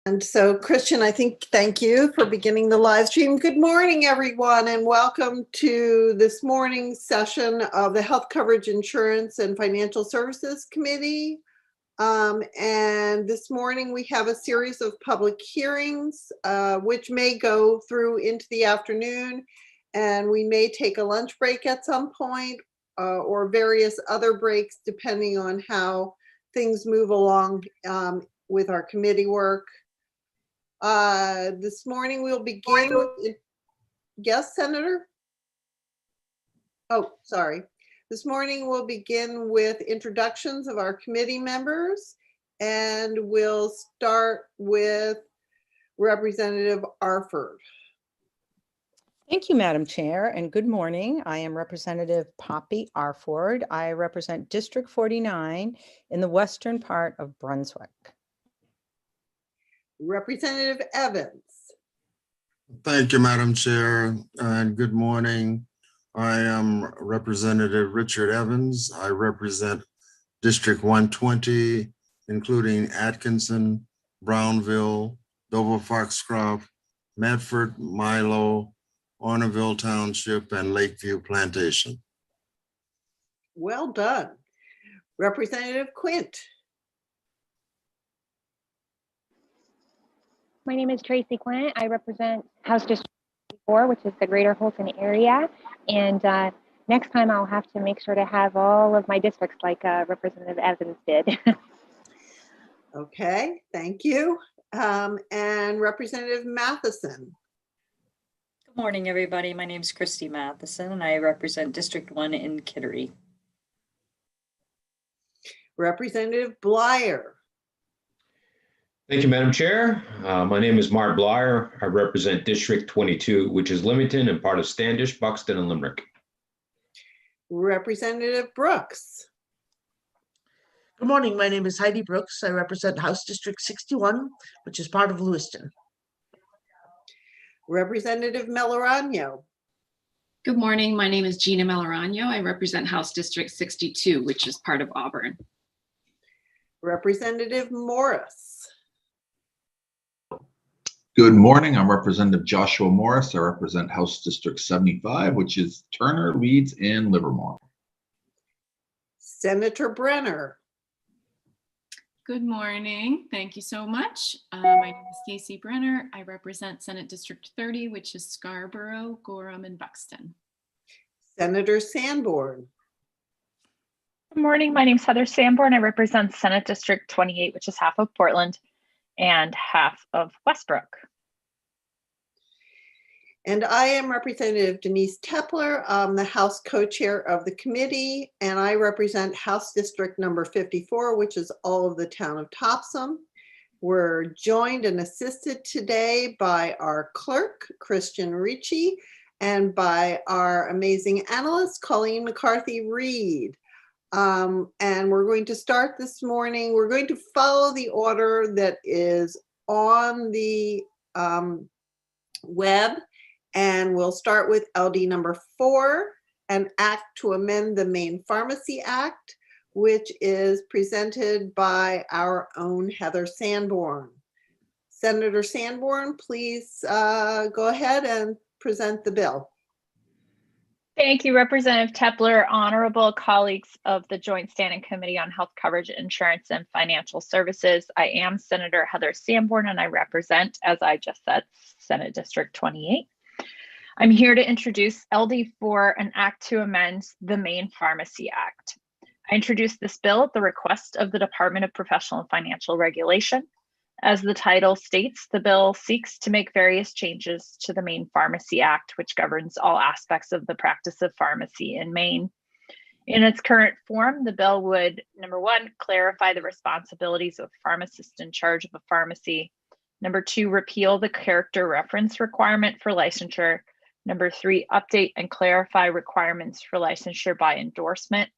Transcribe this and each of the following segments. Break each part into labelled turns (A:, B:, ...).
A: And so, Christian, thank you for beginning the live stream. Good morning, everyone, and welcome to this morning's session of the Health Coverage Insurance and Financial Services Committee. And this morning we have a series of public hearings, which may go through into the afternoon, and we may take a lunch break at some point or various other breaks depending on how things move along with our committee work. This morning we'll begin with, yes, Senator? Oh, sorry. This morning we'll begin with introductions of our committee members, and we'll start with Representative Arford.
B: Thank you, Madam Chair, and good morning. I am Representative Poppy Arford. I represent District 49 in the western part of Brunswick.
A: Representative Evans.
C: Thank you, Madam Chair, and good morning. I am Representative Richard Evans. I represent District 120, including Atkinson, Brownville, Dover Foxcroft, Medford, Milo, Orneville Township, and Lakeview Plantation.
A: Well done. Representative Quint.
D: My name is Tracy Quint. I represent House District 4, which is the Greater Holton area. And next time I'll have to make sure to have all of my districts like Representative Evans did.
A: Okay, thank you. And Representative Matheson.
E: Good morning, everybody. My name is Christy Matheson, and I represent District 1 in Kittery.
A: Representative Blyer.
F: Thank you, Madam Chair. My name is Mark Blyer. I represent District 22, which is Leamington and part of Standish, Buxton, and Limerick.
A: Representative Brooks.
G: Good morning. My name is Heidi Brooks. I represent House District 61, which is part of Lewiston.
A: Representative Melorano.
H: Good morning. My name is Gina Melorano. I represent House District 62, which is part of Auburn.
A: Representative Morris.
I: Good morning. I'm Representative Joshua Morris. I represent House District 75, which is Turner, Leeds, and Livermore.
A: Senator Brenner.
H: Good morning. Thank you so much. My name is Casey Brenner. I represent Senate District 30, which is Scarborough, Gorham, and Buxton.
A: Senator Sanborn.
J: Good morning. My name is Heather Sanborn. I represent Senate District 28, which is half of Portland and half of Westbrook.
A: And I am Representative Denise Tepler. I'm the House co-chair of the committee, and I represent House District number 54, which is all of the town of Topsom. We're joined and assisted today by our clerk, Christian Ricci, and by our amazing analyst, Colleen McCarthy-Reed. And we're going to start this morning. We're going to follow the order that is on the web. And we'll start with LD number 4, an act to amend the Maine Pharmacy Act, which is presented by our own Heather Sanborn. Senator Sanborn, please go ahead and present the bill.
J: Thank you, Representative Tepler, honorable colleagues of the Joint Standing Committee on Health Coverage, Insurance, and Financial Services. I am Senator Heather Sanborn, and I represent, as I just said, Senate District 28. I'm here to introduce LD4, an act to amend the Maine Pharmacy Act. I introduced this bill at the request of the Department of Professional and Financial Regulation. As the title states, the bill seeks to make various changes to the Maine Pharmacy Act, which governs all aspects of the practice of pharmacy in Maine. In its current form, the bill would, number 1, clarify the responsibilities of a pharmacist in charge of a pharmacy. Number 2, repeal the character reference requirement for licensure. Number 3, update and clarify requirements for licensure by endorsement.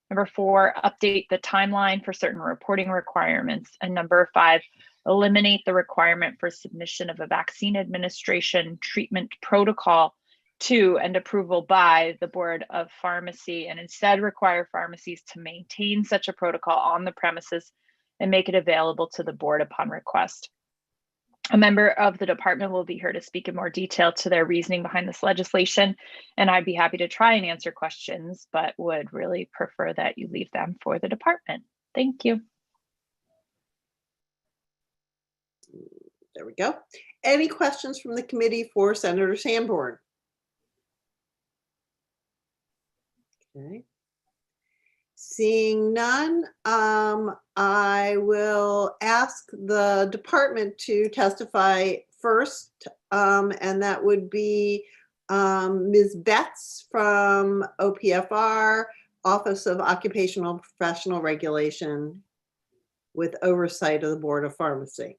J: Number 4, update the timeline for certain reporting requirements. And number 5, eliminate the requirement for submission of a vaccine administration treatment protocol to and approval by the Board of Pharmacy, and instead require pharmacies to maintain such a protocol on the premises and make it available to the board upon request. A member of the department will be here to speak in more detail to their reasoning behind this legislation, and I'd be happy to try and answer questions, but would really prefer that you leave them for the department. Thank you.
A: There we go. Any questions from the committee for Senator Sanborn? Okay. Seeing none, I will ask the department to testify first, and that would be Ms. Betts from OPFR, Office of Occupational Professional Regulation, with oversight of the Board of Pharmacy.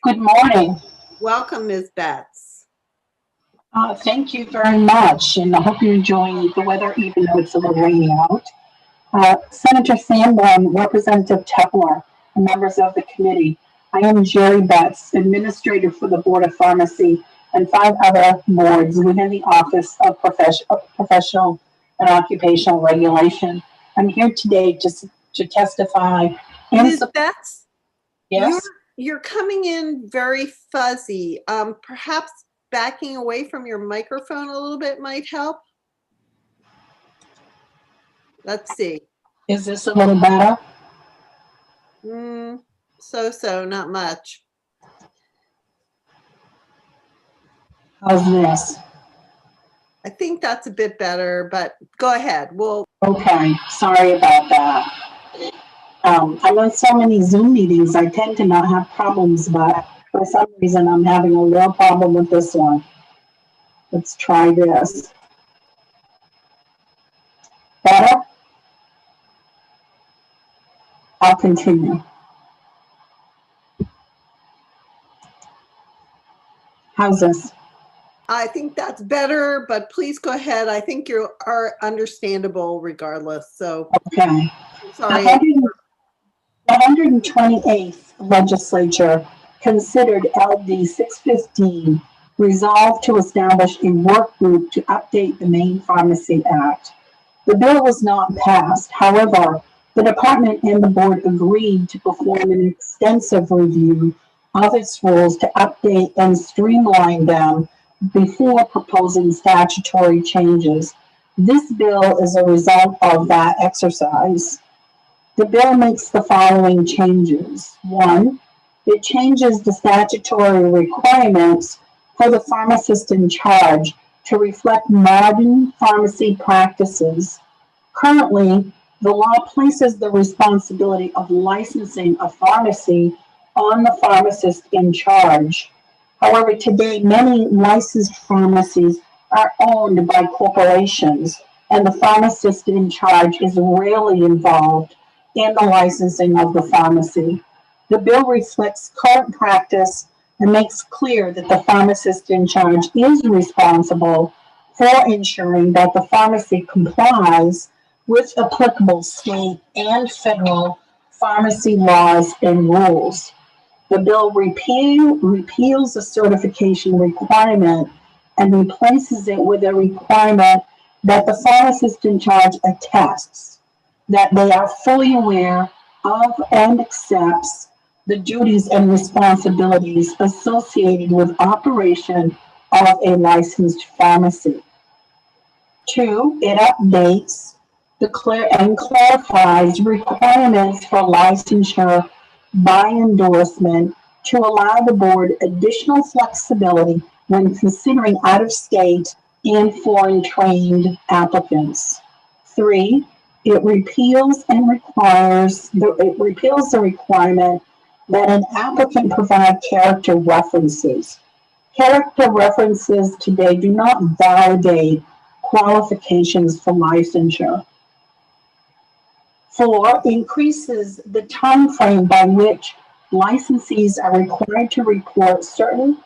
K: Good morning.
A: Welcome, Ms. Betts.
K: Thank you very much, and I hope you're enjoying the weather, even though it's a little rainy out. Senator Sanborn, Representative Tepler, and members of the committee, I am Jerry Betts, Administrator for the Board of Pharmacy and 5 other boards within the Office of Professional and Occupational Regulation. I'm here today to testify.
A: Ms. Betts?
K: Yes?
A: You're coming in very fuzzy. Perhaps backing away from your microphone a little bit might help. Let's see.
K: Is this a little better?
A: So, not much.
K: How's this?
A: I think that's a bit better, but go ahead.
K: Okay, sorry about that. I'm on so many Zoom meetings, I tend to not have problems, but for some reason, I'm having a real problem with this one. Let's try this. Better? I'll continue. How's this?
A: I think that's better, but please go ahead. I think you are understandable regardless. So,
K: okay.
A: Sorry.
K: The 128th legislature considered LD 615, resolved to establish a work group to update the Maine Pharmacy Act. The bill was not passed. However, the department and the board agreed to perform an extensive review of its rules to update and streamline them before proposing statutory changes. This bill is a result of that exercise. The bill makes the following changes. 1, it changes the statutory requirements for the pharmacist in charge to reflect modern pharmacy practices. Currently, the law places the responsibility of licensing a pharmacy on the pharmacist in charge. However, today, many licensed pharmacies are owned by corporations, and the pharmacist in charge is rarely involved in the licensing of the pharmacy. The bill reflects current practice and makes clear that the pharmacist in charge is responsible for ensuring that the pharmacy complies with applicable state and federal pharmacy laws and rules. The bill repeals the certification requirement and replaces it with a requirement that the pharmacist in charge attests that they are fully aware of and accepts the duties and responsibilities associated with operation of a licensed pharmacy. 2, it updates and clarifies requirements for licensure by endorsement to allow the board additional flexibility when considering out-of-state and foreign-trained applicants. 3, it repeals the requirement that an applicant provide character references. Character references today do not validate qualifications for licensure. 4, increases the time frame by which licensees are required to report certain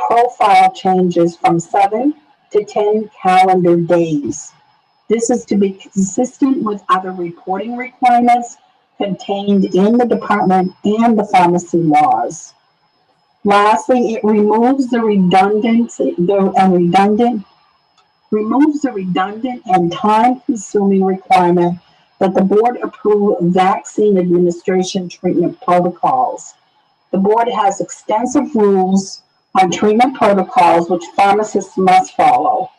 K: profile changes from 7 to 10 calendar days. This is to be consistent with other reporting requirements contained in the department and the pharmacy laws. Lastly, it removes the redundant and time-consuming requirement that the board approve vaccine administration treatment protocols. The board has extensive rules on treatment protocols which pharmacists must follow.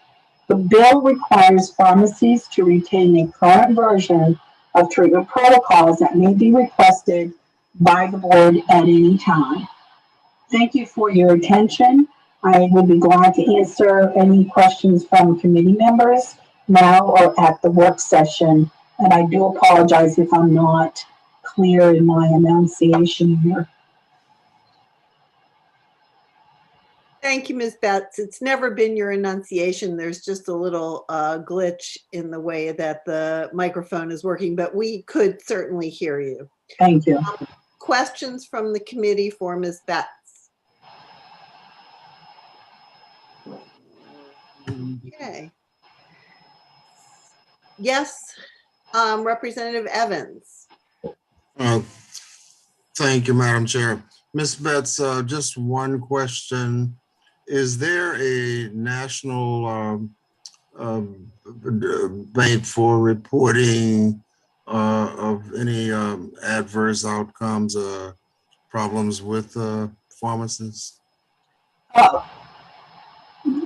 K: The bill requires pharmacies to retain a current version of treatment protocols that may be requested by the board at any time. Thank you for your attention. I would be glad to answer any questions from committee members now or at the work session. And I do apologize if I'm not clear in my enunciation here.
A: Thank you, Ms. Betts. It's never been your enunciation. There's just a little glitch in the way that the microphone is working, but we could certainly hear you.
K: Thank you.
A: Questions from the committee for Ms. Betts? Okay. Yes, Representative Evans.
C: Thank you, Madam Chair. Ms. Betts, just one question. Is there a national bank for reporting of any adverse outcomes, problems with pharmacists?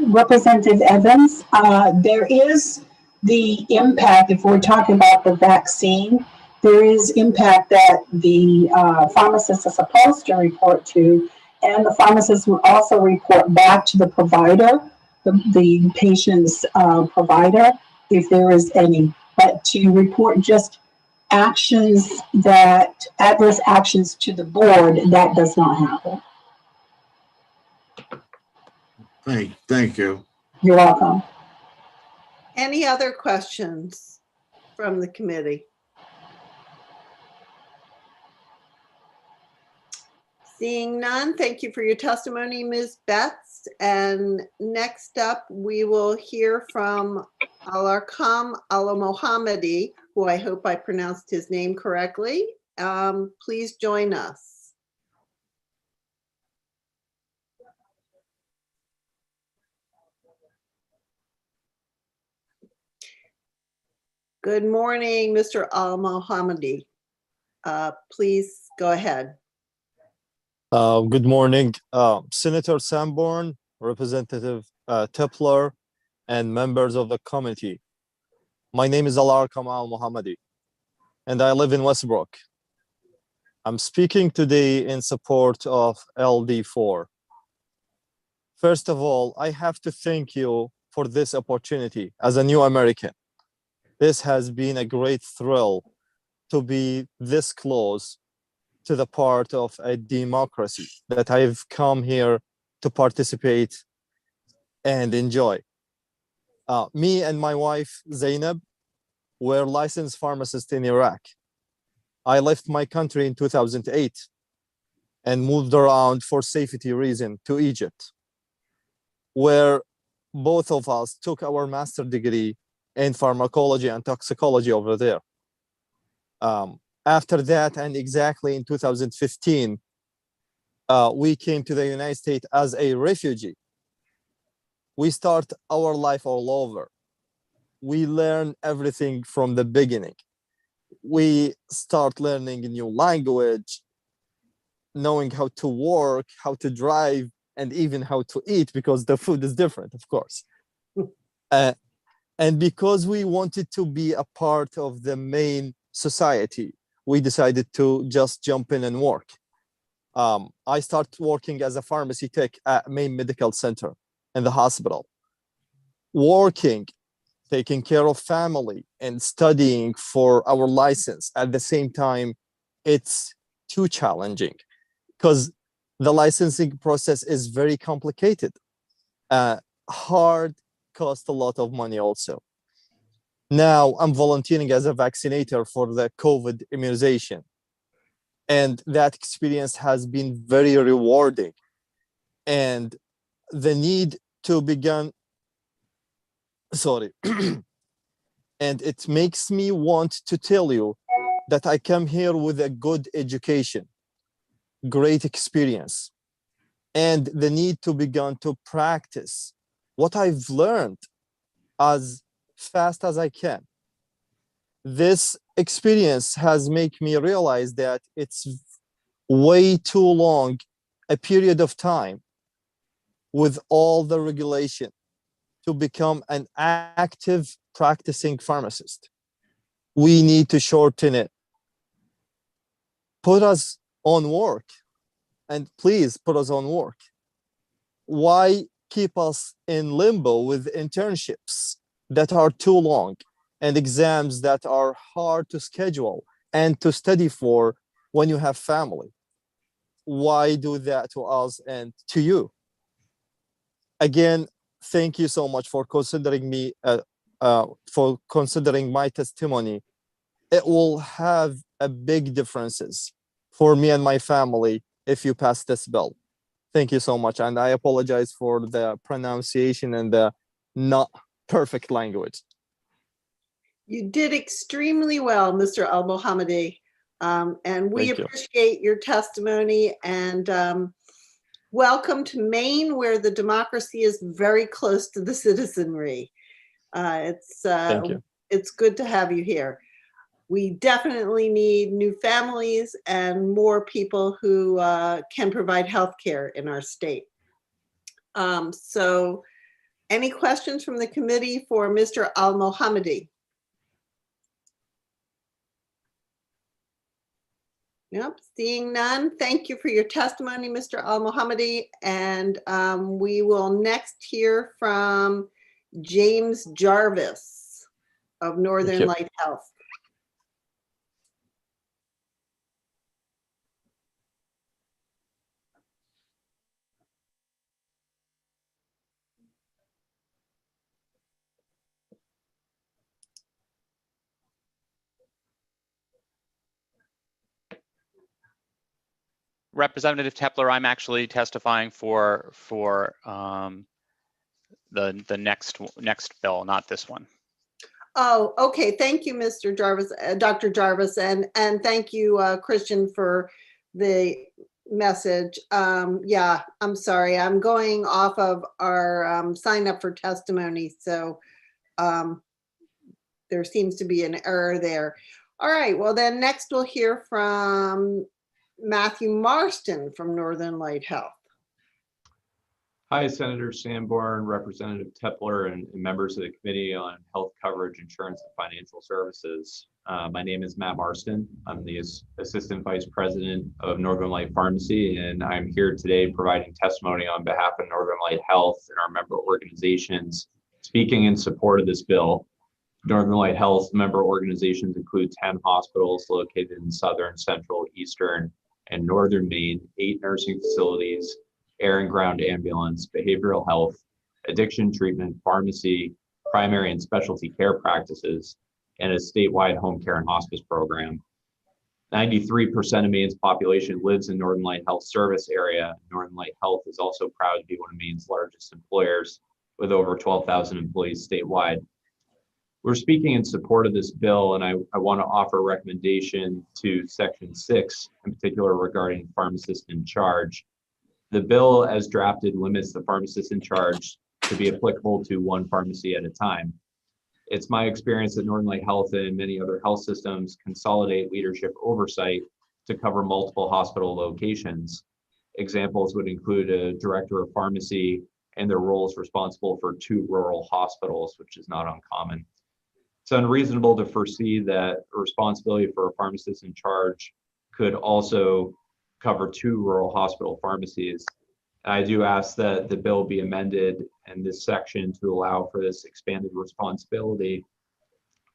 K: Representative Evans, there is the impact, if we're talking about the vaccine, there is impact that the pharmacists are supposed to report to, and the pharmacists will also report back to the provider, the patient's provider, if there is any. But to report just actions that, adverse actions to the board, that does not happen.
C: Thank you.
K: You're welcome.
A: Any other questions from the committee? Seeing none, thank you for your testimony, Ms. Betts. And next up, we will hear from Alarkam Al-Mohammadi, who I hope I pronounced his name correctly. Please join us. Good morning, Mr. Al-Mohammadi. Please go ahead.
L: Good morning, Senator Sanborn, Representative Tipler, and members of the committee. My name is Alarkam Al-Mohammadi, and I live in Westbrook. I'm speaking today in support of LD4. First of all, I have to thank you for this opportunity as a new American. This has been a great thrill to be this close to the part of a democracy that I've come here to participate and enjoy. Me and my wife, Zainab, were licensed pharmacists in Iraq. I left my country in 2008 and moved around for safety reasons to Egypt, where both of us took our master's degree in pharmacology and toxicology over there. After that, and exactly in 2015, we came to the United States as a refugee. We start our life all over. We learn everything from the beginning. We start learning a new language, knowing how to work, how to drive, and even how to eat, because the food is different, of course. And because we wanted to be a part of the main society, we decided to just jump in and work. I started working as a pharmacy tech at Main Medical Center in the hospital, working, taking care of family and studying for our license. At the same time, it's too challenging because the licensing process is very complicated, hard, cost a lot of money also. Now I'm volunteering as a vaccinator for the COVID immunization. And that experience has been very rewarding. And the need to begin, and it makes me want to tell you that I come here with a good education, great experience, and the need to begin to practice what I've learned as fast as I can. This experience has made me realize that it's way too long a period of time with all the regulation to become an active practicing pharmacist. We need to shorten it. Put us on work, and please put us on work. Why keep us in limbo with internships that are too long and exams that are hard to schedule and to study for when you have family? Why do that to us and to you? Again, thank you so much for considering me, for considering my testimony. It will have a big differences for me and my family if you pass this bill. Thank you so much. And I apologize for the pronunciation and the not perfect language.
A: You did extremely well, Mr. Al-Mohammadi. And we
L: Thank you.
A: appreciate your testimony, and welcome to Maine, where the democracy is very close to the citizenry.
L: Thank you.
A: It's good to have you here. We definitely need new families and more people who can provide healthcare in our state. So any questions from the committee for Mr. Al-Mohammadi? Yep, seeing none. Thank you for your testimony, Mr. Al-Mohammadi. And we will next hear from James Jarvis of Northern
L: you.
A: Light Health.
M: Representative Tepler, I'm actually testifying for the next bill, not this one.
A: Oh, okay. Thank you, Mr. Jarvis, Dr. Jarvis, and thank you, Christian, for the message. Yeah, I'm sorry. I'm going off of our sign up for testimony, so there seems to be an error there. All right. Well, then next we'll hear from Matthew Marston from Northern Light Health.
N: Hi, Senator Sanborn, Representative Tepler, and members of the Committee on Health Coverage, Insurance, and Financial Services. My name is Matt Marston. I'm the Assistant Vice President of Northern Light Pharmacy, and I'm here today providing testimony on behalf of Northern Light Health and our member organizations, speaking in support of this bill. Northern Light Health member organizations include 10 hospitals located in southern, central, eastern, and northern Maine, 8 nursing facilities, air and ground ambulance, behavioral health, addiction treatment, pharmacy, primary and specialty care practices, and a statewide home care and hospice program. 93% of Maine's population lives in Northern Light Health service area. Northern Light Health is also proud to be one of Maine's largest employers with over 12,000 employees statewide. We're speaking in support of this bill, and I want to offer a recommendation to Section 6, in particular regarding pharmacists in charge. The bill as drafted limits the pharmacist in charge to be applicable to one pharmacy at a time. It's my experience that Northern Light Health and many other health systems consolidate leadership oversight to cover multiple hospital locations. Examples would include a director of pharmacy and their roles responsible for 2 rural hospitals, which is not uncommon. It's unreasonable to foresee that responsibility for a pharmacist in charge could also cover 2 rural hospital pharmacies. I do ask that the bill be amended in this section to allow for this expanded responsibility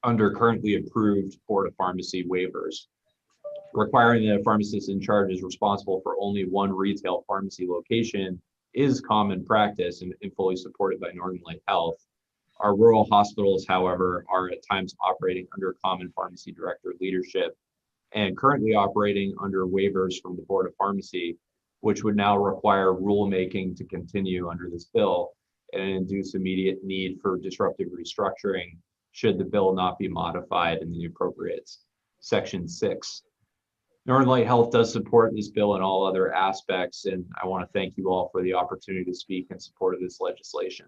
N: under currently approved Board of Pharmacy waivers. Requiring that a pharmacist in charge is responsible for only 1 retail pharmacy location is common practice and fully supported by Northern Light Health. Our rural hospitals, however, are at times operating under common pharmacy director leadership and currently operating under waivers from the Board of Pharmacy, which would now require rulemaking to continue under this bill and induce immediate need for disruptive restructuring should the bill not be modified in the appropriate Section 6. Northern Light Health does support this bill in all other aspects, and I want to thank you all for the opportunity to speak in support of this legislation.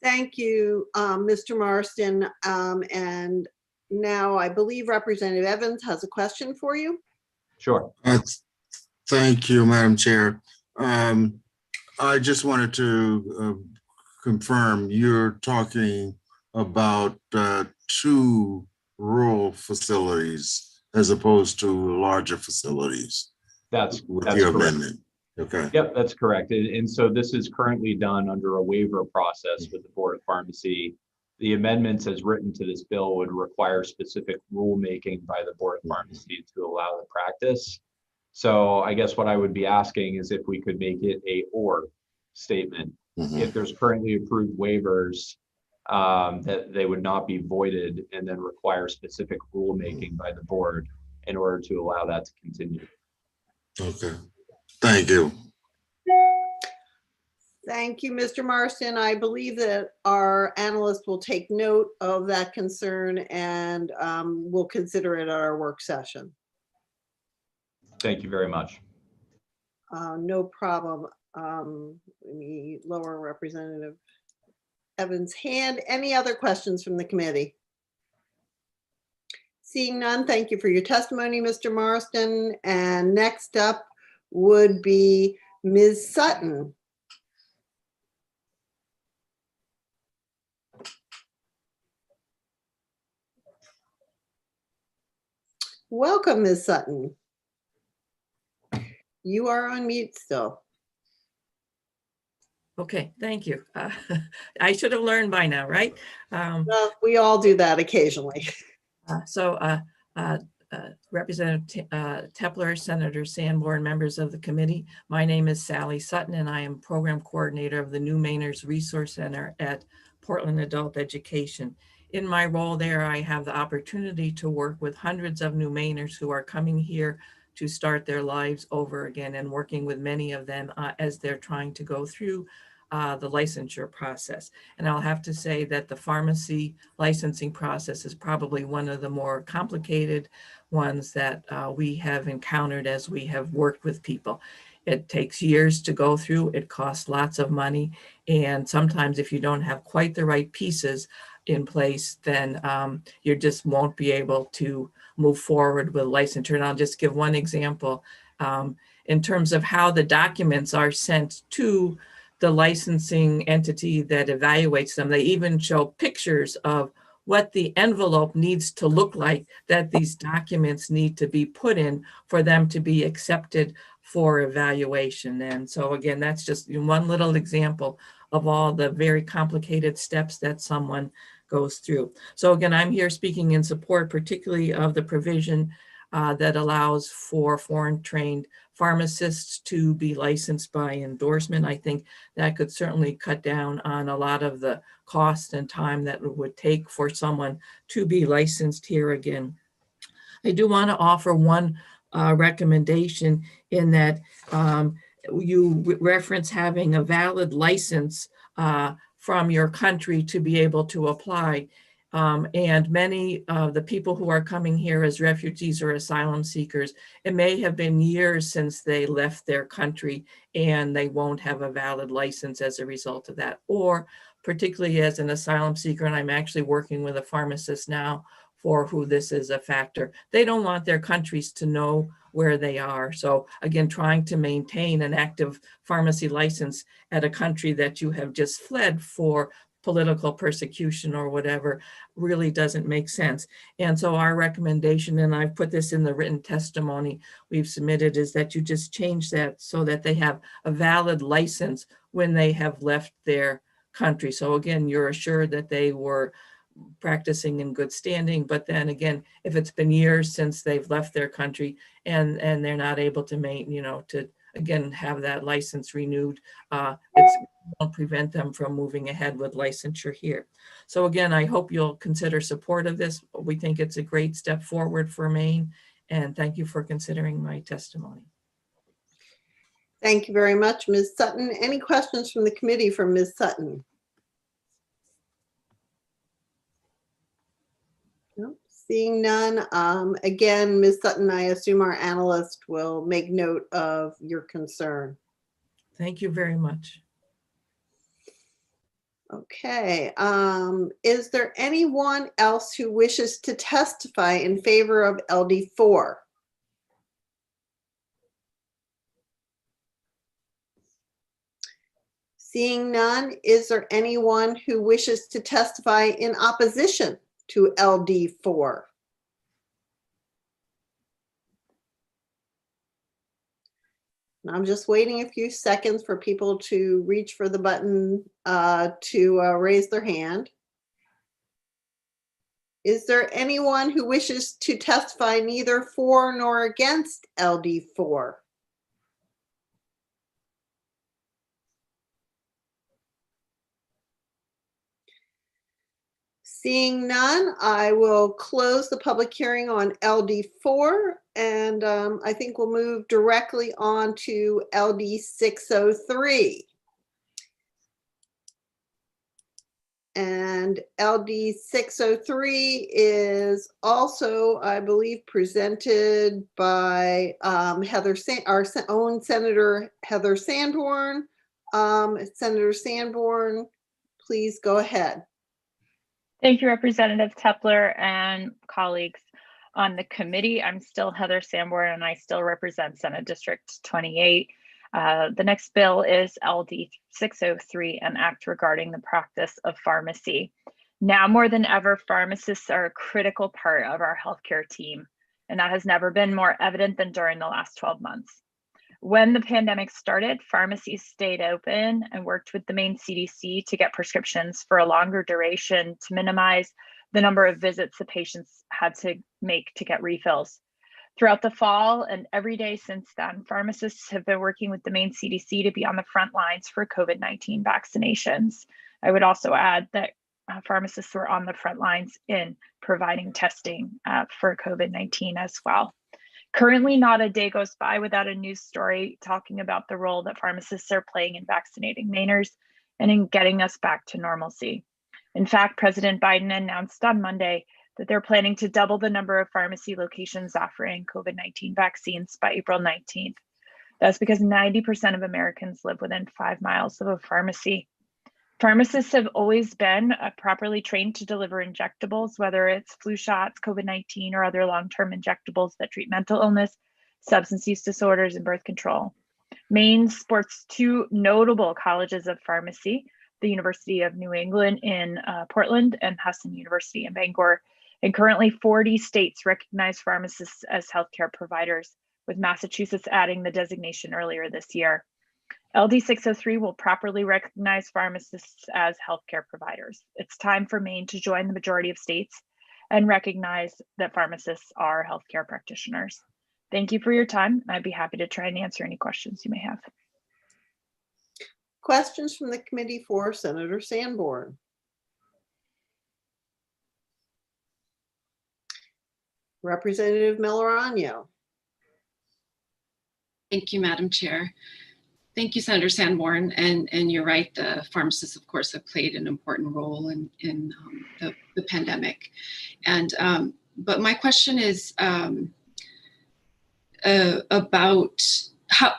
A: Thank you, Mr. Marston. And now I believe Representative Evans has a question for you.
N: Sure.
C: Thank you, Madam Chair. I just wanted to confirm you're talking about 2 rural facilities as opposed to larger facilities.
N: That's
C: your
N: correct.
C: amendment. Okay.
N: Yep, that's correct. And so this is currently done under a waiver process with the Board of Pharmacy. The amendments as written to this bill would require specific rulemaking by the Board of Pharmacy to allow the practice. So I guess what I would be asking is if we could make it a or statement. If there's currently approved waivers, that they would not be voided and then require specific rulemaking by the board in order to allow that to continue.
C: Okay. Thank you.
A: Thank you, Mr. Marston. I believe that our analyst will take note of that concern and we'll consider it at our work session.
N: Thank you very much.
A: No problem. Let me lower Representative Evans' hand. Any other questions from the committee? Seeing none, thank you for your testimony, Mr. Marston. And next up would be Ms. Sutton. Welcome, Ms. Sutton. You are on mute still.
O: Okay, thank you. I should have learned by now, right?
A: Well, we all do that occasionally.
O: Representative Tepler, Senator Sanborn, members of the committee, my name is Sally Sutton and I am program coordinator of the New Mainers Resource Center at Portland Adult Education. In my role there, I have the opportunity to work with hundreds of New Mainers who are coming here to start their lives over again and working with many of them as they're trying to go through the licensure process. And I'll have to say that the pharmacy licensing process is probably one of the more complicated ones that we have encountered as we have worked with people. It takes years to go through, it costs lots of money, and sometimes if you don't have quite the right pieces in place, then you just won't be able to move forward with licensure. And I'll just give one example in terms of how the documents are sent to the licensing entity that evaluates them. They even show pictures of what the envelope needs to look like that these documents need to be put in for them to be accepted for evaluation. And so again, that's just one little example of all the very complicated steps that someone goes through. So again, I'm here speaking in support particularly of the provision that allows for foreign trained pharmacists to be licensed by endorsement. I think that could certainly cut down on a lot of the cost and time that it would take for someone to be licensed here again. I do want to offer one recommendation in that you reference having a valid license from your country to be able to apply. And many of the people who are coming here as refugees or asylum seekers, it may have been years since they left their country and they won't have a valid license as a result of that. Or particularly as an asylum seeker, and I'm actually working with a pharmacist now for who this is a factor, they don't want their countries to know where they are. So again, trying to maintain an active pharmacy license at a country that you have just fled for political persecution or whatever really doesn't make sense. And so our recommendation, and I've put this in the written testimony we've submitted, is that you just change that so that they have a valid license when they have left their country. So again, you're assured that they were practicing in good standing, but then again, if it's been years since they've left their country and they're not able to to again have that license renewed, it won't prevent them from moving ahead with licensure here. So again, I hope you'll consider support of this. We think it's a great step forward for Maine, and thank you for considering my testimony.
A: Thank you very much, Ms. Sutton. Any questions from the committee for Ms. Sutton? No, seeing none. Again, Ms. Sutton, I assume our analyst will make note of your concern.
O: Thank you very much.
A: Okay, is there anyone else who wishes to testify in favor of LD4? Seeing none, is there anyone who wishes to testify in opposition to LD4? I'm just waiting a few seconds for people to reach for the button to raise their hand. Is there anyone who wishes to testify neither for nor against LD4? Seeing none, I will close the public hearing on LD4, and I think we'll move directly on to LD 603. And LD 603 is also, I believe, presented by our own Senator Heather Sanborn. Senator Sanborn, please go ahead.
J: Thank you, Representative Tepler and colleagues on the committee. I'm still Heather Sanborn and I still represent Senate District 28. The next bill is LD 603, an act regarding the practice of pharmacy. Now more than ever, pharmacists are a critical part of our healthcare team, and that has never been more evident than during the last 12 months. When the pandemic started, pharmacies stayed open and worked with the Maine CDC to get prescriptions for a longer duration to minimize the number of visits the patients had to make to get refills. Throughout the fall and every day since then, pharmacists have been working with the Maine CDC to be on the front lines for COVID-19 vaccinations. I would also add that pharmacists were on the front lines in providing testing for COVID-19 as well. Currently, not a day goes by without a news story talking about the role that pharmacists are playing in vaccinating Mainers and in getting us back to normalcy. In fact, President Biden announced on Monday that they're planning to double the number of pharmacy locations offering COVID-19 vaccines by April 19th. That's because 90% of Americans live within 5 miles of a pharmacy. Pharmacists have always been properly trained to deliver injectables, whether it's flu shots, COVID-19, or other long-term injectables that treat mental illness, substance use disorders, and birth control. Maine sports 2 notable colleges of pharmacy, the University of New England in Portland and Husson University in Bangor. And currently 40 states recognize pharmacists as healthcare providers, with Massachusetts adding the designation earlier this year. LD 603 will properly recognize pharmacists as healthcare providers. It's time for Maine to join the majority of states and recognize that pharmacists are healthcare practitioners. Thank you for your time. I'd be happy to try and answer any questions you may have.
A: Questions from the committee for Senator Sanborn? Representative Melorano.
P: Thank you, Madam Chair. Thank you, Senator Sanborn. And you're right, the pharmacists, of course, have played an important role in the pandemic. And but my question is about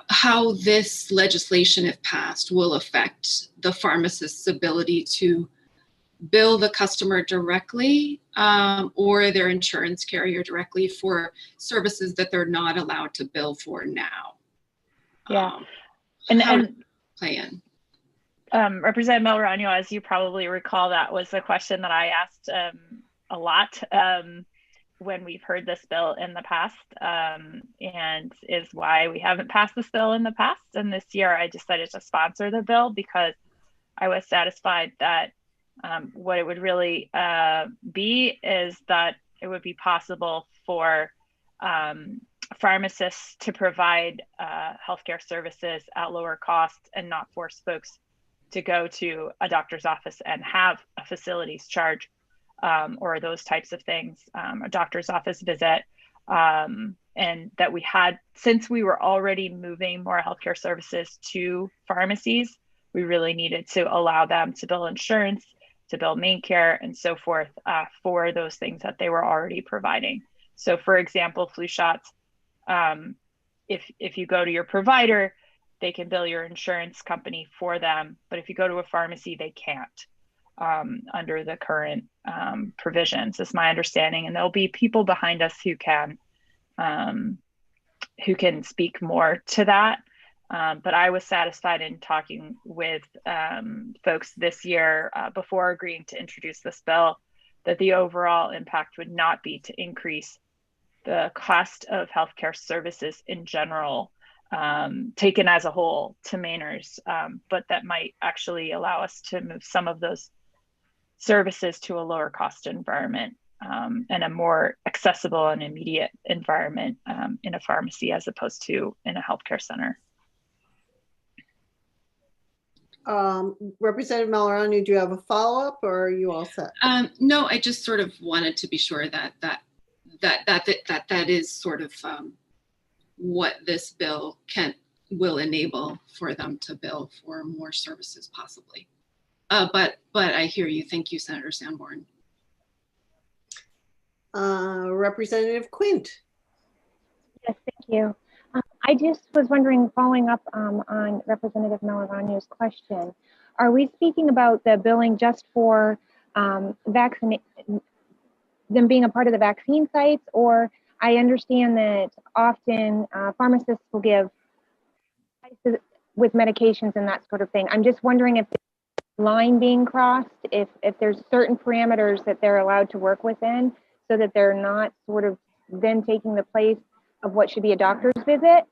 P: how this legislation, if passed, will affect the pharmacist's ability to bill the customer directly or their insurance carrier directly for services that they're not allowed to bill for now.
J: Yeah.
P: How does it play in?
J: Representative Melorano, as you probably recall, that was a question that I asked a lot when we've heard this bill in the past, and is why we haven't passed this bill in the past. And this year I decided to sponsor the bill because I was satisfied that what it would really be is that it would be possible for pharmacists to provide healthcare services at lower cost and not force folks to go to a doctor's office and have a facilities charge or those types of things, a doctor's office visit. And that we had, since we were already moving more healthcare services to pharmacies, we really needed to allow them to bill insurance, to bill main care, and so forth for those things that they were already providing. So for example, flu shots, if you go to your provider, they can bill your insurance company for them, but if you go to a pharmacy, they can't. under the current provisions, is my understanding. And there'll be people behind us who can speak more to that. But I was satisfied in talking with folks this year before agreeing to introduce this bill that the overall impact would not be to increase the cost of healthcare services in general, taken as a whole to Mainers, but that might actually allow us to move some of those services to a lower cost environment and a more accessible and immediate environment in a pharmacy as opposed to in a healthcare center.
A: Representative Malorani, do you have a follow-up or are you all set?
P: No, I just sort of wanted to be sure that is sort of what this bill will enable for them to bill for more services possibly. But I hear you. Thank you, Senator Sanborn.
A: Representative Quint.
D: Yes, thank you. I just was wondering, following up on Representative Malorani's question, are we speaking about the billing just for them being a part of the vaccine sites? Or I understand that often pharmacists will give with medications and that sort of thing. I'm just wondering if the line being crossed, if there's certain parameters that they're allowed to work within so that they're not sort of then taking the place of what should be a doctor's visit.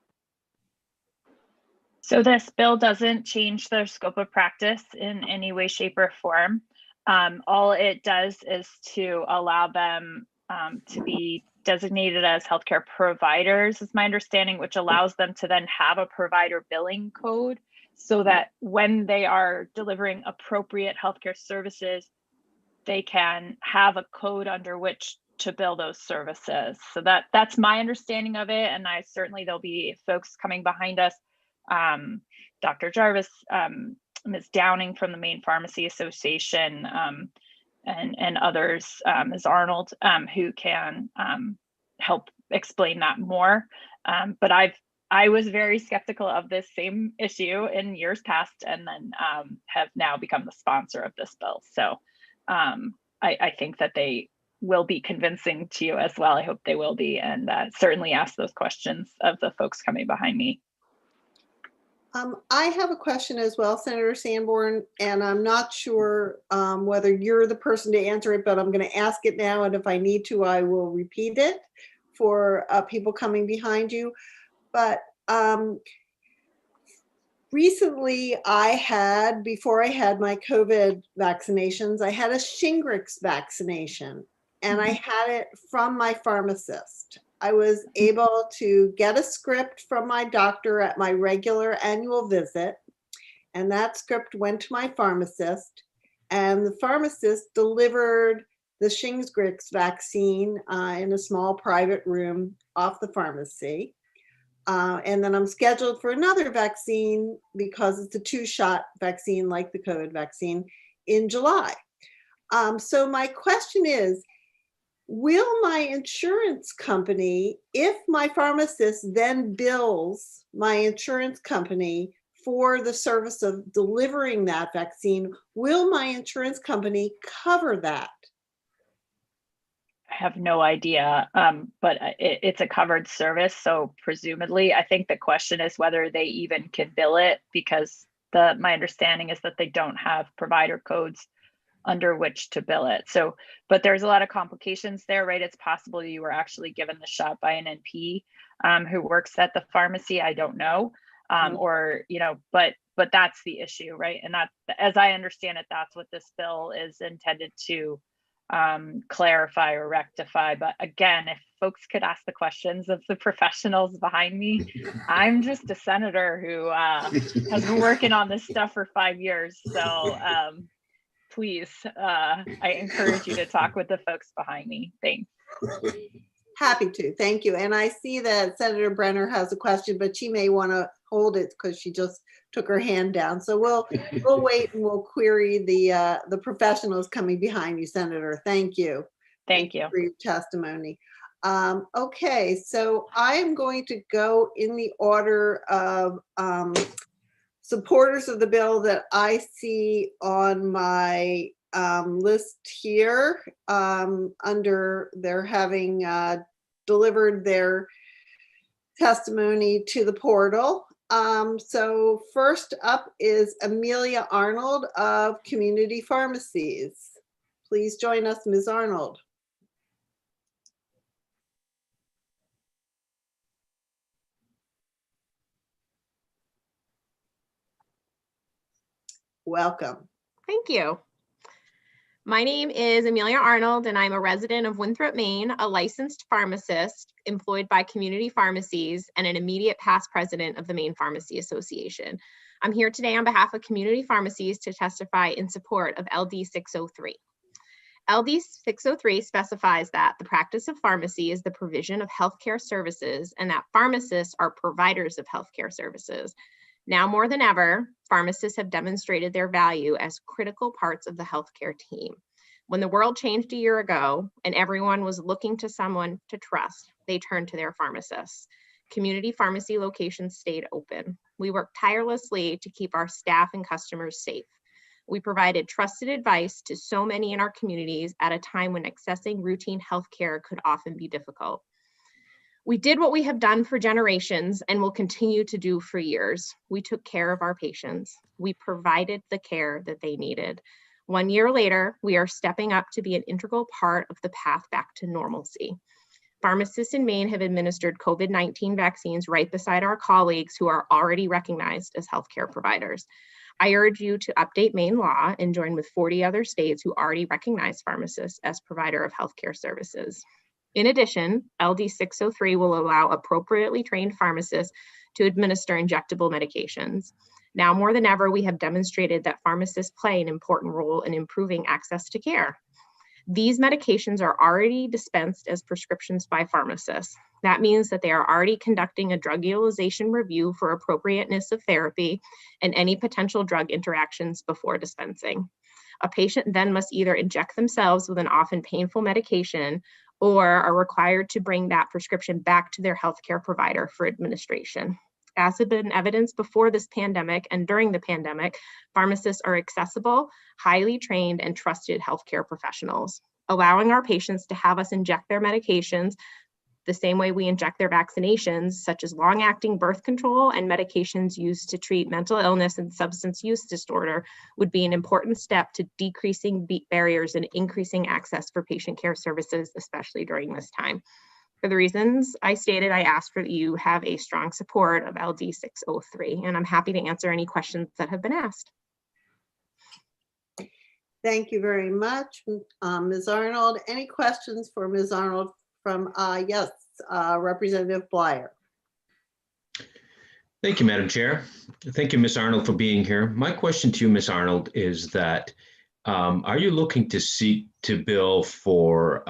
J: So this bill doesn't change their scope of practice in any way, shape, or form. All it does is to allow them to be designated as healthcare providers, is my understanding, which allows them to then have a provider billing code so that when they are delivering appropriate healthcare services, they can have a code under which to bill those services. So that's my understanding of it. And there'll be folks coming behind us, Dr. Jarvis, Ms. Downing from the Maine Pharmacy Association, and others, Ms. Arnold, who can help explain that more. But I was very skeptical of this same issue in years past, and then have now become the sponsor of this bill. So I think that they will be convincing to you as well. I hope they will be, and certainly ask those questions of the folks coming behind me.
A: I have a question as well, Senator Sanborn, and I'm not sure whether you're the person to answer it, but I'm going to ask it now, and if I need to, I will repeat it for people coming behind you. But recently before I had my COVID vaccinations, I had a Shingrix vaccination, and I had it from my pharmacist. I was able to get a script from my doctor at my regular annual visit, and that script went to my pharmacist, and the pharmacist delivered the Shingrix vaccine in a small private room off the pharmacy. And then I'm scheduled for another vaccine because it's a 2-shot vaccine like the COVID vaccine in July. So my question is, will my insurance company, if my pharmacist then bills my insurance company for the service of delivering that vaccine, will my insurance company cover that?
J: I have no idea, but it's a covered service. So presumably, I think the question is whether they even can bill it, because my understanding is that they don't have provider codes under which to bill it. So, but there's a lot of complications there, right? It's possible you were actually given the shot by an NP who works at the pharmacy. I don't know, or but that's the issue, right? And that, as I understand it, that's what this bill is intended to clarify or rectify. But again, if folks could ask the questions of the professionals behind me, I'm just a senator who has been working on this stuff for 5 years. So please, I encourage you to talk with the folks behind me. Thanks.
A: Happy to, thank you. And I see that Senator Brenner has a question, but she may want to hold it because she just took her hand down. So we'll wait and we'll query the professionals coming behind you, Senator. Thank you.
J: Thank you
A: for your testimony. Okay, so I am going to go in the order of supporters of the bill that I see on my list here under they're having delivered their testimony to the portal. So first up is Amelia Arnold of Community Pharmacies. Please join us, Ms. Arnold. Welcome.
Q: Thank you. My name is Amelia Arnold, and I'm a resident of Winthrop, Maine, a licensed pharmacist employed by Community Pharmacies and an immediate past president of the Maine Pharmacy Association. I'm here today on behalf of Community Pharmacies to testify in support of LD 603. LD 603 specifies that the practice of pharmacy is the provision of healthcare services and that pharmacists are providers of healthcare services. Now more than ever, pharmacists have demonstrated their value as critical parts of the healthcare team. When the world changed a year ago and everyone was looking to someone to trust, they turned to their pharmacists. Community pharmacy locations stayed open. We worked tirelessly to keep our staff and customers safe. We provided trusted advice to so many in our communities at a time when accessing routine healthcare could often be difficult. We did what we have done for generations and will continue to do for years. We took care of our patients. We provided the care that they needed. 1 year later, we are stepping up to be an integral part of the path back to normalcy. Pharmacists in Maine have administered COVID-19 vaccines right beside our colleagues who are already recognized as healthcare providers. I urge you to update Maine law and join with 40 other states who already recognize pharmacists as provider of healthcare services. In addition, LD 603 will allow appropriately trained pharmacists to administer injectable medications. Now more than ever, we have demonstrated that pharmacists play an important role in improving access to care. These medications are already dispensed as prescriptions by pharmacists. That means that they are already conducting a drug utilization review for appropriateness of therapy and any potential drug interactions before dispensing. A patient then must either inject themselves with an often painful medication or are required to bring that prescription back to their healthcare provider for administration. As had been evidenced before this pandemic and during the pandemic, pharmacists are accessible, highly trained, and trusted healthcare professionals, allowing our patients to have us inject their medications the same way we inject their vaccinations, such as long-acting birth control and medications used to treat mental illness and substance use disorder, would be an important step to decreasing barriers and increasing access for patient care services, especially during this time. For the reasons I stated, I ask that you have a strong support of LD 603, and I'm happy to answer any questions that have been asked.
A: Thank you very much, Ms. Arnold. Any questions for Ms. Arnold from, yes, Representative Bleier?
F: Thank you, Madam Chair. Thank you, Ms. Arnold, for being here. My question to you, Ms. Arnold, is that are you looking to seek to bill for,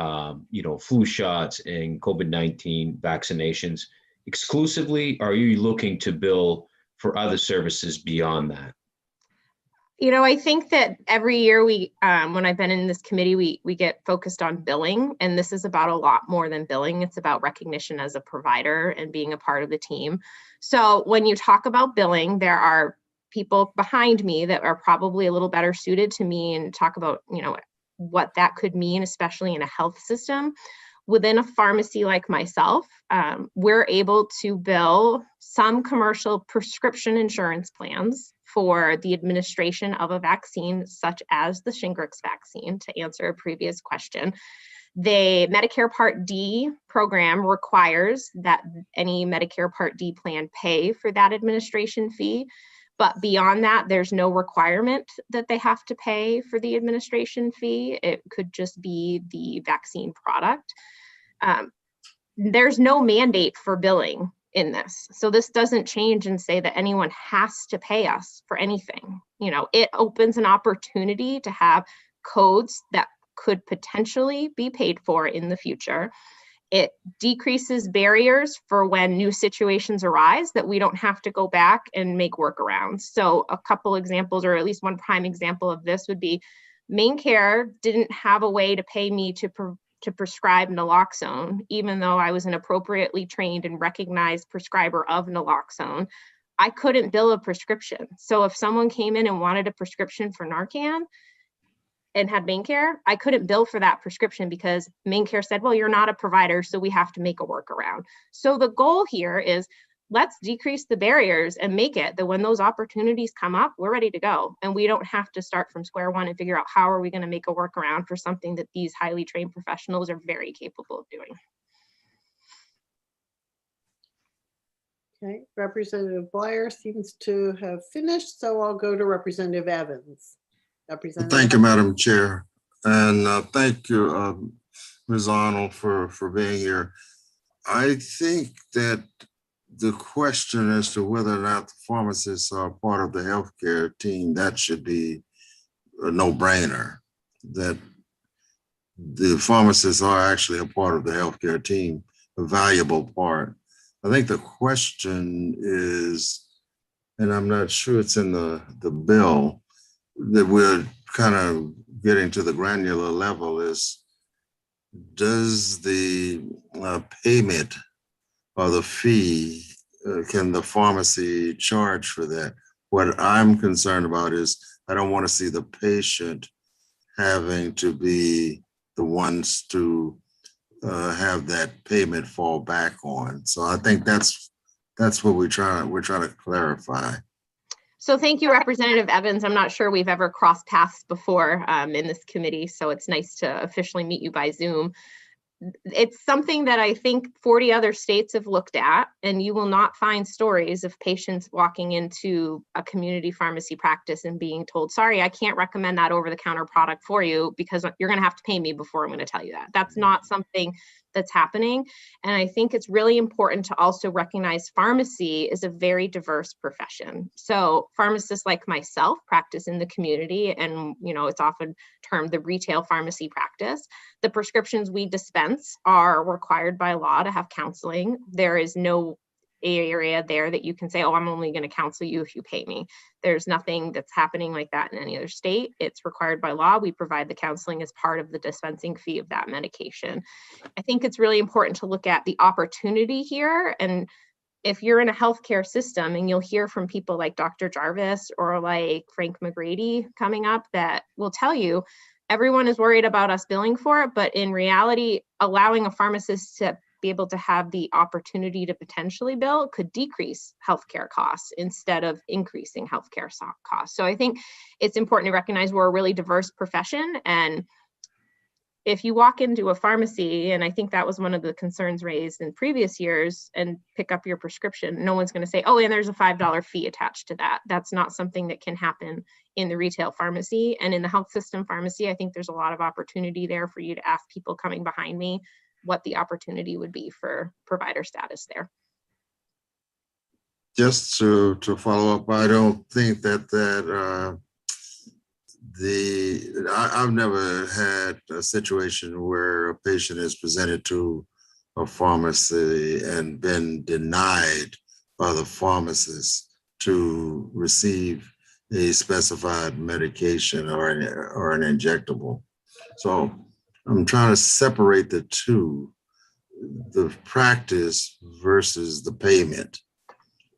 F: flu shots and COVID-19 vaccinations exclusively, or are you looking to bill for other services beyond that?
Q: You know, I think that every year we, when I've been in this committee, we get focused on billing, and this is about a lot more than billing. It's about recognition as a provider and being a part of the team. So when you talk about billing, there are people behind me that are probably a little better suited to me and talk about, what that could mean, especially in a health system. Within a pharmacy like myself, we're able to bill some commercial prescription insurance plans for the administration of a vaccine, such as the Shingrix vaccine, to answer a previous question. The Medicare Part D program requires that any Medicare Part D plan pay for that administration fee. But beyond that, there's no requirement that they have to pay for the administration fee. It could just be the vaccine product. There's no mandate for billing in this. So this doesn't change and say that anyone has to pay us for anything. It opens an opportunity to have codes that could potentially be paid for in the future. It decreases barriers for when new situations arise that we don't have to go back and make workarounds. So a couple examples, or at least one prime example of this, would be MaineCare didn't have a way to pay me to prescribe naloxone, even though I was an appropriately trained and recognized prescriber of naloxone. I couldn't bill a prescription. So if someone came in and wanted a prescription for Narcan, and had main care, I couldn't bill for that prescription because main care said, well, you're not a provider, so we have to make a workaround. So the goal here is let's decrease the barriers and make it that when those opportunities come up, we're ready to go. And we don't have to start from square one and figure out how are we going to make a workaround for something that these highly trained professionals are very capable of doing.
A: Okay, Representative Blair seems to have finished, so I'll go to Representative Evans.
C: Thank you, Madam Chair. And thank you, Ms. Arnold, for being here. I think that the question as to whether or not the pharmacists are part of the healthcare team, that should be a no-brainer, that the pharmacists are actually a part of the healthcare team, a valuable part. I think the question is, and I'm not sure it's in the bill, that we're kind of getting to the granular level is, does the payment or the fee, can the pharmacy charge for that? What I'm concerned about is I don't want to see the patient having to be the ones to have that payment fall back on. So I think that's what we're trying to clarify.
Q: So thank you, Representative Evans. I'm not sure we've ever crossed paths before in this committee, so it's nice to officially meet you by Zoom. It's something that I think 40 other states have looked at, and you will not find stories of patients walking into a community pharmacy practice and being told, sorry, I can't recommend that over-the-counter product for you because you're going to have to pay me before I'm going to tell you that. That's not something that's happening. And I think it's really important to also recognize pharmacy is a very diverse profession. So pharmacists like myself practice in the community, and it's often termed the retail pharmacy practice. The prescriptions we dispense are required by law to have counseling. There is no area there that you can say, oh, I'm only going to counsel you if you pay me. There's nothing that's happening like that in any other state. It's required by law. We provide the counseling as part of the dispensing fee of that medication. I think it's really important to look at the opportunity here. And if you're in a healthcare system, and you'll hear from people like Dr. Jarvis or like Frank McGrady coming up that will tell you, everyone is worried about us billing for it, but in reality, allowing a pharmacist to be able to have the opportunity to potentially bill could decrease healthcare costs instead of increasing healthcare costs. So I think it's important to recognize we're a really diverse profession. And if you walk into a pharmacy, and I think that was one of the concerns raised in previous years, and pick up your prescription, no one's going to say, oh, and there's a $5 fee attached to that. That's not something that can happen in the retail pharmacy. And in the health system pharmacy, I think there's a lot of opportunity there for you to ask people coming behind me what the opportunity would be for provider status there.
C: Just to follow up, I don't think that I've never had a situation where a patient is presented to a pharmacy and been denied by the pharmacist to receive a specified medication or an injectable. So I'm trying to separate the two, the practice versus the payment.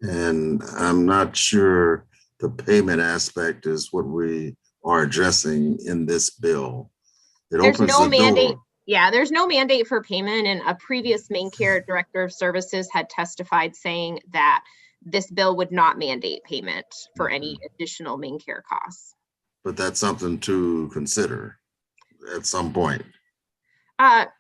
C: And I'm not sure the payment aspect is what we are addressing in this bill.
Q: There's no mandate. Yeah, there's no mandate for payment. And a previous main care director of services had testified saying that this bill would not mandate payment for any additional main care costs.
C: But that's something to consider at some point.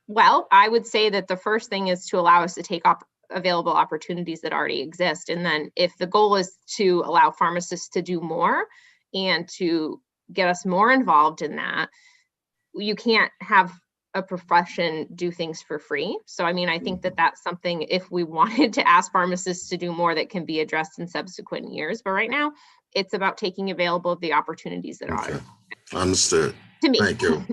Q: Well, I would say that the first thing is to allow us to take up available opportunities that already exist. And then if the goal is to allow pharmacists to do more and to get us more involved in that, you can't have a profession do things for free. So, I mean, I think that that's something, if we wanted to ask pharmacists to do more, that can be addressed in subsequent years. But right now, it's about taking available the opportunities that are.
C: Understood.
Q: To me.
C: Thank you.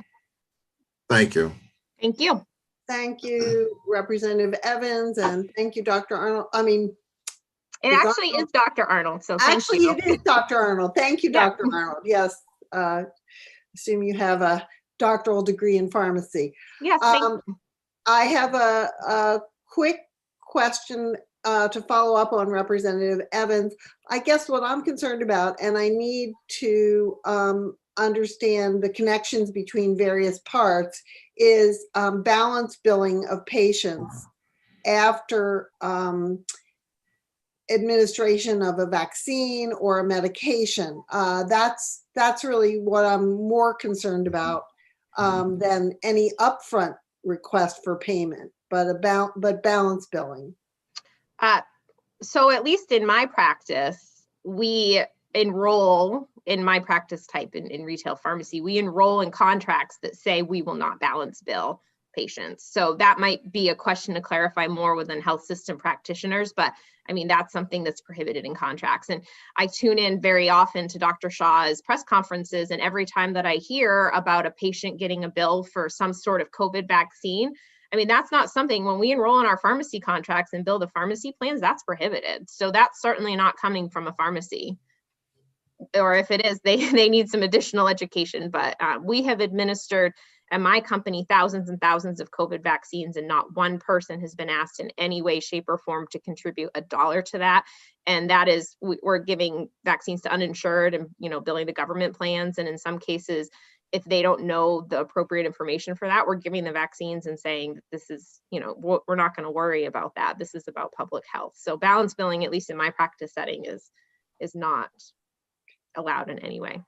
C: Thank you.
Q: Thank you.
A: Thank you, Representative Evans, and thank you, Dr. Arnold.
Q: It actually is Dr. Arnold. So
A: actually, it is Dr. Arnold. Thank you, Dr. Arnold. Yes. Assume you have a doctoral degree in pharmacy.
Q: Yes. Thank you.
A: I have a quick question to follow up on Representative Evans. I guess what I'm concerned about, and I need to understand the connections between various parts is balance billing of patients after administration of a vaccine or a medication. That's really what I'm more concerned about than any upfront request for payment, but balance billing.
Q: So at least in my practice, we enroll in my practice type in retail pharmacy, we enroll in contracts that say we will not balance bill patients. So that might be a question to clarify more within health system practitioners, but I mean, that's something that's prohibited in contracts. And I tune in very often to Dr. Shaw's press conferences, and every time that I hear about a patient getting a bill for some sort of COVID vaccine, I mean, that's not something, when we enroll in our pharmacy contracts and bill the pharmacy plans, that's prohibited. So that's certainly not coming from a pharmacy. Or if it is, they need some additional education. But we have administered at my company thousands and thousands of COVID vaccines, and not one person has been asked in any way, shape, or form to contribute $1 to that. And that is, we're giving vaccines to uninsured and, you know, billing the government plans. And in some cases, if they don't know the appropriate information for that, we're giving the vaccines and saying that this is, you know, we're not going to worry about that. This is about public health. So balance billing, at least in my practice setting, is not allowed in any way.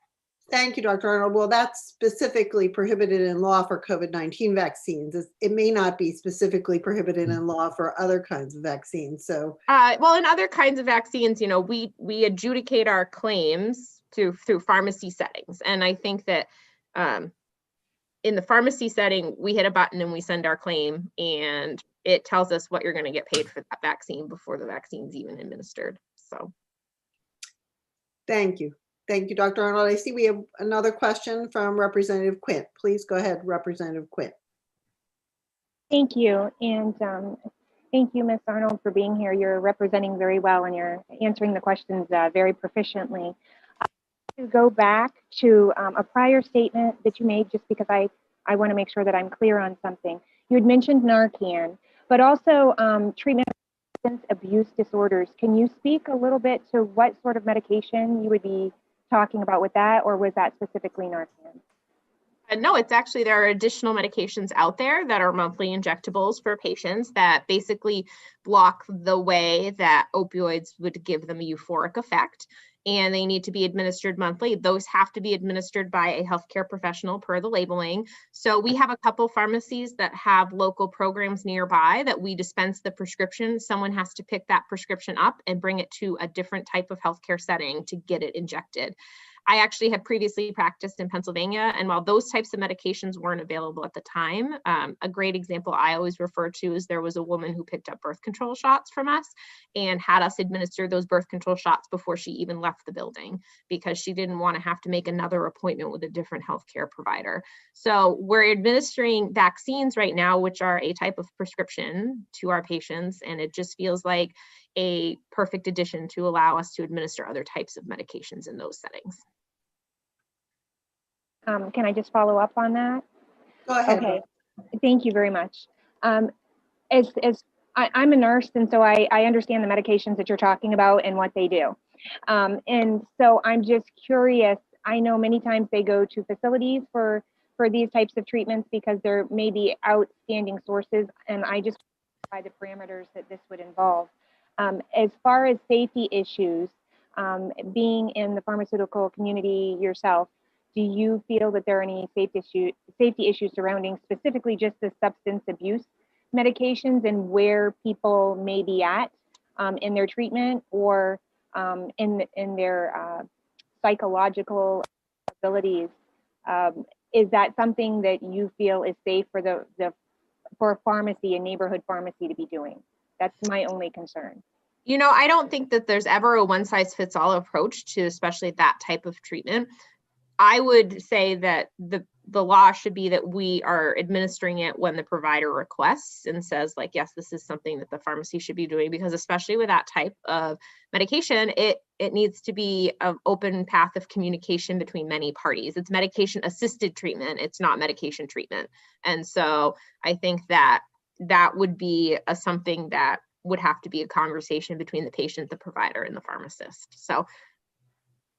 A: Thank you, Dr. Arnold. Well, that's specifically prohibited in law for COVID-19 vaccines. It may not be specifically prohibited in law for other kinds of vaccines. So,
Q: well, in other kinds of vaccines, you know, we adjudicate our claims through pharmacy settings, and I think that in the pharmacy setting, we hit a button and we send our claim, and it tells us what you're going to get paid for that vaccine before the vaccine's even administered. So,
A: thank you. Thank you, Dr. Arnold. I see we have another question from Representative Quint. Please go ahead, Representative Quint.
D: Thank you. And thank you, Ms. Arnold, for being here. You're representing very well and you're answering the questions very proficiently. To go back to a prior statement that you made, just because I want to make sure that I'm clear on something. You had mentioned Narcan, but also treatment of substance abuse disorders. Can you speak a little bit to what sort of medication you would be talking about with that, or was that specifically Narcan?
Q: No, it's actually, there are additional medications out there that are monthly injectables for patients that basically block the way that opioids would give them a euphoric effect, and they need to be administered monthly. Those have to be administered by a healthcare professional per the labeling. So we have a couple pharmacies that have local programs nearby that we dispense the prescription. Someone has to pick that prescription up and bring it to a different type of healthcare setting to get it injected. I actually had previously practiced in Pennsylvania, and while those types of medications weren't available at the time, a great example I always refer to is there was a woman who picked up birth control shots from us and had us administer those birth control shots before she even left the building, because she didn't want to have to make another appointment with a different healthcare provider. So we're administering vaccines right now, which are a type of prescription to our patients, and it just feels like a perfect addition to allow us to administer other types of medications in those settings.
D: Can I just follow up on that?
A: Go ahead.
D: Okay, thank you very much. I'm a nurse, and so I understand the medications that you're talking about and what they do. And so I'm just curious, I know many times they go to facilities for these types of treatments because there may be outstanding sources, and I just by the parameters that this would involve. As far as safety issues, being in the pharmaceutical community yourself, do you feel that there are any safety issues surrounding specifically just the substance abuse medications and where people may be at in their treatment or in their psychological abilities? Is that something that you feel is safe for for a pharmacy, a neighborhood pharmacy, to be doing? That's my only concern.
Q: You know, I don't think that there's ever a one size fits all approach to especially that type of treatment. I would say that the law should be that we are administering it when the provider requests and says, like, yes, this is something that the pharmacy should be doing, because especially with that type of medication, it needs to be an open path of communication between many parties. It's medication assisted treatment. It's not medication treatment. And so I think that would be something that would have to be a conversation between the patient, the provider, and the pharmacist. So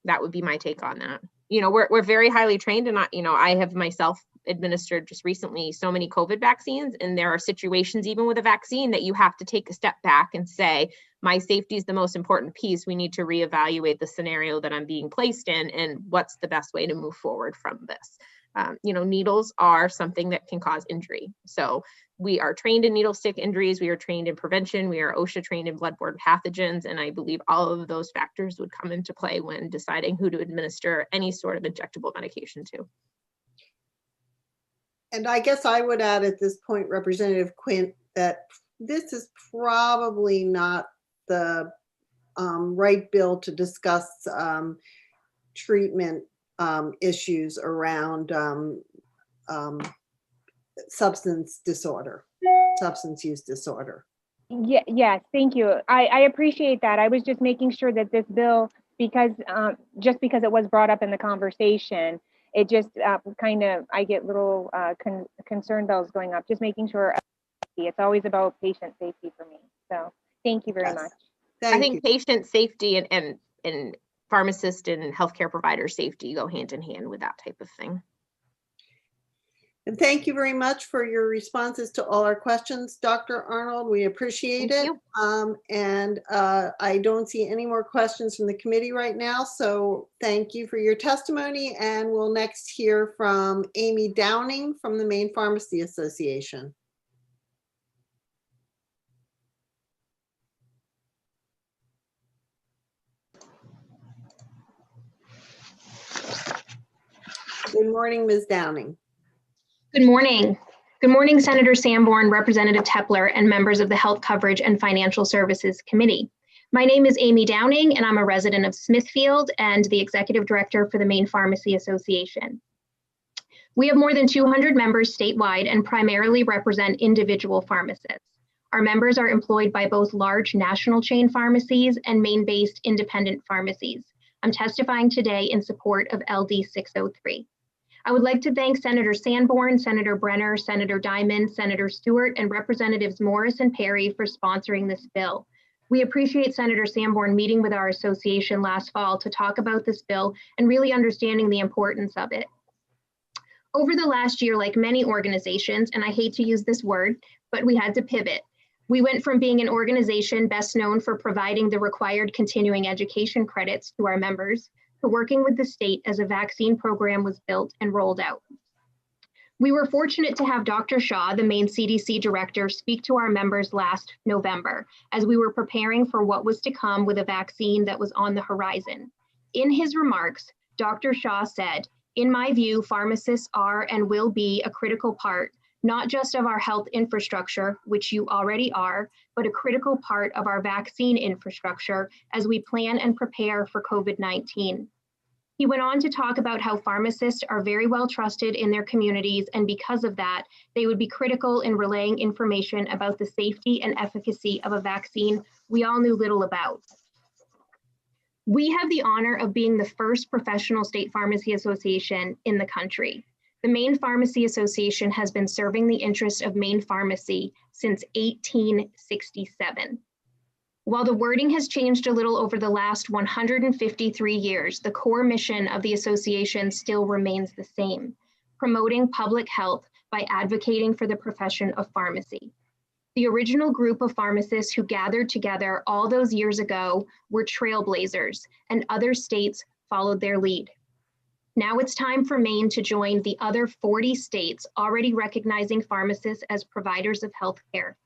Q: that would be my take on that. we're very highly trained, and I have myself administered just recently so many COVID vaccines, and there are situations even with a vaccine that you have to take a step back and say, my safety is the most important piece. We need to reevaluate the scenario that I'm being placed in and what's the best way to move forward from this. Needles are something that can cause injury. So we are trained in needle stick injuries. We are trained in prevention. We are OSHA trained in bloodborne pathogens. And I believe all of those factors would come into play when deciding who to administer any sort of injectable medication to.
A: And I guess I would add at this point, Representative Quint, that this is probably not the right bill to discuss treatment issues around substance use disorder.
D: Yes, thank you. I appreciate that. I was just making sure that this bill, because just because it was brought up in the conversation, it just I get little concern bells going up, just making sure it's always about patient safety for me. So thank you very much.
Q: I think patient safety and pharmacist and healthcare provider safety go hand in hand with that type of thing.
A: And thank you very much for your responses to all our questions, Dr. Arnold. We appreciate it. And I don't see any more questions from the committee right now. So thank you for your testimony. And we'll next hear from Amy Downing from the Maine Pharmacy Association. Good morning, Ms. Downing.
R: Good morning. Good morning, Senator Sanborn, Representative Tepler, and members of the Health Coverage and Financial Services Committee. My name is Amy Downing, and I'm a resident of Smithfield and the Executive Director for the Maine Pharmacy Association. We have more than 200 members statewide and primarily represent individual pharmacists. Our members are employed by both large national chain pharmacies and Maine-based independent pharmacies. I'm testifying today in support of LD 603. I would like to thank Senator Sanborn, Senator Brenner, Senator Diamond, Senator Stewart, and Representatives Morris and Perry for sponsoring this bill. We appreciate Senator Sanborn meeting with our association last fall to talk about this bill and really understanding the importance of it. Over the last year, like many organizations, and I hate to use this word, but we had to pivot. We went from being an organization best known for providing the required continuing education credits to our members to working with the state as a vaccine program was built and rolled out. We were fortunate to have Dr. Shaw, the Maine CDC director, speak to our members last November as we were preparing for what was to come with a vaccine that was on the horizon. In his remarks, Dr. Shaw said, "In my view, pharmacists are and will be a critical part, not just of our health infrastructure, which you already are, but a critical part of our vaccine infrastructure as we plan and prepare for COVID-19. He went on to talk about how pharmacists are very well trusted in their communities, and because of that, they would be critical in relaying information about the safety and efficacy of a vaccine we all knew little about. We have the honor of being the first professional state pharmacy association in the country. The Maine Pharmacy Association has been serving the interests of Maine pharmacy since 1867. While the wording has changed a little over the last 153 years, the core mission of the association still remains the same: promoting public health by advocating for the profession of pharmacy. The original group of pharmacists who gathered together all those years ago were trailblazers, and other states followed their lead. Now it's time for Maine to join the other 40 states already recognizing pharmacists as providers of healthcare.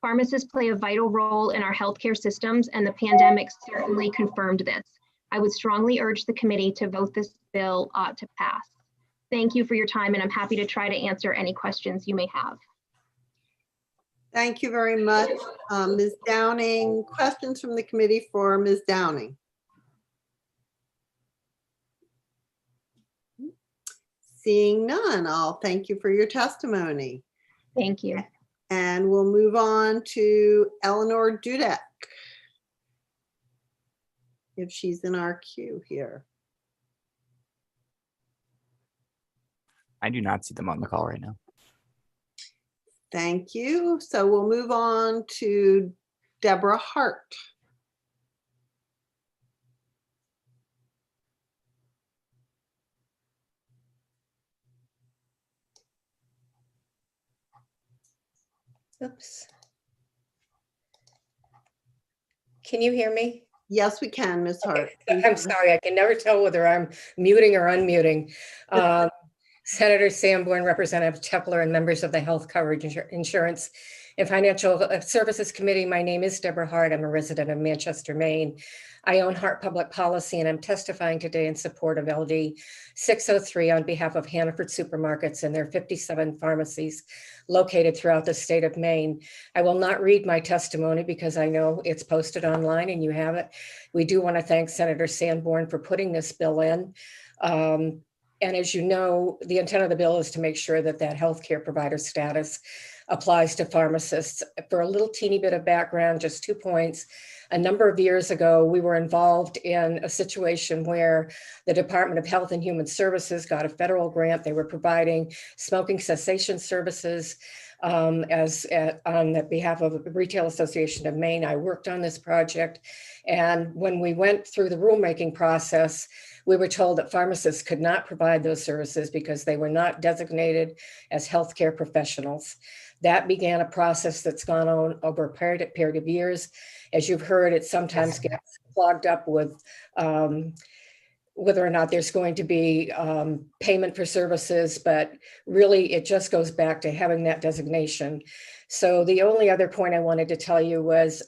R: Pharmacists play a vital role in our healthcare systems, and the pandemic certainly confirmed this. I would strongly urge the committee to vote this bill ought to pass. Thank you for your time, and I'm happy to try to answer any questions you may have.
A: Thank you very much, Ms. Downing. Questions from the committee for Ms. Downing? Seeing none, I'll thank you for your testimony.
R: Thank you.
A: And we'll move on to Eleanor Dudek, if she's in our queue here.
S: I do not see them on the call right now.
A: Thank you. So we'll move on to Deborah Hart.
T: Oops. Can you hear me?
A: Yes, we can, Ms. Hart.
T: I'm sorry, I can never tell whether I'm muting or unmuting. Senator Sanborn, Representative Tepler, and members of the Health Coverage Insurance and Financial Services Committee. My name is Deborah Hart. I'm a resident of Manchester, Maine. I own Hart Public Policy, and I'm testifying today in support of LD 603 on behalf of Hannaford Supermarkets and their 57 pharmacies located throughout the state of Maine. I will not read my testimony because I know it's posted online and you have it. We do want to thank Senator Sanborn for putting this bill in. And as you know, the intent of the bill is to make sure that that healthcare provider status applies to pharmacists. For a little teeny bit of background, just 2 points. A number of years ago, we were involved in a situation where the Department of Health and Human Services got a federal grant. They were providing smoking cessation services on the behalf of the Retail Association of Maine. I worked on this project. And when we went through the rulemaking process, we were told that pharmacists could not provide those services because they were not designated as healthcare professionals. That began a process that's gone on over a period of years. As you've heard, it sometimes gets clogged up with whether or not there's going to be payment for services, but really it just goes back to having that designation. So the only other point I wanted to tell you was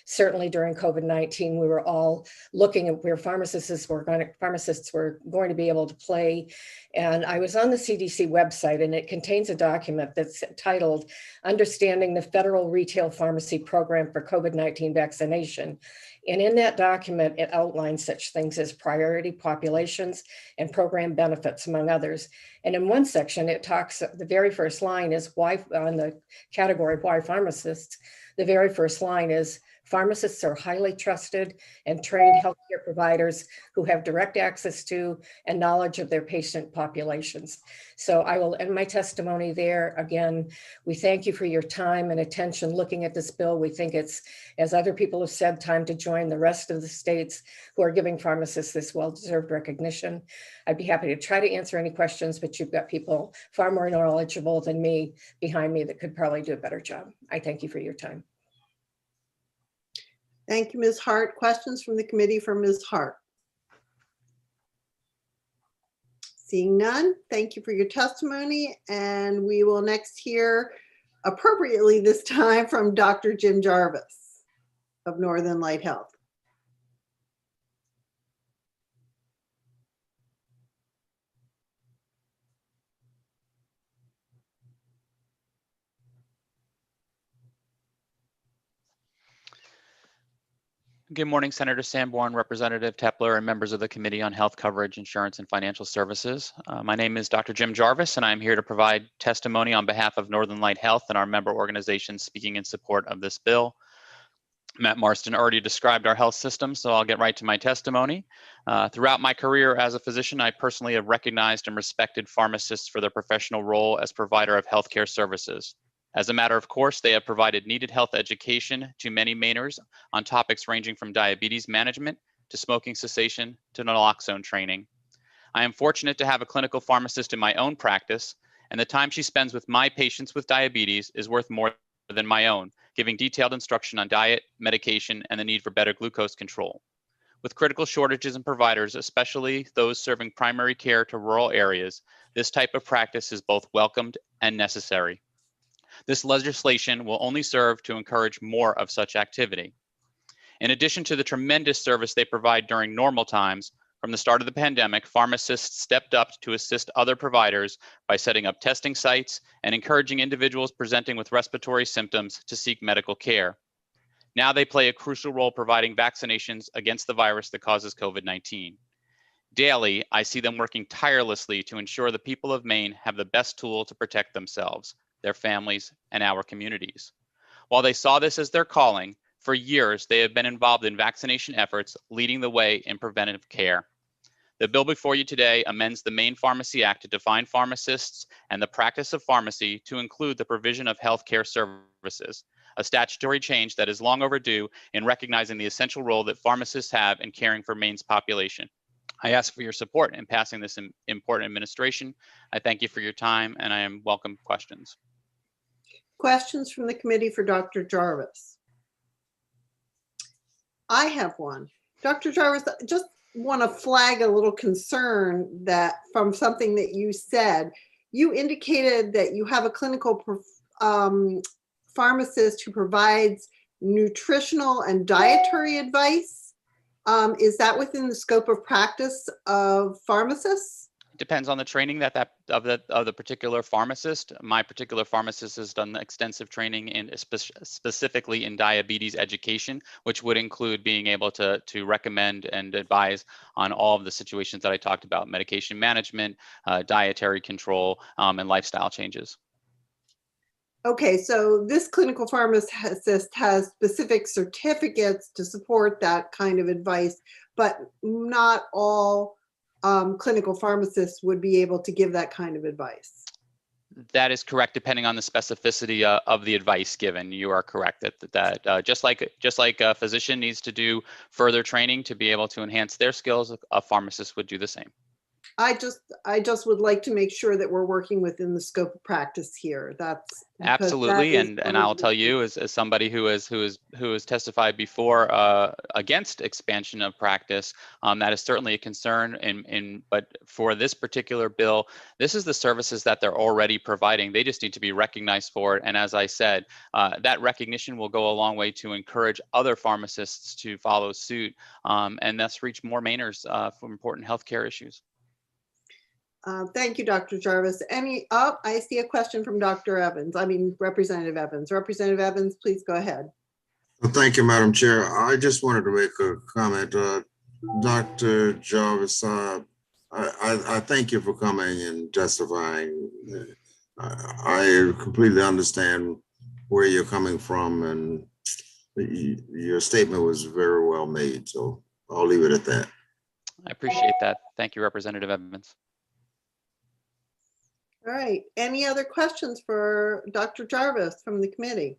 T: certainly during COVID-19, we were all looking at where pharmacists were going to be able to play. And I was on the CDC website, and it contains a document that's titled Understanding the Federal Retail Pharmacy Program for COVID-19 Vaccination. And in that document, it outlines such things as priority populations and program benefits, among others. And in one section, it talks, the very first line is why, on the category why pharmacists, the very first line is pharmacists are highly trusted and trained healthcare providers who have direct access to and knowledge of their patient populations. So I will end my testimony there. Again, we thank you for your time and attention looking at this bill. We think it's, as other people have said, time to join the rest of the states who are giving pharmacists this well-deserved recognition. I'd be happy to try to answer any questions, but you've got people far more knowledgeable than me behind me that could probably do a better job. I thank you for your time.
A: Thank you, Ms. Hart. Questions from the committee for Ms. Hart? Seeing none, thank you for your testimony. And we will next hear, appropriately this time, from Dr. Jim Jarvis of Northern Light Health.
M: Good morning, Senator Sanborn, Representative Tepler, and members of the Committee on Health Coverage, Insurance, and Financial Services. My name is Dr. Jim Jarvis, and I'm here to provide testimony on behalf of Northern Light Health and our member organizations speaking in support of this bill. Matt Marston already described our health system, so I'll get right to my testimony. Throughout my career as a physician, I personally have recognized and respected pharmacists for their professional role as provider of healthcare services. As a matter of course, they have provided needed health education to many Mainers on topics ranging from diabetes management to smoking cessation to naloxone training. I am fortunate to have a clinical pharmacist in my own practice, and the time she spends with my patients with diabetes is worth more than my own, giving detailed instruction on diet, medication, and the need for better glucose control. With critical shortages in providers, especially those serving primary care to rural areas, this type of practice is both welcomed and necessary. This legislation will only serve to encourage more of such activity. In addition to the tremendous service they provide during normal times, from the start of the pandemic, pharmacists stepped up to assist other providers by setting up testing sites and encouraging individuals presenting with respiratory symptoms to seek medical care. Now they play a crucial role providing vaccinations against the virus that causes COVID-19. Daily, I see them working tirelessly to ensure the people of Maine have the best tool to protect themselves, their families, and our communities. While they saw this as their calling, for years they have been involved in vaccination efforts, leading the way in preventive care. The bill before you today amends the Maine Pharmacy Act to define pharmacists and the practice of pharmacy to include the provision of healthcare services, a statutory change that is long overdue in recognizing the essential role that pharmacists have in caring for Maine's population. I ask for your support in passing this important administration. I thank you for your time, and I welcome questions.
A: questions from the committee for Dr. Jarvis? I have one. Dr. Jarvis, I just want to flag a little concern that from something that you said. You indicated that you have a clinical pharmacist who provides nutritional and dietary advice. Is that within the scope of practice of pharmacists?
M: Depends on the training of the particular pharmacist. My particular pharmacist has done extensive training in specifically in diabetes education, which would include being able to recommend and advise on all of the situations that I talked about: medication management, dietary control, and lifestyle changes.
A: Okay, so this clinical pharmacist has specific certificates to support that kind of advice, but not all clinical pharmacists would be able to give that kind of advice.
M: That is correct, depending on the specificity of the advice given. You are correct that just like a physician needs to do further training to be able to enhance their skills, a pharmacist would do the same.
A: I just would like to make sure that we're working within the scope of practice here. That's
M: absolutely, and I'll tell you, as somebody who has testified before against expansion of practice, that is certainly a concern. But for this particular bill, this is the services that they're already providing. They just need to be recognized for it. And as I said, that recognition will go a long way to encourage other pharmacists to follow suit, and thus reach more Mainers for important healthcare issues.
A: Thank you, Dr. Jarvis. I see a question from Dr. Evans. Representative Evans. Representative Evans, please go ahead.
C: Well, thank you, Madam Chair. I just wanted to make a comment. Dr. Jarvis, I thank you for coming and testifying. I completely understand where you're coming from, and your statement was very well made. So I'll leave it at that.
M: I appreciate that. Thank you, Representative Evans.
A: All right. Any other questions for Dr. Jarvis from the committee?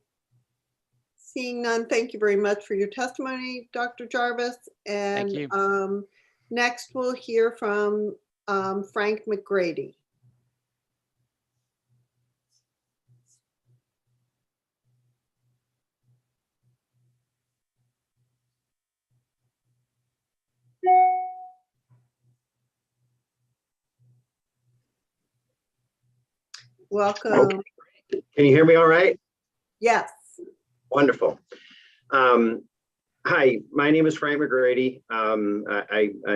A: Seeing none, thank you very much for your testimony, Dr. Jarvis. And
M: thank you.
A: Next, we'll hear from Frank McGrady. Welcome.
U: Okay. Can you hear me all right?
A: Yes.
U: Wonderful. Hi, my name is Frank McGrady. I'm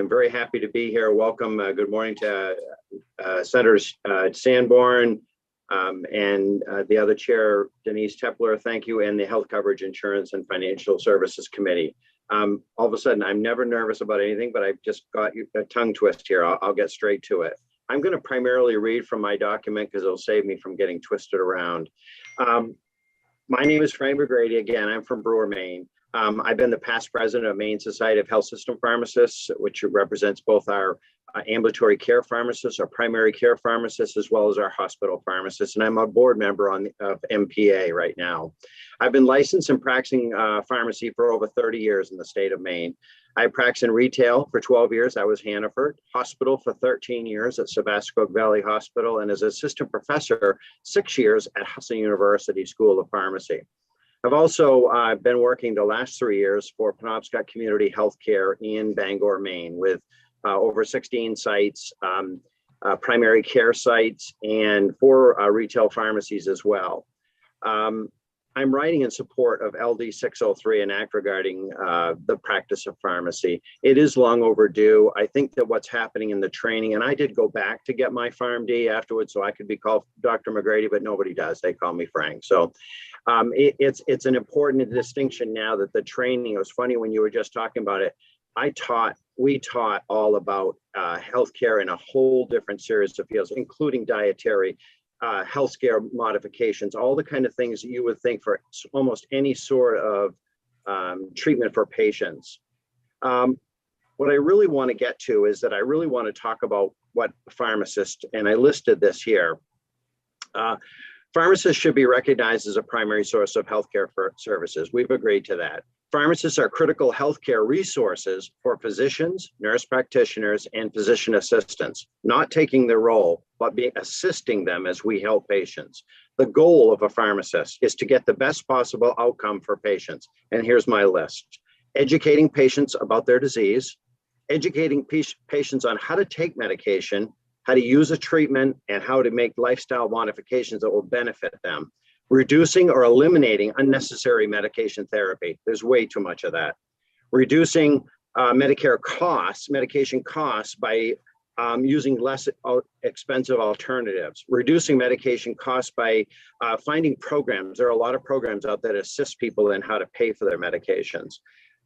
U: very happy to be here. Welcome. Good morning to Senators Sanborn and the other chair, Denise Tepler. Thank you. And the Health Coverage Insurance and Financial Services Committee. All of a sudden, I'm never nervous about anything, but I've just got a tongue twist here. I'll get straight to it. I'm going to primarily read from my document because it'll save me from getting twisted around. My name is Frank McGrady. Again, I'm from Brewer, Maine. I've been the past president of Maine Society of Health System Pharmacists, which represents both our ambulatory care pharmacists, our primary care pharmacists, as well as our hospital pharmacists. And I'm a board member of MPA right now. I've been licensed and practicing pharmacy for over 30 years in the state of Maine. I practiced in retail for 12 years. I was Hannaford, hospital for 13 years at Sebastopol Valley Hospital, and as assistant professor, 6 years at Hudson University School of Pharmacy. I've also been working the last 3 years for Penobscot Community Healthcare in Bangor, Maine, with over 16 sites, primary care sites, and 4 retail pharmacies as well. I'm writing in support of LD 603, an act regarding the practice of pharmacy. It is long overdue. I think that what's happening in the training, and I did go back to get my PharmD afterwards so I could be called Dr. McGrady, but nobody does. They call me Frank. So it's an important distinction now that the training, it was funny when you were just talking about it, we taught all about healthcare in a whole different series of fields, including dietary, healthcare modifications, all the kind of things that you would think for almost any sort of treatment for patients. What I really want to get to is that I really want to talk about what a pharmacist, and I listed this here. Pharmacists should be recognized as a primary source of healthcare services. We've agreed to that. Pharmacists are critical healthcare resources for physicians, nurse practitioners, and physician assistants, not taking their role, but assisting them as we help patients. The goal of a pharmacist is to get the best possible outcome for patients. And here's my list. Educating patients about their disease, educating patients on how to take medication, how to use a treatment, and how to make lifestyle modifications that will benefit them. Reducing or eliminating unnecessary medication therapy. There's way too much of that. Reducing medication costs by using less expensive alternatives. Reducing medication costs by finding programs. There are a lot of programs out there that assist people in how to pay for their medications.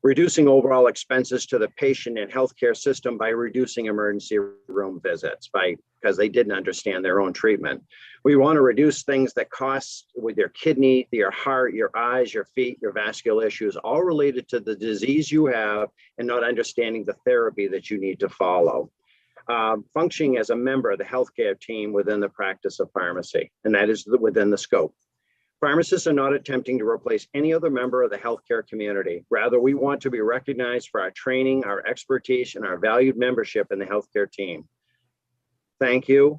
U: Reducing overall expenses to the patient and healthcare system by reducing emergency room visits because they didn't understand their own treatment. We want to reduce things that cost with your kidney, your heart, your eyes, your feet, your vascular issues, all related to the disease you have and not understanding the therapy that you need to follow. Functioning as a member of the healthcare team within the practice of pharmacy, and that is within the scope. Pharmacists are not attempting to replace any other member of the healthcare community. Rather, we want to be recognized for our training, our expertise, and our valued membership in the healthcare team. Thank you.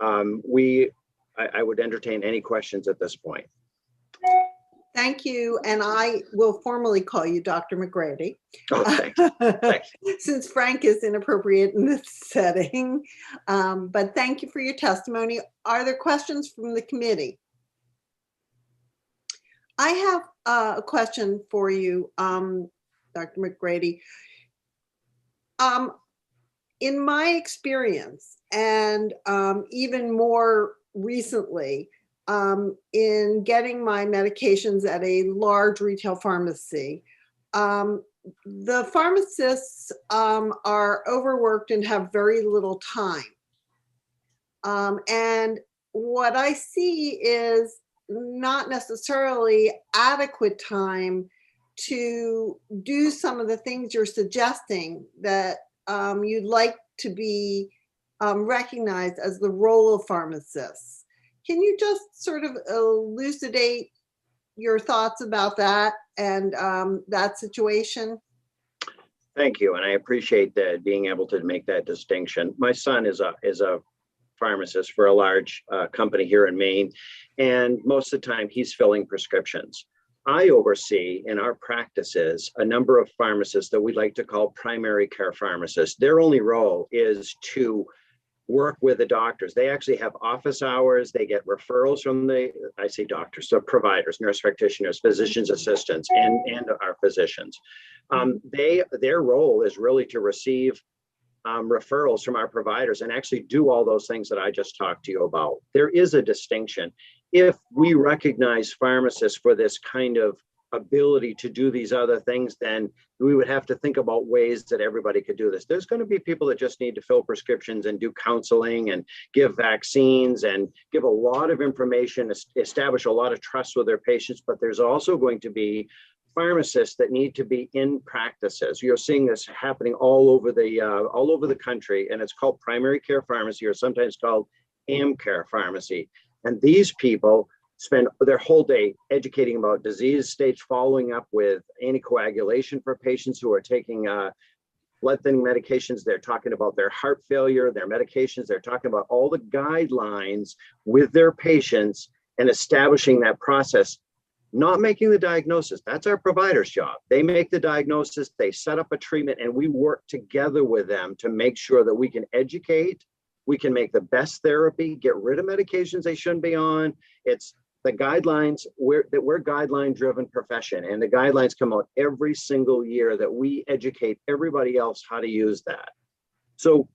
U: I would entertain any questions at this point.
A: Thank you, and I will formally call you Dr. McGrady.
U: Oh, thanks. Thanks.
A: Since Frank is inappropriate in this setting, but thank you for your testimony. Are there questions from the committee? I have a question for you, Dr. McGrady. In my experience, and even more recently, in getting my medications at a large retail pharmacy, the pharmacists are overworked and have very little time. And what I see is not necessarily adequate time to do some of the things you're suggesting that you'd like to be recognized as the role of pharmacists. Can you just sort of elucidate your thoughts about that and that situation?
U: Thank you, and I appreciate that being able to make that distinction. My son is a pharmacist for a large company here in Maine, and most of the time he's filling prescriptions. I oversee in our practices a number of pharmacists that we like to call primary care pharmacists. Their only role is to work with the doctors. They actually have office hours. They get referrals from I say doctors, so providers, nurse practitioners, physician's assistants, and our physicians. Their role is really to receive referrals from our providers and actually do all those things that I just talked to you about. There is a distinction. If we recognize pharmacists for this kind of ability to do these other things, then we would have to think about ways that everybody could do this. There's going to be people that just need to fill prescriptions and do counseling and give vaccines and give a lot of information, establish a lot of trust with their patients, but there's also going to be pharmacists that need to be in practices. You're seeing this happening all over the country, and it's called primary care pharmacy, or sometimes called AmCare pharmacy. And these people spend their whole day educating about disease states, following up with anticoagulation for patients who are taking blood thinning medications. They're talking about their heart failure, their medications. They're talking about all the guidelines with their patients and establishing that process. Not making the diagnosis. That's our provider's job. They make the diagnosis, they set up a treatment, and we work together with them to make sure that we can educate, we can make the best therapy, get rid of medications they shouldn't be on. It's the guidelines. We're guideline-driven profession, and the guidelines come out every single year that we educate everybody else how to use that. So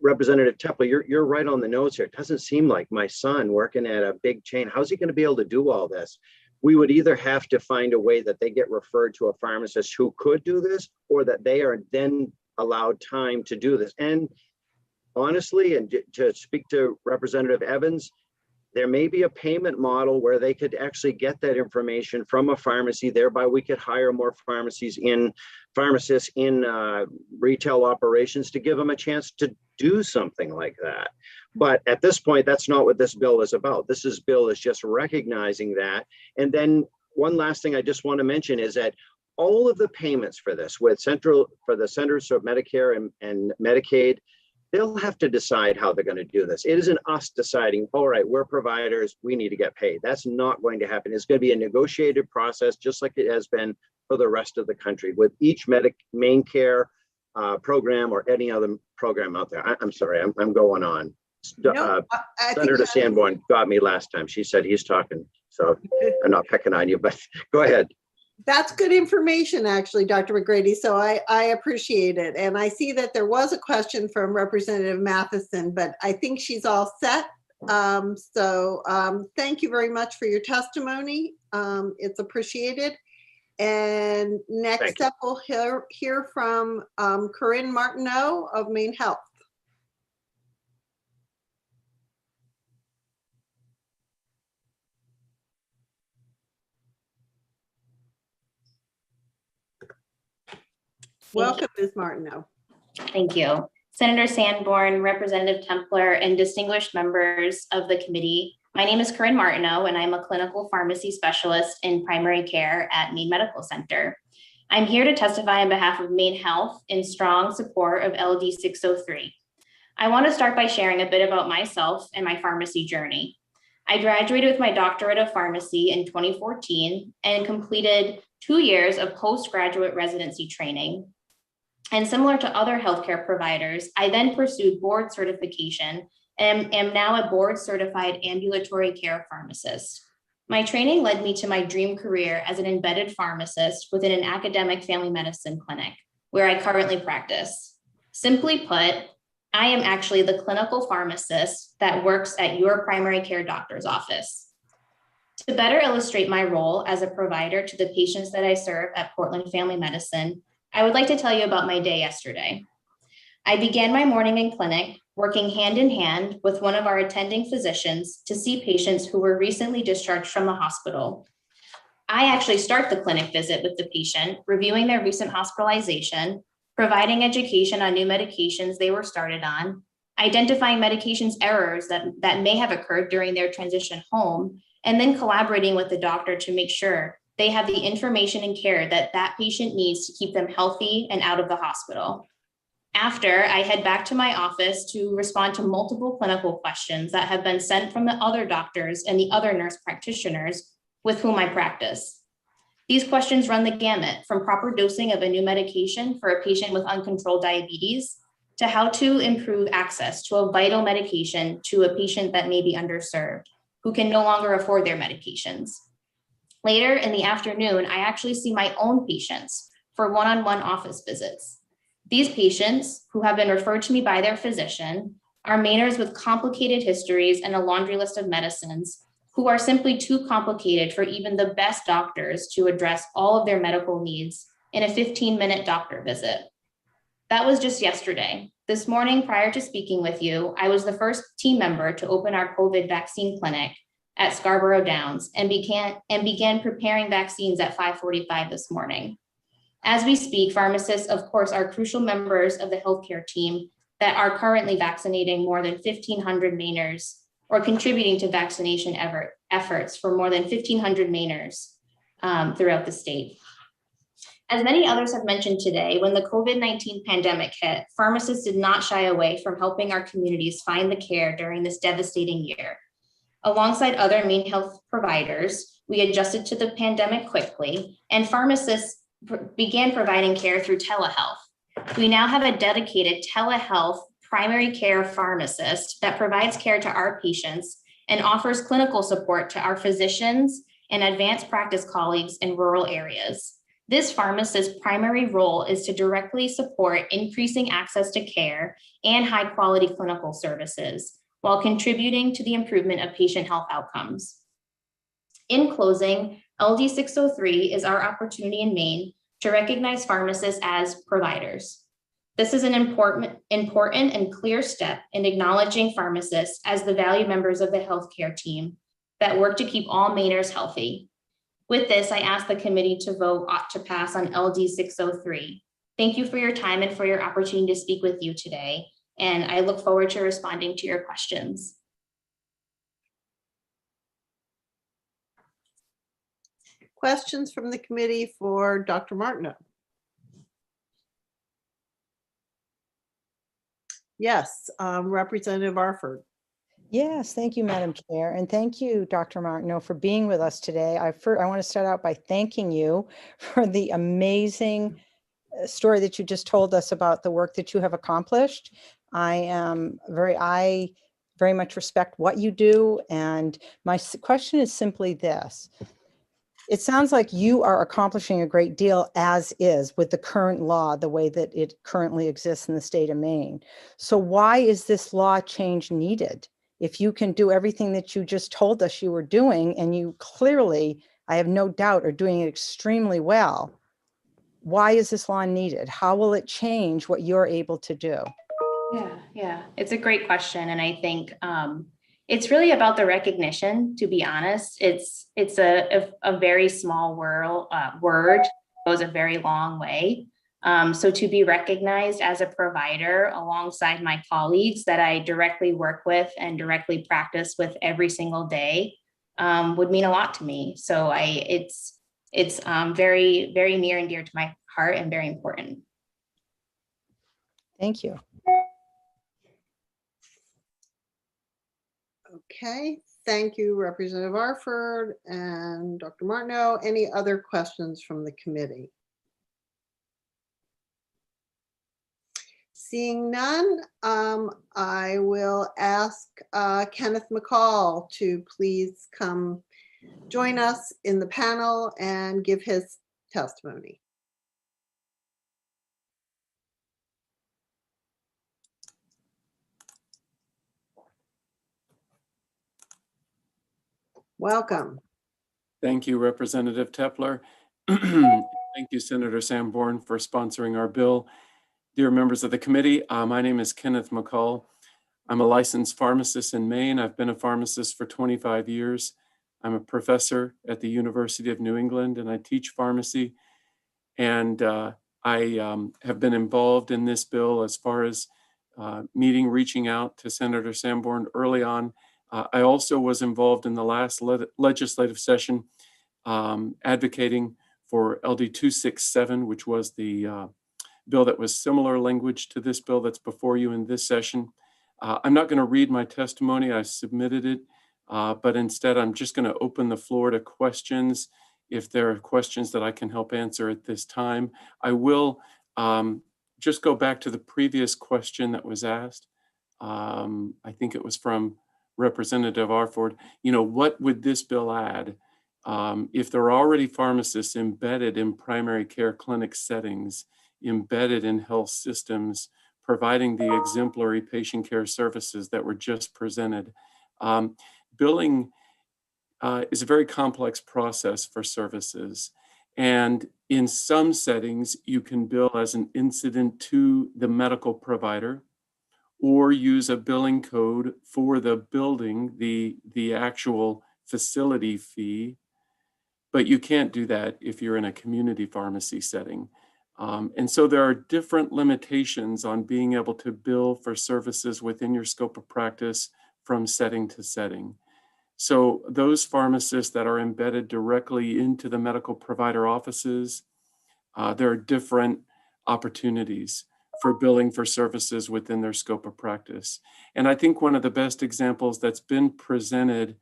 U: Representative Tepler, you're right on the nose here. It doesn't seem like my son working at a big chain, how's he going to be able to do all this? We would either have to find a way that they get referred to a pharmacist who could do this, or that they are then allowed time to do this. And honestly, and to speak to Representative Evans, there may be a payment model where they could actually get that information from a pharmacy. Thereby, we could hire more pharmacists in retail operations to give them a chance to do something like that. But at this point, that's not what this bill is about. This bill is just recognizing that. And then one last thing I just want to mention is that all of the payments for this for the Centers of Medicare and Medicaid, they'll have to decide how they're going to do this. It isn't us deciding, all right, we're providers, we need to get paid. That's not going to happen. It's going to be a negotiated process, just like it has been for the rest of the country with each main care program or any other program out there. I'm sorry, I'm going on. Senator Sanborn got me last time. She said he's talking, so I'm not picking on you, but go ahead.
A: That's good information, actually, Dr. McGrady. So I appreciate it. And I see that there was a question from Representative Matheson, but I think she's all set. Thank you very much for your testimony. It's appreciated. And next up, we'll hear from Corinne Martineau of Maine Health. Welcome, Ms. Martineau.
B: Thank you. Senator Sanborn, Representative Templer, and distinguished members of the committee. My name is Corinne Martineau, and I'm a clinical pharmacy specialist in primary care at Maine Medical Center. I'm here to testify on behalf of Maine Health in strong support of LD 603. I want to start by sharing a bit about myself and my pharmacy journey. I graduated with my doctorate of pharmacy in 2014 and completed 2 years of postgraduate residency training. And similar to other healthcare providers, I then pursued board certification and am now a board certified ambulatory care pharmacist. My training led me to my dream career as an embedded pharmacist within an academic family medicine clinic, where I currently practice. Simply put, I am actually the clinical pharmacist that works at your primary care doctor's office. To better illustrate my role as a provider to the patients that I serve at Portland Family Medicine, I would like to tell you about my day yesterday. I began my morning in clinic working hand in hand with one of our attending physicians to see patients who were recently discharged from the hospital. I actually start the clinic visit with the patient, reviewing their recent hospitalization, providing education on new medications they were started on, identifying medications errors that may have occurred during their transition home, and then collaborating with the doctor to make sure they have the information and care that that patient needs to keep them healthy and out of the hospital. After, I head back to my office to respond to multiple clinical questions that have been sent from the other doctors and the other nurse practitioners with whom I practice. These questions run the gamut from proper dosing of a new medication for a patient with uncontrolled diabetes to how to improve access to a vital medication to a patient that may be underserved, who can no longer afford their medications. Later in the afternoon, I actually see my own patients for one-on-one office visits. These patients, who have been referred to me by their physician, are Mainers with complicated histories and a laundry list of medicines who are simply too complicated for even the best doctors to address all of their medical needs in a 15-minute doctor visit. That was just yesterday. This morning, prior to speaking with you, I was the first team member to open our COVID vaccine clinic at Scarborough Downs and began preparing vaccines at 5:45 this morning. As we speak, pharmacists, of course, are crucial members of the healthcare team that are currently vaccinating more than 1,500 Mainers or contributing to vaccination efforts for more than 1,500 Mainers throughout the state. As many others have mentioned today, when the COVID-19 pandemic hit, pharmacists did not shy away from helping our communities find the care during this devastating year. Alongside other Maine Health providers, we adjusted to the pandemic quickly, and pharmacists began providing care through telehealth. We now have a dedicated telehealth primary care pharmacist that provides care to our patients and offers clinical support to our physicians and advanced practice colleagues in rural areas. This pharmacist's primary role is to directly support increasing access to care and high quality clinical services, while contributing to the improvement of patient health outcomes. In closing, LD 603 is our opportunity in Maine to recognize pharmacists as providers. This is an important and clear step in acknowledging pharmacists as the valued members of the healthcare team that work to keep all Mainers healthy. With this, I ask the committee to vote to pass on LD 603. Thank you for your time and for your opportunity to speak with you today. And I look forward to responding to your questions.
A: Questions from the committee for Dr. Martineau? Yes, Representative Arford.
E: Yes, thank you, Madam Chair, and thank you, Dr. Martineau, for being with us today. I want to start out by thanking you for the amazing story that you just told us about the work that you have accomplished. I very much respect what you do, and my question is simply this. It sounds like you are accomplishing a great deal as is with the current law, the way that it currently exists in the state of Maine. So why is this law change needed? If you can do everything that you just told us you were doing, and you clearly, I have no doubt, are doing it extremely well, why is this law needed? How will it change what you're able to do?
B: Yeah, it's a great question. And I think it's really about the recognition, to be honest. It's a very small word goes a very long way. So to be recognized as a provider alongside my colleagues that I directly work with and directly practice with every single day would mean a lot to me. So it's very, very near and dear to my heart and very important.
E: Thank you.
A: Okay, thank you, Representative Arford and Dr. Martineau. Any other questions from the committee? Seeing none, I will ask Kenneth McCall to please come join us in the panel and give his testimony. Welcome.
V: Thank you, Representative Tepler. Thank you, Senator Sanborn, for sponsoring our bill. Dear members of the committee, my name is Kenneth McCall. I'm a licensed pharmacist in Maine. I've been a pharmacist for 25 years. I'm a professor at the University of New England, and I teach pharmacy. And I have been involved in this bill as far as reaching out to Senator Sanborn early on. I also was involved in the last legislative session advocating for LD 267, which was the bill that was similar language to this bill that's before you in this session. I'm not going to read my testimony. I submitted it, but instead I'm just going to open the floor to questions if there are questions that I can help answer at this time. I will just go back to the previous question that was asked. I think it was from Representative Arford. You know, what would this bill add? If there are already pharmacists embedded in primary care clinic settings, embedded in health systems, providing the exemplary patient care services that were just presented. Billing is a very complex process for services. And in some settings, you can bill as an incident to the medical provider, or use a billing code for the building, the actual facility fee. But you can't do that if you're in a community pharmacy setting. And so there are different limitations on being able to bill for services within your scope of practice from setting to setting. So those pharmacists that are embedded directly into the medical provider offices, there are different opportunities for billing for services within their scope of practice. And I think one of the best examples that's been presented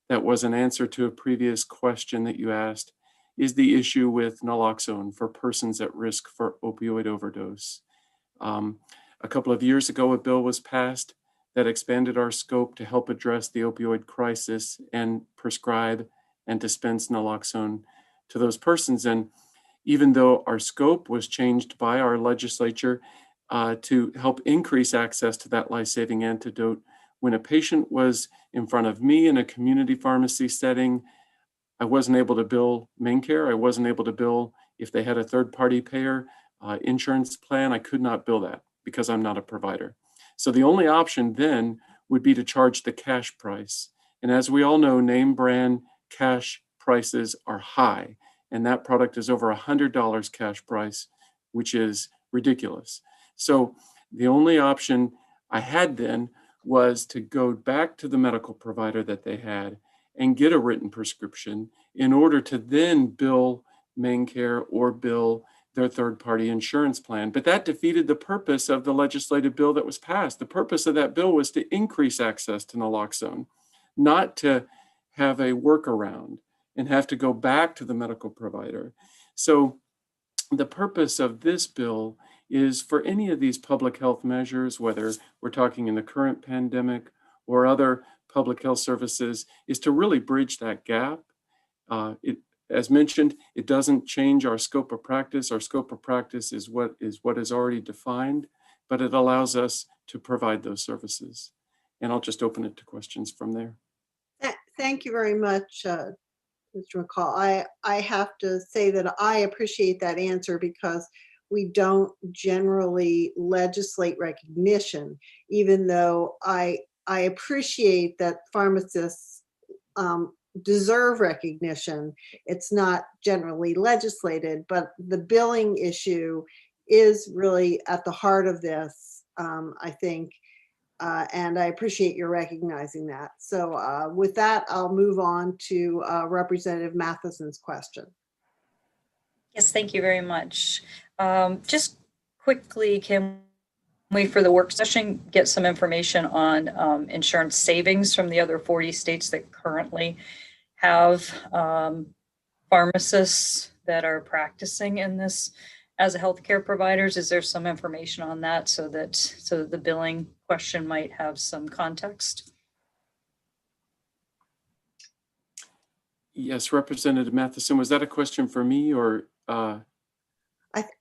V: that was an answer to a previous question that you asked is the issue with naloxone for persons at risk for opioid overdose. A couple of years ago, a bill was passed that expanded our scope to help address the opioid crisis and prescribe and dispense naloxone to those persons. And even though our scope was changed by our legislature to help increase access to that life-saving antidote, when a patient was in front of me in a community pharmacy setting, I wasn't able to bill MaineCare. I wasn't able to bill if they had a third-party payer insurance plan. I could not bill that because I'm not a provider. So the only option then would be to charge the cash price. And as we all know, name brand cash prices are high, and that product is over $100 cash price, which is ridiculous. So the only option I had then was to go back to the medical provider that they had and get a written prescription in order to then bill MaineCare or bill their third-party insurance plan. But that defeated the purpose of the legislative bill that was passed. The purpose of that bill was to increase access to naloxone, not to have a workaround and have to go back to the medical provider. So the purpose of this bill is for any of these public health measures, whether we're talking in the current pandemic or other public health services, is to really bridge that gap. As mentioned, it doesn't change our scope of practice. Our scope of practice is what is already defined, but it allows us to provide those services. And I'll just open it to questions from there.
A: Thank you very much, Mr. McCall. I have to say that I appreciate that answer because we don't generally legislate recognition, even though I appreciate that pharmacists deserve recognition. It's not generally legislated, but the billing issue is really at the heart of this, I think, and I appreciate your recognizing that. So with that, I'll move on to Representative Matheson's question.
G: Yes, thank you very much. Just quickly, can we, for the work session, get some information on insurance savings from the other 40 states that currently have pharmacists that are practicing in this as a healthcare providers? Is there some information on that so that the billing question might have some context?
V: Yes, Representative Matheson, was that a question for me or?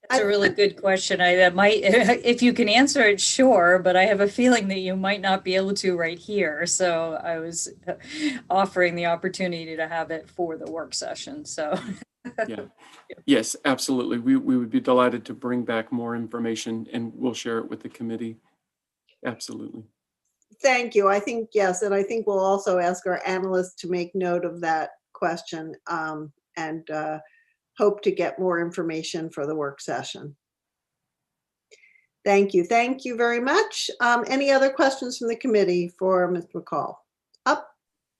G: That's a really good question. I might, if you can answer it, sure, but I have a feeling that you might not be able to right here. So I was offering the opportunity to have it for the work session. So.
V: Yeah. Yes, absolutely. We would be delighted to bring back more information and we'll share it with the committee. Absolutely.
A: Thank you. I think, yes, and I think we'll also ask our analysts to make note of that question and hope to get more information for the work session. Thank you. Thank you very much. Any other questions from the committee for Mr. McCall? Up,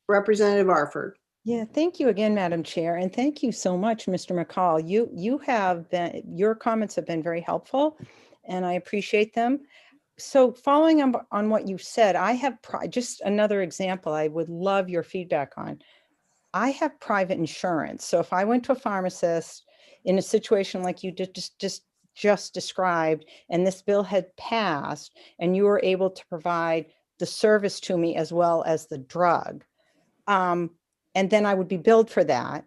A: Representative Arford.
E: Yeah, thank you again, Madam Chair, and thank you so much, Mr. McCall. You have been, your comments have been very helpful, and I appreciate them. So following on what you said, I have just another example I would love your feedback on. I have private insurance. So if I went to a pharmacist in a situation like you just described, and this bill had passed, and you were able to provide the service to me as well as the drug, and then I would be billed for that,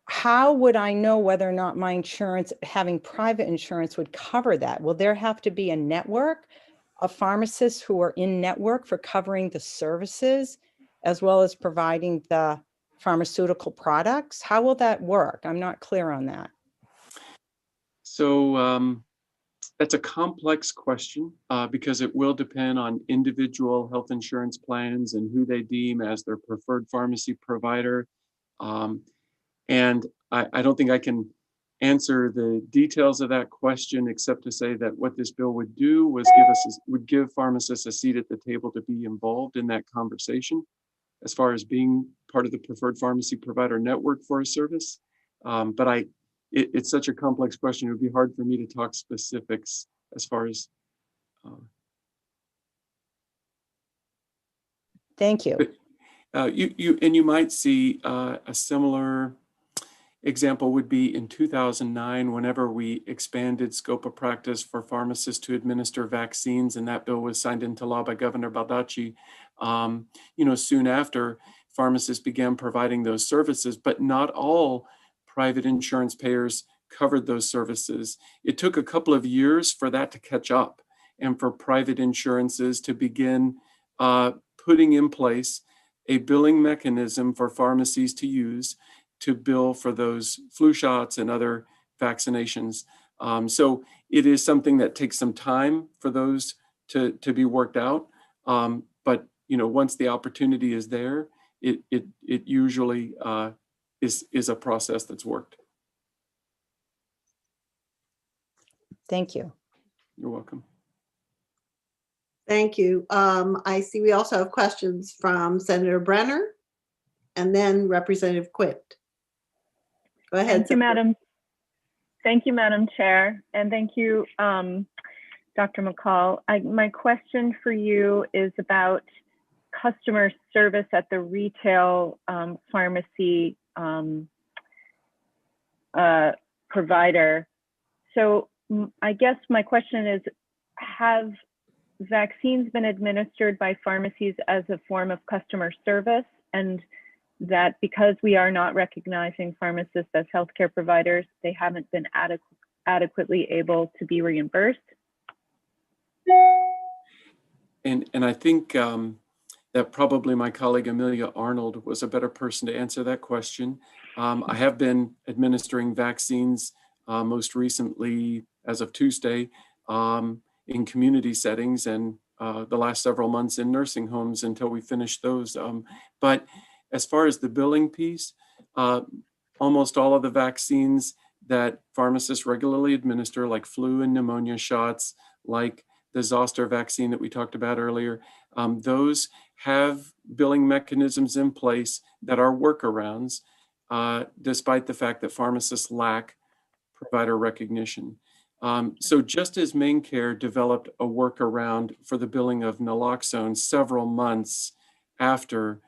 E: how would I know whether or not my insurance, having private insurance, would cover that? Will there have to be a network of pharmacists who are in network for covering the services as well as providing the pharmaceutical products? How will that work? I'm not clear on that.
V: So that's a complex question because it will depend on individual health insurance plans and who they deem as their preferred pharmacy provider. And I don't think I can answer the details of that question except to say that what this bill would do was give pharmacists a seat at the table to be involved in that conversation as far as being part of the preferred pharmacy provider network for a service. But it's such a complex question, it would be hard for me to talk specifics as far as.
E: Thank you.
V: You might see a similar example would be in 2009, whenever we expanded scope of practice for pharmacists to administer vaccines, and that bill was signed into law by Governor Baldacci. Soon after, pharmacists began providing those services, but not all private insurance payers covered those services. It took a couple of years for that to catch up and for private insurances to begin putting in place a billing mechanism for pharmacies to use to bill for those flu shots and other vaccinations. So it is something that takes some time for those to be worked out. But once the opportunity is there, it usually is a process that's worked.
E: Thank you.
V: You're welcome.
A: Thank you. I see we also have questions from Senator Brenner and then Representative Quint. Go ahead.
I: Thank you, Madam.
H: Thank you, Madam Chair, and thank you, Dr. McCall. My question for you is about customer service at the retail pharmacy provider. So I guess my question is, have vaccines been administered by pharmacies as a form of customer service, and that because we are not recognizing pharmacists as healthcare providers, they haven't been adequately able to be reimbursed?
V: And I think that probably my colleague Amelia Arnold was a better person to answer that question. I have been administering vaccines most recently, as of Tuesday, in community settings, and the last several months in nursing homes until we finish those. But as far as the billing piece, almost all of the vaccines that pharmacists regularly administer, like flu and pneumonia shots, like the zoster vaccine that we talked about earlier, those have billing mechanisms in place that are workarounds, despite the fact that pharmacists lack provider recognition. So just as MaineCare developed a workaround for the billing of naloxone several months after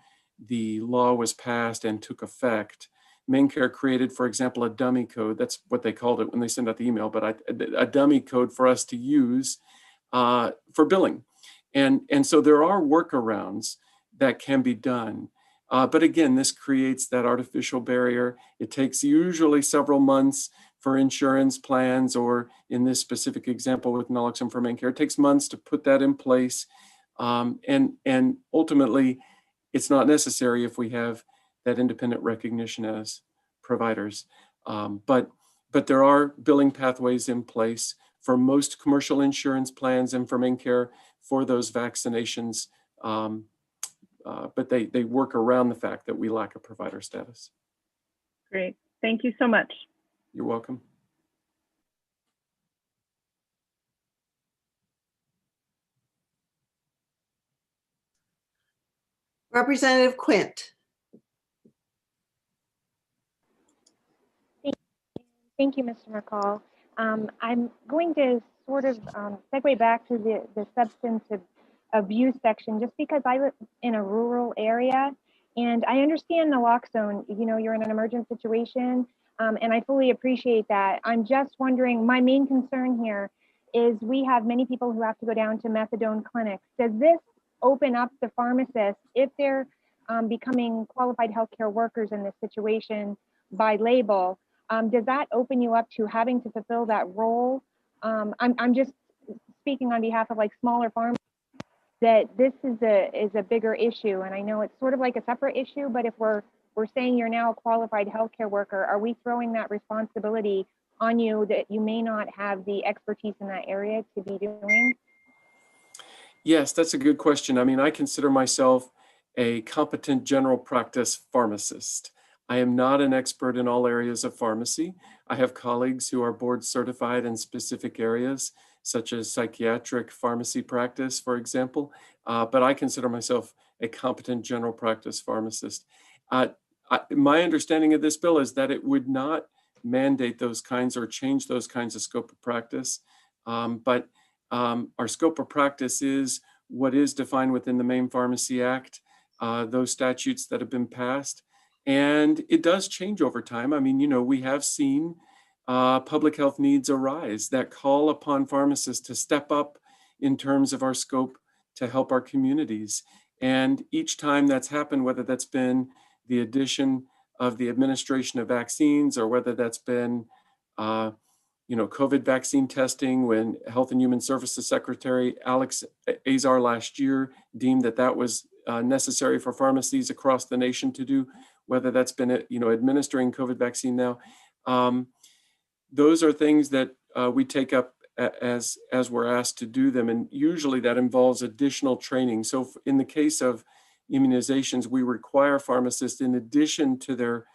V: the law was passed and took effect, MaineCare created, for example, a dummy code. That's what they called it when they sent out the email, but a dummy code for us to use for billing. And so there are workarounds that can be done. But again, this creates that artificial barrier. It takes usually several months for insurance plans, or in this specific example with naloxone for MaineCare, it takes months to put that in place. And ultimately, it's not necessary if we have that independent recognition as providers. But there are billing pathways in place for most commercial insurance plans and for MaineCare for those vaccinations. But they work around the fact that we lack a provider status.
H: Great, thank you so much.
V: You're welcome.
A: Representative Quint.
D: Thank you, Mr. McCall. I'm going to sort of segue back to the substance abuse section, just because I live in a rural area, and I understand naloxone, you know, you're in an emergent situation, and I fully appreciate that. I'm just wondering, my main concern here is we have many people who have to go down to methadone clinics. Does this open up the pharmacists, if they're becoming qualified healthcare workers in this situation by label, does that open you up to having to fulfill that role? I'm just speaking on behalf of like smaller farms, that this is a bigger issue, and I know it's sort of like a separate issue, but if we're saying you're now a qualified healthcare worker, are we throwing that responsibility on you that you may not have the expertise in that area to be doing?
V: Yes, that's a good question. I mean, I consider myself a competent general practice pharmacist. I am not an expert in all areas of pharmacy. I have colleagues who are board certified in specific areas, such as psychiatric pharmacy practice, for example, but I consider myself a competent general practice pharmacist. My understanding of this bill is that it would not mandate those kinds or change those kinds of scope of practice, but our scope of practice is what is defined within the Maine Pharmacy Act, those statutes that have been passed. And it does change over time. I mean, you know, we have seen public health needs arise that call upon pharmacists to step up in terms of our scope to help our communities. And each time that's happened, whether that's been the addition of the administration of vaccines, or whether that's been COVID vaccine testing, when Health and Human Services Secretary Alex Azar last year deemed that that was necessary for pharmacies across the nation to do, whether that's been administering COVID vaccine now. Those are things that we take up as we're asked to do them, and usually that involves additional training. So in the case of immunizations, we require pharmacists, in addition to their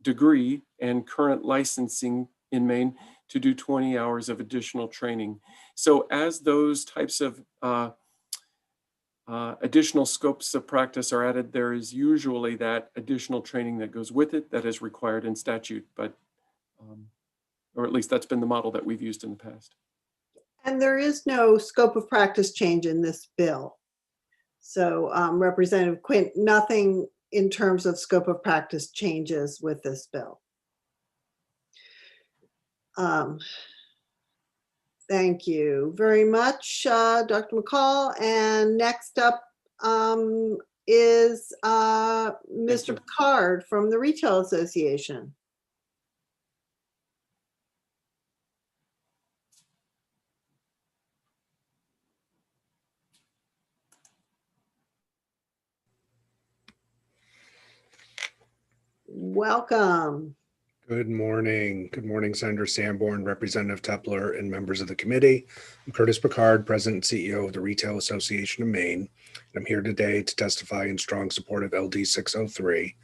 V: degree and current licensing in Maine, to do 20 hours of additional training. So as those types of additional scopes of practice are added, there is usually that additional training that goes with it that is required in statute. But or at least that's been the model that we've used in the past.
A: And there is no scope of practice change in this bill. So Representative Quint, nothing in terms of scope of practice changes with this bill. Thank you very much, Dr. McCall. And next up is Mr. Picard from the Retail Association. Welcome.
I: Good morning. Good morning, Senator Sanborn, Representative Tepler, and members of the committee. I'm Curtis Picard, President and CEO of the Retail Association of Maine. I'm here today to testify in strong support of LD 603.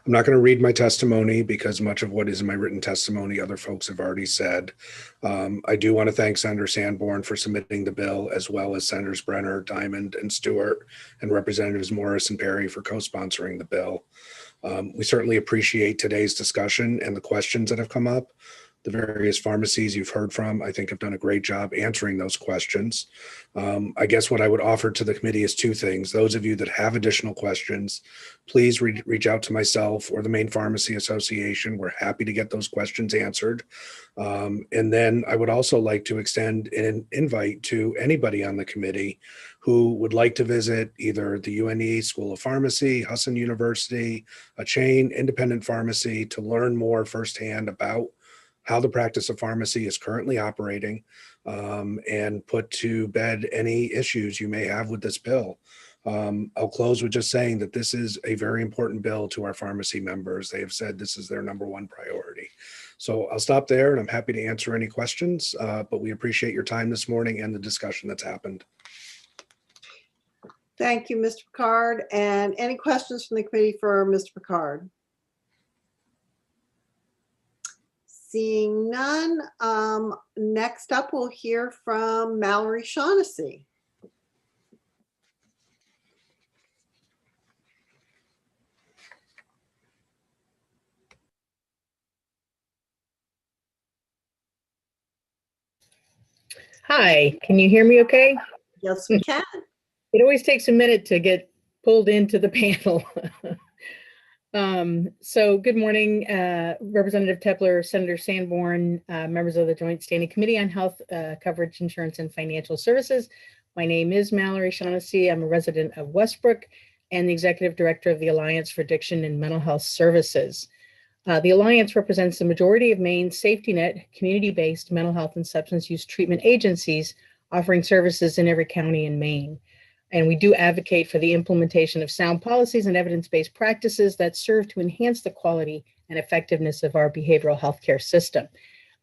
I: I'm not going to read my testimony because much of what is in my written testimony other folks have already said. I do want to thank Senator Sanborn for submitting the bill, as well as Senators Brenner, Diamond, and Stewart, and Representatives Morris and Perry for co-sponsoring the bill. We certainly appreciate today's discussion and the questions that have come up. The various pharmacies you've heard from, I think, have done a great job answering those questions. I guess what I would offer to the committee is two things. Those of you that have additional questions, please reach out to myself or the Maine Pharmacy Association. We're happy to get those questions answered. And then I would also like to extend an invite to anybody on the committee who would like to visit either the UNE School of Pharmacy, Husson University, a chain independent pharmacy, to learn more firsthand about how the practice of pharmacy is currently operating, and put to bed any issues you may have with this bill. I'll close with just saying that this is a very important bill to our pharmacy members. They have said this is their #1 priority. So I'll stop there, and I'm happy to answer any questions, but we appreciate your time this morning and the discussion that's happened.
A: Thank you, Mr. Picard. And any questions from the committee for Mr. Picard? Seeing none, next up we'll hear from Mallory Shaughnessy.
K: Hi, can you hear me okay?
A: Yes, we can.
K: It always takes a minute to get pulled into the panel. So good morning, Representative Tepler, Senator Sanborn, members of the Joint Standing Committee on Health Coverage, Insurance, and Financial Services. My name is Mallory Shaughnessy. I'm a resident of Westbrook and the Executive Director of the Alliance for Addiction and Mental Health Services. The Alliance represents the majority of Maine's safety net, community-based mental health and substance use treatment agencies offering services in every county in Maine. And we do advocate for the implementation of sound policies and evidence-based practices that serve to enhance the quality and effectiveness of our behavioral health care system.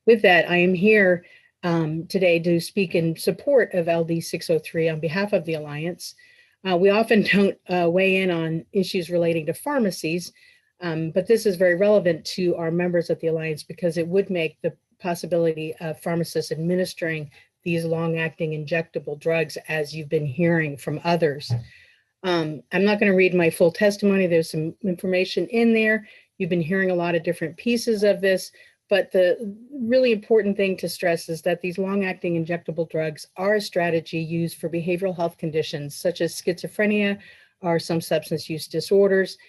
K: With that, I am here today to speak in support of LD 603 on behalf of the Alliance. We often don't weigh in on issues relating to pharmacies, but this is very relevant to our members of the Alliance because it would make the possibility of pharmacists administering these long-acting injectable drugs, as you've been hearing from others. I'm not going to read my full testimony. There's some information in there. You've been hearing a lot of different pieces of this, but the really important thing to stress is that these long-acting injectable drugs are a strategy used for behavioral health conditions such as schizophrenia or some substance use disorders.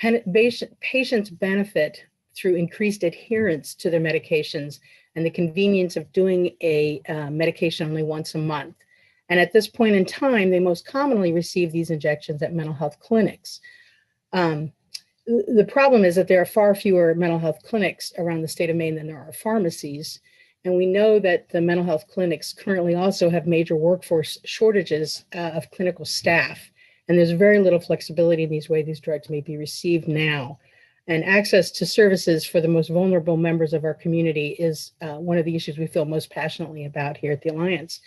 K: Patients benefit through increased adherence to their medications and the convenience of doing a medication only once a month. And at this point in time, they most commonly receive these injections at mental health clinics. The problem is that there are far fewer mental health clinics around the state of Maine than there are pharmacies. And we know that the mental health clinics currently also have major workforce shortages of clinical staff. And there's very little flexibility in these ways these drugs may be received now. And access to services for the most vulnerable members of our community is one of the issues we feel most passionately about here at the Alliance.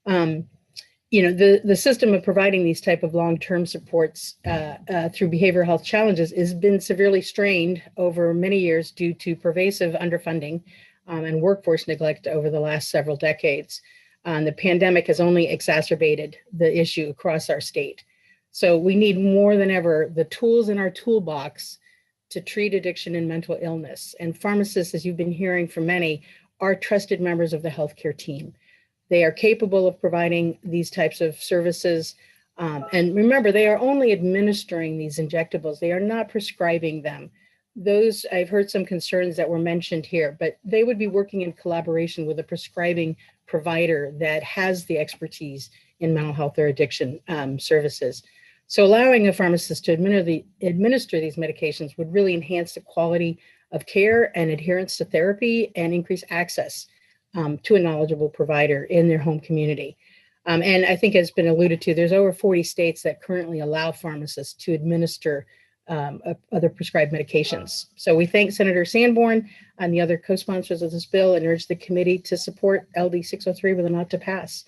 K: The system of providing these type of long-term supports through behavioral health challenges has been severely strained over many years due to pervasive underfunding and workforce neglect over the last several decades. The pandemic has only exacerbated the issue across our state. So we need more than ever the tools in our toolbox to treat addiction and mental illness. And pharmacists, as you've been hearing from many, are trusted members of the healthcare team. They are capable of providing these types of services. And remember, they are only administering these injectables. They are not prescribing them. Those, I've heard some concerns that were mentioned here, but they would be working in collaboration with a prescribing provider that has the expertise in mental health or addiction services. So allowing a pharmacist to administer these medications would really enhance the quality of care and adherence to therapy and increase access to a knowledgeable provider in their home community. And I think has been alluded to, there's over 40 states that currently allow pharmacists to administer other prescribed medications. So we thank Senator Sanborn and the other co-sponsors of this bill and urge the committee to support LD 603 with a nod to pass.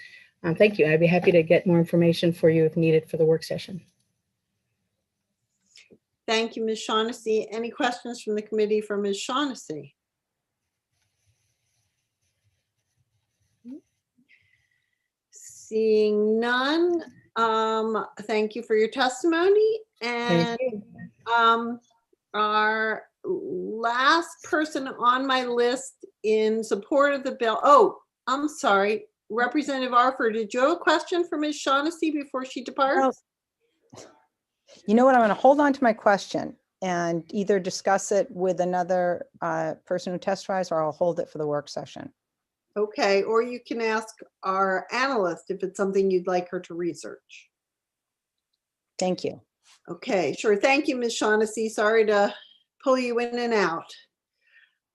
K: Thank you. I'd be happy to get more information for you if needed for the work session.
A: Thank you, Ms. Shaughnessy. Any questions from the committee for Ms. Shaughnessy? Seeing none, thank you for your testimony. And our last person on my list in support of the bill. Oh, I'm sorry. Representative Arford, did you have a question for Ms. Shaughnessy before she departs?
E: You know what? I'm going to hold on to my question and either discuss it with another person who testifies, or I'll hold it for the work session.
A: Okay, or you can ask our analyst if it's something you'd like her to research.
E: Thank you.
A: Okay, sure. Thank you, Ms. Shaughnessy. Sorry to pull you in and out.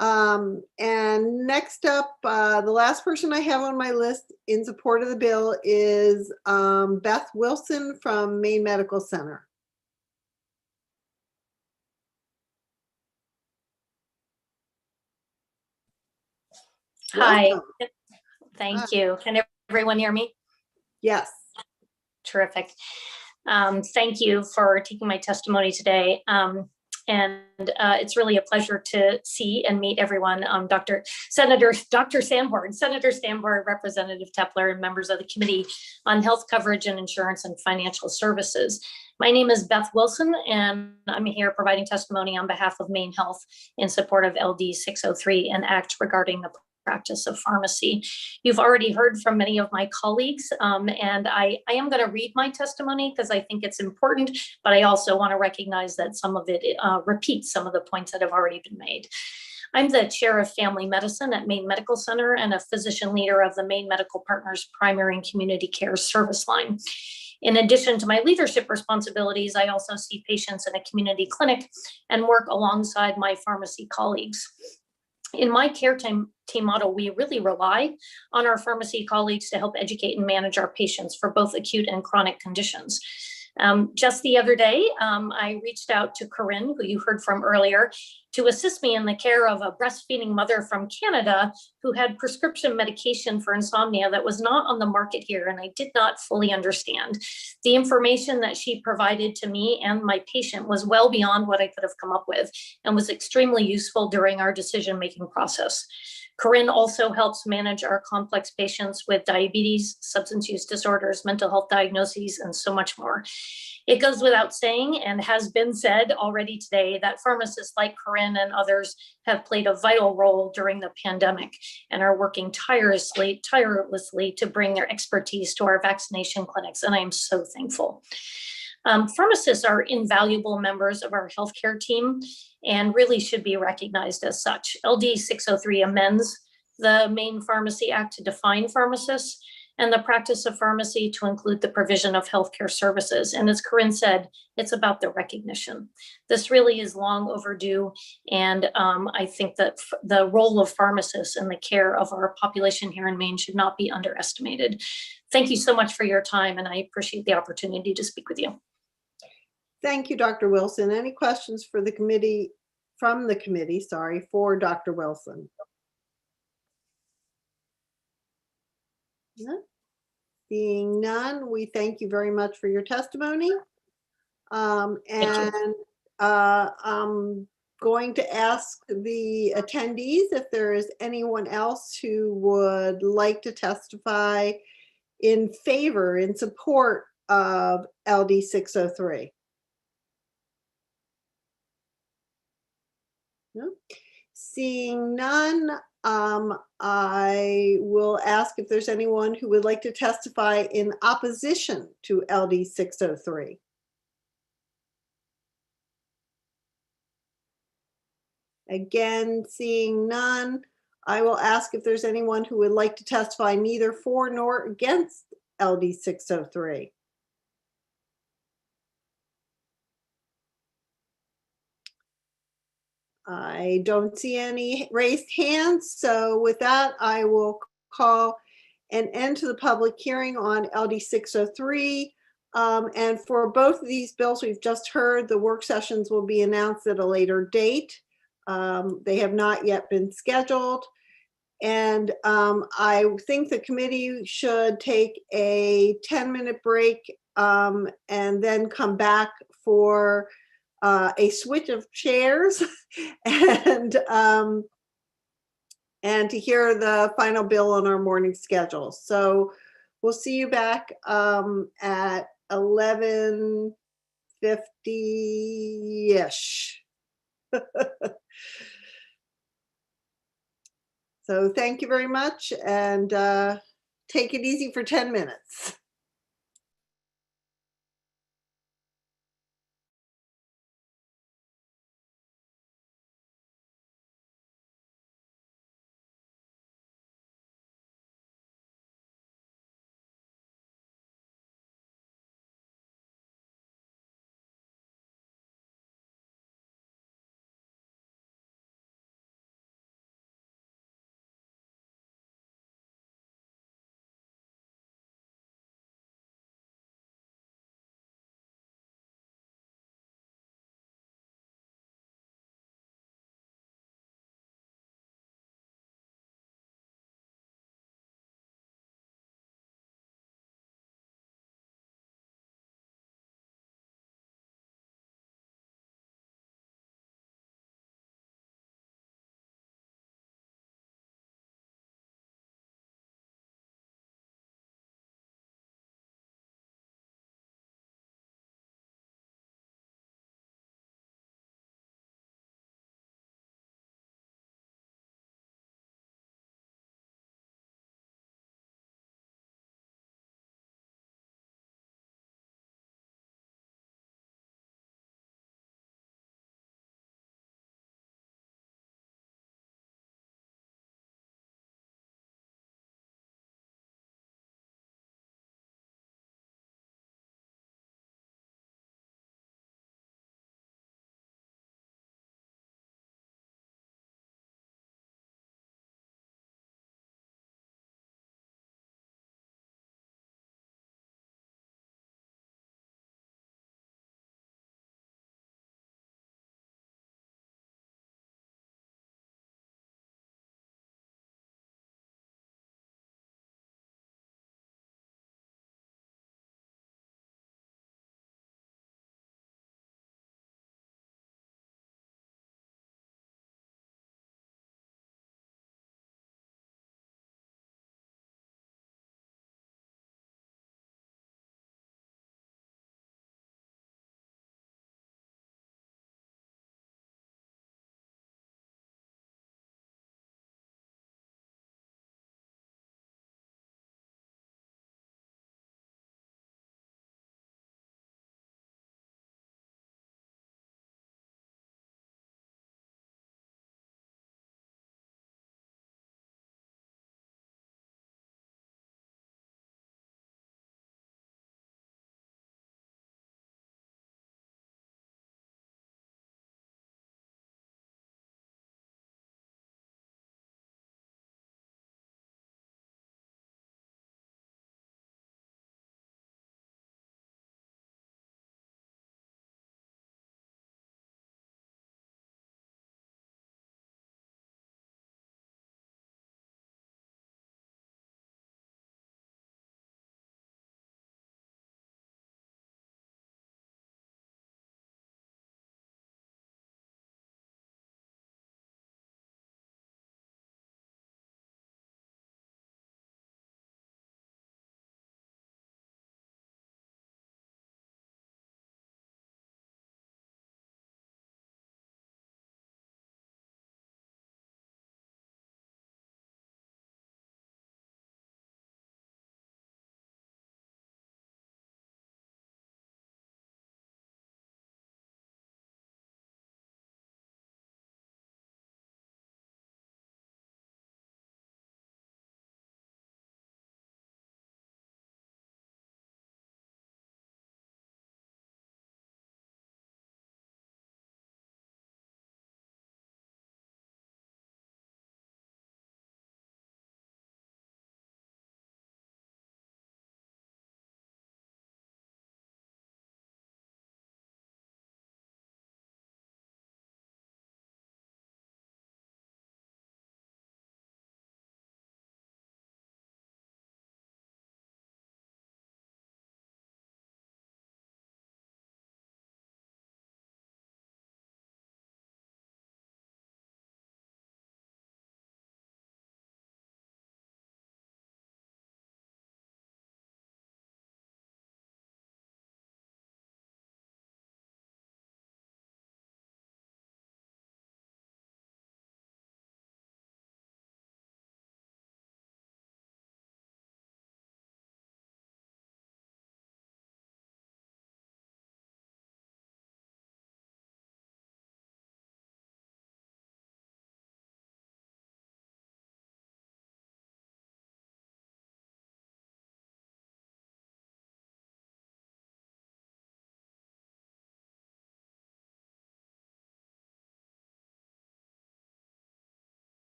A: And next up, the last person I have on my list in support of the bill is Beth Wilson from Maine Medical Center.
L: Hi,
A: Welcome.
L: thank you. Can everyone hear me?
A: Yes.
L: Terrific. Thank you for taking my testimony today. It's really a pleasure to see and meet everyone. Dr. Sanborn, Senator Sanborn, Representative Tepler, and members of the Committee on Health Coverage and Insurance and Financial Services. My name is Beth Wilson, and I'm here providing testimony on behalf of Maine Health in support of LD 603, an act regarding the practice of pharmacy. You've already heard from many of my colleagues, and I am going to read my testimony because I think it's important, but I also want to recognize that some of it repeats some of the points that have already been made. I'm the chair of family medicine at Maine Medical Center and a physician leader of the Maine Medical Partners Primary and Community Care Service Line. In addition to my leadership responsibilities, I also see patients in a community clinic and work alongside my pharmacy colleagues. In my care team model, we really rely on our pharmacy colleagues to help educate and manage our patients for both acute and chronic conditions. Just the other day, I reached out to Corinne, who you heard from earlier, to assist me in the care of a breastfeeding mother from Canada who had prescription medication for insomnia that was not on the market here, and I did not fully understand. The information that she provided to me and my patient was well beyond what I could have come up with and was extremely useful during our decision-making process. Corinne also helps manage our complex patients with diabetes, substance use disorders, mental health diagnoses, and so much more. It goes without saying, and has been said already today, that pharmacists like Corinne and others have played a vital role during the pandemic and are working tirelessly to bring their expertise to our vaccination clinics, and I am so thankful. Pharmacists are invaluable members of our healthcare team and really should be recognized as such. LD 603 amends the Maine Pharmacy Act to define pharmacists and the practice of pharmacy to include the provision of healthcare services. And as Corinne said, it's about the recognition. This really is long overdue. And I think that the role of pharmacists in the care of our population here in Maine should not be underestimated. Thank you so much for your time, and I appreciate the opportunity to speak with you.
A: Thank you, Dr. Wilson. Any questions for the committee, for Dr. Wilson? No? Seeing none, we thank you very much for your testimony. I'm going to ask the attendees if there is anyone else who would like to testify in support of LD 603. No? Seeing none, I will ask if there's anyone who would like to testify in opposition to LD 603. Again, seeing none, I will ask if there's anyone who would like to testify neither for nor against LD 603. I don't see any raised hands. So with that, I will call an end to the public hearing on LD 603. And for both of these bills we've just heard, the work sessions will be announced at a later date. They have not yet been scheduled. And I think the committee should take a 10-minute break and then come back for a switch of chairs and to hear the final bill on our morning schedule. So we'll see you back at 11:50-ish. So thank you very much, and take it easy for 10 minutes.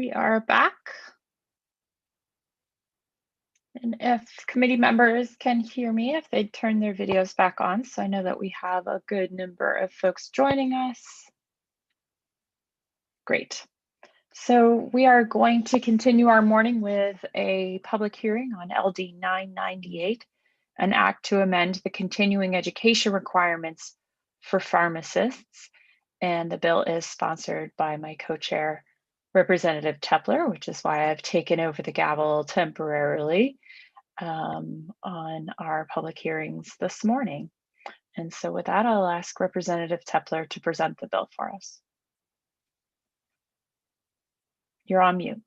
J: We are back. And if committee members can hear me, if they'd turn their videos back on, so I know that we have a good number of folks joining us. Great. So we are going to continue our morning with a public hearing on LD 998, an act to amend the continuing education requirements for pharmacists. And the bill is sponsored by my co-chair, Representative Tepler, which is why I've taken over the gavel temporarily on our public hearings this morning. And so with that, I'll ask Representative Tepler to present the bill for us. You're on mute.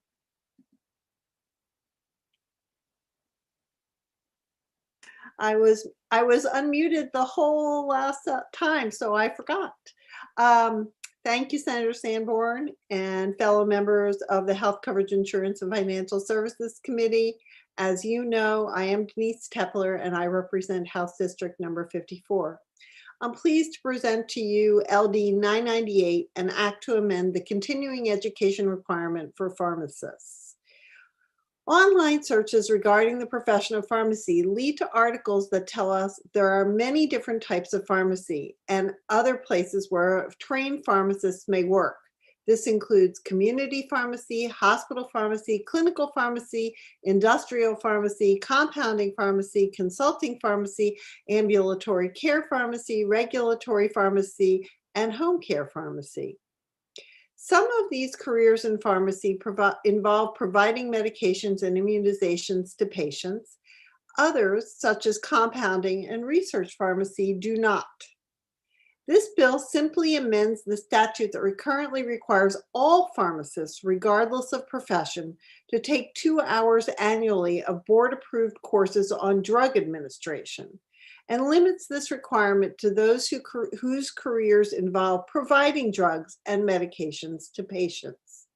A: I was unmuted the whole last time, so I forgot. Thank you, Senator Sanborn and fellow members of the Health Coverage Insurance and Financial Services Committee. As you know, I am Denise Tepler and I represent House District number 54. I'm pleased to present to you LD 998, an act to amend the continuing education requirement for pharmacists. Online searches regarding the profession of pharmacy lead to articles that tell us there are many different types of pharmacy and other places where trained pharmacists may work. This includes community pharmacy, hospital pharmacy, clinical pharmacy, industrial pharmacy, compounding pharmacy, consulting pharmacy, ambulatory care pharmacy, regulatory pharmacy, and home care pharmacy. Some of these careers in pharmacy involve providing medications and immunizations to patients. Others, such as compounding and research pharmacy, do not. This bill simply amends the statute that currently requires all pharmacists, regardless of profession, to take 2 hours annually of board-approved courses on drug administration, and limits this requirement to those whose careers involve providing drugs and medications to patients.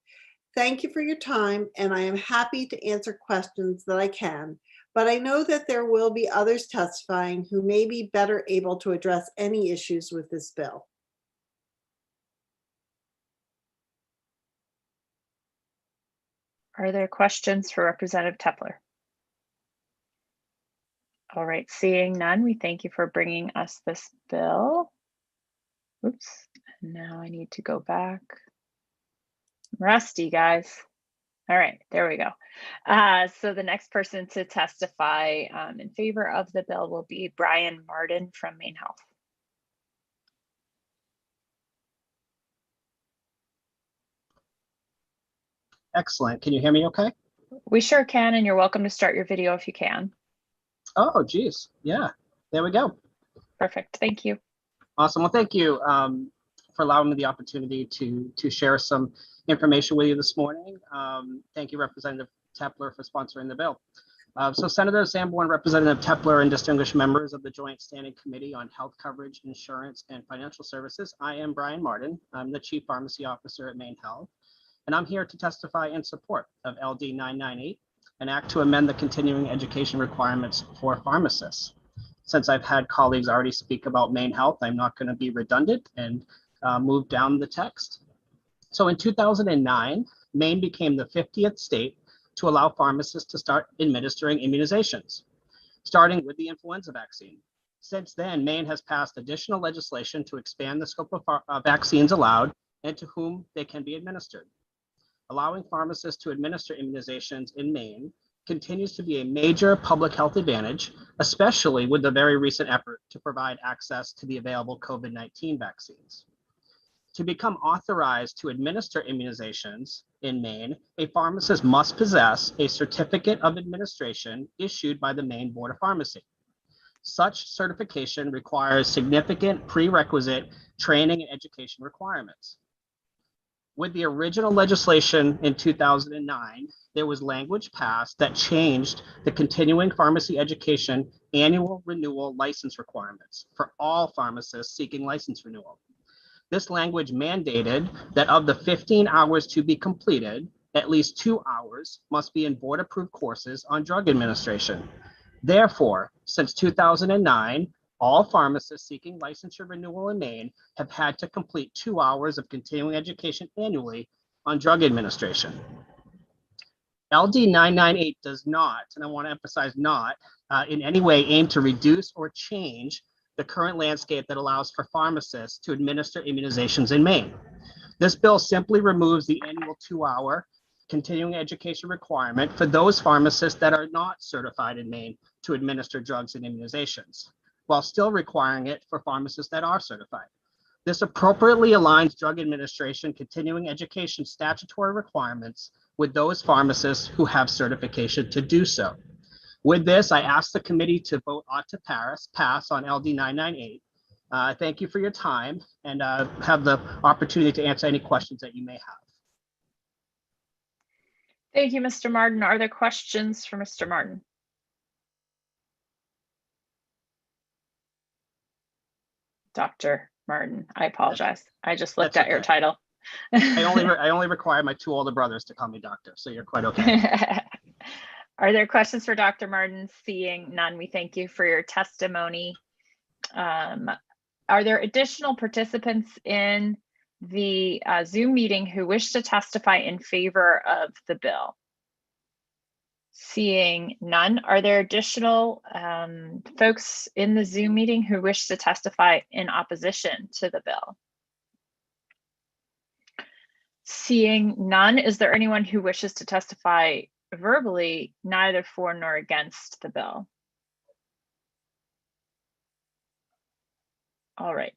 A: Thank you for your time, and I am happy to answer questions that I can, but I know that there will be others testifying who may be better able to address any issues with this bill.
J: Are there questions for Representative Tepler? All right, seeing none, we thank you for bringing us this bill. Oops, now I need to go back. I'm rusty, guys. All right, there we go. So the next person to testify in favor of the bill will be Brian Martin from Maine Health.
N: Excellent. Can you hear me okay?
J: We sure can, and you're welcome to start your video if you can.
N: Oh, geez. Yeah, there we go.
J: Perfect. Thank you.
N: Awesome. Well, thank you for allowing me the opportunity to share some information with you this morning. Thank you, Representative Tepler, for sponsoring the bill. So Senator Sanborn, Representative Tepler, and distinguished members of the Joint Standing Committee on Health Coverage, Insurance, and Financial Services, I am Brian Martin. I'm the Chief Pharmacy Officer at Maine Health, and I'm here to testify in support of LD 998, an act to amend the continuing education requirements for pharmacists. Since I've had colleagues already speak about Maine Health, I'm not going to be redundant and move down the text. So in 2009, Maine became the 50th state to allow pharmacists to start administering immunizations, starting with the influenza vaccine. Since then, Maine has passed additional legislation to expand the scope of vaccines allowed and to whom they can be administered. Allowing pharmacists to administer immunizations in Maine continues to be a major public health advantage, especially with the very recent effort to provide access to the available COVID-19 vaccines. To become authorized to administer immunizations in Maine, a pharmacist must possess a certificate of administration issued by the Maine Board of Pharmacy. Such certification requires significant prerequisite training and education requirements. With the original legislation in 2009, there was language passed that changed the continuing pharmacy education annual renewal license requirements for all pharmacists seeking license renewal. This language mandated that of the 15 hours to be completed, at least 2 hours must be in board-approved courses on drug administration. Therefore, since 2009, all pharmacists seeking licensure renewal in Maine have had to complete 2 hours of continuing education annually on drug administration. LD 998 does not, and I want to emphasize not, in any way aim to reduce or change the current landscape that allows for pharmacists to administer immunizations in Maine. This bill simply removes the annual 2-hour continuing education requirement for those pharmacists that are not certified in Maine to administer drugs and immunizations, while still requiring it for pharmacists that are certified. This appropriately aligns drug administration continuing education statutory requirements with those pharmacists who have certification to do so. With this, I ask the committee to vote ought to pass on LD 998. Thank you for your time and have the opportunity to answer any questions that you may have.
J: Thank you, Mr. Martin. Are there questions for Mr. Martin? Dr. Martin, I apologize. I just looked at your title.
N: I only require my 2 older brothers to call me doctor, so you're quite okay.
J: Are there questions for Dr. Martin? Seeing none, we thank you for your testimony. Are there additional participants in the Zoom meeting who wish to testify in favor of the bill? Seeing none, are there additional folks in the Zoom meeting who wish to testify in opposition to the bill? Seeing none, is there anyone who wishes to testify verbally, neither for nor against the bill? All right.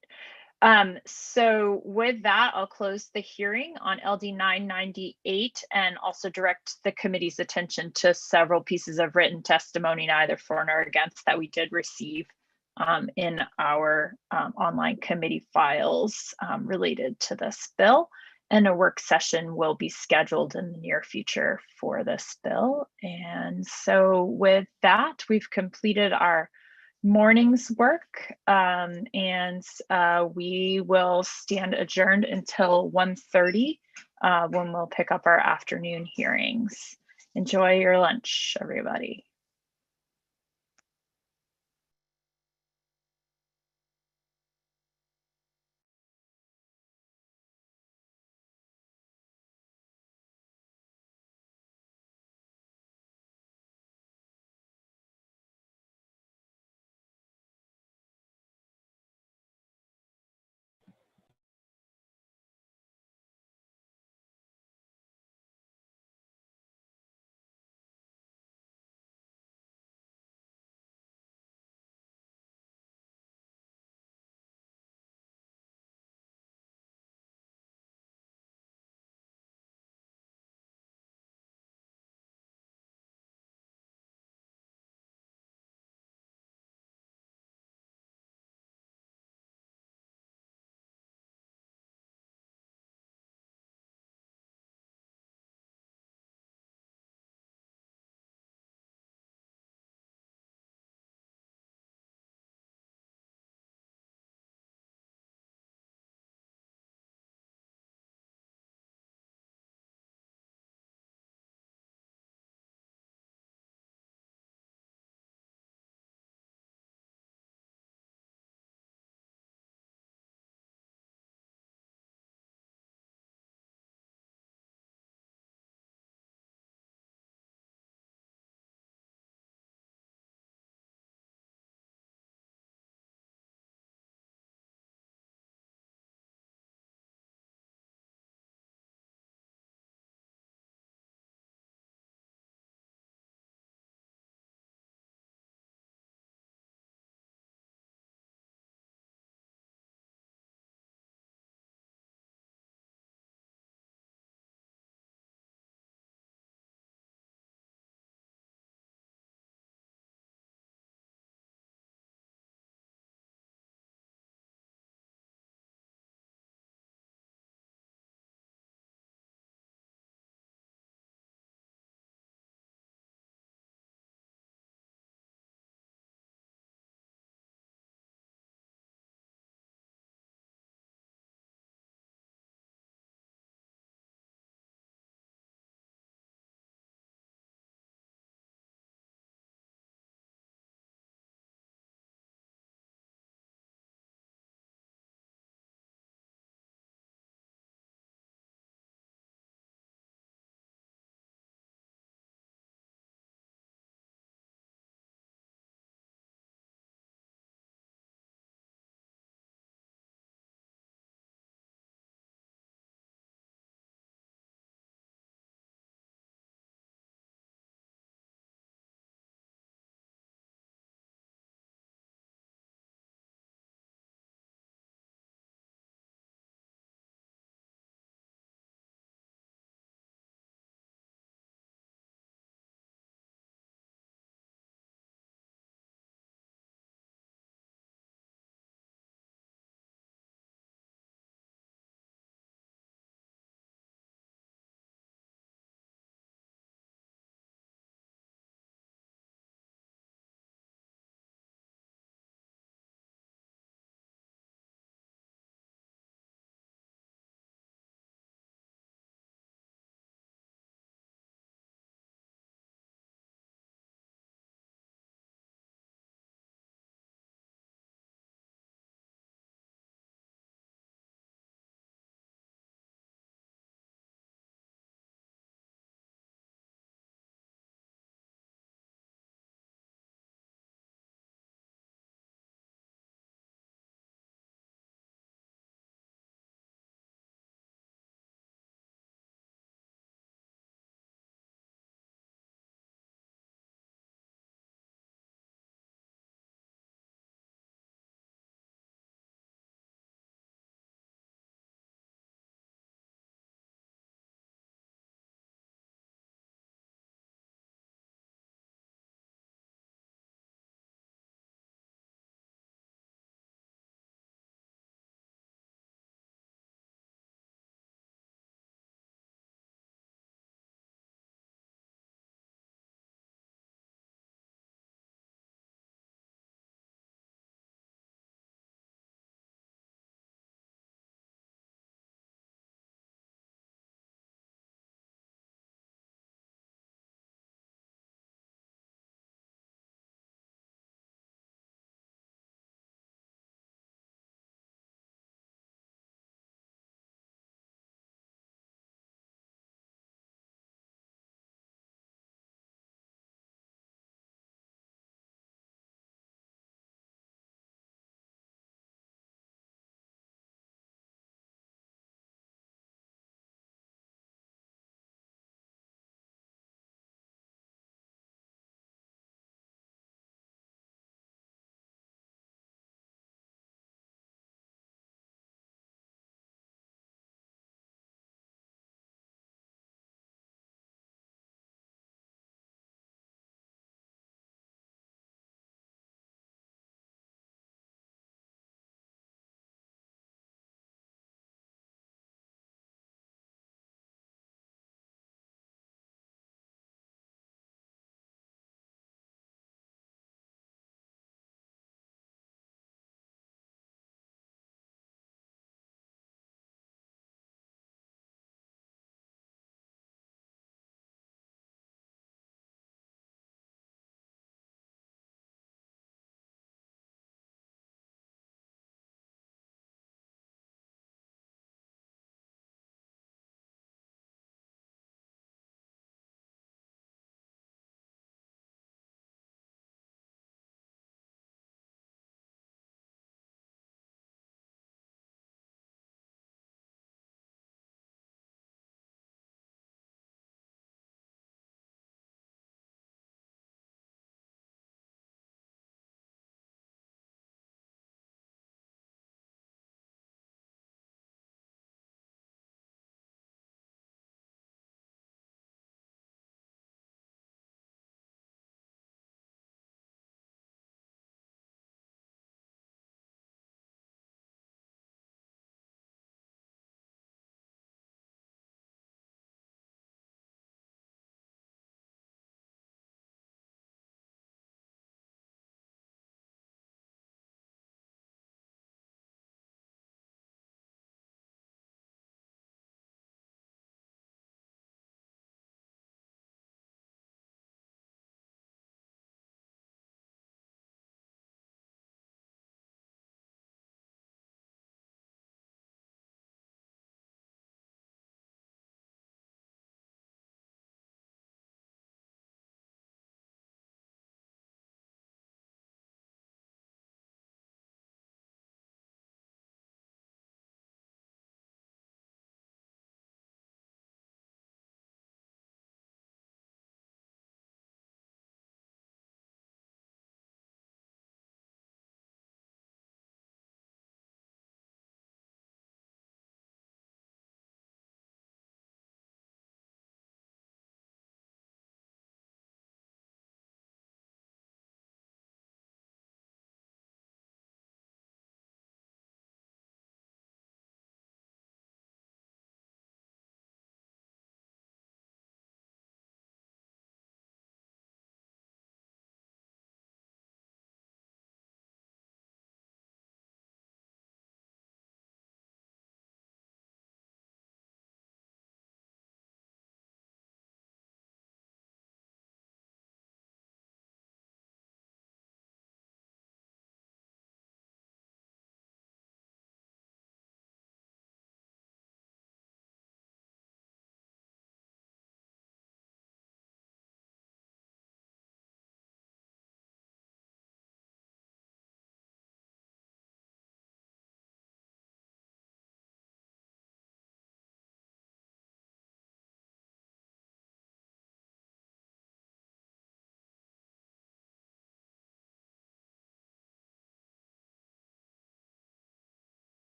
J: So with that, I'll close the hearing on LD 998 and also direct the committee's attention to several pieces of written testimony, neither for nor against, that we did receive in our online committee files related to this bill. And a work session will be scheduled in the near future for this bill. And so with that, we've completed our morning's work, and we will stand adjourned until 1:30 when we'll pick up our afternoon hearings. Enjoy your lunch, everybody.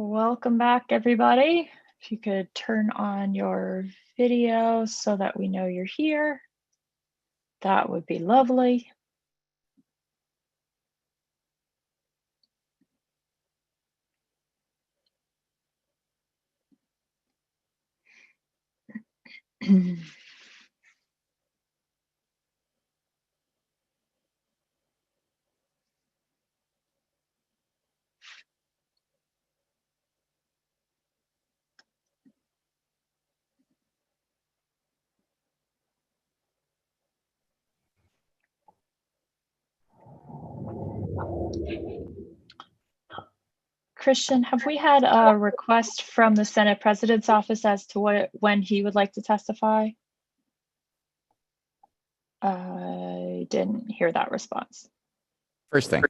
J: Welcome back, everybody. If you could turn on your video so that we know you're here, that would be lovely. Christian, have we had a request from the Senate President's office as to when he would like to testify? I didn't hear that response.
S: First thing.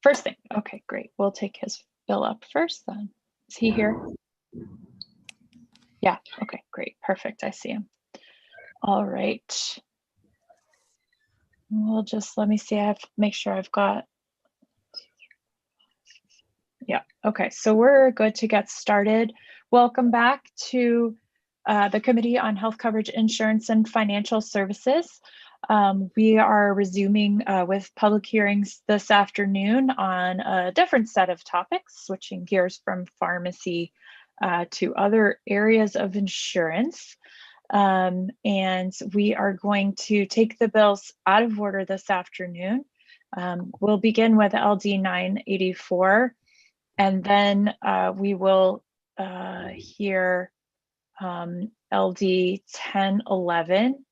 J: First thing. Okay, great. We'll take his bill up first then. Is he here? Yeah. Okay, great. Perfect. I see him. All right. We'll just, let me see. I have to make sure I've got. Yeah. Okay. So we're good to get started. Welcome back to the Committee on Health Coverage Insurance and Financial Services. We are resuming with public hearings this afternoon on a different set of topics, switching gears from pharmacy to other areas of insurance. And we are going to take the bills out of order this afternoon. We'll begin with LD 984, and then we will hear LD 1011,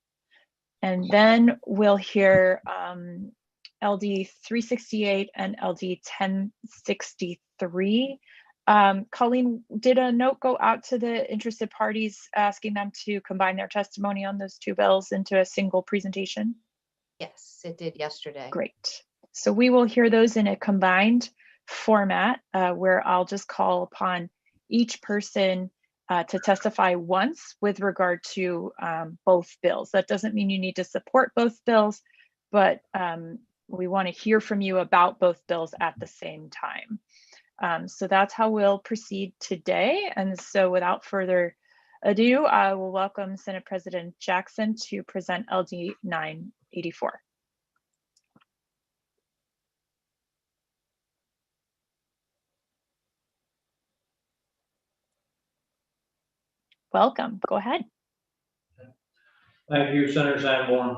J: and then we'll hear LD 368 and LD 1063. Colleen, did a note go out to the interested parties asking them to combine their testimony on those two bills into a single presentation?
O: Yes, it did yesterday.
J: Great. So we will hear those in a combined format where I'll just call upon each person to testify once with regard to both bills. That doesn't mean you need to support both bills, but we want to hear from you about both bills at the same time. So that's how we'll proceed today. And so without further ado, I will welcome Senate President Jackson to present LD 984. Welcome. Go ahead.
P: Thank you, Senator Sanborn.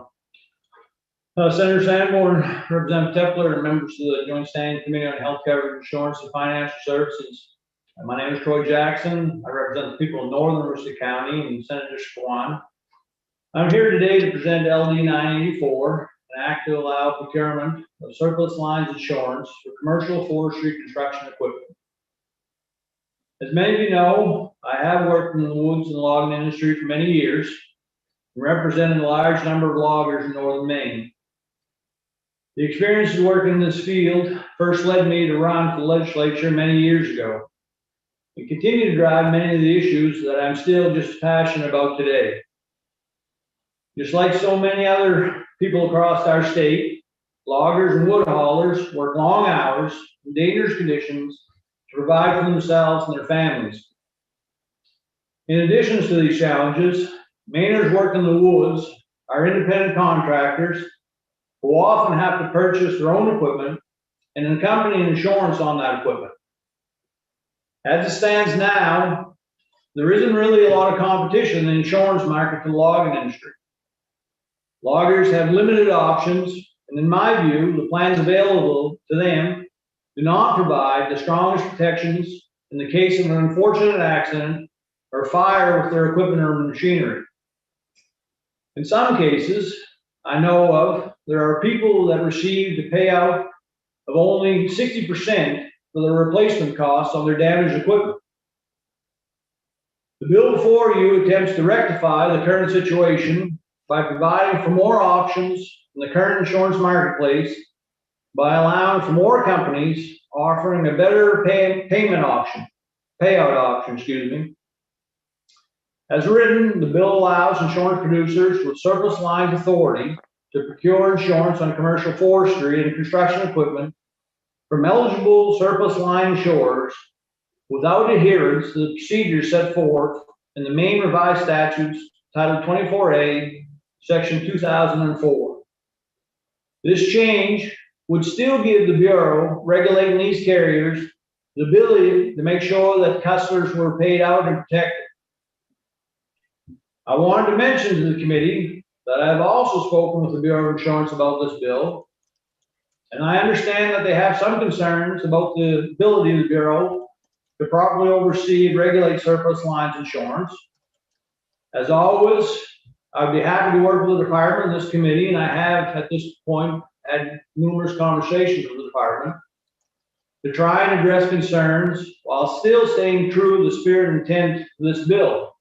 P: Senator Sanborn, Representative Tepler, and members of the Joint Standing Committee on Health Coverage Insurance and Financial Services. My name is Troy Jackson. I represent the people of Northern Mercer County and Senator Squan. I'm here today to present LD 984, an act to allow procurement of surplus lines insurance for commercial forestry construction equipment. As many of you know, I have worked in the woods and logging industry for many years, and represented a large number of loggers in northern Maine. The experience of working in this field first led me to run for the legislature many years ago, and continue to drive many of the issues that I'm still just as passionate about today. Just like so many other people across our state, loggers and wood haulers work long hours in dangerous conditions to provide for themselves and their families. In addition to these challenges, Mainers work in the woods are independent contractors who often have to purchase their own equipment and accompanying insurance on that equipment. As it stands now, there isn't really a lot of competition in the insurance market for the logging industry. Loggers have limited options, and in my view, the plans available to them do not provide the strongest protections in the case of an unfortunate accident or fire with their equipment or machinery. In some cases I know of, there are people that receive the payout of only 60% for the replacement costs on their damaged equipment. The bill before you attempts to rectify the current situation by providing for more options in the current insurance marketplace, by allowing for more companies offering a better payout option, As written, the bill allows insurance producers with surplus lines authority to procure insurance on commercial forestry and construction equipment from eligible surplus line insurers without adherence to the procedures set forth in the Maine Revised Statutes, Title 24A, Section 2004. This change would still give the Bureau regulating these carriers the ability to make sure that customers were paid out and protected. I wanted to mention to the committee that I've also spoken with the Bureau of Insurance about this bill, and I understand that they have some concerns about the ability of the Bureau to properly oversee and regulate surplus lines insurance. As always, I'd be happy to work with the department and this committee, and I have at this point had numerous conversations with the department to try and address concerns while still staying true to the spirit and intent of this bill.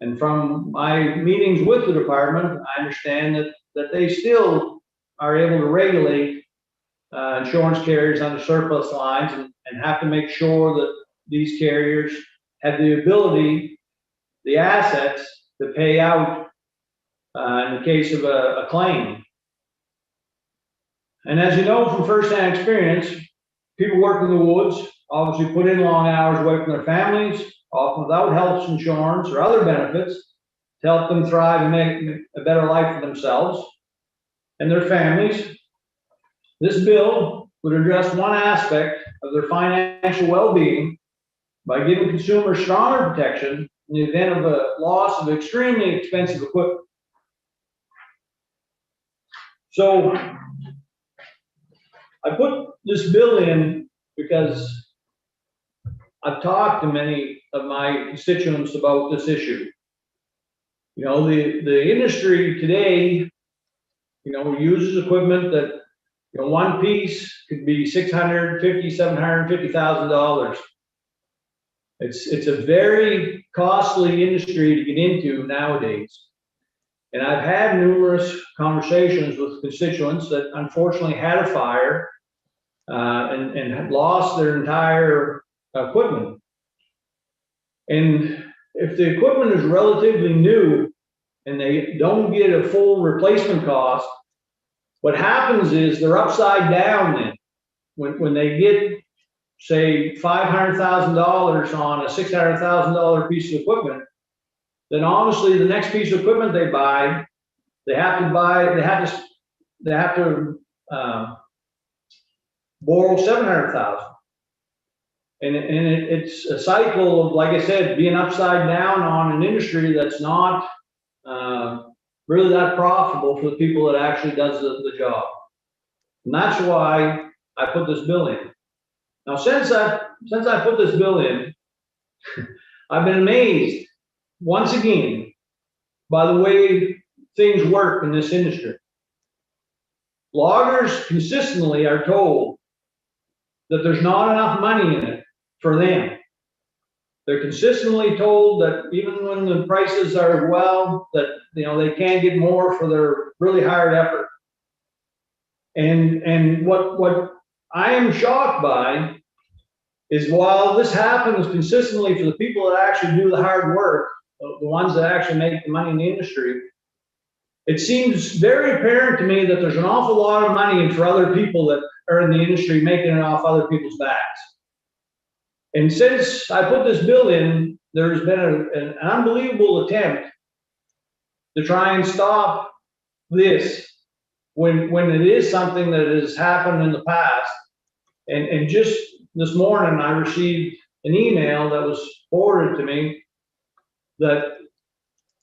P: And from my meetings with the department, I understand that they still are able to regulate insurance carriers under surplus lines and have to make sure that these carriers have the ability, the assets to pay out in the case of a claim. And as you know from firsthand experience, people work in the woods obviously put in long hours away from their families, often without health insurance or other benefits to help them thrive and make a better life for themselves and their families. This bill would address one aspect of their financial well-being by giving consumers stronger protection in the event of a loss of extremely expensive equipment. So I put this bill in because I've talked to many of my constituents about this issue. You know, the industry today, you know, uses equipment that, you know, one piece could be $650,000, $750,000. It's a very costly industry to get into nowadays. And I've had numerous conversations with constituents that unfortunately had a fire and had lost their entire equipment. And if the equipment is relatively new and they don't get a full replacement cost, what happens is they're upside down then. When they get, say, $500,000 on a $600,000 piece of equipment, then obviously the next piece of equipment they buy, they have to borrow $700,000. And it's a cycle of, like I said, being upside down on an industry that's not really that profitable for the people that actually does the job. And that's why I put this bill in. Now, since I put this bill in, I've been amazed once again by the way things work in this industry. Loggers consistently are told that there's not enough money in it for them. They're consistently told that even when the prices are well, that, you know, they can't get more for their really hard effort. And what I am shocked by is, while this happens consistently for the people that actually do the hard work, the ones that actually make the money in the industry, it seems very apparent to me that there's an awful lot of money in for other people that are in the industry making it off other people's backs. And since I put this bill in, there's been an unbelievable attempt to try and stop this when it is something that has happened in the past. And just this morning, I received an email that was forwarded to me that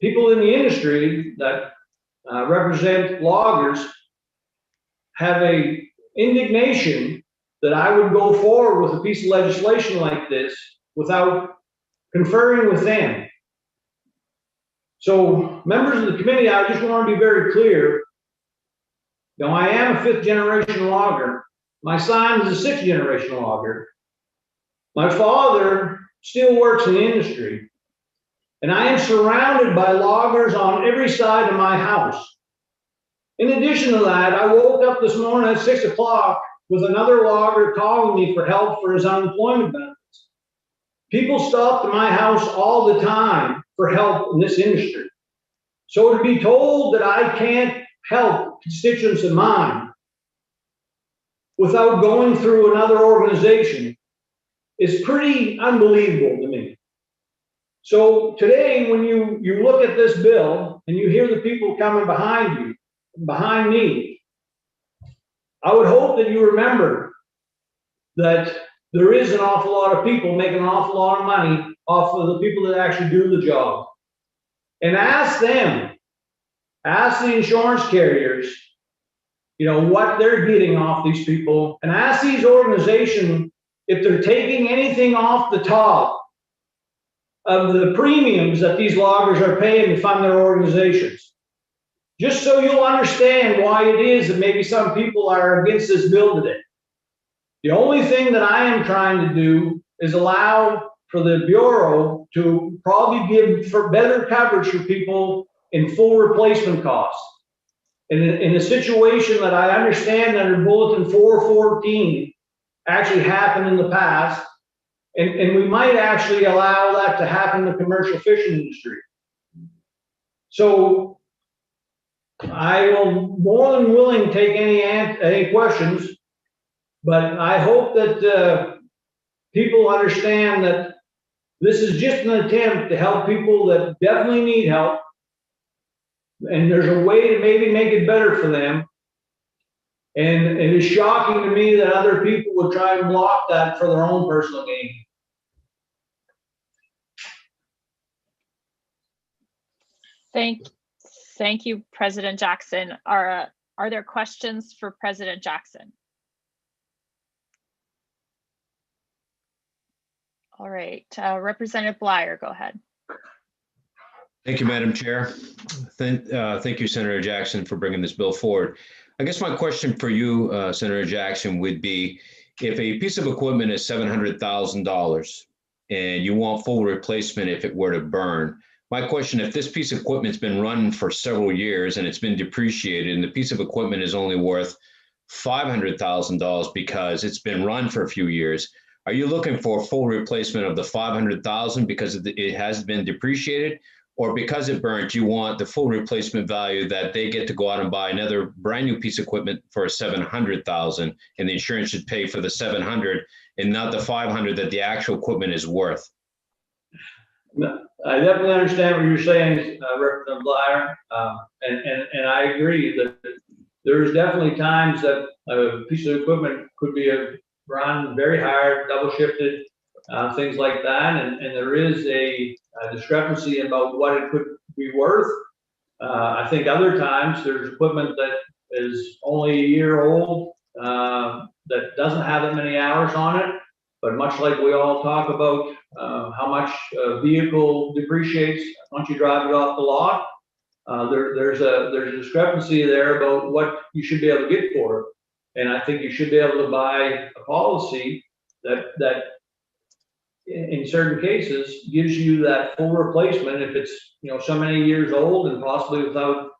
P: people in the industry that represent loggers have a indignation that I would go forward with a piece of legislation like this without conferring with them. So, members of the committee, I just want to be very clear. You know, I am a 5th generation logger. My son is a 6th generation logger. My father still works in the industry. And I am surrounded by loggers on every side of my house. In addition to that, I woke up this morning at 6 o'clock with another logger calling me for help for his unemployment benefits. People stop at my house all the time for help in this industry. So to be told that I can't help constituents of mine without going through another organization is pretty unbelievable to me. So today, when you look at this bill and you hear the people coming behind you, behind me, I would hope that you remember that there is an awful lot of people making an awful lot of money off of the people that actually do the job. And ask them, ask the insurance carriers, you know, what they're getting off these people, and ask these organizations if they're taking anything off the top of the premiums that these loggers are paying to fund their organizations. Just so you'll understand why it is that maybe some people are against this bill today. The only thing that I am trying to do is allow for the Bureau to probably give for better coverage for people in full replacement costs. In a situation that I understand under Bulletin 414 actually happened in the past, and we might actually allow that to happen in the commercial fishing industry. So I will more than willing take any questions, but I hope that people understand that this is just an attempt to help people that definitely need help, and there's a way to maybe make it better for them. And it is shocking to me that other people would try and block that for their own personal gain.
J: Thank you, President Jackson. Are there questions for President Jackson? All right, Representative Bleier, go ahead.
F: Thank you, Madam Chair. Thank you, Senator Jackson, for bringing this bill forward. I guess my question for you, Senator Jackson, would be if a piece of equipment is $700,000 and you want full replacement if it were to burn, my question, if this piece of equipment's been running for several years and it's been depreciated and the piece of equipment is only worth $500,000 because it's been run for a few years, are you looking for a full replacement of the $500,000 because it has been depreciated? Or because it burnt, you want the full replacement value that they get to go out and buy another brand new piece of equipment for $700,000, and the insurance should pay for the $700,000 and not the $500,000 that the actual equipment is worth?
P: I definitely understand what you're saying, Representative Bleier, and I agree that there's definitely times that a piece of equipment could be run very hard, double shifted, things like that, and there is a discrepancy about what it could be worth. I think other times there's equipment that is only a year old, that doesn't have that many hours on it, but much like we all talk about how much a vehicle depreciates once you drive it off the lot, there's a discrepancy there about what you should be able to get for it. And I think you should be able to buy a policy that in certain cases gives you that full replacement if it's, you know, so many years old and possibly without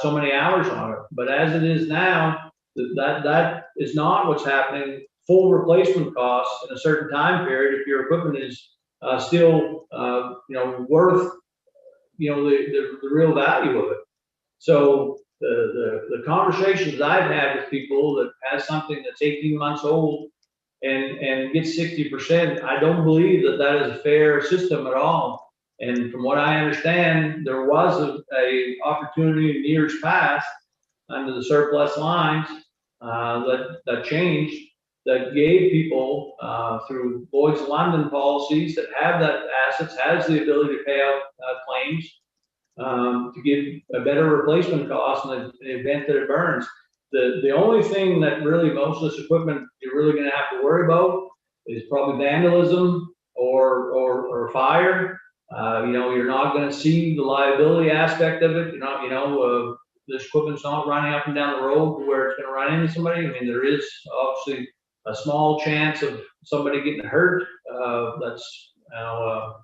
P: so many hours on it. But as it is now, that is not what's happening. Full replacement costs in a certain time period if your equipment is still you know, worth, you know, the real value of it. So the conversations I've had with people that has something that's 18 months old and gets 60%, I don't believe that is a fair system at all. And from what I understand, there was a opportunity in years past under the surplus lines that changed, that gave people through Lloyd's London policies that have that assets, has the ability to pay out claims to give a better replacement cost in the event that it burns. The only thing that really most of this equipment you're really going to have to worry about is probably vandalism or fire. You know, you're not going to see the liability aspect of it. You're not, you know, this equipment's not running up and down the road to where it's going to run into somebody. I mean, there is obviously a small chance of somebody getting hurt. That's, you know,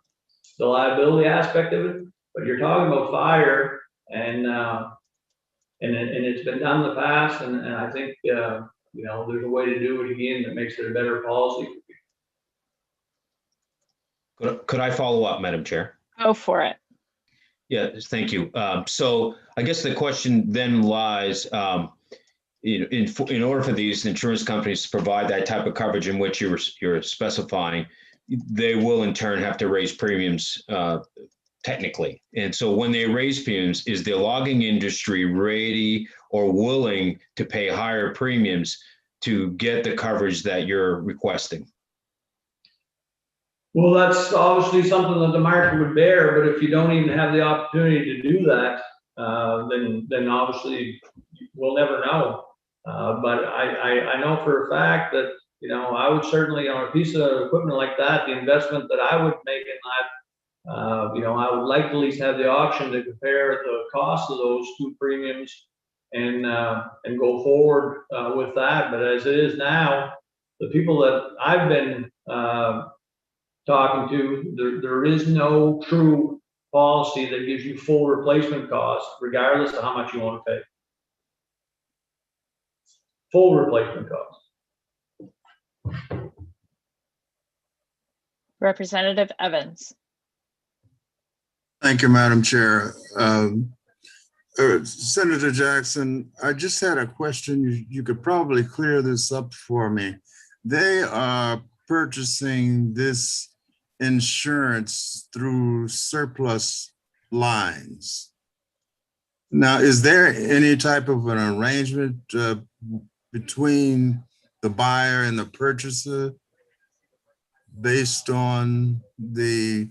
P: the liability aspect of it. But you're talking about fire, and it's been done in the past, and I think you know, there's a way to do it again that makes it a better policy.
F: Could I follow up, Madam Chair?
J: Go for it.
F: Yeah, thank you. So I guess the question then lies, in order for these insurance companies to provide that type of coverage in which you're specifying, they will in turn have to raise premiums technically. And so when they raise premiums, is the logging industry ready or willing to pay higher premiums to get the coverage that you're requesting?
P: Well, that's obviously something that the market would bear, but if you don't even have the opportunity to do that, then obviously we'll never know. But I know for a fact that, I would certainly, on a piece of equipment like that, the investment that I would make in that, I would like to at least have the option to compare the cost of those two premiums and go forward with that. But as it is now, the people that I've been talking to, there is no true policy that gives you full replacement cost, regardless of how much you want to pay. Full replacement cost.
J: Representative Evans.
C: Thank you, Madam Chair. Senator Jackson, I just had a question. You could probably clear this up for me. They are purchasing this insurance through surplus lines. Now, is there any type of an arrangement between the buyer and the purchaser based on the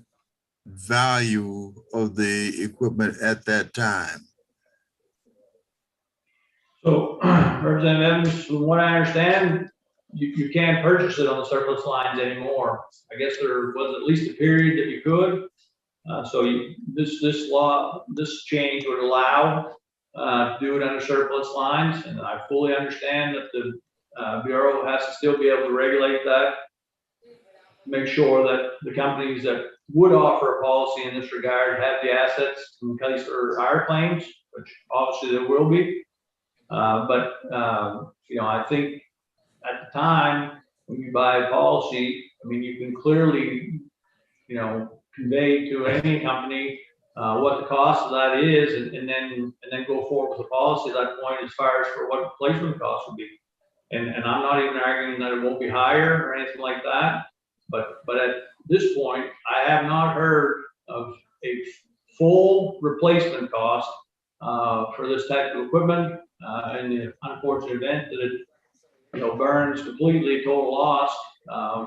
C: value of the equipment at that time?
P: So, Representative Evans, from what I understand, you can't purchase it on the surplus lines anymore. I guess there was at least a period that you could. This change would allow to do it under surplus lines, and I fully understand that the Bureau has to still be able to regulate that, make sure that the companies that would offer a policy in this regard have the assets in case there are claims, which obviously there will be. I think at the time when you buy a policy, you can clearly, convey to any company what the cost of that is, and then go forward with the policy at that point as far as for what replacement cost would be. And I'm not even arguing that it won't be higher or anything like that. But at this point, I have not heard of a full replacement cost for this type of equipment. In the unfortunate event that it burns completely, total loss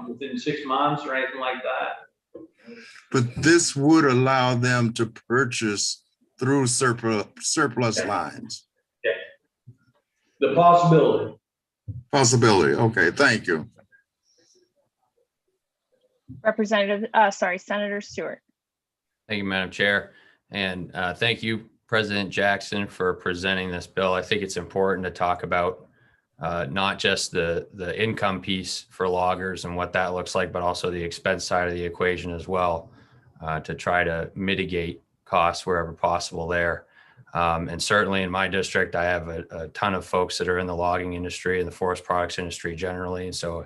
P: within 6 months or anything like that.
C: But this would allow them to purchase through surplus lines.
P: Yeah. The possibility.
C: Possibility. Okay, thank you.
J: Senator Stewart.
Q: Thank you, Madam Chair. And thank you, President Jackson, for presenting this bill. I think it's important to talk about not just the income piece for loggers and what that looks like, but also the expense side of the equation as well, to try to mitigate costs wherever possible there. And certainly in my district, I have a ton of folks that are in the logging industry and the forest products industry generally. And so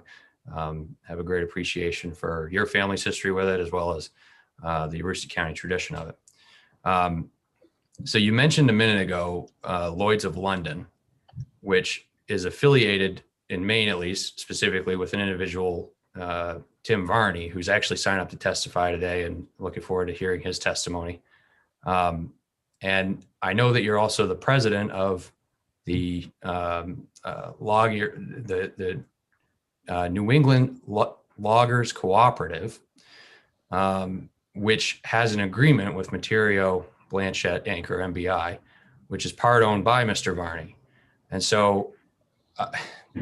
Q: have a great appreciation for your family's history with it, as well as the Aroostook County tradition of it. So you mentioned a minute ago, Lloyd's of London, which is affiliated in Maine, at least specifically with an individual, Tim Varney, who's actually signed up to testify today, and looking forward to hearing his testimony. And I know that you're also the president of the New England Loggers Cooperative, which has an agreement with Materio Blanchette Inc., or MBI, which is part owned by Mr. Varney. And so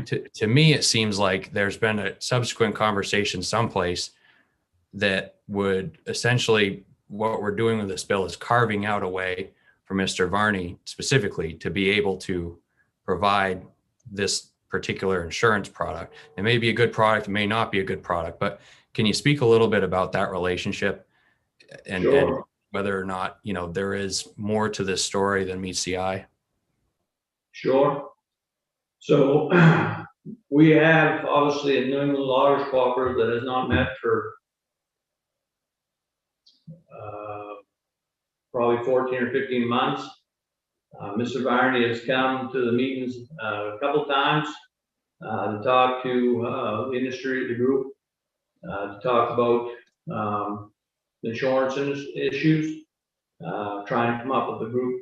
Q: to me, it seems like there's been a subsequent conversation someplace that would essentially, what we're doing with this bill is carving out a way for Mr. Varney specifically to be able to provide this particular insurance product. It may be a good product, it may not be a good product, but can you speak a little bit about that relationship and,
P: Sure.
Q: and whether or not, there is more to this story than meets the eye?
P: Sure. So we have obviously a New England Loggers Cooperative that has not met for probably 14 or 15 months. Mr. Varney has come to the meetings a couple times to talk to the industry, the group, to talk about insurance issues, trying to come up with a group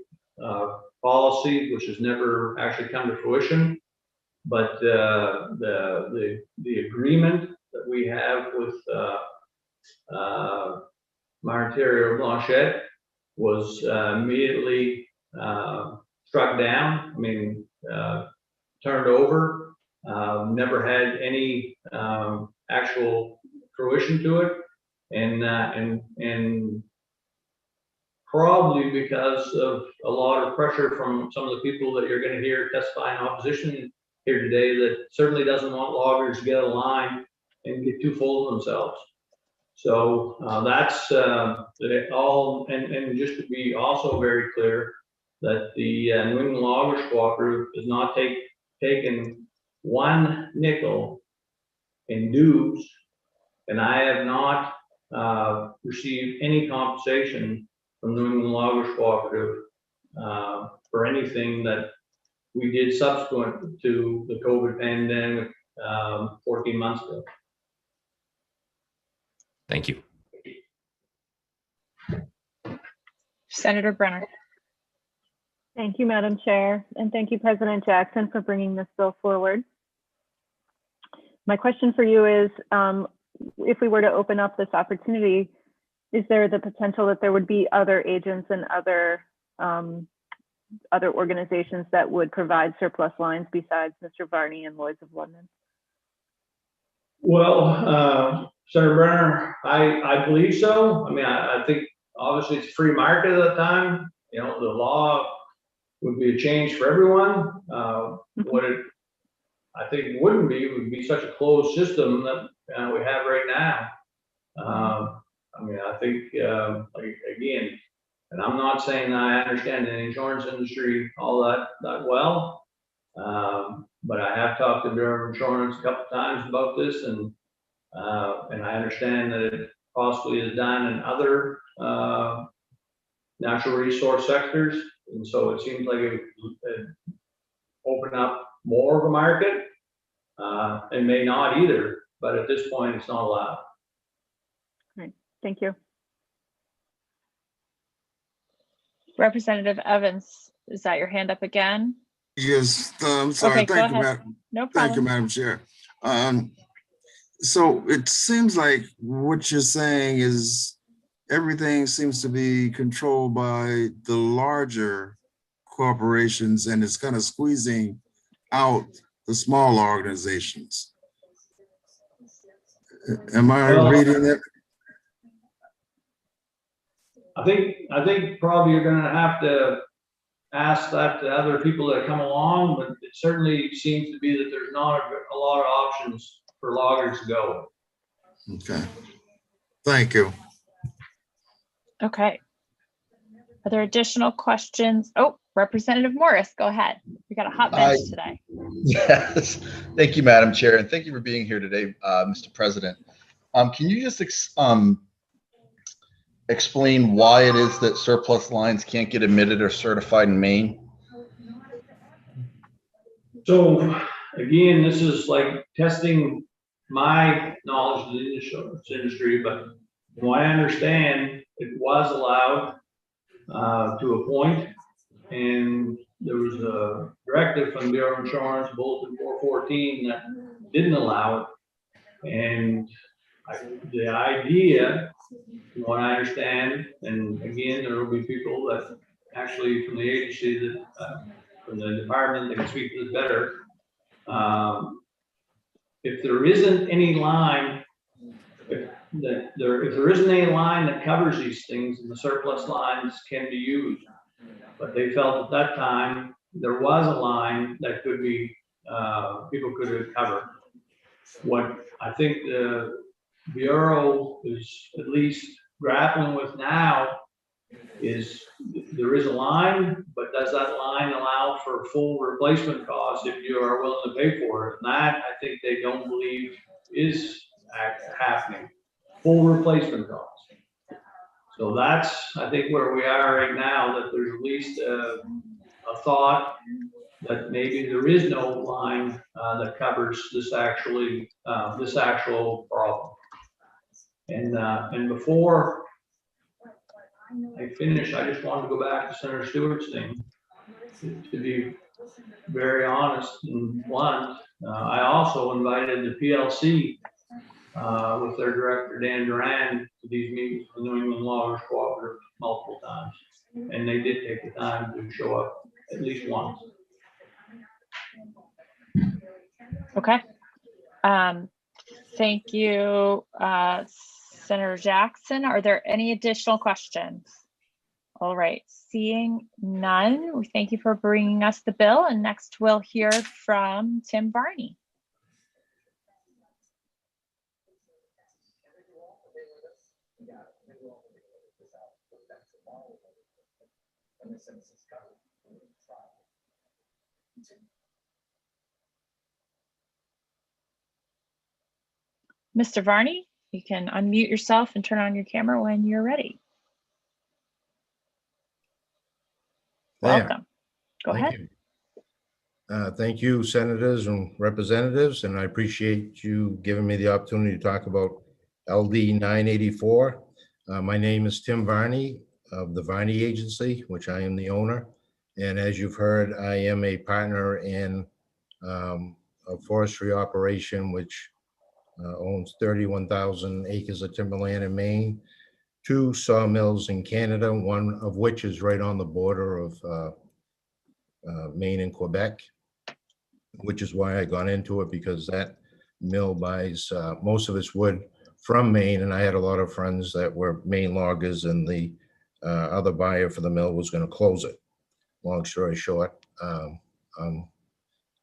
P: policy, which has never actually come to fruition. But the agreement that we have with Martirio Blanchette was immediately struck down. I mean, turned over. Never had any actual fruition to it, and probably because of a lot of pressure from some of the people that you're going to hear testify in opposition here today, that certainly doesn't want loggers to get a line and get too full of themselves. So that's all, and just to be also very clear, that the New England Loggers Cooperative has not taken one nickel in dues, and I have not received any compensation from New England Loggers Cooperative for anything that we did subsequent to the COVID pandemic 14 months ago.
Q: Thank you.
J: Senator Brenner.
H: Thank you, Madam Chair, and thank you, President Jackson, for bringing this bill forward. My question for you is, if we were to open up this opportunity, is there the potential that there would be other agents and other organizations that would provide surplus lines besides Mr. Varney and Lloyd's of London?
P: Well, Senator Brenner, I believe so. I mean, I think obviously it's a free market at that time. You know, the law would be a change for everyone. What it, I think, would be such a closed system that we have right now. I mean, I think, again, and I'm not saying that I understand the insurance industry all that well, but I have talked to Durham Insurance a couple of times about this, and I understand that it possibly is done in other natural resource sectors, and so it seems like it would open up more of a market, and may not either, but at this point it's not allowed.
H: Right. Thank you.
J: Representative Evans, is that your hand up again?
C: Yes, I'm sorry.
J: Okay, go
C: Thank you,
J: ahead.
C: Madam.
J: No
C: Thank you,
J: problem.
C: Madam Chair. So it seems like what you're saying is everything seems to be controlled by the larger corporations, and it's kind of squeezing out the small organizations. Am I reading it?
P: I think probably you're going to have to ask that to other people that come along, but it certainly seems to be that there's not a lot of options for loggers to go.
C: Okay. Thank you.
J: Okay. Are there additional questions? Oh, Representative Morris, go ahead. We got a hot bench today.
R: Yes. Thank you, Madam Chair, and thank you for being here today, Mr. President. Can you just explain why it is that surplus lines can't get admitted or certified in Maine?
P: So again, this is like testing my knowledge of the insurance industry, but from what I understand, it was allowed to a point, and there was a directive from the Bureau of Insurance, Bulletin 414, that didn't allow it. And the idea, from what I understand, and again, there will be people that actually from the agency that from the department that can speak to this better. If there isn't any line, if there isn't any line that covers these things, and the surplus lines can be used. But they felt at that time there was a line that could be people could cover. What I think the Bureau is at least grappling with now is there is a line, but does that line allow for full replacement costs if you are willing to pay for it? And that I think they don't believe is happening. Full replacement costs. So that's, I think, where we are right now, that there's at least a thought that maybe there is no line that covers this actual problem. And before I finish, I just wanted to go back to Senator Stewart's thing. To be very honest and blunt, I also invited the PLC with their director, Dan Duran, to these meetings with the New England Loggers Cooperative multiple times. And they did take the time to show up at least once.
J: Okay. Thank you, Senator Jackson. Are there any additional questions? All right, seeing none, we thank you for bringing us the bill. And next we'll hear from Tim Varney. Mr. Varney, you can unmute yourself and turn on your camera when you're ready. Welcome. Go ahead.
M: Thank you, senators and representatives, and I appreciate you giving me the opportunity to talk about LD 984. My name is Tim Varney of the Varney Agency, which I am the owner. And as you've heard, I am a partner in a forestry operation which owns 31,000 acres of timberland in Maine, 2 sawmills in Canada, one of which is right on the border of Maine and Quebec, which is why I got into it, because that mill buys most of its wood from Maine, and I had a lot of friends that were Maine loggers, and the other buyer for the mill was going to close it. Long story short, I'm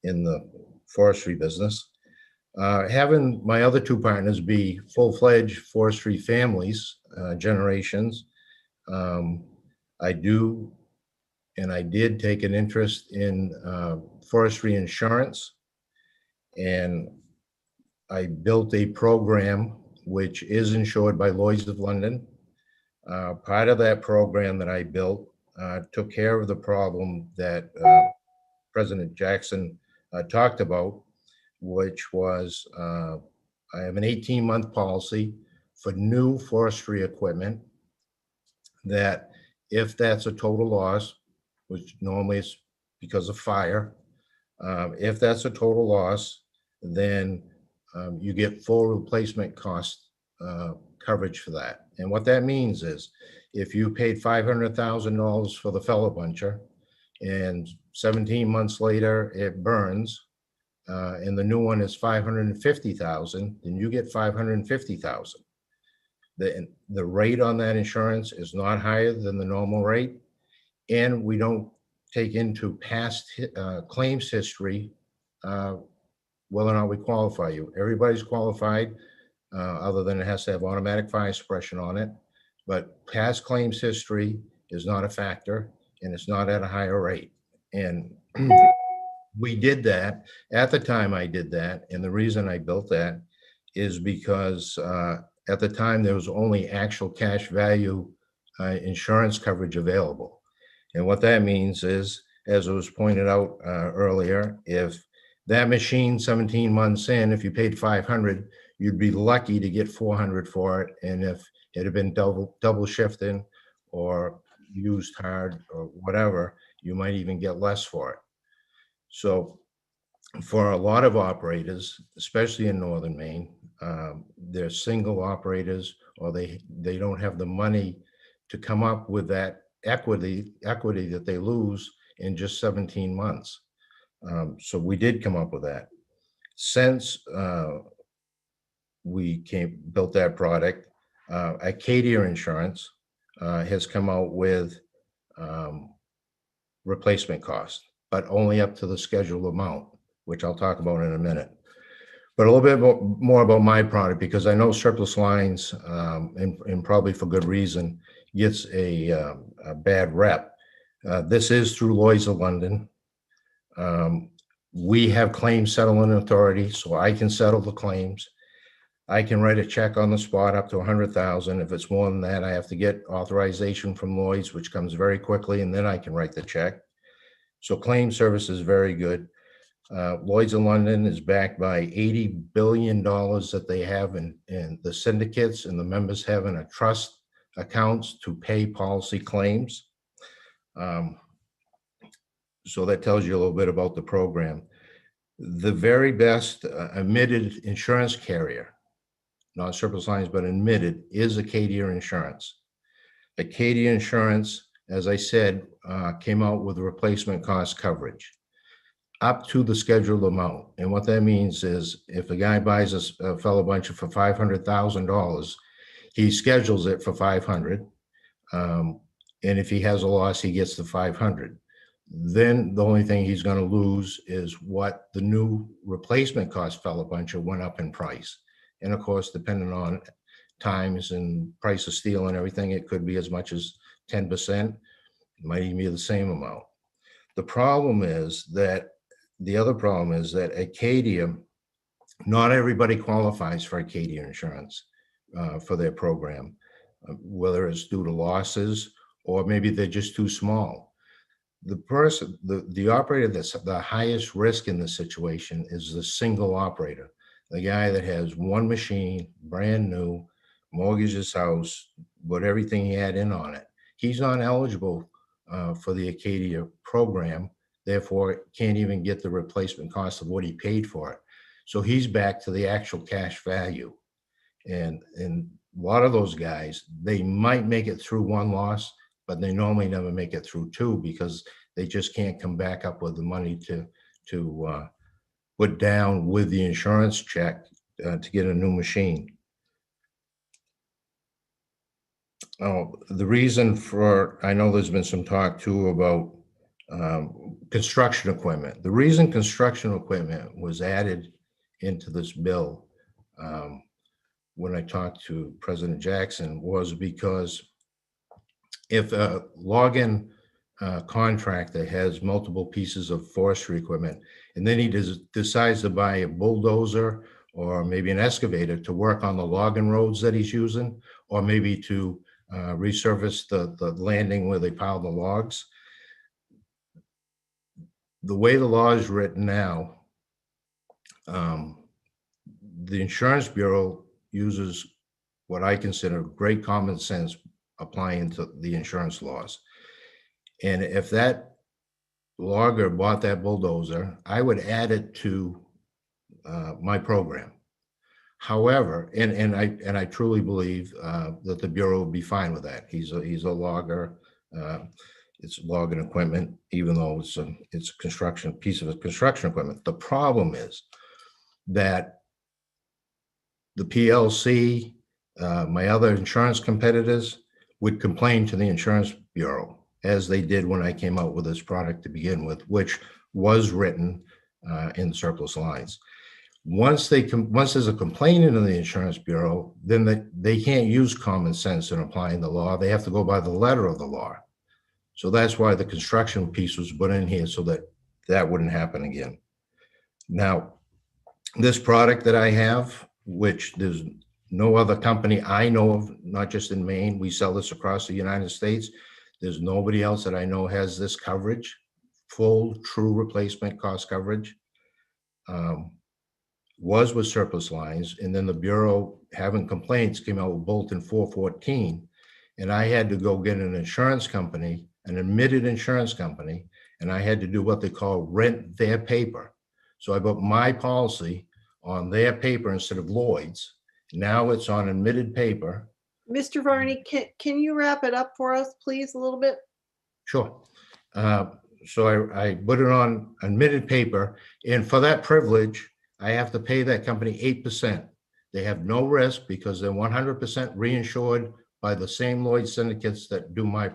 M: in the forestry business. Having my other 2 partners be full-fledged forestry families, generations, I do and I did take an interest in forestry insurance, and I built a program which is insured by Lloyd's of London. Part of that program that I built took care of the problem that President Jackson talked about, which was I have an 18-month policy for new forestry equipment that if that's a total loss, which normally is because of fire, if that's a total loss, then you get full replacement cost coverage for that. And what that means is if you paid $500,000 for the fellow buncher and 17 months later it burns, and the new one is $550,000, then you get $550,000. The rate on that insurance is not higher than the normal rate, and we don't take into past claims history whether or not we qualify you. Everybody's qualified, other than it has to have automatic fire suppression on it, but past claims history is not a factor, and it's not at a higher rate. And we did that. At the time I did that, and the reason I built that is because at the time there was only actual cash value insurance coverage available. And what that means is, as it was pointed out earlier, if that machine 17 months in, if you paid 500, you'd be lucky to get 400 for it. And if it had been double shifting or used hard or whatever, you might even get less for it. So for a lot of operators, especially in northern Maine, they're single operators, or they don't have the money to come up with that equity that they lose in just 17 months. So we did come up with that. Since we built that product, Acadia Insurance has come out with replacement cost, but only up to the scheduled amount, which I'll talk about in a minute. But a little bit more about my product, because I know surplus lines, and probably for good reason, gets a bad rep. This is through Lloyd's of London. We have claims settlement authority, so I can settle the claims. I can write a check on the spot up to 100,000. If it's more than that, I have to get authorization from Lloyd's, which comes very quickly, and then I can write the check. So claim service is very good. Lloyd's of London is backed by $80 billion that they have in the syndicates, and the members have in a trust accounts to pay policy claims. So that tells you a little bit about the program. The very best admitted insurance carrier, not surplus lines, but admitted, is Acadia Insurance. Acadia Insurance, as I said, came out with replacement cost coverage up to the scheduled amount. And what that means is if a guy buys a fellow bunch for $500,000, he schedules it for 500. And if he has a loss, he gets the 500. Then the only thing he's going to lose is what the new replacement cost fellow buncher went up in price. And of course, depending on times and price of steel and everything, it could be as much as 10%. It might even be the same amount. The other problem is that Acadia, not everybody qualifies for Acadia Insurance for their program, whether it's due to losses or maybe they're just too small. The operator that's the highest risk in this situation is the single operator, the guy that has one machine, brand new, mortgaged his house, put everything he had in on it. He's not eligible for the Acadia program, therefore can't even get the replacement cost of what he paid for it. So he's back to the actual cash value. And a lot of those guys, they might make it through one loss, but they normally never make it through two because they just can't come back up with the money to put down with the insurance check to get a new machine. The reason for, I know there's been some talk too about construction equipment. The reason construction equipment was added into this bill when I talked to President Jackson was because if a login contractor has multiple pieces of forestry equipment and then he decides to buy a bulldozer or maybe an excavator to work on the logging roads that he's using, or maybe to resurface the landing where they pile the logs. The way the law is written now, the Insurance Bureau uses what I consider great common sense applying to the insurance laws. And if that logger bought that bulldozer, I would add it to my program. However, and I truly believe that the Bureau will be fine with that. He's a logger. It's logging equipment, even though it's a construction piece of construction equipment. The problem is that the PLC, my other insurance competitors, would complain to the Insurance Bureau, as they did when I came out with this product to begin with, which was written in surplus lines. Once there's a complaint into the Insurance Bureau, then they can't use common sense in applying the law. They have to go by the letter of the law. So that's why the construction piece was put in here so that wouldn't happen again. Now, this product that I have, which there's no other company I know of, not just in Maine, we sell this across the United States. There's nobody else that I know has this coverage, full, true replacement cost coverage. Was with surplus lines, and then the Bureau, having complaints, came out with Bulletin 414, and I had to go get an insurance company, an admitted insurance company, and I had to do what they call rent their paper. So I put my policy on their paper instead of Lloyd's. Now it's on admitted paper.
A: Mr. Varney, can you wrap it up for us, please, a little bit?
M: Sure. So I put it on admitted paper, and for that privilege, I have to pay that company 8%. They have no risk because they're 100% reinsured by the same Lloyd's syndicates that do my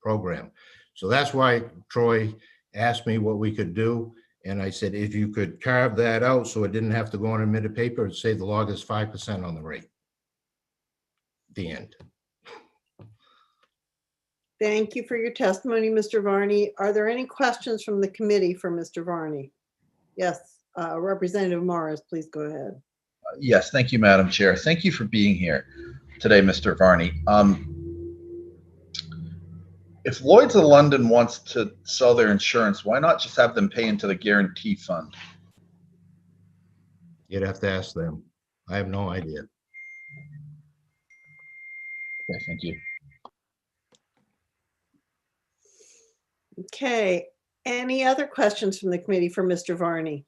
M: program. So that's why Troy asked me what we could do. And I said, if you could carve that out so it didn't have to go on admitted paper, and say the log is 5% on the rate. The end.
A: Thank you for your testimony, Mr. Varney. Are there any questions from the committee for Mr. Varney? Yes, Representative Morris, please go ahead.
R: Yes, thank you, Madam Chair. Thank you for being here today, Mr. Varney. If Lloyd's of London wants to sell their insurance, why not just have them pay into the guarantee fund?
M: You'd have to ask them. I have no idea.
R: Okay, thank you.
A: Okay, any other questions from the committee for Mr. Varney?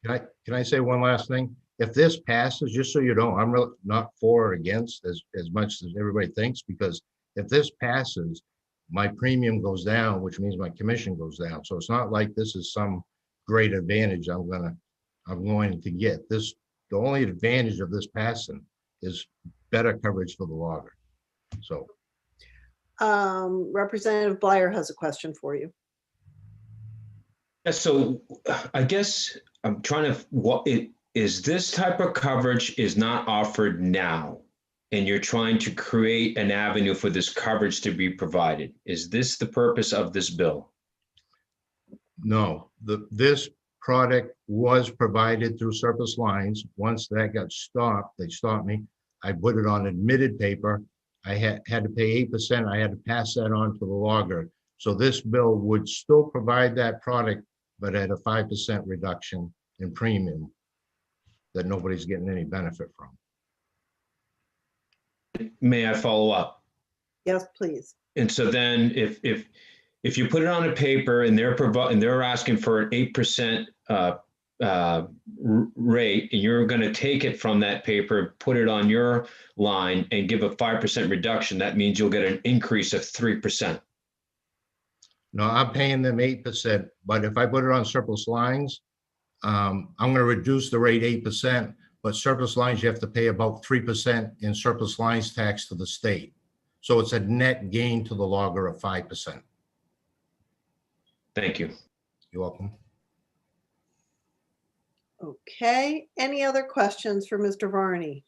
M: Can I say one last thing? If this passes, just so you know, I'm really not for or against as much as everybody thinks, because if this passes, my premium goes down, which means my commission goes down. So it's not like this is some great advantage I'm going to get. This, the only advantage of this passing is better coverage for the logger. So
A: Representative Bleier has a question for you.
F: So I guess I'm trying to, is this type of coverage is not offered now, and you're trying to create an avenue for this coverage to be provided. Is this the purpose of this bill?
M: no, this product was provided through surplus lines. Once that got stopped, they stopped me. I put it on admitted paper. I had to pay 8%. I had to pass that on to the logger. So this bill would still provide that product, but at a 5% reduction in premium that nobody's getting any benefit from.
F: May I follow up?
A: Yes, please.
F: And so then if you put it on a paper and they're asking for an 8% rate, and you're going to take it from that paper, put it on your line and give a 5% reduction, that means you'll get an increase of 3%.
M: No, I'm paying them 8%, but if I put it on surplus lines, I'm going to reduce the rate 8%, but surplus lines, you have to pay about 3% in surplus lines tax to the state. So it's a net gain to the logger of 5%.
F: Thank you.
M: You're welcome.
A: Okay, any other questions for Mr. Varney?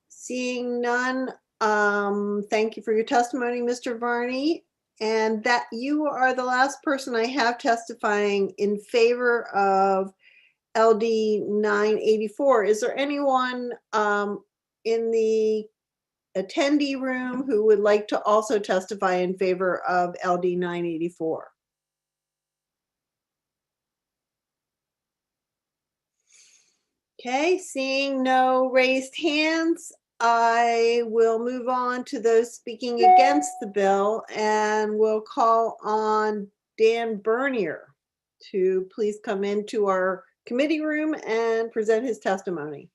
A: Seeing none, thank you for your testimony, Mr. Varney. And that you are the last person I have testifying in favor of LD 984. Is there anyone in the attendee room who would like to also testify in favor of LD 984? Okay, seeing no raised hands, I will move on to those speaking against the bill, and we'll call on Dan Bernier to please come into our committee room and present his testimony.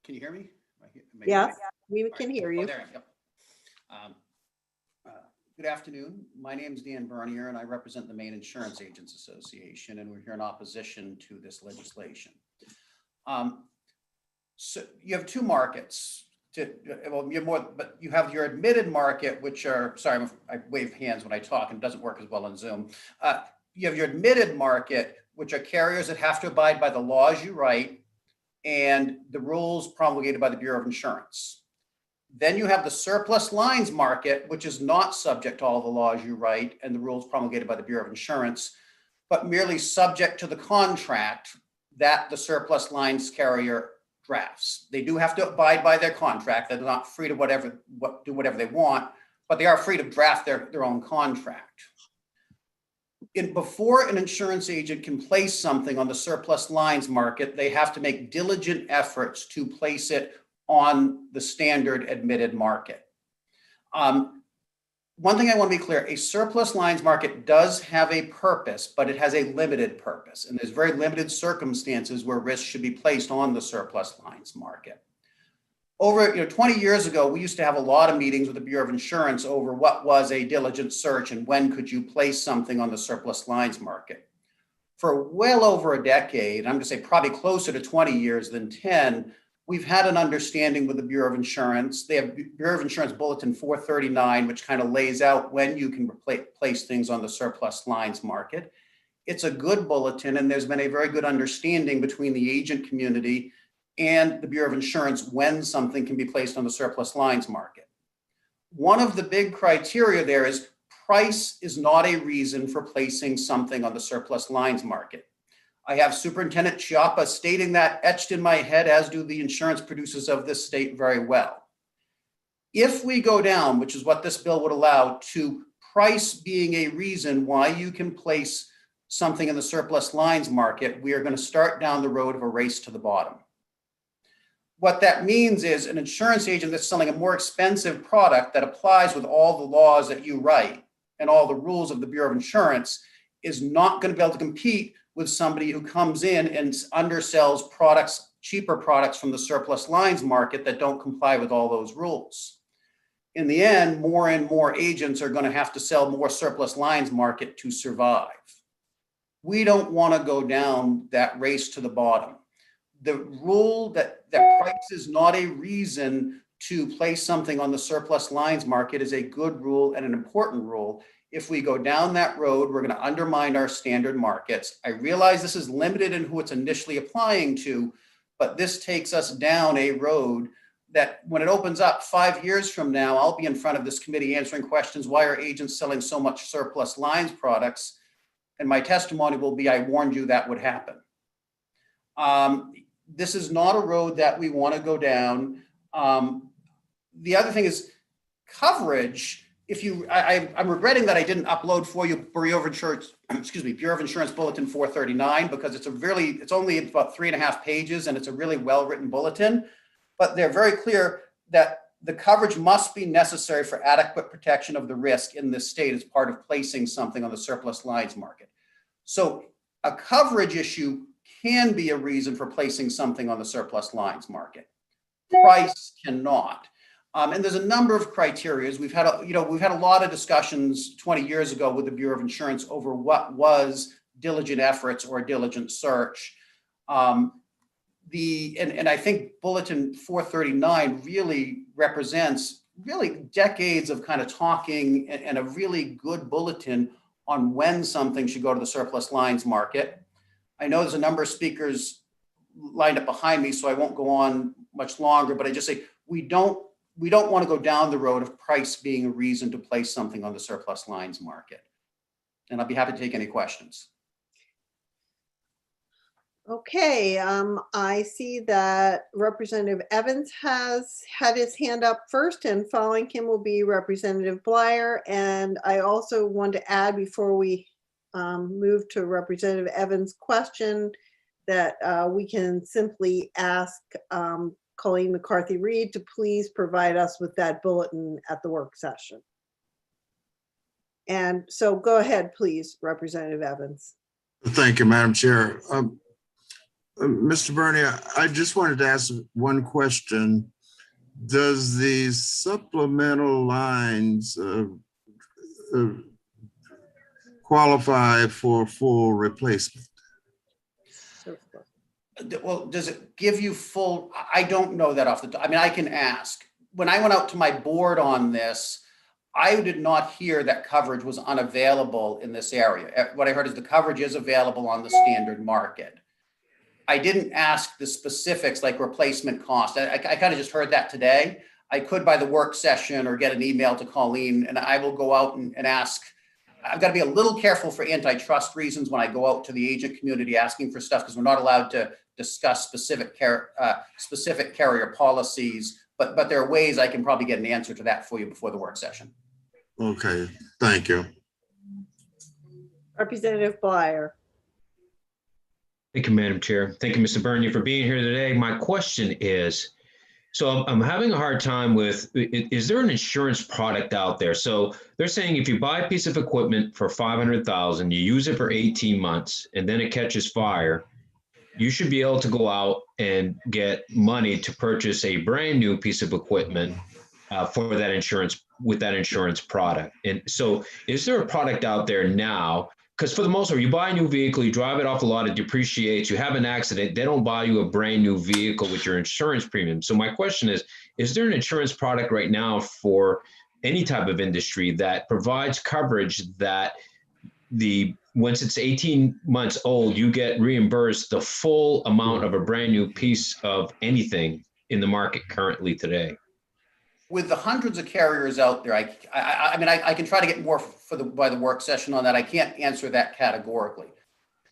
T: Can you hear me?
A: Yes, we can hear you.
T: Oh, there, yep. Good afternoon. My name is Dan Bernier, and I represent the Maine Insurance Agents Association, and we're here in opposition to this legislation. So you have two markets. Well, you have more, but you have your admitted market, which are, sorry, I wave hands when I talk, and it doesn't work as well on Zoom. You have your admitted market, which are carriers that have to abide by the laws you write and the rules promulgated by the Bureau of Insurance. Then you have the surplus lines market, which is not subject to all the laws you write and the rules promulgated by the Bureau of Insurance, but merely subject to the contract that the surplus lines carrier drafts. They do have to abide by their contract. They're not free to do whatever they want, but they are free to draft their own contract. Before an insurance agent can place something on the surplus lines market, they have to make diligent efforts to place it on the standard admitted market. One thing I want to be clear, a surplus lines market does have a purpose, but it has a limited purpose. And there's very limited circumstances where risk should be placed on the surplus lines market. Over 20 years ago, we used to have a lot of meetings with the Bureau of Insurance over what was a diligent search and when could you place something on the surplus lines market. For well over a decade, I'm going to say probably closer to 20 years than 10, we've had an understanding with the Bureau of Insurance. They have Bureau of Insurance Bulletin 439, which kind of lays out when you can place things on the surplus lines market. It's a good bulletin, and there's been a very good understanding between the agent community and the Bureau of Insurance when something can be placed on the surplus lines market. One of the big criteria there is price is not a reason for placing something on the surplus lines market. I have Superintendent Chiappa stating that etched in my head, as do the insurance producers of this state very well. If we go down, which is what this bill would allow, to price being a reason why you can place something in the surplus lines market, we are going to start down the road of a race to the bottom. What that means is an insurance agent that's selling a more expensive product that applies with all the laws that you write and all the rules of the Bureau of Insurance is not going to be able to compete with somebody who comes in and undersells products, cheaper products from the surplus lines market that don't comply with all those rules. In the end, more and more agents are going to have to sell more surplus lines market to survive. We don't want to go down that race to the bottom. The rule that price is not a reason to place something on the surplus lines market is a good rule and an important rule. If we go down that road, we're going to undermine our standard markets. I realize this is limited in who it's initially applying to, but this takes us down a road that when it opens up 5 years from now, I'll be in front of this committee answering questions, why are agents selling so much surplus lines products? And my testimony will be, I warned you that would happen. This is not a road that we want to go down. The other thing is coverage. I'm regretting that I didn't upload for you Bureau of Insurance, Bureau of Insurance Bulletin 439, because it's only about 3.5 pages and it's a really well-written bulletin, but they're very clear that the coverage must be necessary for adequate protection of the risk in this state as part of placing something on the surplus lines market. So a coverage issue can be a reason for placing something on the surplus lines market. Price cannot. And there's a number of criteria. We've had a lot of discussions 20 years ago with the Bureau of Insurance over what was diligent efforts or diligent search. And I think Bulletin 439 really represents decades of kind of talking and a really good bulletin on when something should go to the surplus lines market. I know there's a number of speakers lined up behind me, so I won't go on much longer, but I just say we don't want to go down the road of price being a reason to place something on the surplus lines market. And I'll be happy to take any questions.
A: Okay, I see that Representative Evans has had his hand up first, and following him will be Representative Bleier. And I also want to add before we move to Representative Evans' question that we can simply ask Colleen McCarthy-Reed to please provide us with that bulletin at the work session. And so go ahead, please, Representative Evans.
C: Thank you, Madam Chair. Mr. Burney, I just wanted to ask one question. Does the supplemental lines qualify for full replacement?
T: Well, does it give you full? I don't know that off the top. I mean, I can ask. When I went out to my board on this, I did not hear that coverage was unavailable in this area. What I heard is the coverage is available on the standard market. I didn't ask the specifics like replacement cost. I kind of just heard that today. I could by the work session or get an email to Colleen, and I will go out and ask. I've got to be a little careful for antitrust reasons when I go out to the agent community asking for stuff, because we're not allowed to discuss specific carrier policies, but there are ways I can probably get an answer to that for you before the work session.
C: Okay, thank you.
A: Representative Bleier.
F: Thank you, Madam Chair. Thank you, Mr. Bernier, for being here today. My question is, so I'm having a hard time with, is there an insurance product out there? So they're saying if you buy a piece of equipment for $500,000, you use it for 18 months, and then it catches fire, you should be able to go out and get money to purchase a brand new piece of equipment for that insurance, with that insurance product. And so is there a product out there now? Because for the most part, you buy a new vehicle, you drive it off the lot, it depreciates, you have an accident, they don't buy you a brand new vehicle with your insurance premium. So my question is there an insurance product right now for any type of industry that provides coverage that the once it's 18 months old, you get reimbursed the full amount of a brand new piece of anything in the market currently today.
T: With the hundreds of carriers out there, I mean, I can try to get more by the work session on that. I can't answer that categorically.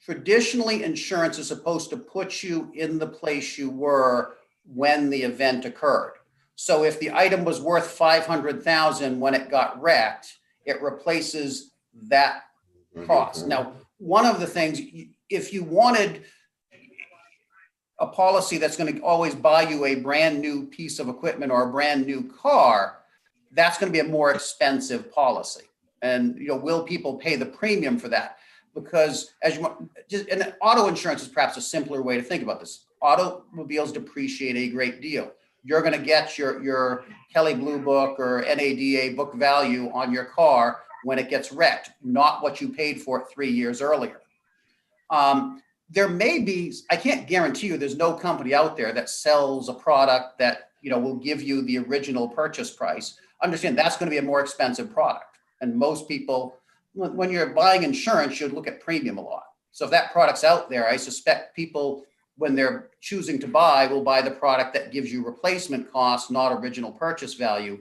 T: Traditionally, insurance is supposed to put you in the place you were when the event occurred. So if the item was worth 500,000 when it got wrecked, it replaces that cost. Now, one of the things, if you wanted a policy that's going to always buy you a brand new piece of equipment or a brand new car, that's going to be a more expensive policy. And, you know, will people pay the premium for that? Because and auto insurance is perhaps a simpler way to think about this. Automobiles depreciate a great deal. You're going to get your Kelley Blue Book or NADA book value on your car when it gets wrecked, not what you paid for it 3 years earlier. There may be, I can't guarantee you, there's no company out there that sells a product that, you know, will give you the original purchase price. Understand that's going to be a more expensive product. And most people, when you're buying insurance, you'd look at premium a lot. So if that product's out there, I suspect people, when they're choosing to buy, will buy the product that gives you replacement costs, not original purchase value.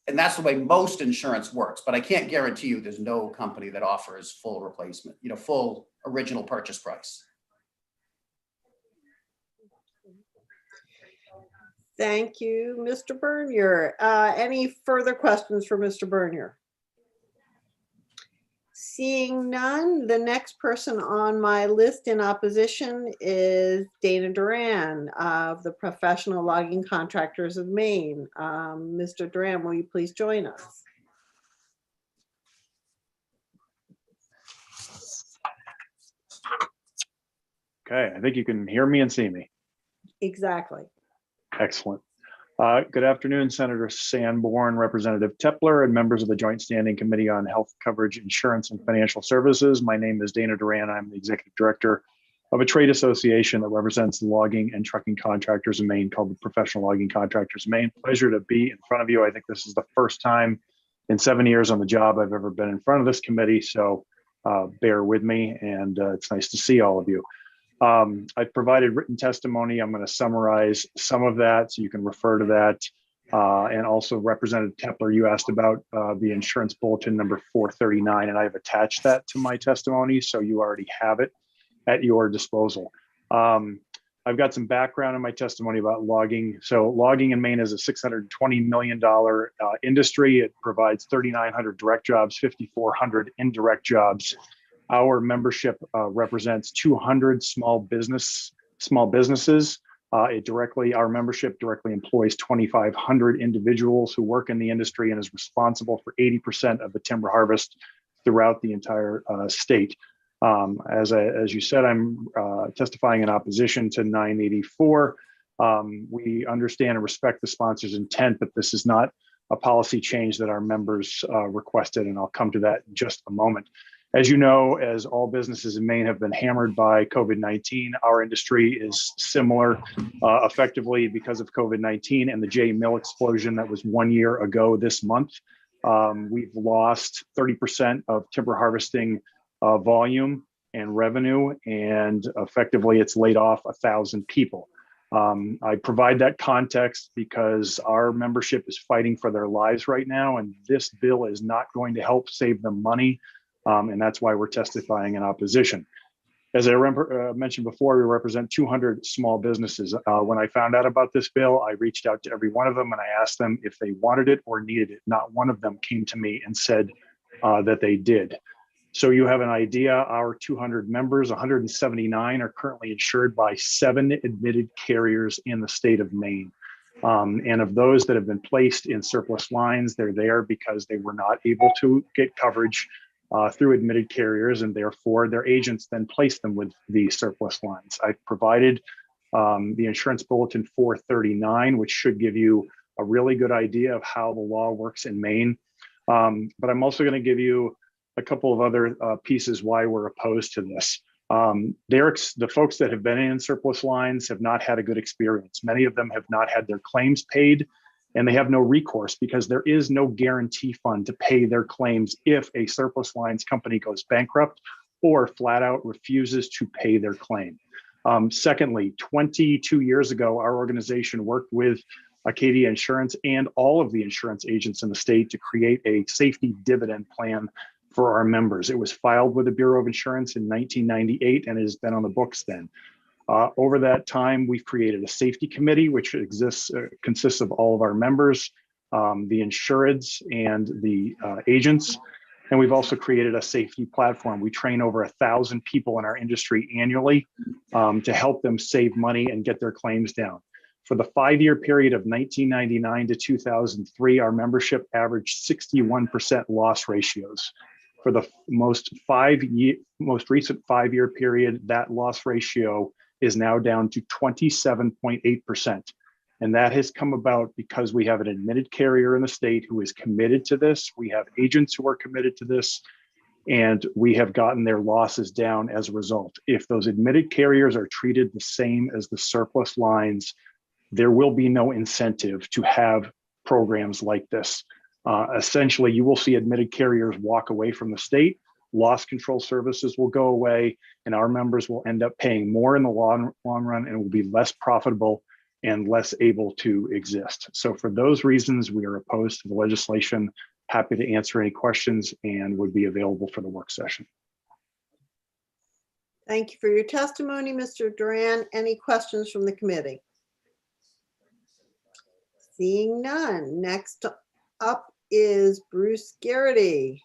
T: And that's the way most insurance works. But I can't guarantee you there's no company that offers full replacement, you know, full original purchase price.
A: Thank you, Mr. Bernier. Any further questions for Mr. Bernier? Seeing none, the next person on my list in opposition is Dana Duran of the Professional Logging Contractors of Maine. Mr. Duran, will you please join us?
B: Okay, I think you can hear me and see me.
A: Exactly.
B: Excellent. Good afternoon, Senator Sanborn, Representative Tepler, and members of the Joint Standing Committee on Health Coverage, Insurance, and Financial Services. My name is Dana Duran. I'm the Executive Director of a trade association that represents the logging and trucking contractors in Maine called the Professional Logging Contractors of Maine. Pleasure to be in front of you. I think this is the first time in 7 years on the job I've ever been in front of this committee, so bear with me, and it's nice to see all of you. I've provided written testimony. I'm going to summarize some of that so you can refer to that. And also, Representative Tepler, you asked about the insurance bulletin number 439, and I've attached that to my testimony, so you already have it at your disposal. I've got some background in my testimony about logging. So logging in Maine is a $620 million industry. It provides 3,900 direct jobs, 5,400 indirect jobs. Our membership represents 200 small businesses. Our membership directly employs 2,500 individuals who work in the industry and is responsible for 80% of the timber harvest throughout the entire state. As you said, I'm testifying in opposition to 984. We understand and respect the sponsor's intent, but this is not a policy change that our members requested, and I'll come to that in just a moment. As you know, as all businesses in Maine have been hammered by COVID-19, our industry is similar effectively because of COVID-19 and the J mill explosion that was 1 year ago this month. We've lost 30% of timber harvesting volume and revenue, and effectively it's laid off 1,000 people. I provide that context because our membership is fighting for their lives right now, and this bill is not going to help save them money. And that's why we're testifying in opposition. As I mentioned before, we represent 200 small businesses. When I found out about this bill, I reached out to every one of them and I asked them if they wanted it or needed it. Not one of them came to me and said that they did. So you have an idea, our 200 members, 179 are currently insured by 7 admitted carriers in the state of Maine. And of those that have been placed in surplus lines, they're there because they were not able to get coverage through admitted carriers, and therefore their agents then place them with the surplus lines. I've provided the insurance bulletin 439, which should give you a really good idea of how the law works in Maine. But I'm also going to give you a couple of other pieces why we're opposed to this. The folks that have been in surplus lines have not had a good experience. Many of them have not had their claims paid. and they have no recourse because there is no guarantee fund to pay their claims if a surplus lines company goes bankrupt or flat out refuses to pay their claim. Secondly, 22 years ago, our organization worked with Acadia Insurance and all of the insurance agents in the state to create a safety dividend plan for our members. It was filed with the Bureau of Insurance in 1998 and it has been on the books then. Over that time, we've created a safety committee, which consists of all of our members, the insureds and the agents. And we've also created a safety platform. We train over 1,000 people in our industry annually to help them save money and get their claims down. For the 5-year period of 1999 to 2003, our membership averaged 61% loss ratios. For the most recent 5-year period, that loss ratio is now down to 27.8%. And that has come about because we have an admitted carrier in the state who is committed to this. We have agents who are committed to this, and we have gotten their losses down as a result. If those admitted carriers are treated the same as the surplus lines, there will be no incentive to have programs like this. Essentially, you will see admitted carriers walk away from the state, loss control services will go away, and our members will end up paying more in the long run and will be less profitable and less able to exist. So for those reasons, we are opposed to the legislation. Happy to answer any questions and would be available for the work session.
A: Thank you for your testimony, Mr. Duran. Any questions from the committee? Seeing none. Next up is Bruce Garrity.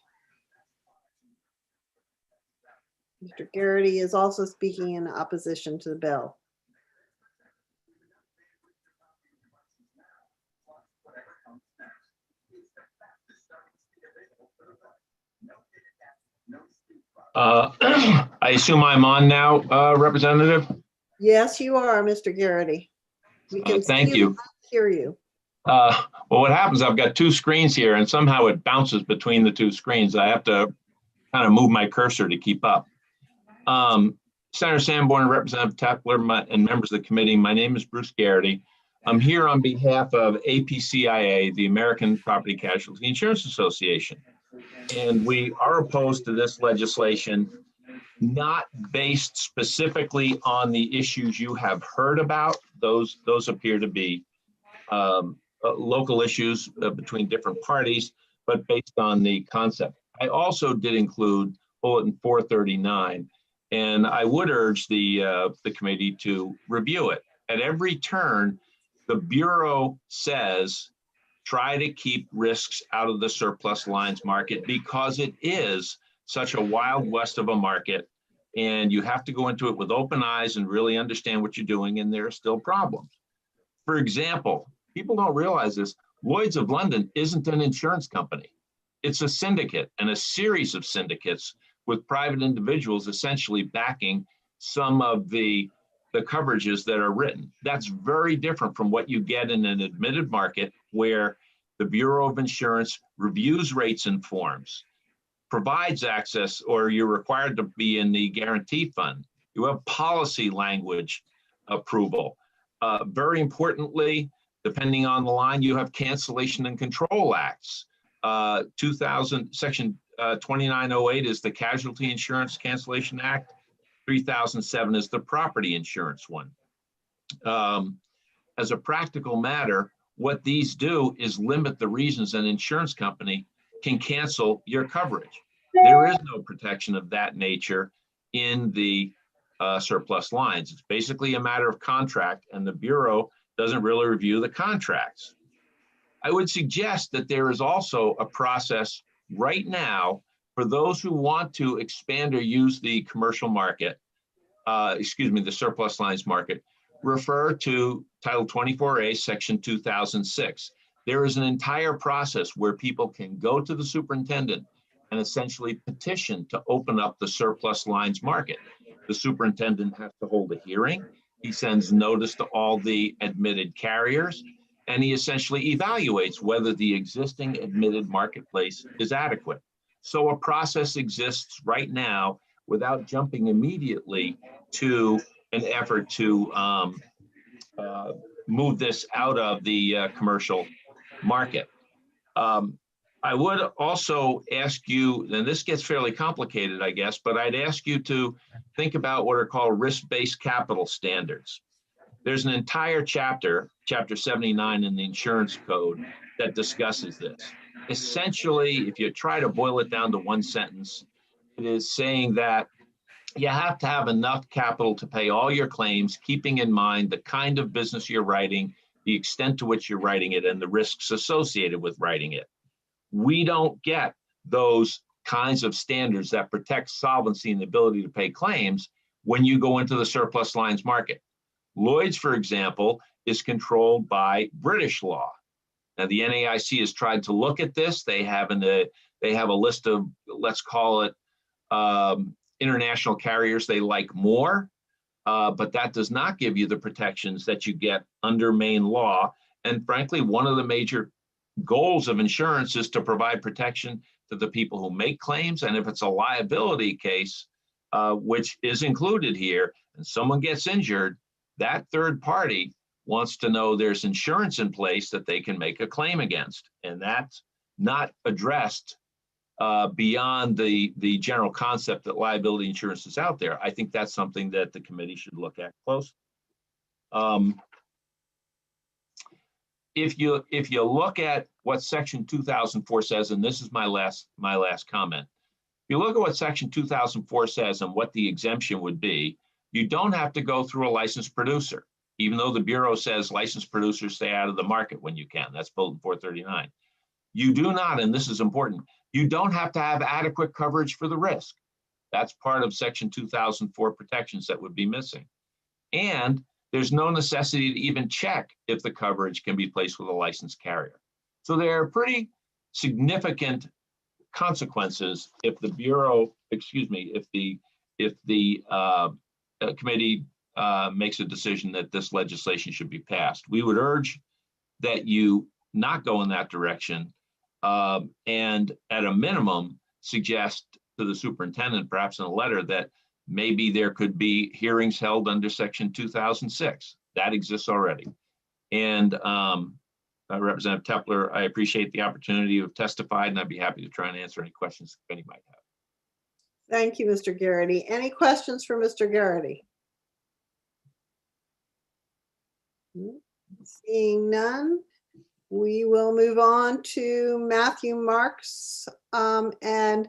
A: Mr. Garrity is also speaking in opposition to the bill.
G: I assume I'm on now, Representative?
A: Yes, you are, Mr. Garrity. We can
G: thank you.
A: Hear you.
G: Well, what happens, I've got two screens here and somehow it bounces between the two screens. I have to kind of move my cursor to keep up. Senator Sanborn, Representative Tepler, and members of the committee, my name is Bruce Garrity. I'm here on behalf of APCIA, the American Property Casualty Insurance Association. And we are opposed to this legislation, not based specifically on the issues you have heard about. Those appear to be local issues between different parties, but based on the concept. I also did include Bulletin 439, and I would urge the committee to review it. At every turn, the Bureau says, try to keep risks out of the surplus lines market because it is such a wild west of a market and you have to go into it with open eyes and really understand what you're doing, and there are still problems. For example, people don't realize this, Lloyd's of London isn't an insurance company. It's a syndicate and a series of syndicates with private individuals essentially backing some of the coverages that are written. That's very different from what you get in an admitted market where the Bureau of Insurance reviews rates and forms, provides access, or you're required to be in the guarantee fund. You have policy language approval. Very importantly, depending on the line, you have cancellation and control acts. Section 2908 is the Casualty Insurance Cancellation Act. 3007 is the property insurance one. As a practical matter, what these do is limit the reasons an insurance company can cancel your coverage. There is no protection of that nature in the surplus lines. It's basically a matter of contract, and the Bureau doesn't really review the contracts. I would suggest that there is also a process right now for those who want to expand or use the commercial market, the surplus lines market, refer to Title 24A, Section 2006. There is an entire process where people can go to the superintendent and essentially petition to open up the surplus lines market. The superintendent has to hold a hearing. He sends notice to all the admitted carriers, and he essentially evaluates whether the existing admitted marketplace is adequate. So a process exists right now without jumping immediately to an effort to move this out of the commercial market. I would also ask you, and this gets fairly complicated, I guess, but I'd ask you to think about what are called risk-based capital standards. There's an entire chapter, chapter 79 in the insurance code, that discusses this. Essentially, if you try to boil it down to one sentence, it is saying that you have to have enough capital to pay all your claims, keeping in mind the kind of business you're writing, the extent to which you're writing it, and the risks associated with writing it. We don't get those kinds of standards that protect solvency and the ability to pay claims when you go into the surplus lines market. Lloyd's, for example, is controlled by British law. Now, the NAIC has tried to look at this. They have a list of, let's call it, international carriers they like more, but that does not give you the protections that you get under Maine law. And frankly, one of the major goals of insurance is to provide protection to the people who make claims. And if it's a liability case, which is included here, and someone gets injured, that third party wants to know there's insurance in place that they can make a claim against. And that's not addressed beyond the general concept that liability insurance is out there. I think that's something that the committee should look at closely. If you look at what Section 2004 says, and this is my last comment, if you look at what Section 2004 says and what the exemption would be, you don't have to go through a licensed producer, even though the Bureau says licensed producers stay out of the market when you can. That's Bulletin 439. You do not, and this is important, you don't have to have adequate coverage for the risk. That's part of Section 2004 protections that would be missing. And there's no necessity to even check if the coverage can be placed with a licensed carrier. So there are pretty significant consequences if the Bureau, if the committee makes a decision that this legislation should be passed. We would urge that you not go in that direction, and at a minimum suggest to the superintendent, perhaps in a letter, that maybe there could be hearings held under Section 2006. That exists already. And Representative Tepler, I appreciate the opportunity to have testified, and I'd be happy to try and answer any questions if any might have.
A: Thank you, Mr. Garrity. Any questions for Mr. Garrity? Seeing none, we will move on to Matthew Marks. And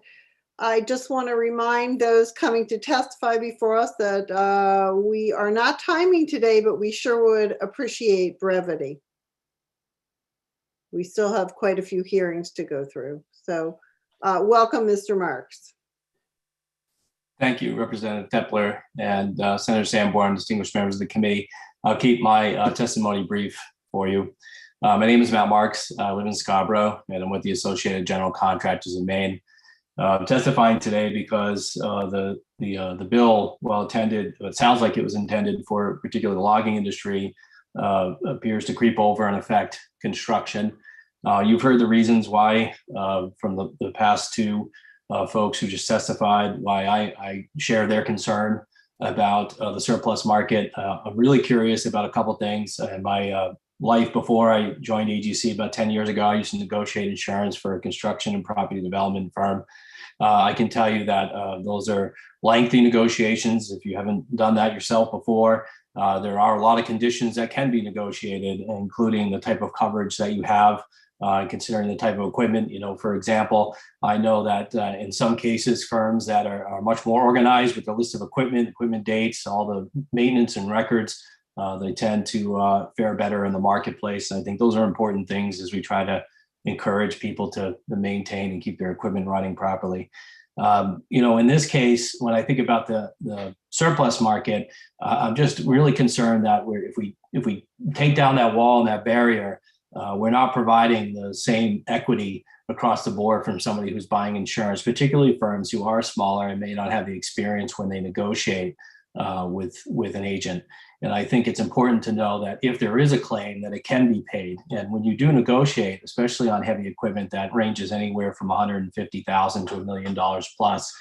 A: I just want to remind those coming to testify before us that we are not timing today, but we sure would appreciate brevity. We still have quite a few hearings to go through. So welcome, Mr. Marks.
D: Thank you, Representative Tepler and Senator Sanborn, distinguished members of the committee. I'll keep my testimony brief for you. My name is Matt Marks. I live in Scarborough, and I'm with the Associated General Contractors in Maine. I'm testifying today because the bill, well intended, it sounds like it was intended for particularly the logging industry, appears to creep over and affect construction. You've heard the reasons why from the past two folks who just testified, why I share their concern about the surplus market. I'm really curious about a couple things. In my life before I joined AGC about 10 years ago, I used to negotiate insurance for a construction and property development firm. I can tell you that those are lengthy negotiations. If you haven't done that yourself before, there are a lot of conditions that can be negotiated, including the type of coverage that you have, considering the type of equipment. You know, for example, I know that in some cases, firms that are much more organized with a list of equipment dates, all the maintenance and records, they tend to fare better in the marketplace. And I think those are important things as we try to encourage people to maintain and keep their equipment running properly. You know, in this case, when I think about the surplus market, I'm just really concerned that if we take down that wall and that barrier, we're not providing the same equity across the board from somebody who's buying insurance, particularly firms who are smaller and may not have the experience when they negotiate with an agent. And I think it's important to know that if there is a claim, that it can be paid. And when you do negotiate, especially on heavy equipment that ranges anywhere from $150,000 to $1 million plus,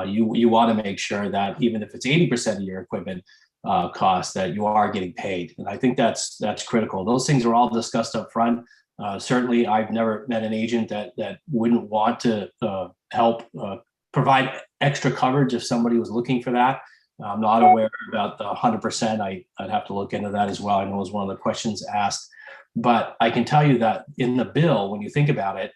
D: you want to make sure that even if it's 80% of your equipment cost, that you are getting paid. And I think that's critical. Those things are all discussed up front. Certainly, I've never met an agent that wouldn't want to help provide extra coverage if somebody was looking for that. I'm not aware about the 100%. I'd have to look into that as well. I know it was one of the questions asked. But I can tell you that in the bill, when you think about it,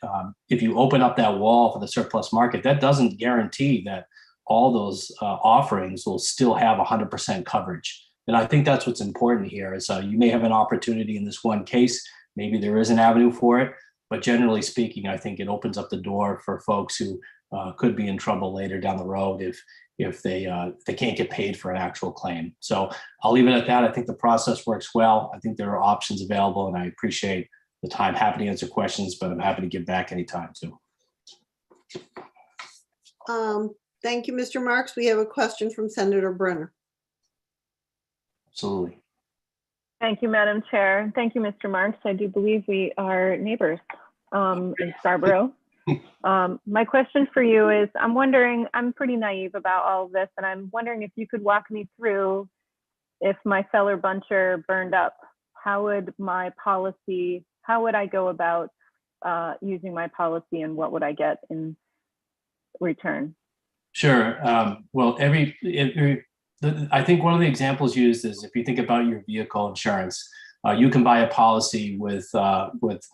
D: if you open up that wall for the surplus market, that doesn't guarantee that all those offerings will still have 100% coverage. And I think that's what's important here is you may have an opportunity in this one case. Maybe there is an avenue for it. But generally speaking, I think it opens up the door for folks who could be in trouble later down the road if they can't get paid for an actual claim. So I'll leave it at that. I think the process works well. I think there are options available, and I appreciate the time. Happy to answer questions, but I'm happy to give back anytime too.
A: Thank you, Mr. Marks. We have a question from Senator Brenner.
D: Absolutely.
H: Thank you, Madam Chair. Thank you, Mr. Marks. I do believe we are neighbors in Scarborough. My question for you is, I'm wondering, I'm pretty naive about all of this, and I'm wondering if you could walk me through if my Feller buncher burned up, how would I go about using my policy, and what would I get in return?
D: Sure. Well, I think one of the examples used is if you think about your vehicle insurance, you can buy a policy with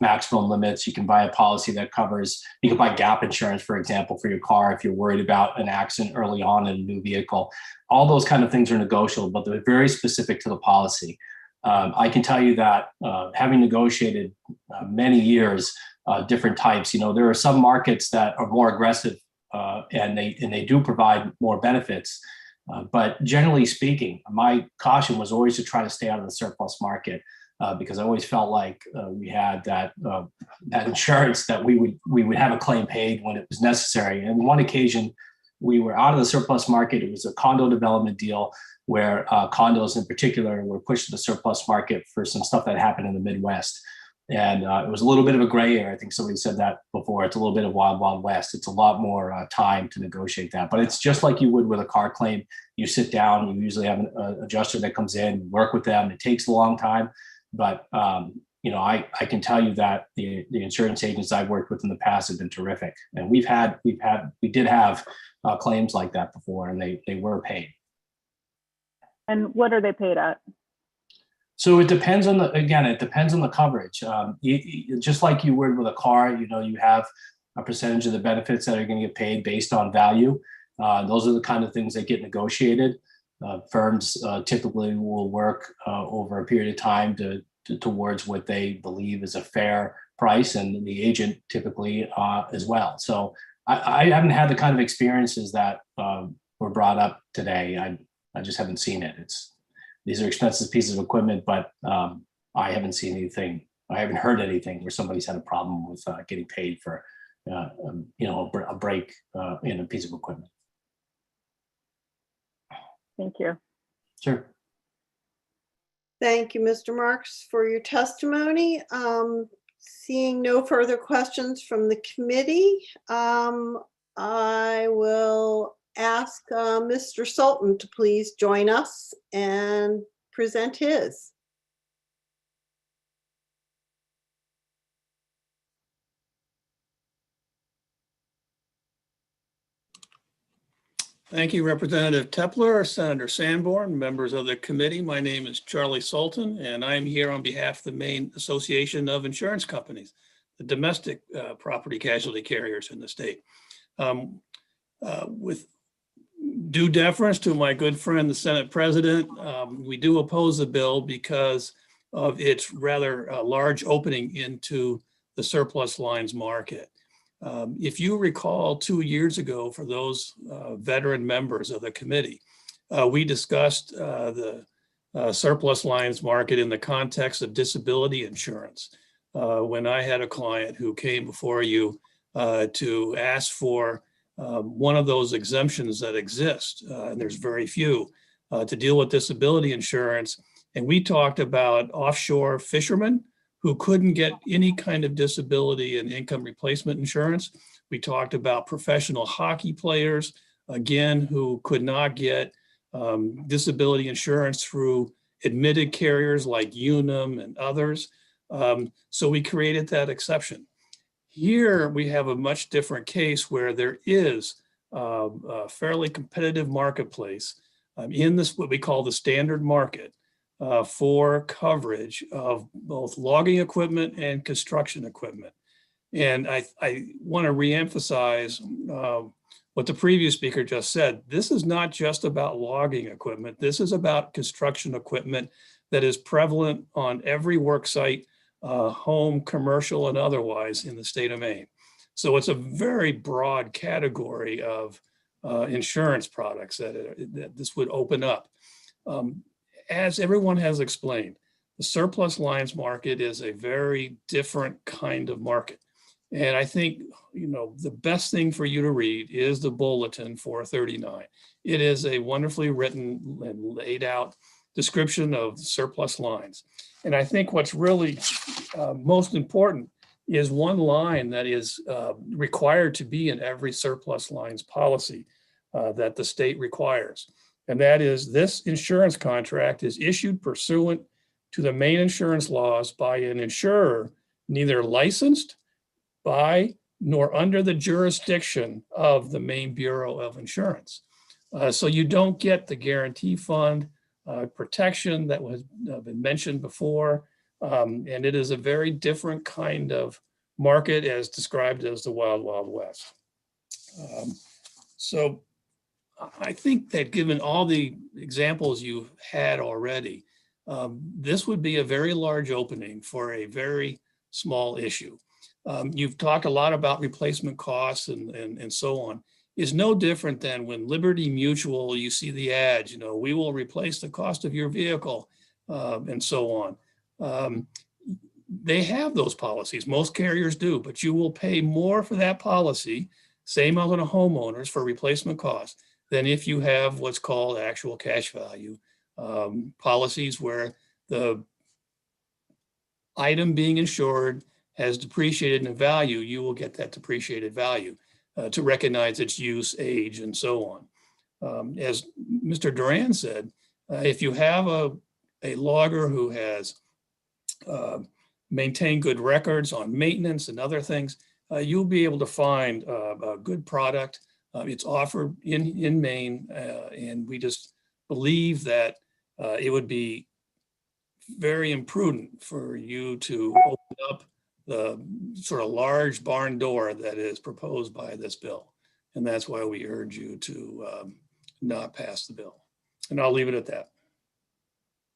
D: maximum limits. You can buy a policy that covers, you can buy gap insurance, for example, for your car if you're worried about an accident early on in a new vehicle. All those kind of things are negotiable, but they're very specific to the policy. I can tell you that having negotiated many years, different types, there are some markets that are more aggressive and they do provide more benefits. But generally speaking, my caution was always to try to stay out of the surplus market because I always felt like we had that insurance that we would have a claim paid when it was necessary. And on one occasion, we were out of the surplus market. It was a condo development deal where condos in particular were pushed to the surplus market for some stuff that happened in the Midwest. And it was a little bit of a gray area. I think somebody said that before. It's a little bit of wild, wild west. It's a lot more time to negotiate that. But it's just like you would with a car claim. You sit down, you usually have an adjuster that comes in, work with them. It takes a long time. But, I can tell you that the insurance agents I've worked with in the past have been terrific. And we did have claims like that before, and they were paid.
H: And what are they paid at?
D: So it depends on it depends on the coverage. Just like you would with a car, you have a percentage of the benefits that are going to get paid based on value. Those are the kind of things that get negotiated. Firms typically will work over a period of time towards what they believe is a fair price, and the agent typically as well. So I haven't had the kind of experiences that were brought up today. I just haven't seen it. These are expensive pieces of equipment, but I haven't seen anything. I haven't heard anything where somebody's had a problem with getting paid for, a break in a piece of equipment.
H: Thank you.
D: Sure.
A: Thank you, Mr. Marks, for your testimony. Seeing no further questions from the committee, I will ask Mr. Sultan to please join us and present his.
U: Thank you, Representative Tepler, Senator Sanborn, members of the committee. My name is Charlie Sultan, and I'm here on behalf of the Maine Association of Insurance Companies, the domestic property casualty carriers in the state. With due deference to my good friend, the Senate President, we do oppose the bill because of its rather large opening into the surplus lines market. If you recall 2 years ago, for those veteran members of the committee, we discussed the surplus lines market in the context of disability insurance. When I had a client who came before you to ask for one of those exemptions that exist, and there's very few, to deal with disability insurance. And we talked about offshore fishermen who couldn't get any kind of disability and income replacement insurance. We talked about professional hockey players, again, who could not get disability insurance through admitted carriers like Unum and others. So we created that exception. Here we have a much different case where there is a fairly competitive marketplace in this, what we call the standard market, for coverage of both logging equipment and construction equipment. And I want to reemphasize what the previous speaker just said. This is not just about logging equipment. This is about construction equipment that is prevalent on every work site, home, commercial, and otherwise in the state of Maine. So it's a very broad category of insurance products that this would open up. As everyone has explained, the surplus lines market is a very different kind of market. And I think, the best thing for you to read is the Bulletin 439. It is a wonderfully written and laid out description of surplus lines. And I think what's really most important is one line that is required to be in every surplus lines policy that the state requires. And that is, this insurance contract is issued pursuant to the Maine insurance laws by an insurer neither licensed by nor under the jurisdiction of the Maine Bureau of Insurance. So you don't get the guarantee fund protection that was been mentioned before. And it is a very different kind of market as described as the Wild Wild West. So I think that given all the examples you've had already, this would be a very large opening for a very small issue. You've talked a lot about replacement costs and so on. Is no different than when Liberty Mutual, you see the ads, we will replace the cost of your vehicle and so on. They have those policies, most carriers do, but you will pay more for that policy, same as on a homeowner's for replacement costs, than if you have what's called actual cash value policies where the item being insured has depreciated in value. You will get that depreciated value to recognize its use, age, and so on. As Mr. Duran said, if you have a logger who has maintained good records on maintenance and other things, you'll be able to find a good product. It's offered in Maine, and we just believe that it would be very imprudent for you to open up the sort of large barn door that is proposed by this bill. And that's why we urge you to not pass the bill. And I'll leave it at that.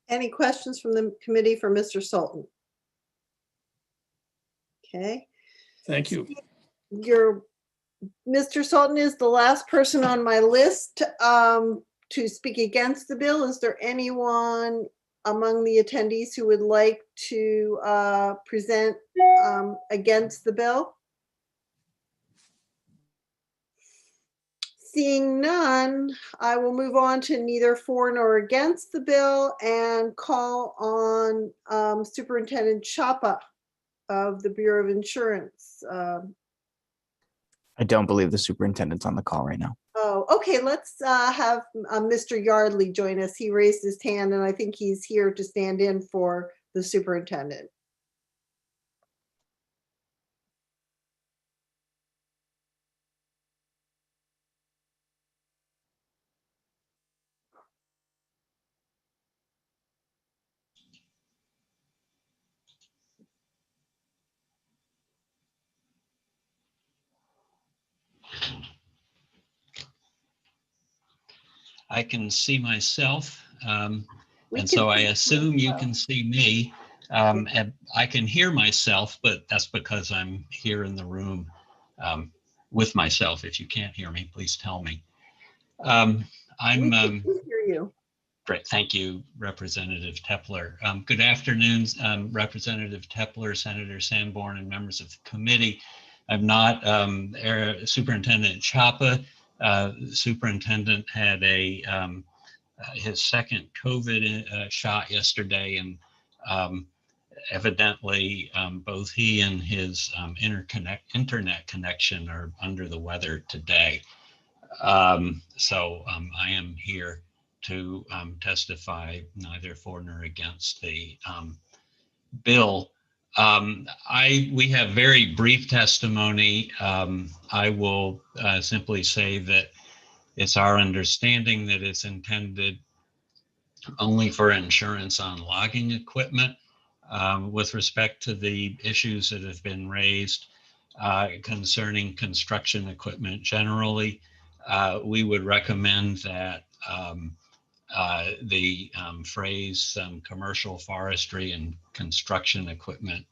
A: Any questions from the committee for Mr. Sultan? Okay.
U: Thank you.
A: Mr. Sultan is the last person on my list to speak against the bill. Is there anyone among the attendees who would like to present against the bill? Seeing none, I will move on to neither for nor against the bill and call on Superintendent Chapa of the Bureau of Insurance.
S: I don't believe the superintendent's on the call right now.
A: Oh, okay. Let's have Mr. Yardley join us. He raised his hand and I think he's here to stand in for the superintendent.
I: I can see myself, and so I assume you can see me. And I can hear myself, but that's because I'm here in the room with myself. If you can't hear me, please tell me.
A: We can hear you.
I: Great, thank you, Representative Tepler. Good afternoon, Representative Tepler, Senator Sanborn, and members of the committee. I'm not Superintendent Chapa. Superintendent had his second COVID shot yesterday, and evidently both he and his internet connection are under the weather today. So I am here to testify neither for nor against the bill. We have very brief testimony. I will simply say that it's our understanding that it's intended only for insurance on logging equipment. With respect to the issues that have been raised concerning construction equipment generally, we would recommend that the phrase commercial forestry and construction equipment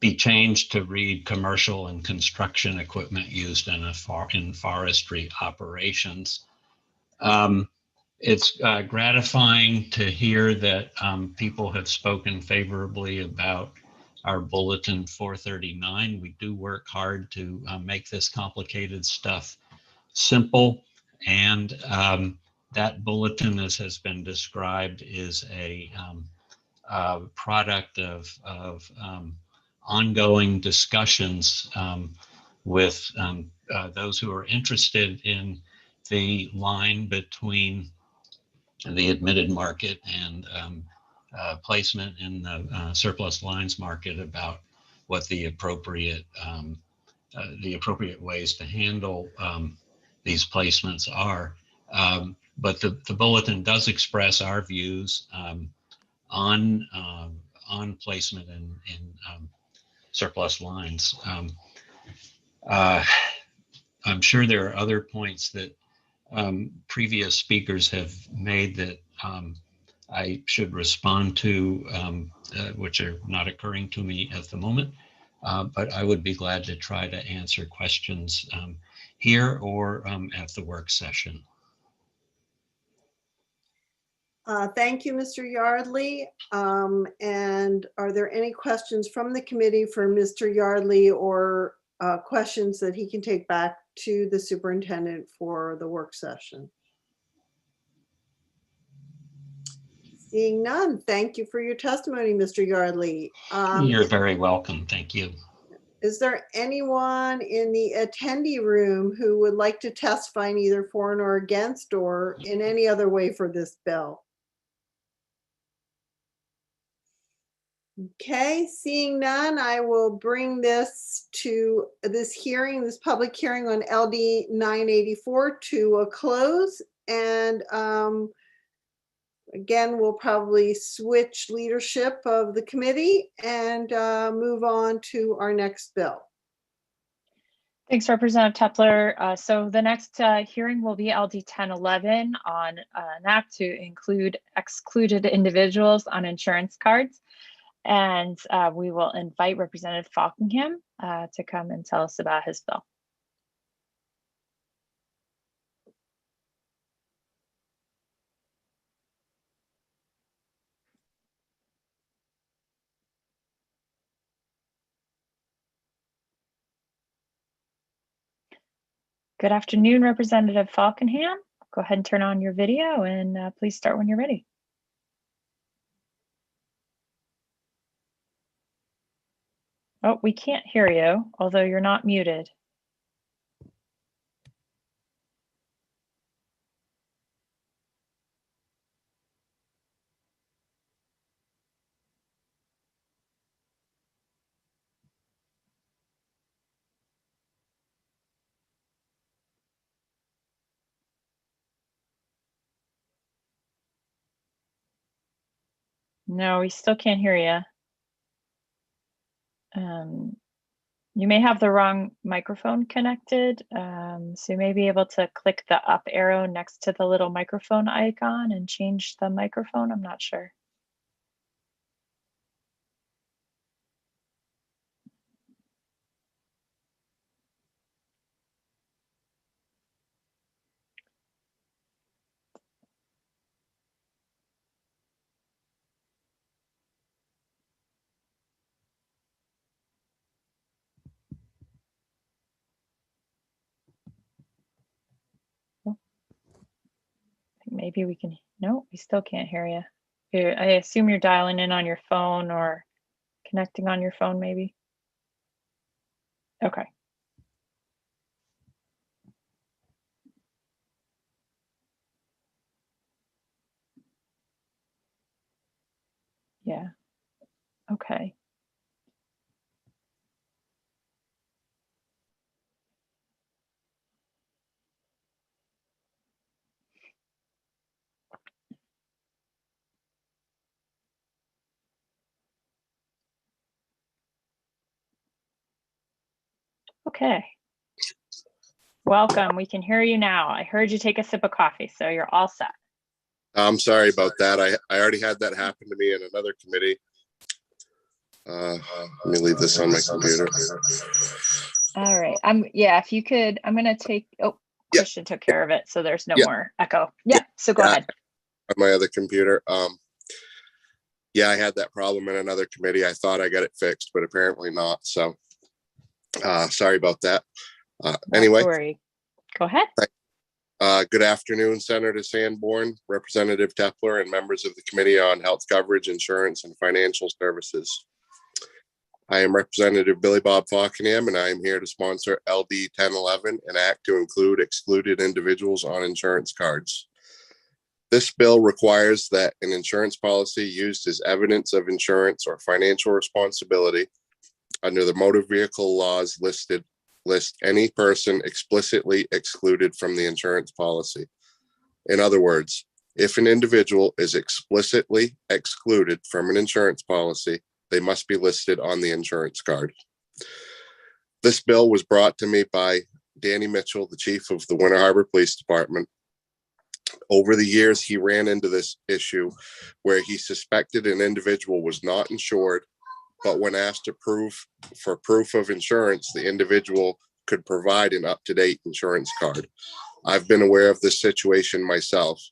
I: be changed to read commercial and construction equipment used in forestry operations. It's gratifying to hear that people have spoken favorably about our Bulletin 439. We do work hard to make this complicated stuff simple, and that bulletin, as has been described, is a product of ongoing discussions with those who are interested in the line between the admitted market and placement in the surplus lines market about what the appropriate ways to handle these placements are. But the bulletin does express our views on placement in surplus lines. I'm sure there are other points that previous speakers have made that I should respond to, which are not occurring to me at the moment. But I would be glad to try to answer questions here or at the work session.
A: Thank you, Mr. Yardley. And are there any questions from the committee for Mr. Yardley, or questions that he can take back to the superintendent for the work session? Seeing none, thank you for your testimony, Mr. Yardley.
I: You're very welcome. Thank you.
A: Is there anyone in the attendee room who would like to testify either for or against, or in any other way for this bill? Okay, seeing none, I will bring this public hearing on LD 984 to a close. And again, we'll probably switch leadership of the committee and move on to our next bill.
J: Thanks, Representative Tepler. So the next hearing will be LD 1011 on an act to include excluded individuals on insurance cards. And we will invite Representative Falkingham to come and tell us about his bill. Good afternoon, Representative Falkingham. Go ahead and turn on your video and please start when you're ready. Oh, we can't hear you, although you're not muted. No, we still can't hear you. You may have the wrong microphone connected. So you may be able to click the up arrow next to the little microphone icon and change the microphone. I'm not sure. Maybe we can, no, we still can't hear you. I assume you're dialing in on your phone or connecting on your phone, maybe. Okay. Yeah. Okay. Okay. Welcome. We can hear you now. I heard you take a sip of coffee, so you're all set.
K: I'm sorry about that. I already had that happen to me in another committee. Let me leave this on my computer.
J: All right. Yeah, if you could, I'm gonna take, oh, Christian took care of it, so there's no more echo. Yeah, so go ahead.
K: On my other computer. Yeah, I had that problem in another committee. I thought I got it fixed, but apparently not. So sorry about that. Anyway.
J: Sorry. Go ahead.
K: Good afternoon, Senator Sanborn, Representative Tepler, and members of the Committee on Health Coverage, Insurance, and Financial Services. I am Representative Billy Bob Fockingham, and I am here to sponsor LD 1011, an act to include excluded individuals on insurance cards. This bill requires that an insurance policy used as evidence of insurance or financial responsibility under the motor vehicle laws list any person explicitly excluded from the insurance policy. In other words, if an individual is explicitly excluded from an insurance policy, they must be listed on the insurance card. This bill was brought to me by Danny Mitchell, the chief of the Winter Harbor Police Department. Over the years, he ran into this issue where he suspected an individual was not insured, but when asked for proof of insurance, the individual could provide an up-to-date insurance card. I've been aware of this situation myself.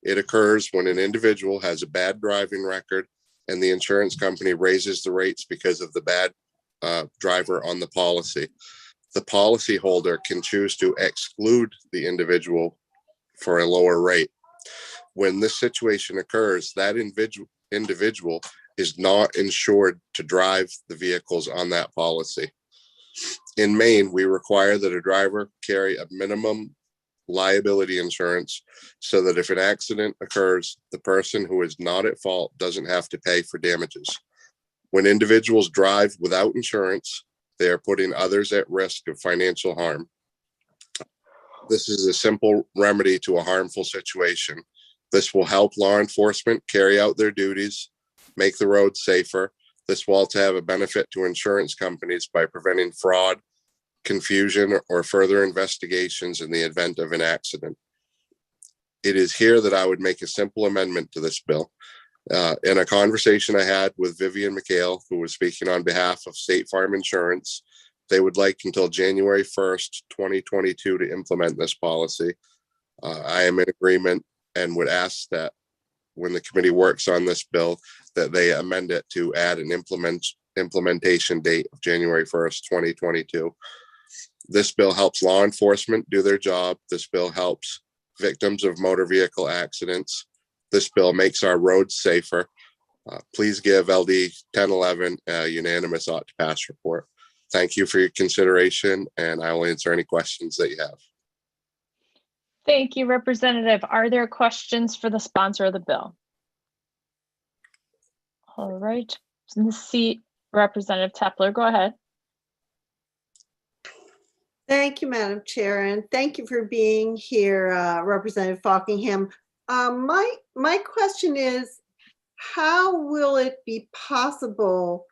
K: It occurs when an individual has a bad driving record and the insurance company raises the rates because of the bad driver on the policy. The policyholder can choose to exclude the individual for a lower rate. When this situation occurs, that individual is not insured to drive the vehicles on that policy. In Maine, we require that a driver carry a minimum liability insurance so that if an accident occurs, the person who is not at fault doesn't have to pay for damages. When individuals drive without insurance, they are putting others at risk of financial harm. This is a simple remedy to a harmful situation. This will help law enforcement carry out their duties, make the roads safer. This will also have a benefit to insurance companies by preventing fraud, confusion, or further investigations in the event of an accident. It is here that I would make a simple amendment to this bill. In a conversation I had with Vivian McHale, who was speaking on behalf of State Farm Insurance, they would like until January 1st, 2022 to implement this policy. I am in agreement and would ask that when the committee works on this bill, that they amend it to add an implementation date of January 1st, 2022. This bill helps law enforcement do their job. This bill helps victims of motor vehicle accidents. This bill makes our roads safer. Please give LD 1011 a unanimous ought to pass report. Thank you for your consideration, and I will answer any questions that you have.
J: Thank you, Representative. Are there questions for the sponsor of the bill? All right, in the seat, Representative Tepler, go ahead.
A: Thank you, Madam Chair, and thank you for being here, Representative Fockingham. My question is, how will it be possible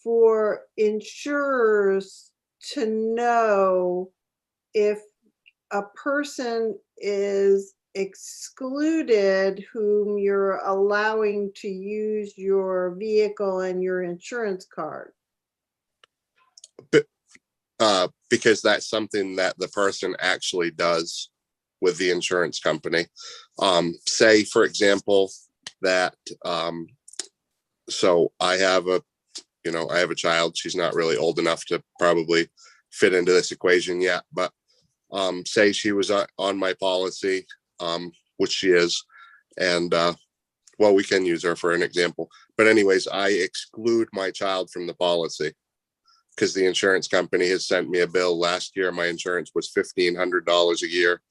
A: for insurers to know if a person is excluded whom you're allowing to use your vehicle and your insurance card?
K: Because that's something that the person actually does with the insurance company. Say, for example, that so I have a child. She's not really old enough to probably fit into this equation yet, but say she was on my policy, which she is, and well, we can use her for an example. But anyways, I exclude my child from the policy because the insurance company has sent me a bill. Last year, my insurance was $1,500 a year.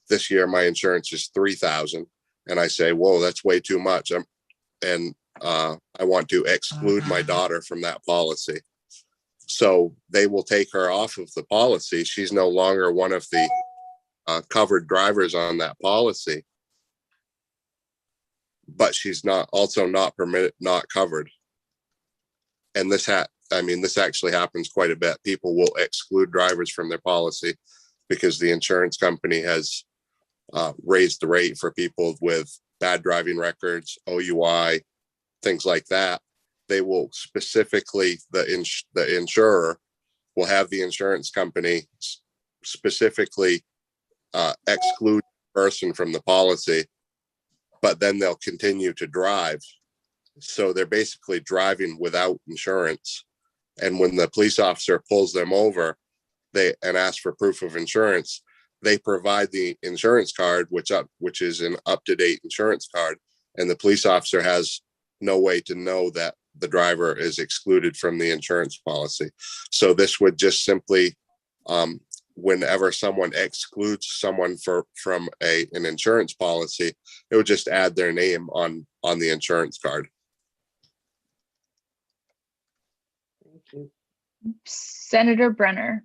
K: This year, my insurance is $3,000. And I say, whoa, that's way too much. I want to exclude my daughter from that policy. So they will take her off of the policy. She's no longer one of the covered drivers on that policy, but she's not permitted, not covered. And I mean, this actually happens quite a bit. People will exclude drivers from their policy because the insurance company has raised the rate for people with bad driving records, OUI, things like that. They will specifically, the insurer will have the insurance company specifically exclude the person from the policy, but then they'll continue to drive. So they're basically driving without insurance. And when the police officer pulls them over and asks for proof of insurance, they provide the insurance card, which is an up-to-date insurance card. And the police officer has no way to know that the driver is excluded from the insurance policy. So this would just simply, whenever someone excludes someone from an insurance policy, it would just add their name on the insurance card.
A: Thank you.
J: Senator Brenner.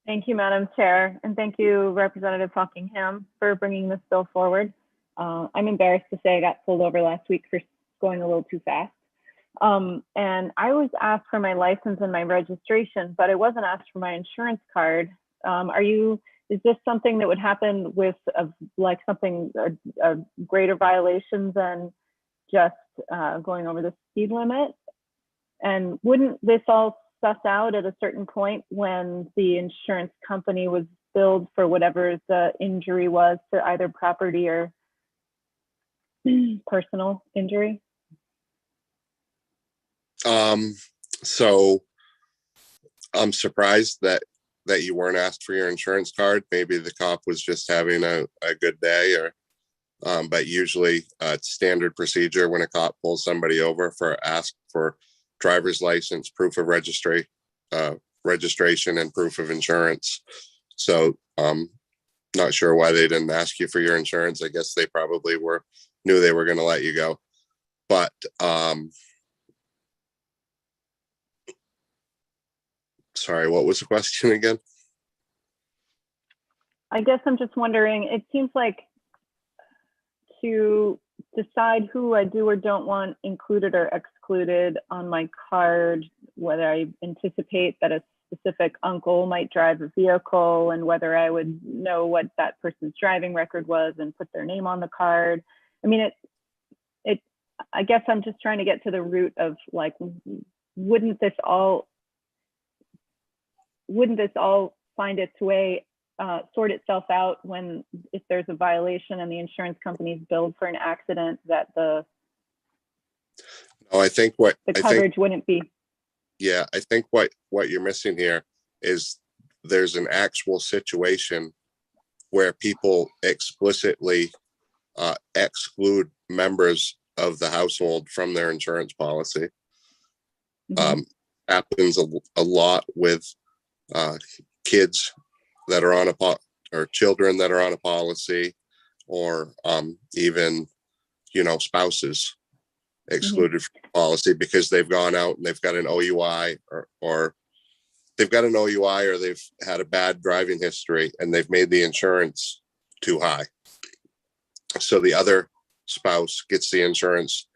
H: Thank you, Madam Chair, and thank you, Representative Buckingham, for bringing this bill forward. I'm embarrassed to say I got pulled over last week for going a little too fast. And I was asked for my license and my registration, but I wasn't asked for my insurance card. Is this something that would happen with a greater violation than just going over the speed limit? And wouldn't this all suss out at a certain point when the insurance company was billed for whatever the injury was to either property or personal injury?
K: So I'm surprised that you weren't asked for your insurance card. Maybe the cop was just having a good day, but usually it's standard procedure when a cop pulls somebody over for ask for driver's license, proof of registration, and proof of insurance. So not sure why they didn't ask you for your insurance. I guess they probably knew they were going to let you go. But sorry, what was the question again?
H: I guess I'm just wondering, it seems like to decide who I do or don't want included or excluded on my card, whether I anticipate that a specific uncle might drive a vehicle and whether I would know what that person's driving record was and put their name on the card. I mean, I guess I'm just trying to get to the root of, like, wouldn't this all find its way, sort itself out if there's a violation and the insurance company's billed for an accident, that the coverage wouldn't be?
K: Yeah, I think what you're missing here is there's an actual situation where people explicitly exclude members of the household from their insurance policy. Happens a lot with kids that are on or children that are on a policy, or even spouses excluded from the policy because they've gone out and they've got an OUI or they've got an OUI or they've had a bad driving history and they've made the insurance too high. So the other spouse gets the insurance,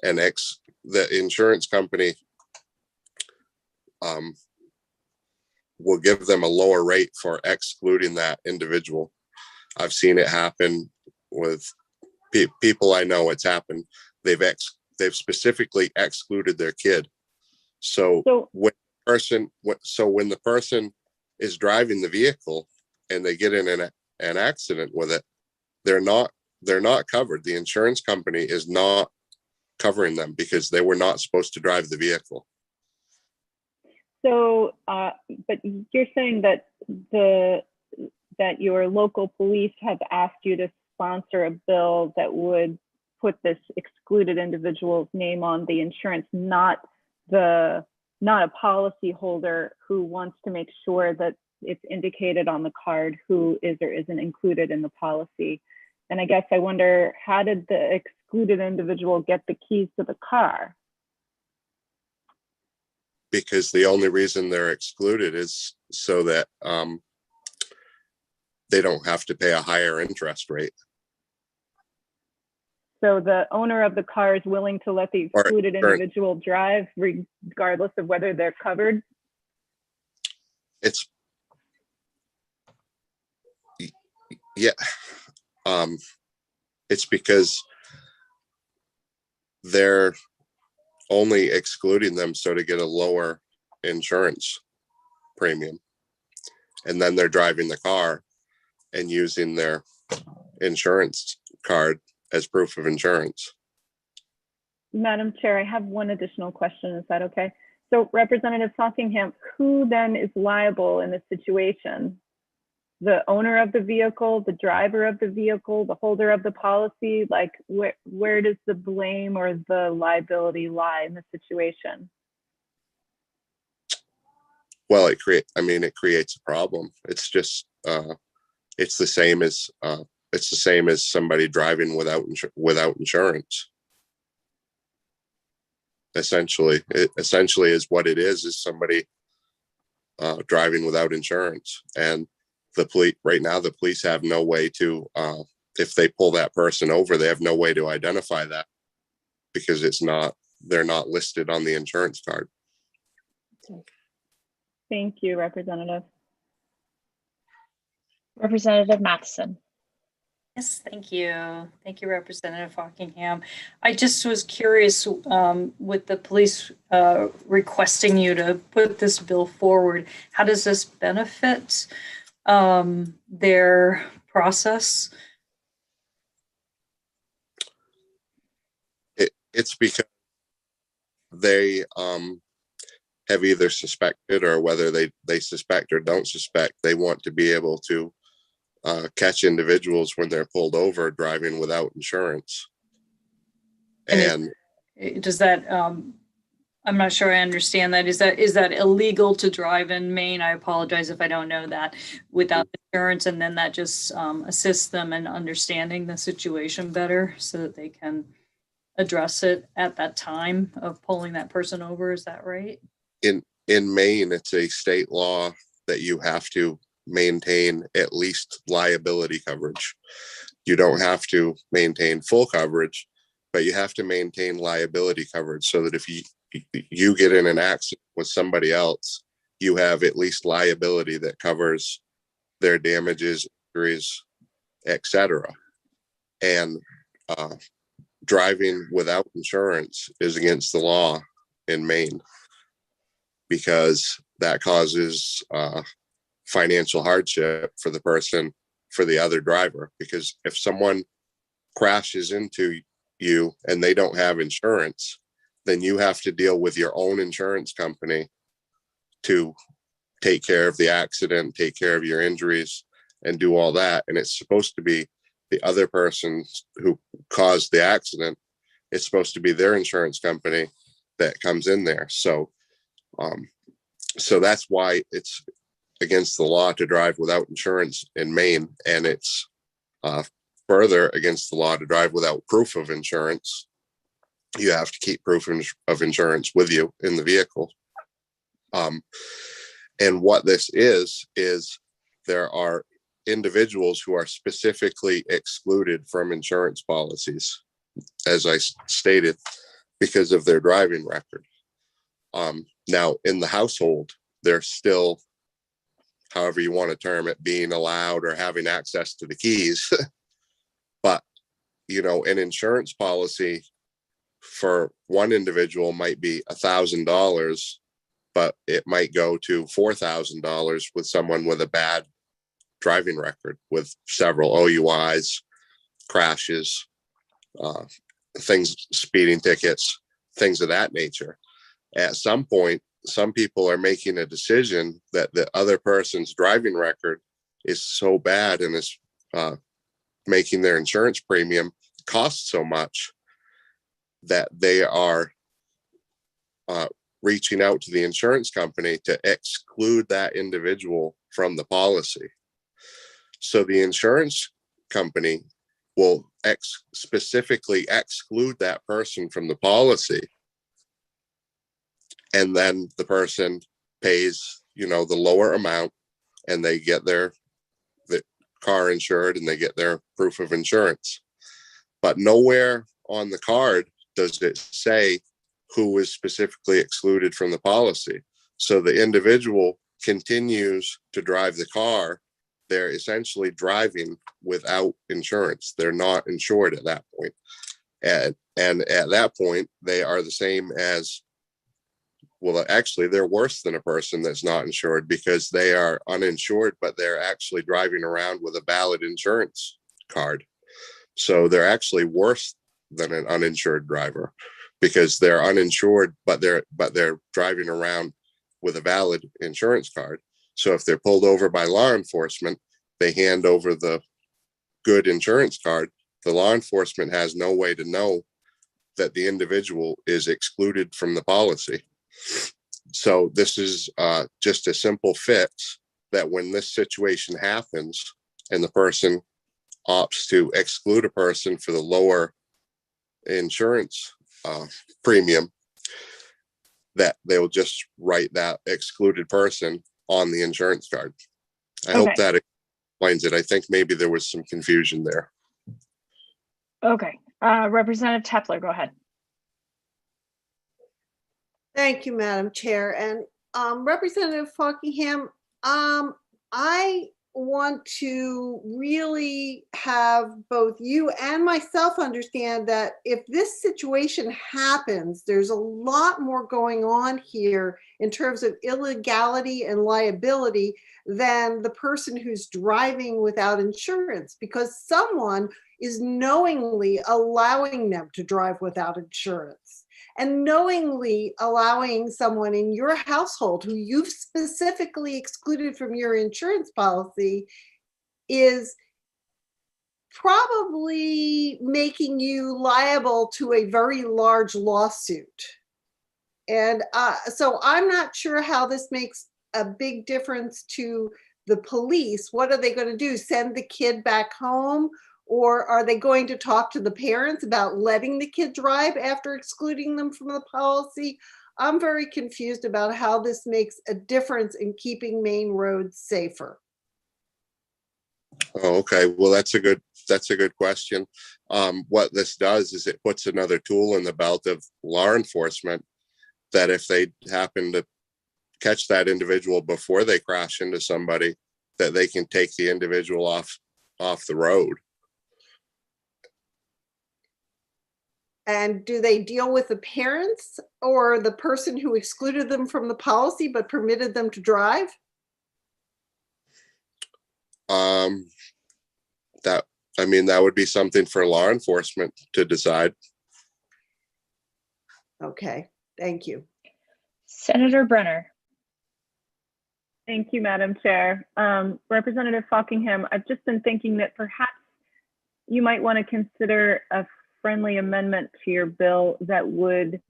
K: and the insurance company will give them a lower rate for excluding that individual. I've seen it happen with people I know. It's happened. They've specifically excluded their kid. So when the person is driving the vehicle and they get in an accident with it, they're not covered. The insurance company is not covering them because they were not supposed to drive the vehicle.
H: So, but you're saying that your local police have asked you to sponsor a bill that would put this excluded individual's name on the insurance, not a policy holder who wants to make sure that it's indicated on the card who is or isn't included in the policy. And I guess I wonder, how did the excluded individual get the keys to the car?
K: Because the only reason they're excluded is so that they don't have to pay a higher interest rate.
H: So the owner of the car is willing to let the excluded individual drive regardless of whether they're covered?
K: It's, yeah. It's because they're only excluding them so to get a lower insurance premium. And then they're driving the car and using their insurance card as proof of insurance.
H: Madam Chair, I have one additional question. Is that okay? So Representative Fockingham, who then is liable in this situation? The owner of the vehicle, the driver of the vehicle, the holder of the policy? Like where does the blame or the liability lie in the situation?
K: Well, it creates a problem. It's just it's the same as somebody driving without insurance. Essentially is what it is somebody driving without insurance. And the police have no way to, if they pull that person over, they have no way to identify that because they're not listed on the insurance card.
H: Thank you, Representative.
J: Representative Matheson.
E: Yes, thank you. Thank you, Representative Fockingham. I just was curious with the police requesting you to put this bill forward, how does this benefit their process?
K: It's because they have either suspected, or whether they suspect or don't suspect, they want to be able to catch individuals when they're pulled over driving without insurance. And
E: does that, I'm not sure I understand that. Is that illegal to drive in Maine? I apologize if I don't know that, without insurance, and then that just assists them in understanding the situation better so that they can address it at that time of pulling that person over. Is that right?
K: In Maine, it's a state law that you have to maintain at least liability coverage. You don't have to maintain full coverage, but you have to maintain liability coverage so that if you get in an accident with somebody else, you have at least liability that covers their damages, injuries, etc. And driving without insurance is against the law in Maine because that causes financial hardship for the other driver. Because if someone crashes into you and they don't have insurance, then you have to deal with your own insurance company to take care of the accident, take care of your injuries, and do all that. And it's supposed to be the other person who caused the accident. It's supposed to be their insurance company that comes in there. So that's why it's against the law to drive without insurance in Maine, and it's further against the law to drive without proof of insurance. You have to keep proof of insurance with you in the vehicle. And what this is there are individuals who are specifically excluded from insurance policies, as I stated, because of their driving record. Now, in the household, they're still, however you want to term it, being allowed or having access to the keys. But, an insurance policy for one individual might be $1,000, but it might go to $4,000 with someone with a bad driving record, with several OUIs, crashes, speeding tickets, things of that nature. At some point, some people are making a decision that the other person's driving record is so bad and is making their insurance premium cost so much that they are reaching out to the insurance company to exclude that individual from the policy. So the insurance company will specifically exclude that person from the policy. And then the person pays, the lower amount, and they get the car insured and they get their proof of insurance. but nowhere on the card does it say who is specifically excluded from the policy. So the individual continues to drive the car. They're essentially driving without insurance. They're not insured at that point. And at that point, they are the same as, well, actually, they're worse than a person that's not insured, because they are uninsured, but they're actually driving around with a valid insurance card. So they're actually worse than an uninsured driver, because they're uninsured, but they're driving around with a valid insurance card. So if they're pulled over by law enforcement, they hand over the good insurance card. The law enforcement has no way to know that the individual is excluded from the policy. So this is just a simple fix, that when this situation happens and the person opts to exclude a person for the lower insurance premium, that they'll just write that excluded person on the insurance card. I hope that explains it. I think maybe there was some confusion there.
J: Okay, Representative Tepler, go ahead.
A: Thank you, Madam Chair. And Representative Fockingham, I want to really have both you and myself understand that if this situation happens, there's a lot more going on here in terms of illegality and liability than the person who's driving without insurance, because someone is knowingly allowing them to drive without insurance. And knowingly allowing someone in your household who you've specifically excluded from your insurance policy is probably making you liable to a very large lawsuit. And so I'm not sure how this makes a big difference to the police. What are they going to do? Send the kid back home? Or are they going to talk to the parents about letting the kid drive after excluding them from the policy? I'm very confused about how this makes a difference in keeping main roads safer.
K: Oh, okay. Well, that's a good question. What this does is it puts another tool in the belt of law enforcement, that if they happen to catch that individual before they crash into somebody, that they can take the individual off the road.
A: And do they deal with the parents or the person who excluded them from the policy but permitted them to drive?
K: That would be something for law enforcement to decide.
A: Okay, thank you.
J: Senator Brenner.
H: Thank you, Madam Chair. Representative Fockingham, I've just been thinking that perhaps you might want to consider a friendly amendment to your bill that would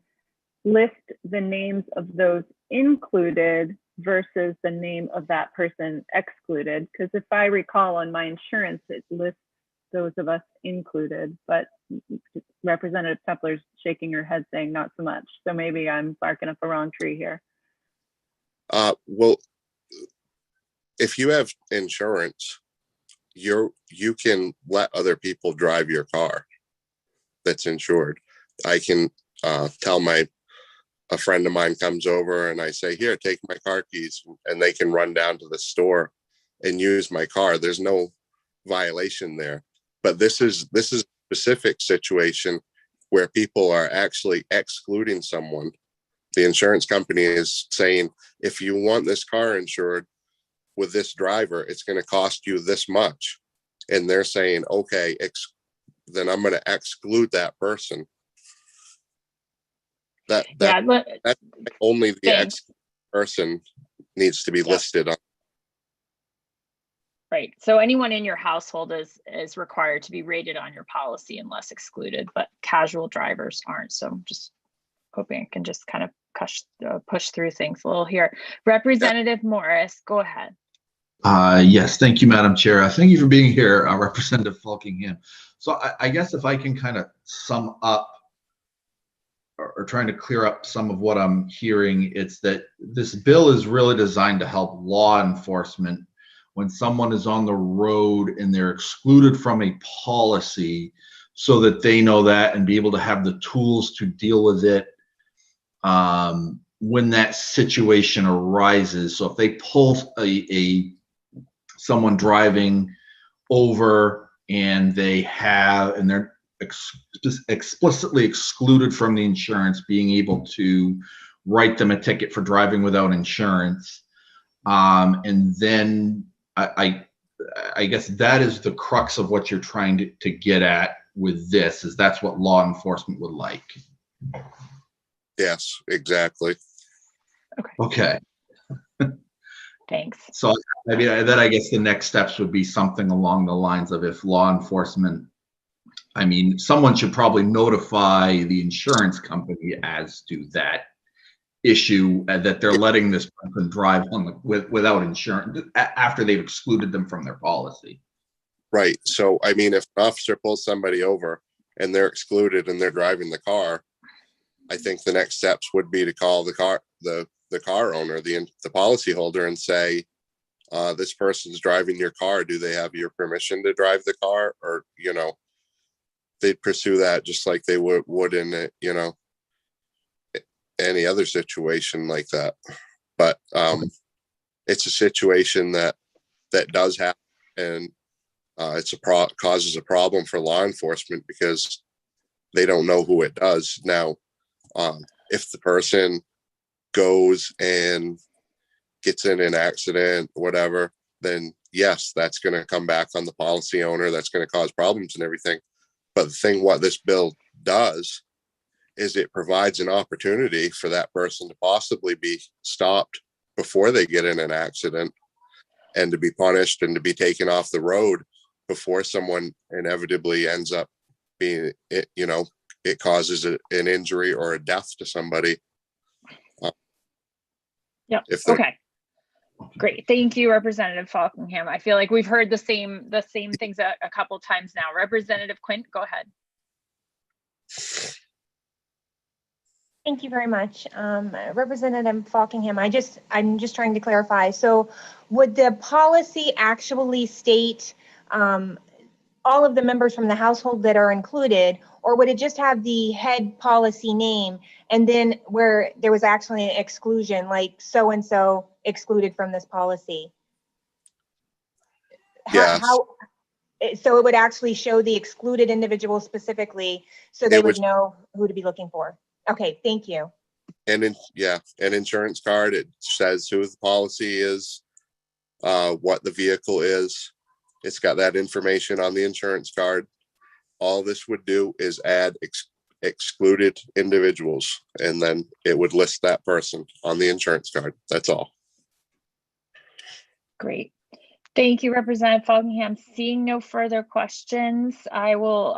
H: list the names of those included versus the name of that person excluded. Because if I recall on my insurance, it lists those of us included, but Representative Tepler's shaking her head saying not so much. So maybe I'm barking up a wrong tree here.
K: Well, if you have insurance, you can let other people drive your car that's insured. I can tell a friend of mine comes over and I say, here, take my car keys, and they can run down to the store and use my car. There's no violation there. But this is a specific situation where people are actually excluding someone. The insurance company is saying, if you want this car insured with this driver, it's going to cost you this much. And they're saying, okay, then I'm going to exclude that person. That's only the ex person needs to be listed on.
J: Right. So anyone in your household is required to be rated on your policy unless excluded, but casual drivers aren't. So I'm just hoping I can just kind of push through things a little here. Representative Morris, go ahead.
R: Yes, thank you, Madam Chair. Thank you for being here, Representative Fockingham. So I guess if I can kind of sum up or trying to clear up some of what I'm hearing, it's that this bill is really designed to help law enforcement when someone is on the road and they're excluded from a policy, so that they know that and be able to have the tools to deal with it when that situation arises. So if they pull someone driving over and they're explicitly excluded from the insurance, being able to write them a ticket for driving without insurance. And then I guess that is the crux of what you're trying to get at with this, is that's what law enforcement would like.
K: Yes, exactly.
R: Okay.
J: Thanks.
R: So I mean, then I guess the next steps would be something along the lines of, if law enforcement, I mean, someone should probably notify the insurance company as to that issue, that they're letting this person drive on without insurance after they've excluded them from their policy.
K: Right. So, I mean, if an officer pulls somebody over and they're excluded and they're driving the car, I think the next steps would be to call the car owner, the policy holder, and say, this person's driving your car. Do they have your permission to drive the car? Or, you know, they'd pursue that just like they would in, you know, any other situation like that. But it's a situation that does happen, and causes a problem for law enforcement because they don't know who it does. Now, if the person goes and gets in an accident, whatever, then yes, that's going to come back on the policy owner. That's going to cause problems and everything. But the thing, what this bill does is it provides an opportunity for that person to possibly be stopped before they get in an accident, and to be punished and to be taken off the road before someone inevitably ends up being, you know, it causes an injury or a death to somebody.
J: Yep. Okay. Great. Thank you, Representative Falkingham. I feel like we've heard the same things a couple times now. Representative Quint, go ahead.
L: Thank you very much. Representative Falkingham, I'm just trying to clarify. So would the policy actually state all of the members from the household that are included, or would it just have the head policy name, and then where there was actually an exclusion, like so-and-so excluded from this policy?
K: Yes.
L: So it would actually show the excluded individual specifically, so they would know who to be looking for. Okay, thank you.
K: And an insurance card, it says who the policy is, what the vehicle is. It's got that information on the insurance card. All this would do is add excluded individuals, and then it would list that person on the insurance card. That's all.
J: Great. Thank you, Representative Falkingham. Seeing no further questions, I will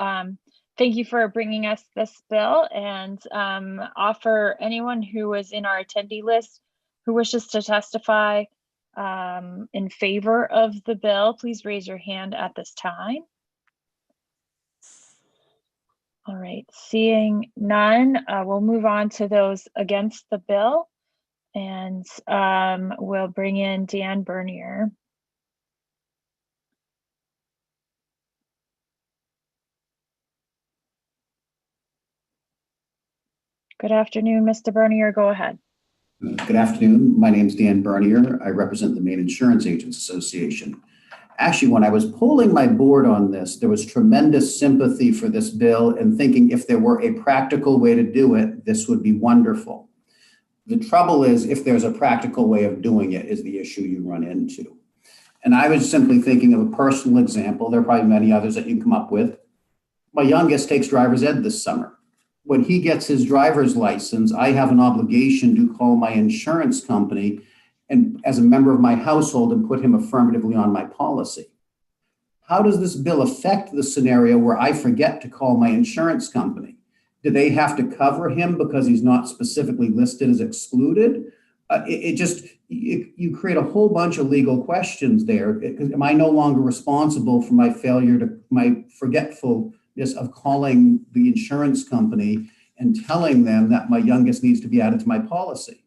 J: thank you for bringing us this bill, and offer anyone who is in our attendee list who wishes to testify in favor of the bill, please raise your hand at this time. All right, seeing none, we'll move on to those against the bill, and we'll bring in Dan Bernier. Good afternoon, Mr. Bernier, go ahead.
T: Good afternoon. My name is Dan Bernier. I represent the Maine Insurance Agents Association. Actually, when I was polling my board on this, there was tremendous sympathy for this bill and thinking if there were a practical way to do it, this would be wonderful. The trouble is, if there's a practical way of doing it, is the issue you run into. And I was simply thinking of a personal example. There are probably many others that you can come up with. My youngest takes driver's ed this summer. When he gets his driver's license, I have an obligation to call my insurance company and as a member of my household and put him affirmatively on my policy. How does this bill affect the scenario where I forget to call my insurance company? Do they have to cover him because he's not specifically listed as excluded? You create a whole bunch of legal questions there. Am I no longer responsible for my forgetfulness of calling the insurance company and telling them that my youngest needs to be added to my policy?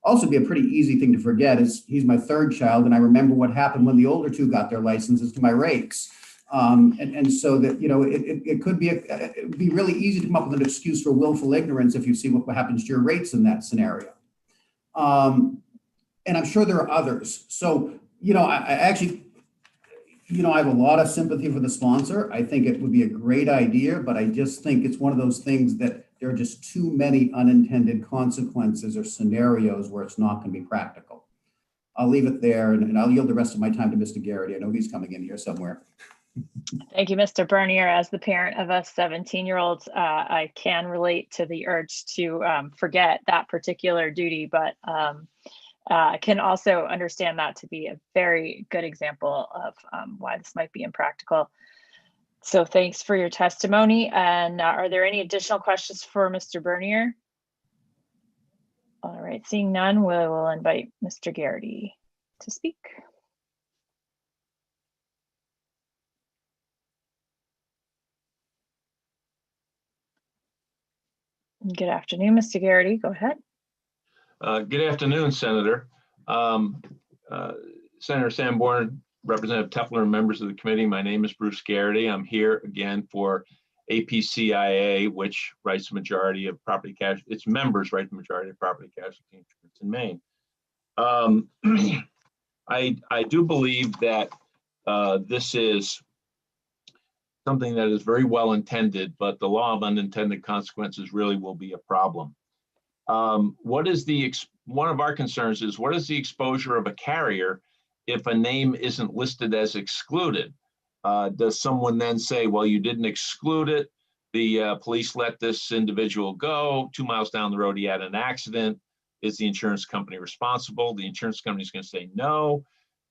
T: Also be a pretty easy thing to forget is he's my third child, and I remember what happened when the older two got their licenses to my rakes. And so that, it could be, it'd be really easy to come up with an excuse for willful ignorance if you see what happens to your rates in that scenario. And I'm sure there are others. So, I actually, I have a lot of sympathy for the sponsor. I think it would be a great idea, but I just think it's one of those things that there are just too many unintended consequences or scenarios where it's not going to be practical. I'll leave it there, and I'll yield the rest of my time to Mr. Garrity. I know he's coming in here somewhere.
J: Thank you, Mr. Bernier. As the parent of us 17-year-olds, I can relate to the urge to forget that particular duty, but can also understand that to be a very good example of why this might be impractical. So thanks for your testimony. And are there any additional questions for Mr. Bernier? All right, seeing none, we will invite Mr. Garrity to speak. Good afternoon, Mr. Garrity. Go ahead.
G: Good afternoon, Senator. Senator Sanborn, Representative Tepler, and members of the committee. My name is Bruce Garrity. I'm here again for APCIA, which writes the majority of property casualty. Its members write the majority of property casualty insurance in Maine. I do believe that this is something that is very well intended, but the law of unintended consequences really will be a problem. One of our concerns is, what is the exposure of a carrier if a name isn't listed as excluded? Does someone then say, well, you didn't exclude it, the police let this individual go, 2 miles down the road he had an accident, is the insurance company responsible? The insurance company is going to say no,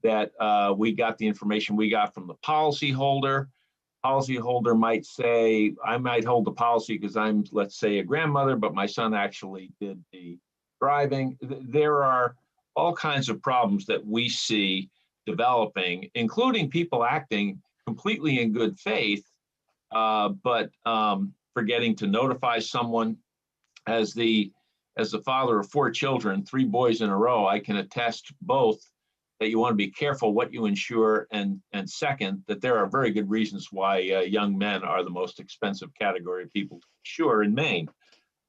G: that we got the information we got from the policyholder. Policyholder might say, I might hold the policy because I'm, let's say, a grandmother, but my son actually did the driving. There are all kinds of problems that we see developing, including people acting completely in good faith, but forgetting to notify someone. As the father of 4 children, 3 boys in a row, I can attest both that you want to be careful what you insure, and second, that there are very good reasons why young men are the most expensive category of people to insure in Maine.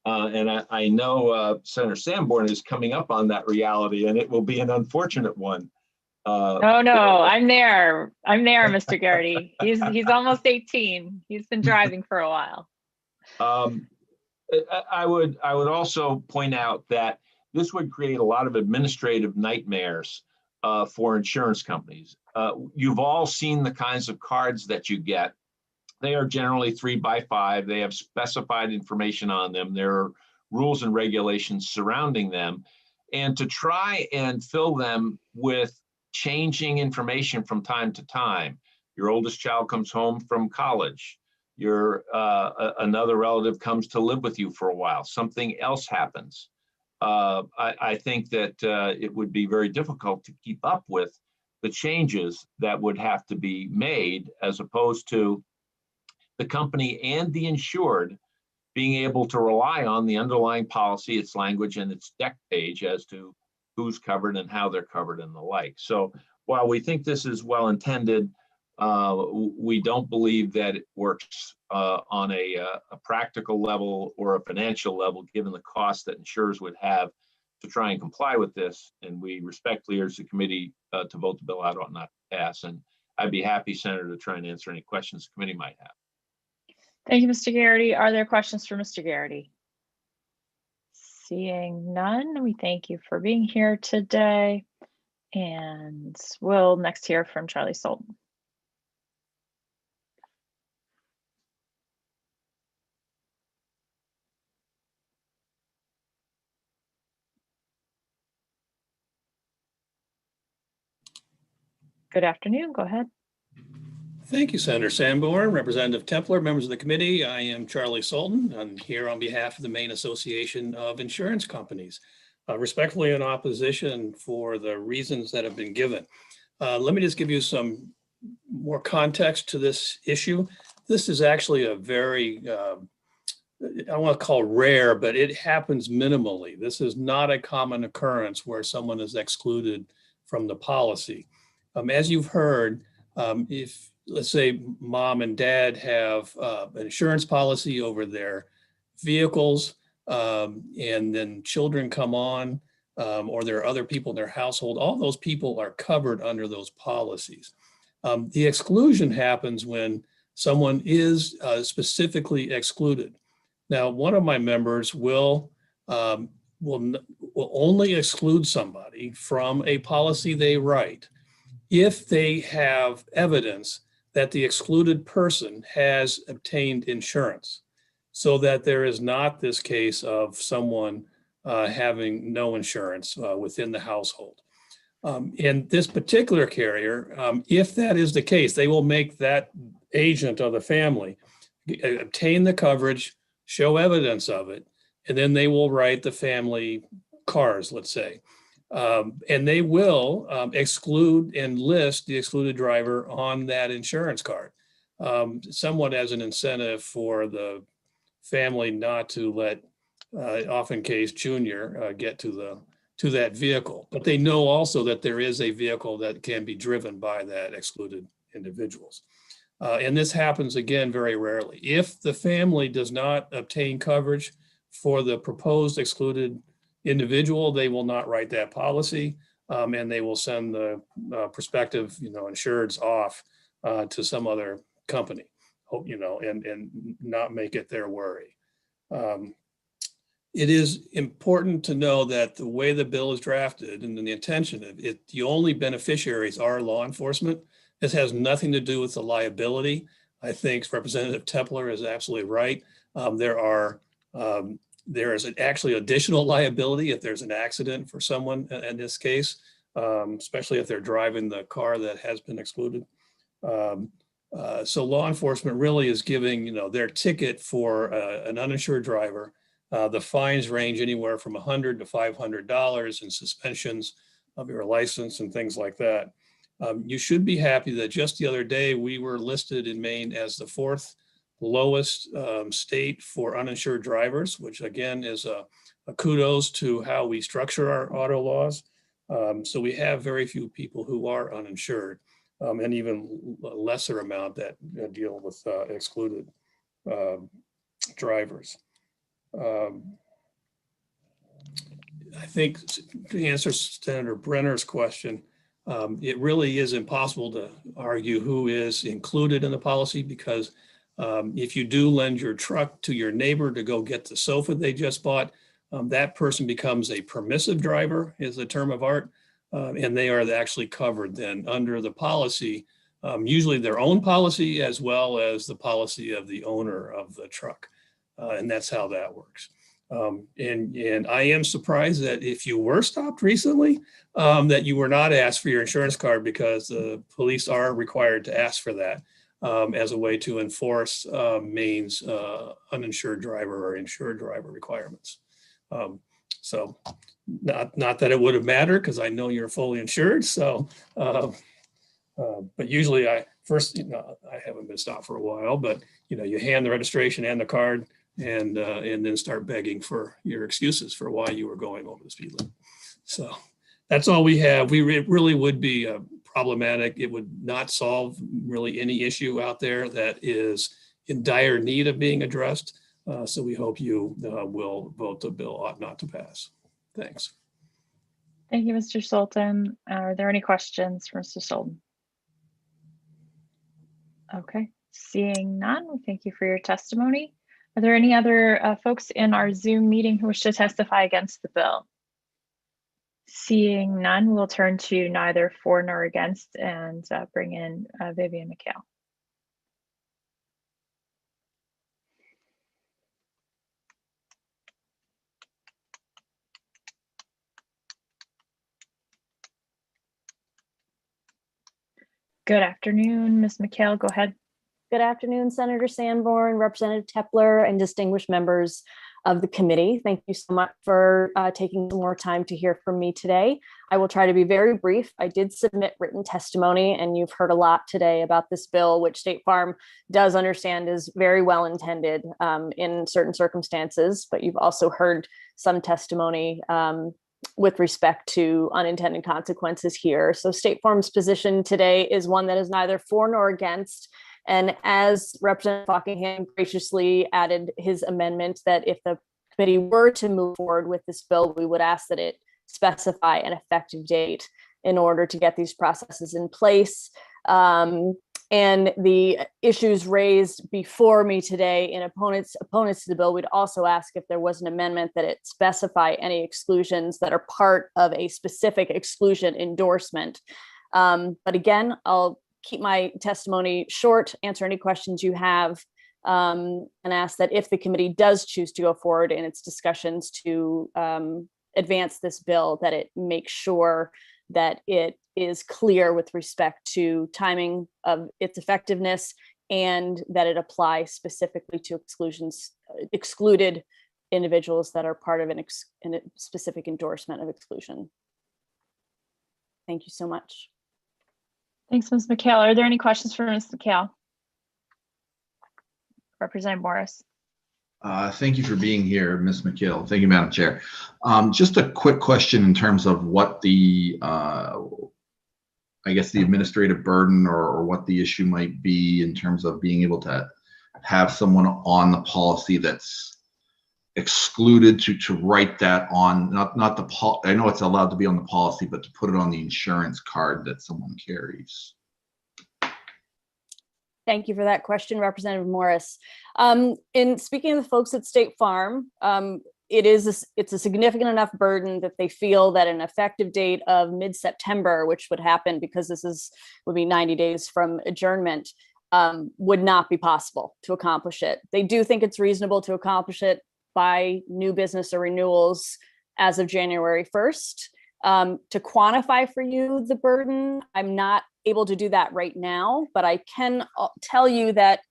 G: And I know Senator Sanborn is coming up on that reality, and it will be an unfortunate one.
J: Oh no, I'm there, Mr. Garrity. He's almost 18. He's been driving for a while.
G: I would also point out that this would create a lot of administrative nightmares for insurance companies. You've all seen the kinds of cards that you get. They are generally 3x5. They have specified information on them. There are rules and regulations surrounding them. And to try and fill them with changing information from time to time. Your oldest child comes home from college. Another relative comes to live with you for a while. Something else happens. I think that it would be very difficult to keep up with the changes that would have to be made, as opposed to the company and the insured being able to rely on the underlying policy, its language, and its deck page as to who's covered and how they're covered and the like. So while we think this is well intended, we don't believe that it works on a practical level or a financial level, given the cost that insurers would have to try and comply with this. And we respectfully urge the committee to vote the bill out or not to pass. And I'd be happy, Senator, to try and answer any questions the committee might have.
J: Thank you, Mr. Garrity. Are there questions for Mr. Garrity? Seeing none, we thank you for being here today. And we'll next hear from Charlie Sultan. Good afternoon. Go ahead.
U: Thank you, Senator Sanborn, Representative Tepler, members of the committee. I am Charlie Sultan. I'm here on behalf of the Maine Association of Insurance Companies, respectfully in opposition for the reasons that have been given. Let me just give you some more context to this issue. This is actually a very, I want to call rare, but it happens minimally. This is not a common occurrence where someone is excluded from the policy. As you've heard, if let's say mom and dad have an insurance policy over their vehicles, and then children come on, or there are other people in their household, all those people are covered under those policies. The exclusion happens when someone is specifically excluded. Now, one of my members will only exclude somebody from a policy they write if they have evidence that the excluded person has obtained insurance, so that there is not this case of someone having no insurance within the household. In this particular carrier, if that is the case, they will make that agent of the family obtain the coverage, show evidence of it, and then they will write the family cars, let's say. And they will exclude and list the excluded driver on that insurance card, somewhat as an incentive for the family not to let often case junior get to that vehicle. But they know also that there is a vehicle that can be driven by that excluded individuals. And this happens again very rarely. If the family does not obtain coverage for the proposed excluded individual, they will not write that policy, and they will send the prospective, insureds off to some other company, and not make it their worry. It is important to know that the way the bill is drafted and the intention of it, the only beneficiaries are law enforcement. This has nothing to do with the liability. I think Representative Tepler is absolutely right. There is actually additional liability if there's an accident for someone in this case, especially if they're driving the car that has been excluded. So law enforcement really is giving, their ticket for an uninsured driver. The fines range anywhere from $100 to $500 and suspensions of your license and things like that. You should be happy that just the other day we were listed in Maine as the 4th lowest state for uninsured drivers, which again is a kudos to how we structure our auto laws. So we have very few people who are uninsured, and even a lesser amount that deal with excluded drivers. I think to answer Senator Brenner's question, it really is impossible to argue who is included in the policy, because if you do lend your truck to your neighbor to go get the sofa they just bought, that person becomes a permissive driver, is the term of art, and they are actually covered then under the policy, usually their own policy as well as the policy of the owner of the truck. And that's how that works. And I am surprised that if you were stopped recently, that you were not asked for your insurance card, because the police are required to ask for that as a way to enforce Maine's uninsured driver or insured driver requirements. So not that it would have mattered, because I know you're fully insured. So, but usually I haven't been stopped for a while, but you hand the registration and the card, and then start begging for your excuses for why you were going over the speed limit. So that's all we have. It really would be problematic. It would not solve really any issue out there that is in dire need of being addressed. So we hope you will vote the bill ought not to pass. Thanks.
J: Thank you, Mr. Sultan. Are there any questions for Mr. Sultan? Okay, seeing none, we thank you for your testimony. Are there any other folks in our Zoom meeting who wish to testify against the bill? Seeing none, we'll turn to neither for nor against and bring in Vivian McHale. Good afternoon, Ms. McHale, go ahead.
N: Good afternoon, Senator Sanborn, Representative Tepler, and distinguished members of the committee. Thank you so much for taking some more time to hear from me today. I will try to be very brief. I did submit written testimony, and you've heard a lot today about this bill, which State Farm does understand is very well intended in certain circumstances, but you've also heard some testimony with respect to unintended consequences here. So State Farm's position today is one that is neither for nor against. And as Representative Buckingham graciously added his amendment that if the committee were to move forward with this bill, we would ask that it specify an effective date in order to get these processes in place. And the issues raised before me today in opponents to the bill, we'd also ask if there was an amendment that it specify any exclusions that are part of a specific exclusion endorsement. But again, I'll keep my testimony short, answer any questions you have, and ask that if the committee does choose to go forward in its discussions to advance this bill, that it makes sure that it is clear with respect to timing of its effectiveness and that it applies specifically to excluded individuals that are part of a specific endorsement of exclusion. Thank you so much.
J: Thanks, Ms. McHale. Are there any questions for Ms. McHale? Representative Morris.
R: Thank you for being here, Ms. McKill. Thank you, Madam Chair. Just a quick question in terms of what the, I guess, the administrative burden or what the issue might be in terms of being able to have someone on the policy that's excluded to write that on, not the I know it's allowed to be on the policy, but to put it on the insurance card that someone carries.
N: Thank you for that question, Representative Morris. In speaking to the folks at State Farm, it's a significant enough burden that they feel that an effective date of mid-September, which would happen because would be 90 days from adjournment, would not be possible to accomplish it. They do think it's reasonable to accomplish it by new business or renewals as of January 1st. To quantify for you the burden, I'm not able to do that right now, but I can tell you that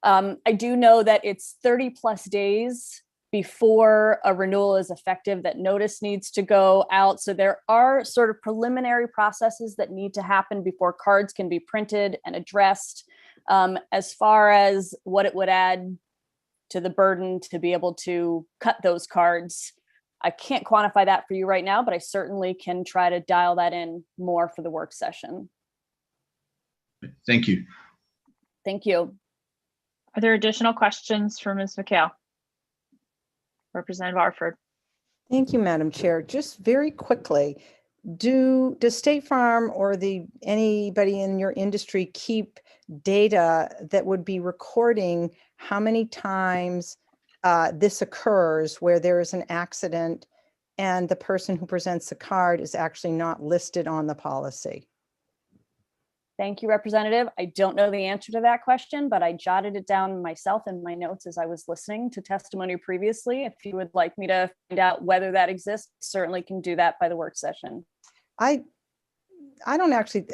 N: I do know that it's 30 plus days before a renewal is effective that notice needs to go out. So there are sort of preliminary processes that need to happen before cards can be printed and addressed. As far as what it would add to the burden to be able to cut those cards, I can't quantify that for you right now, but I certainly can try to dial that in more for the work session.
R: Thank you.
N: Thank you.
J: Are there additional questions for Ms. McHale? Representative Arford.
O: Thank you, Madam Chair. Just very quickly, does State Farm or anybody in your industry keep data that would be recording how many times this occurs where there is an accident and the person who presents the card is actually not listed on the policy?
N: Thank you, Representative. I don't know the answer to that question, but I jotted it down myself in my notes as I was listening to testimony previously. If you would like me to find out whether that exists, certainly can do that by the work session.
O: I don't actually,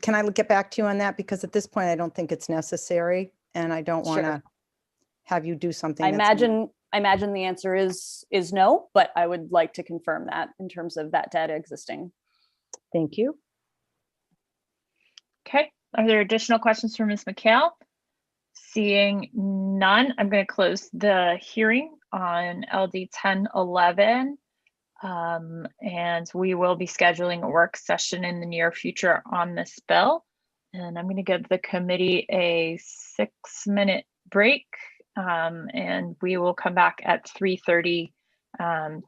O: can I get back to you on that? Because at this point, I don't think it's necessary and I don't want to have you do something.
N: I imagine the answer is no, but I would like to confirm that in terms of that data existing.
O: Thank you.
J: Okay, are there additional questions for Ms. McHale? Seeing none, I'm going to close the hearing on LD 1011. And we will be scheduling a work session in the near future on this bill. And I'm going to give the committee a 6-minute break. And we will come back at 3:30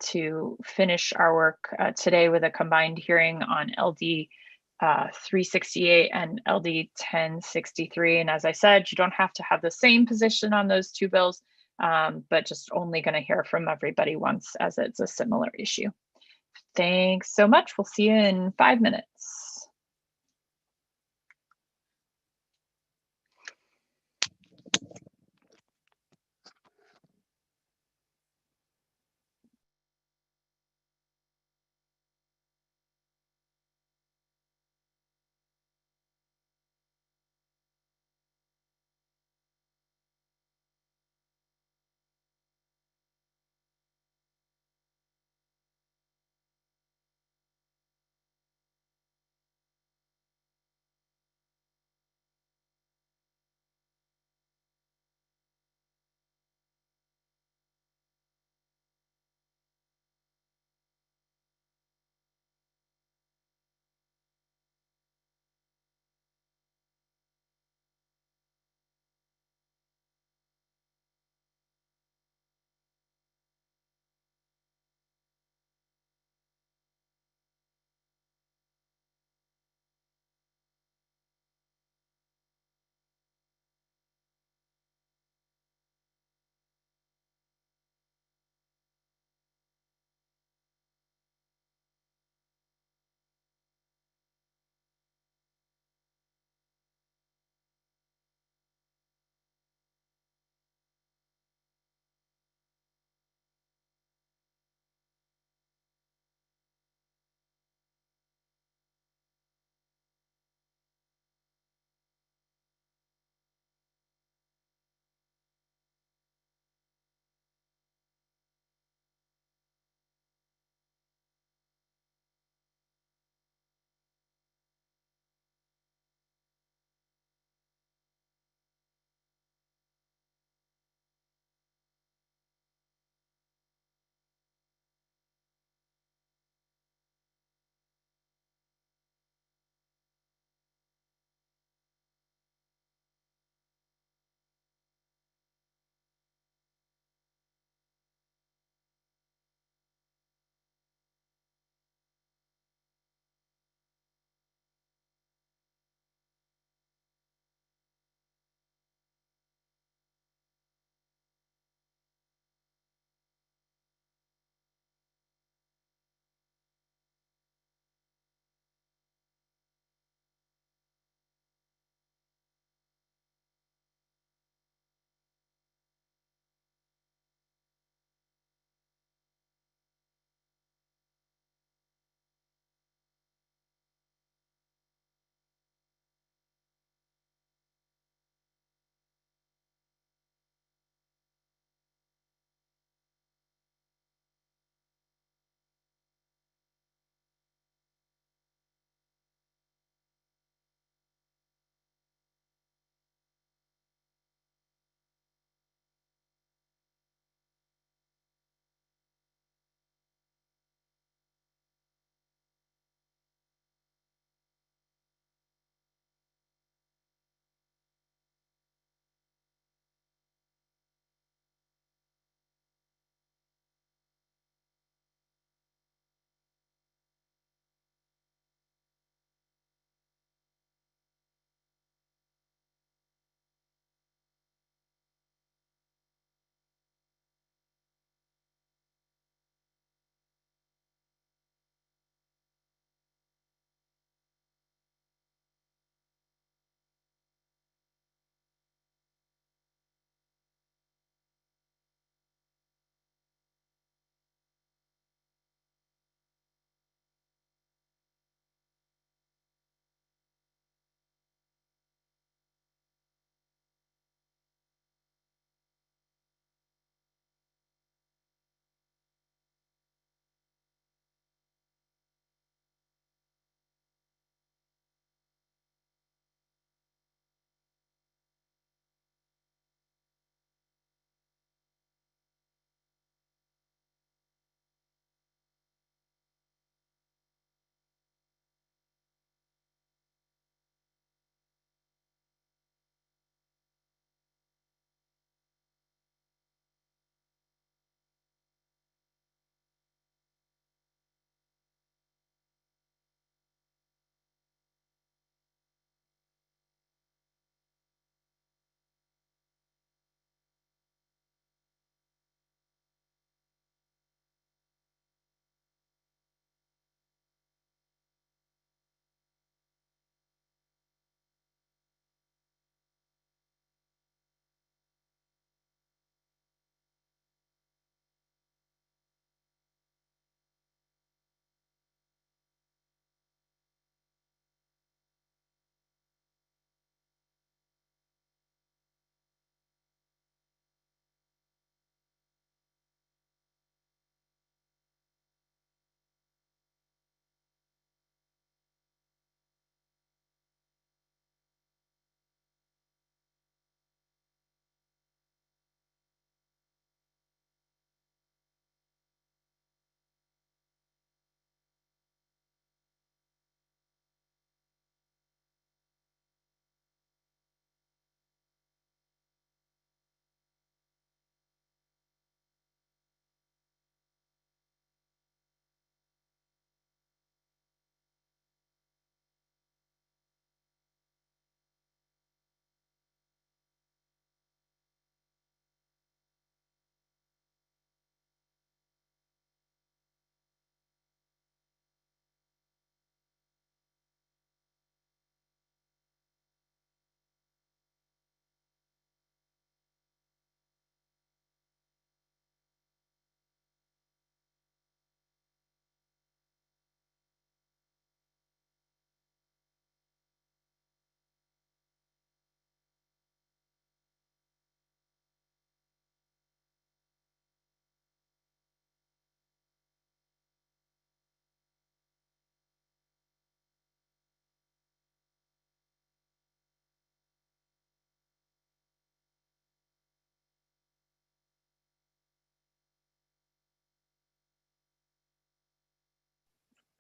J: to finish our work today with a combined hearing on LD 368 and LD 1063. And as I said, you don't have to have the same position on those two bills, but just only going to hear from everybody once as it's a similar issue. Thanks so much. We'll see you in 5 minutes.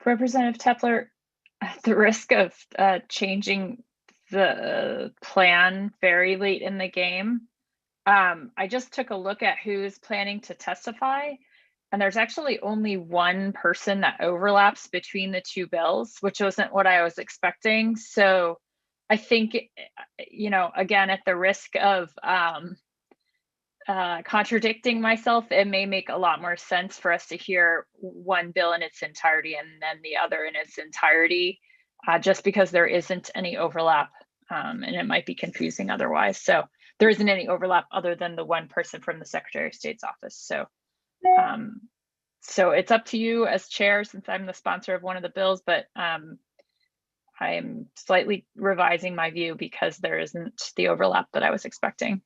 J: Representative Tepler, at the risk of changing the plan very late in the game, I just took a look at who's planning to testify, and there's actually only one person that overlaps between the two bills, which wasn't what I was expecting. So I think, you know, again, at the risk of contradicting myself, it may make a lot more sense for us to hear one bill in its entirety and then the other in its entirety, just because there isn't any overlap, and it might be confusing otherwise. So there isn't any overlap other than the one person from the Secretary of State's office. So, so it's up to you as chair, since I'm the sponsor of one of the bills, but I am slightly revising my view because there isn't the overlap that I was expecting.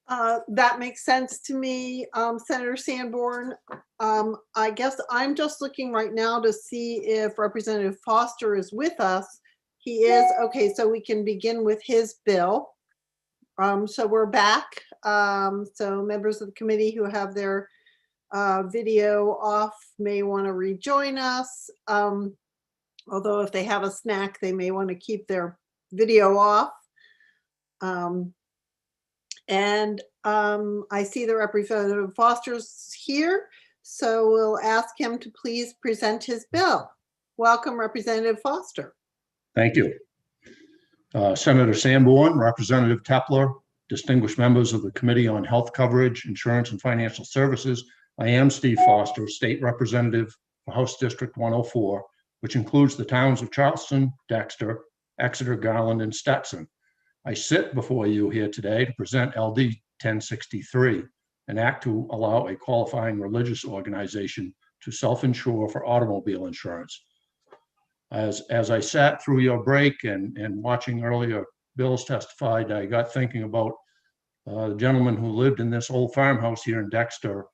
A: That makes sense to me, Senator Sanborn. I guess I'm just looking right now to see if Representative Foster is with us. He is. Okay, so we can begin with his bill. So we're back. So members of the committee who have their video off may want to rejoin us. Although if they have a snack, they may want to keep their video off. I see that Representative Foster's here, so we'll ask him to please present his bill. Welcome, Representative Foster.
Q: Thank you. Senator Sanborn, Representative Tepler, distinguished members of the Committee on Health Coverage, Insurance, and Financial Services. I am Steve Foster, State Representative for House District 104, which includes the towns of Charleston, Dexter, Exeter, Garland, and Stetson. I sit before you here today to present LD 1063, an act to allow a qualifying religious organization to self-insure for automobile insurance. As I sat through your break and watching earlier bills testified, I got thinking about the gentleman who lived in this old farmhouse here in Dexter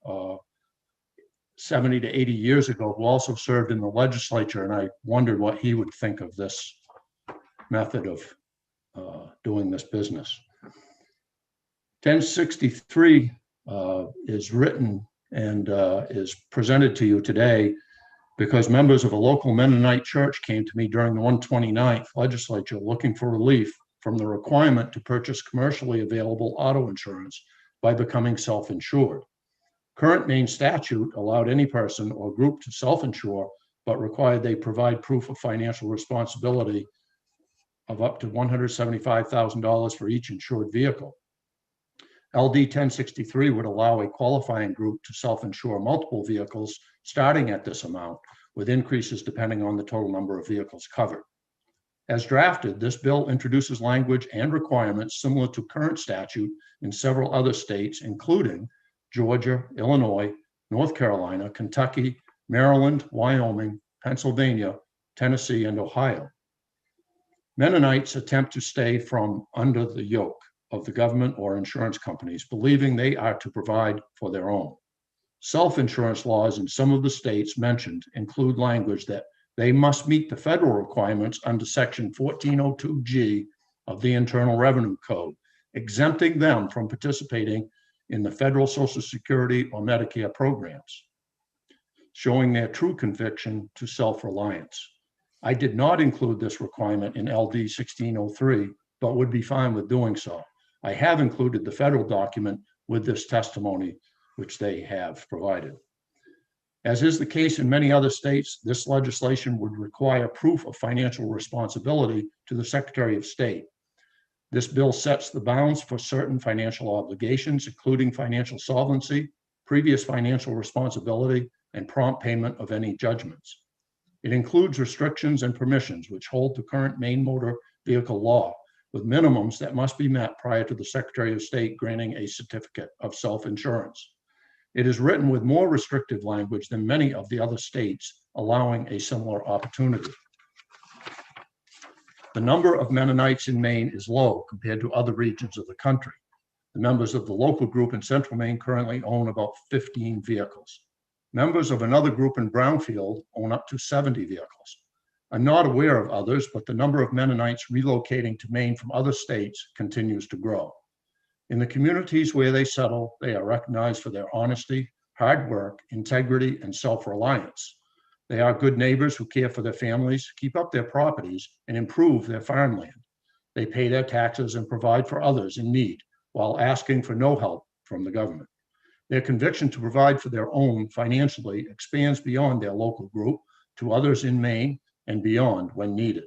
Q: 70 to 80 years ago, who also served in the legislature, and I wondered what he would think of this method of doing this business. 1063 is written and is presented to you today because members of a local Mennonite church came to me during the 129th legislature looking for relief from the requirement to purchase commercially available auto insurance by becoming self-insured. Current Maine statute allowed any person or group to self-insure, but required they provide proof of financial responsibility of up to $175,000 for each insured vehicle. LD 1063 would allow a qualifying group to self-insure multiple vehicles starting at this amount, with increases depending on the total number of vehicles covered. As drafted, this bill introduces language and requirements similar to current statute in several other states, including Georgia, Illinois, North Carolina, Kentucky, Maryland, Wyoming, Pennsylvania, Tennessee, and Ohio. Mennonites attempt to stay from under the yoke of the government or insurance companies, believing they are to provide for their own. Self-insurance laws in some of the states mentioned include language that they must meet the federal requirements under Section 1402G of the Internal Revenue Code, exempting them from participating in the federal Social Security or Medicare programs, showing their true conviction to self-reliance. I did not include this requirement in LD 1603, but would be fine with doing so. I have included the federal document with this testimony, which they have provided. As is the case in many other states, this legislation would require proof of financial responsibility to the Secretary of State. This bill sets the bounds for certain financial obligations, including financial solvency, previous financial responsibility, and prompt payment of any judgments. It includes restrictions and permissions which hold the current Maine motor vehicle law, with minimums that must be met prior to the Secretary of State granting a certificate of self-insurance. It is written with more restrictive language than many of the other states, allowing a similar opportunity. The number of Mennonites in Maine is low compared to other regions of the country. The members of the local group in Central Maine currently own about 15 vehicles. Members of another group in Brownfield own up to 70 vehicles. I'm not aware of others, but the number of Mennonites relocating to Maine from other states continues to grow. In the communities where they settle, they are recognized for their honesty, hard work, integrity, and self-reliance. They are good neighbors who care for their families, keep up their properties, and improve their farmland. They pay their taxes and provide for others in need while asking for no help from the government. Their conviction to provide for their own financially expands beyond their local group to others in Maine and beyond when needed.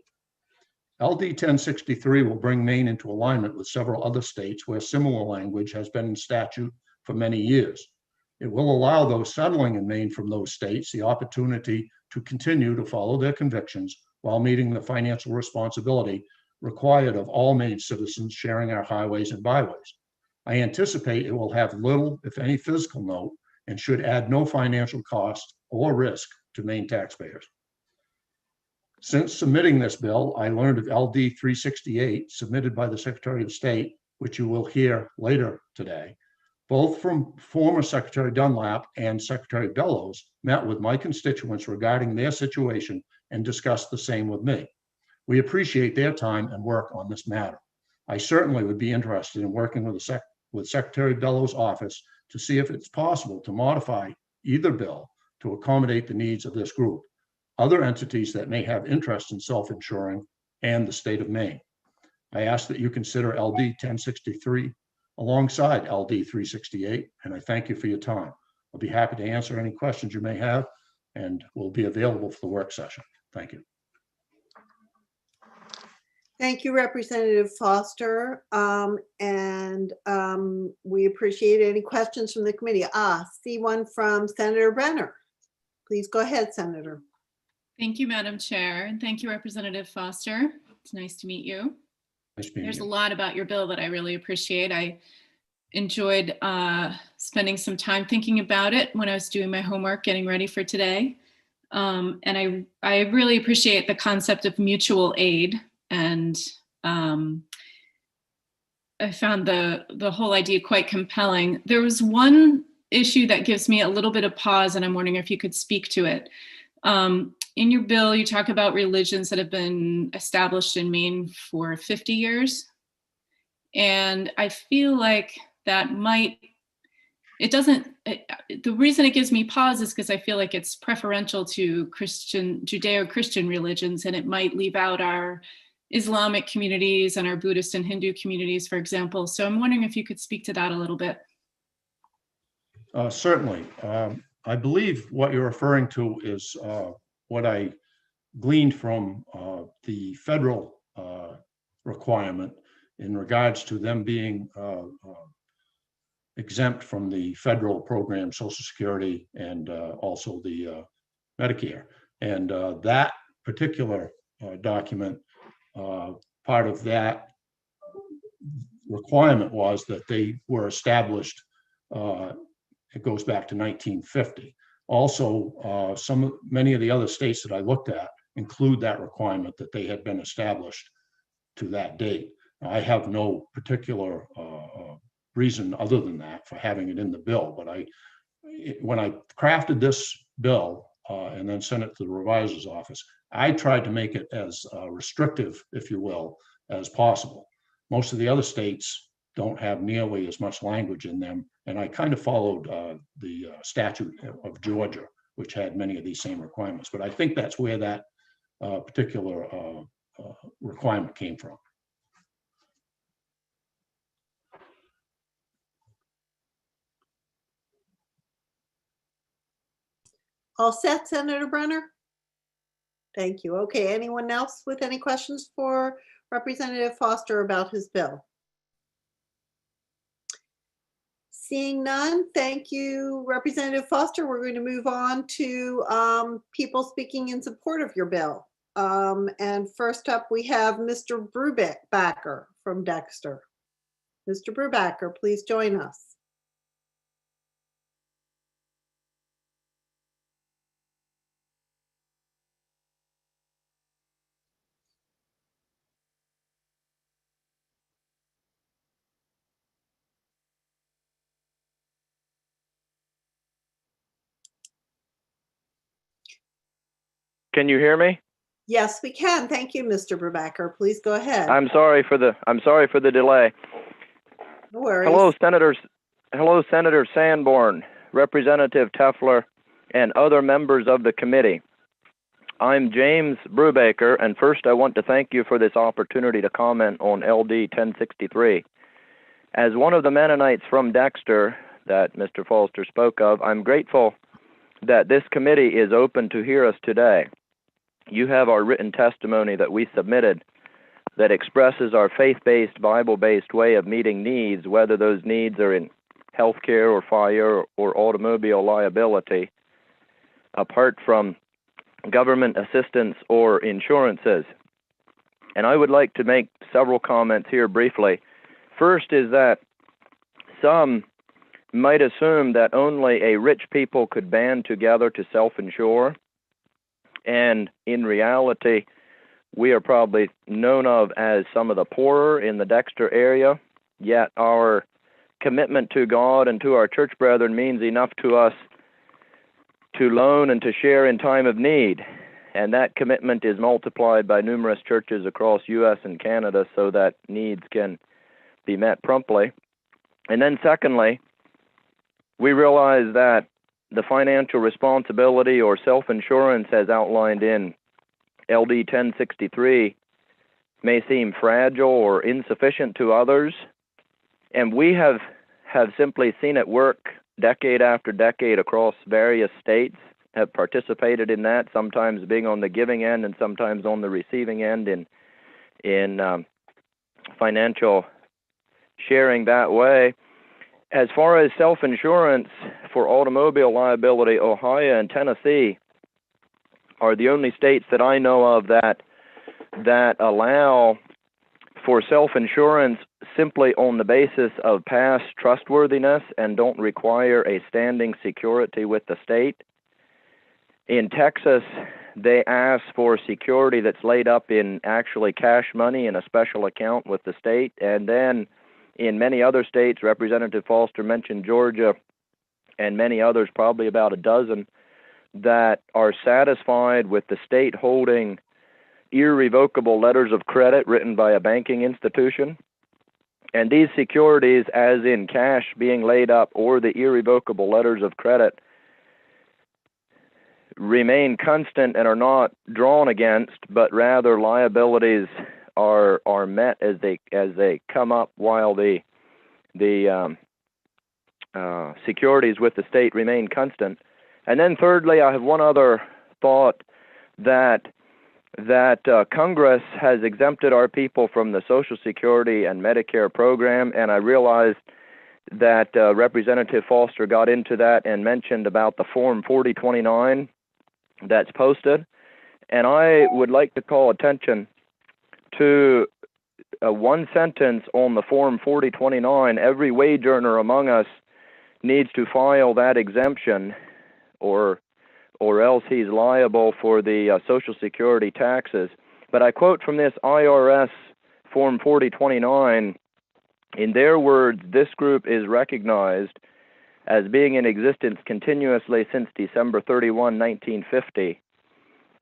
Q: LD 1063 will bring Maine into alignment with several other states where similar language has been in statute for many years. It will allow those settling in Maine from those states the opportunity to continue to follow their convictions while meeting the financial responsibility required of all Maine citizens sharing our highways and byways. I anticipate it will have little, if any, physical note and should add no financial cost or risk to Maine taxpayers. Since submitting this bill, I learned of LD 368 submitted by the Secretary of State, which you will hear later today. Both from former Secretary Dunlap and Secretary Bellows met with my constituents regarding their situation and discussed the same with me. We appreciate their time and work on this matter. I certainly would be interested in working with Secretary Bellows' office to see if it's possible to modify either bill to accommodate the needs of this group, other entities that may have interest in self-insuring, and the state of Maine. I ask that you consider LD 1063 alongside LD 368, and I thank you for your time. I'll be happy to answer any questions you may have and will be available for the work session. Thank you.
A: Thank you, Representative Foster. We appreciate any questions from the committee. See one from Senator Brenner. Please go ahead, Senator.
P: Thank you, Madam Chair, and thank you, Representative Foster. It's nice to meet you.
Q: Nice meeting
P: There's
Q: you.
P: a lot about your bill that I really appreciate. I enjoyed spending some time thinking about it when I was doing my homework, getting ready for today. And I really appreciate the concept of mutual aid. And I found the whole idea quite compelling. There was one issue that gives me a little bit of pause, and I'm wondering if you could speak to it. In your bill, you talk about religions that have been established in Maine for 50 years. And I feel like that the reason it gives me pause is because I feel like it's preferential to Judeo-Christian religions, and it might leave out our Islamic communities and our Buddhist and Hindu communities, for example. So I'm wondering if you could speak to that a little bit.
Q: Certainly. I believe what you're referring to is what I gleaned from the federal requirement in regards to them being exempt from the federal program, Social Security, and also the Medicare. And that particular document, part of that requirement was that they were established, it goes back to 1950. Also, many of the other states that I looked at include that requirement that they had been established to that date. I have no particular reason other than that for having it in the bill, but when I crafted this bill and then sent it to the revisor's office, I tried to make it as restrictive, if you will, as possible. Most of the other states don't have nearly as much language in them, and I kind of followed the statute of Georgia, which had many of these same requirements. But I think that's where that particular requirement came from.
A: All set, Senator Brenner? Thank you. Okay, anyone else with any questions for Representative Foster about his bill? Seeing none, thank you, Representative Foster. We're going to move on to people speaking in support of your bill. And first up, we have Mr. Brubaker from Dexter. Mr. Brubaker, please join us.
V: Can you hear me?
A: Yes, we can. Thank you, Mr. Brubaker. Please go ahead.
V: I'm sorry for the delay.
A: No worries.
V: Hello, Senator Sanborn, Representative Tefler, and other members of the committee. I'm James Brubaker, and first I want to thank you for this opportunity to comment on LD 1063. As one of the Mennonites from Dexter that Mr. Foster spoke of, I'm grateful that this committee is open to hear us today. You have our written testimony that we submitted that expresses our faith-based, Bible-based way of meeting needs, whether those needs are in healthcare or fire or automobile liability, apart from government assistance or insurances. And I would like to make several comments here briefly. First is that some might assume that only a rich people could band together to self-insure, and in reality, we are probably known of as some of the poorer in the Dexter area, yet our commitment to God and to our church brethren means enough to us to loan and to share in time of need. And that commitment is multiplied by numerous churches across U.S. and Canada so that needs can be met promptly. And then secondly, we realize that the financial responsibility or self-insurance as outlined in LD 1063 may seem fragile or insufficient to others, and we have simply seen it work decade after decade across various states, have participated in that, sometimes being on the giving end and sometimes on the receiving end in financial sharing that way. As far as self-insurance for automobile liability, Ohio and Tennessee are the only states that I know of that allow for self-insurance simply on the basis of past trustworthiness and don't require a standing security with the state. In Texas, they ask for security that's laid up in actually cash money in a special account with the state. And then in many other states, Representative Foster mentioned Georgia and many others, probably about a dozen, that are satisfied with the state holding irrevocable letters of credit written by a banking institution. And these securities, as in cash being laid up or the irrevocable letters of credit, remain constant and are not drawn against, but rather liabilities are met as they come up while the securities with the state remain constant. And then thirdly, I have one other thought that Congress has exempted our people from the Social Security and Medicare program, and I realized that Representative Foster got into that and mentioned about the Form 4029 that's posted. And I would like to call attention to one sentence on the Form 4029. Every wage earner among us needs to file that exemption or else he's liable for the Social Security taxes. But I quote from this IRS Form 4029, in their words, this group is recognized as being in existence continuously since December 31, 1950,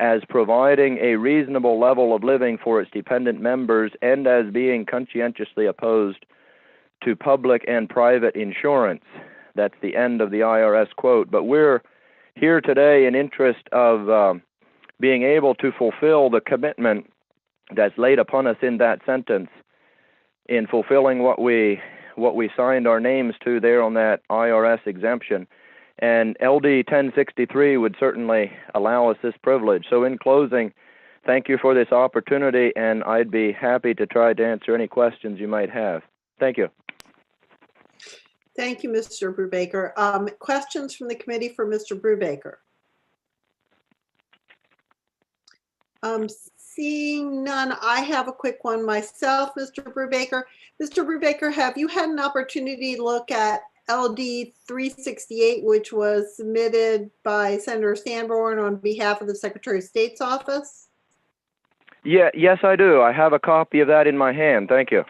V: as providing a reasonable level of living for its dependent members and as being conscientiously opposed to public and private insurance. That's the end of the IRS quote. But we're here today in interest of being able to fulfill the commitment that's laid upon us in that sentence, in fulfilling what we signed our names to there on that IRS exemption. And LD 1063 would certainly allow us this privilege. So in closing, thank you for this opportunity, and I'd be happy to try to answer any questions you might have. Thank you.
A: Thank you, Mr. Brubaker. Questions from the committee for Mr. Brubaker? Seeing none, I have a quick one myself, Mr. Brubaker. Mr. Brubaker, have you had an opportunity to look at LD 368, which was submitted by Senator Sanborn on behalf of the Secretary of State's office?
V: Yeah, yes, I do. I have a copy of that in my hand. Thank you.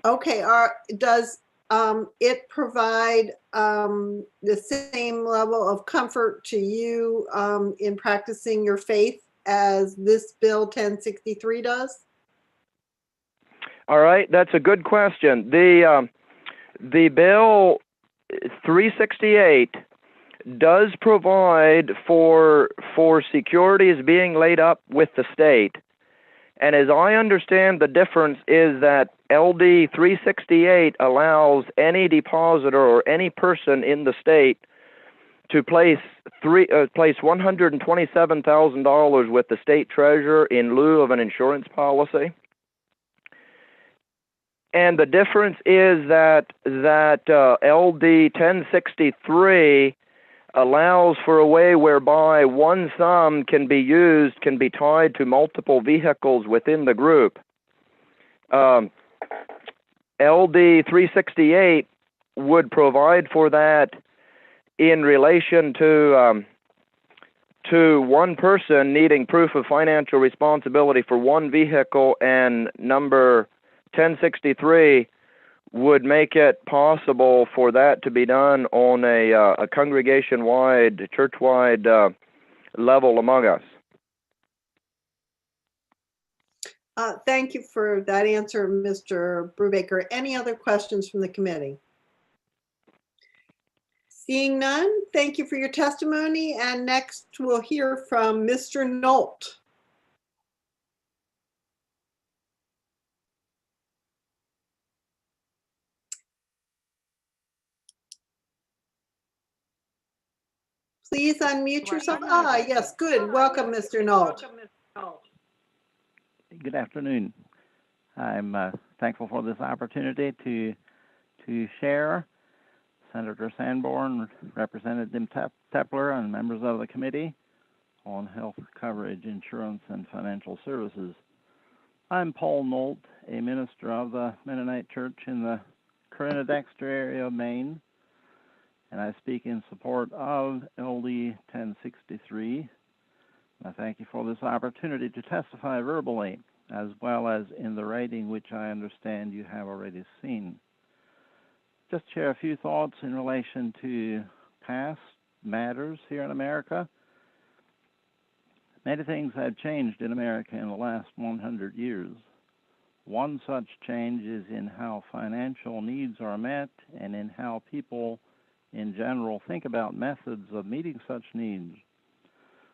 A: Okay. Does it provide the same level of comfort to you in practicing your faith as this Bill 1063 does?
V: All right, that's a good question. The Bill 368 does provide for securities being laid up with the state. And as I understand, the difference is that LD 368 allows any depositor or any person in the state to place $127,000 with the state treasurer in lieu of an insurance policy. And the difference is that LD 1063 allows for a way whereby one sum can be tied to multiple vehicles within the group. LD 368 would provide for that in relation to one person needing proof of financial responsibility for one vehicle, and number 1063 would make it possible for that to be done on a congregation-wide, church-wide level among us.
A: Thank you for that answer, Mr. Brubaker. Any other questions from the committee? Seeing none, thank you for your testimony. And next we'll hear from Mr. Nolt. Please unmute yourself. Yes, good. Welcome, Mr. Nolt.
C: Good afternoon. I'm thankful for this opportunity to share. Senator Sanborn, Representative Tepler, and members of the committee on health coverage, insurance, and financial services. I'm Paul Nolt, a minister of the Mennonite Church in the Corona-Dexter area of Maine, and I speak in support of LD 1063. I thank you for this opportunity to testify verbally, as well as in the writing, which I understand you have already seen. Just share a few thoughts in relation to past matters here in America. Many things have changed in America in the last 100 years. One such change is in how financial needs are met and in how people in general think about methods of meeting such needs.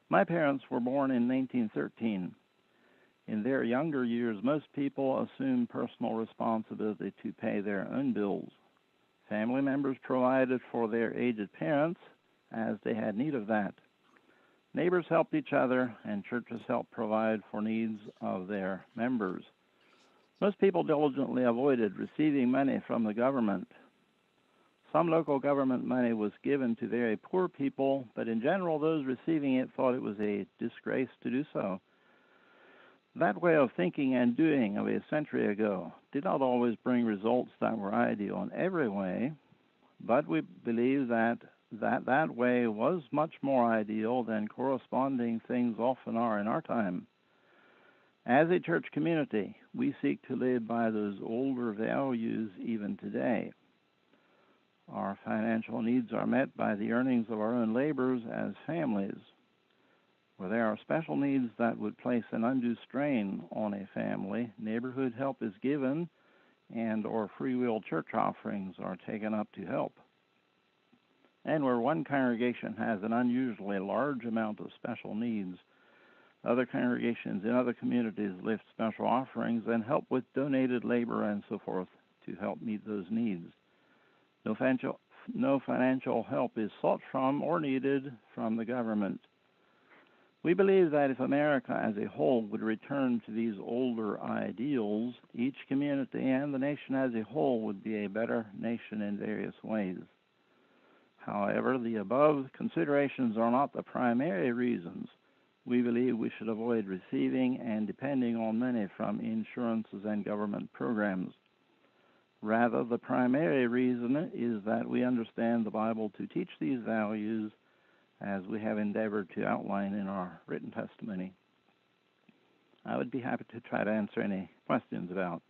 C: My parents were born in 1913. In their younger years, most people assumed personal responsibility to pay their own bills. Family members provided for their aged parents as they had need of that. Neighbors helped each other, and churches helped provide for needs of their members. Most people diligently avoided receiving money from the government. Some local government money was given to very poor people, but in general, those receiving it thought it was a disgrace to do so. That way of thinking and doing of a century ago did not always bring results that were ideal in every way, but we believe that way was much more ideal than corresponding things often are in our time. As a church community, we seek to live by those older values even today. Our financial needs are met by the earnings of our own labors as families. Where there are special needs that would place an undue strain on a family, neighborhood help is given and/or free will church offerings are taken up to help. And where one congregation has an unusually large amount of special needs, other congregations in other communities lift special offerings and help with donated labor and so forth to help meet those needs. No financial help is sought from or needed from the government. We believe that if America as a whole would return to these older ideals, each community and the nation as a whole would be a better nation in various ways. However, the above considerations are not the primary reasons we believe we should avoid receiving and depending on money from insurances and government programs. Rather, the primary reason is that we understand the Bible to teach these values as we have endeavored to outline in our written testimony. I would be happy to try to answer any questions about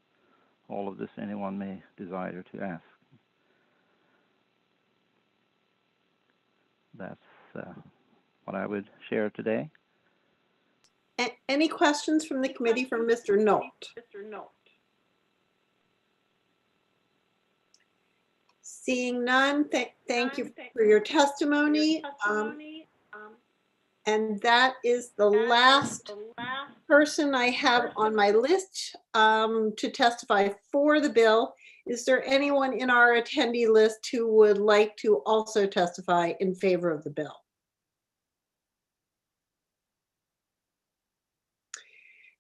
C: all of this anyone may desire to ask. That's what I would share today.
A: Any questions from the committee for Mr. Nolt? Seeing none, thank you for your testimony. And that is the last person I have on my list to testify for the bill. Is there anyone in our attendee list who would like to also testify in favor of the bill?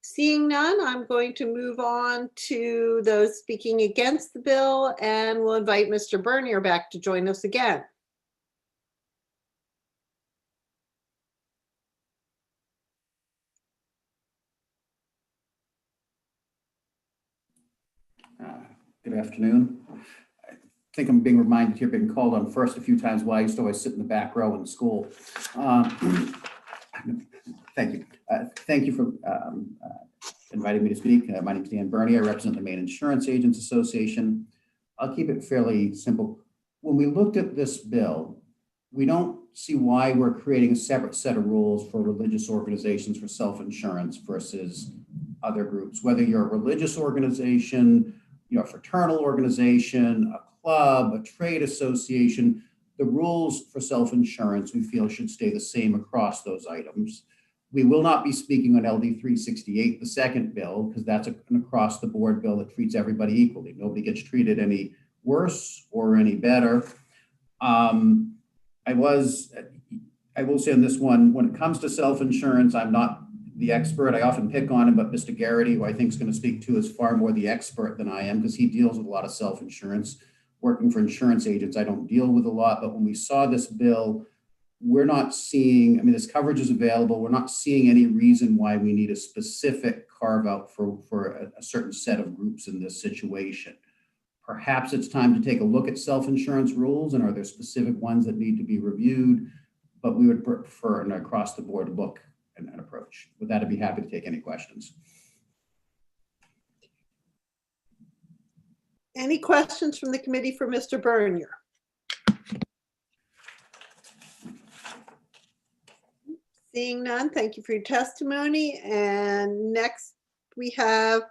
A: Seeing none, I'm going to move on to those speaking against the bill, and we'll invite Mr. Bernier back to join us again.
T: Good afternoon. I think I'm being reminded here, being called on first a few times while I used to always sit in the back row in school. Thank you. Thank you for inviting me to speak. My name is Dan Bernier. I represent the Maine Insurance Agents Association. I'll keep it fairly simple. When we looked at this bill, we don't see why we're creating a separate set of rules for religious organizations for self-insurance versus other groups. Whether you're a religious organization, a fraternal organization, a club, a trade association, the rules for self-insurance we feel should stay the same across those items. We will not be speaking on LD 368, the second bill, because that's an across-the-board bill that treats everybody equally. Nobody gets treated any worse or any better. I will say on this one, when it comes to self-insurance, I'm not the expert. I often pick on him, but Mr. Garrity, who I think is going to speak to, is far more the expert than I am because he deals with a lot of self-insurance. Working for insurance agents, I don't deal with a lot, but when we saw this bill, we're not seeing, this coverage is available. We're not seeing any reason why we need a specific carve out for a certain set of groups in this situation. Perhaps it's time to take a look at self-insurance rules and are there specific ones that need to be reviewed, but we would prefer an across-the-board look and approach. With that, I'd be happy to take any questions.
A: Any questions from the committee for Mr. Bernier? Seeing none, thank you for your testimony. And next we have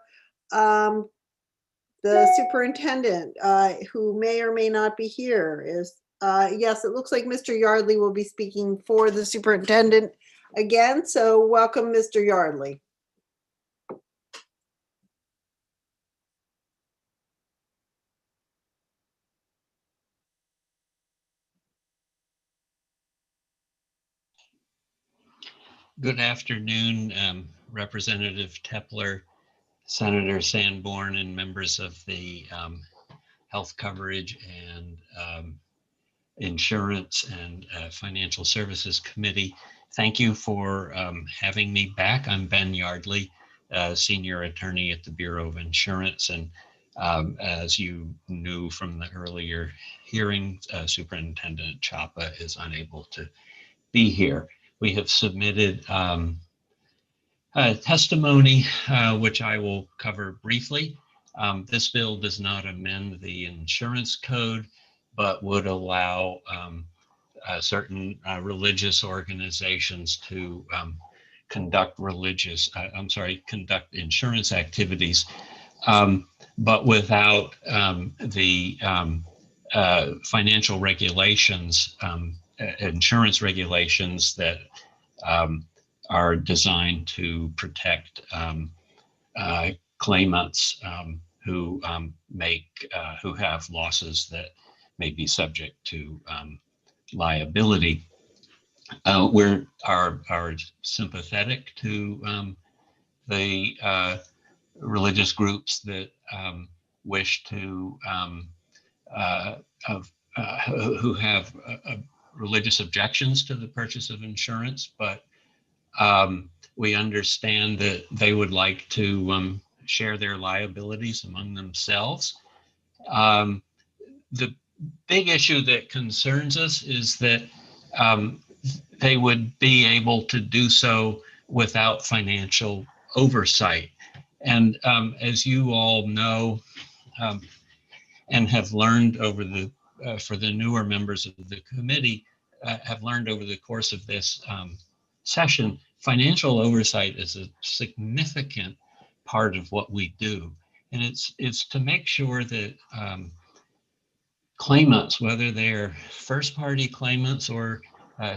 A: the superintendent who may or may not be here. Yes, it looks like Mr. Yardley will be speaking for the superintendent again. So welcome, Mr. Yardley.
I: Good afternoon, Representative Tepler, Senator Sanborn, and members of the Health Coverage and Insurance and Financial Services Committee. Thank you for having me back. I'm Ben Yardley, Senior Attorney at the Bureau of Insurance. And as you knew from the earlier hearing, Superintendent Chapa is unable to be here. We have submitted testimony, which I will cover briefly. This bill does not amend the insurance code, but would allow certain religious organizations to conduct insurance activities, but without the financial regulations, insurance regulations that are designed to protect claimants who have losses that may be subject to liability. We are sympathetic to the religious groups that wish to who have religious objections to the purchase of insurance, but we understand that they would like to share their liabilities among themselves. The big issue that concerns us is that they would be able to do so without financial oversight. And as you all know, and have learned over the, for the newer members of the committee, have learned over the course of this session, financial oversight is a significant part of what we do. And it's to make sure that claimants, whether they're first-party claimants or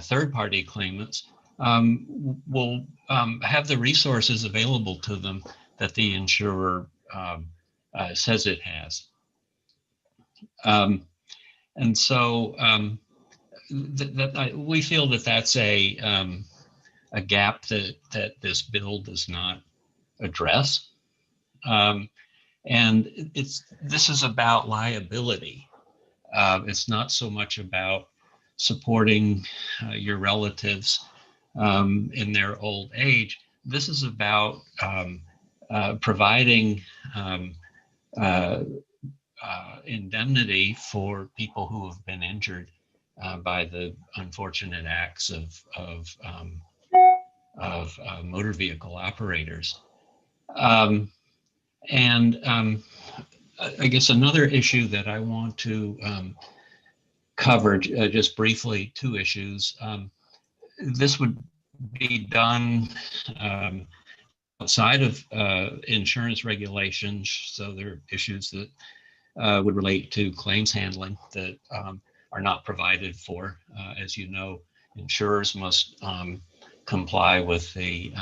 I: third-party claimants, will have the resources available to them that the insurer says it has. And so we feel that that's a gap that this bill does not address. And this is about liability. It's not so much about supporting your relatives in their old age. This is about providing indemnity for people who have been injured by the unfortunate acts of motor vehicle operators. I guess another issue that I want to cover just briefly, two issues. This would be done outside of insurance regulations, so there are issues that would relate to claims handling that are not provided for. As you know, insurers must comply with the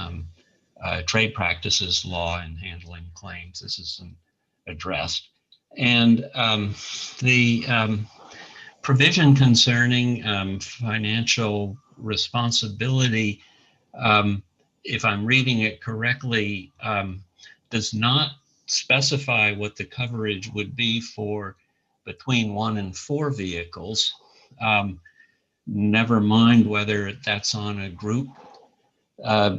I: trade practices law in handling claims. This isn't addressed. And the provision concerning financial responsibility, if I'm reading it correctly, does not specify what the coverage would be for between 1 and 4 vehicles. Never mind whether that's on a group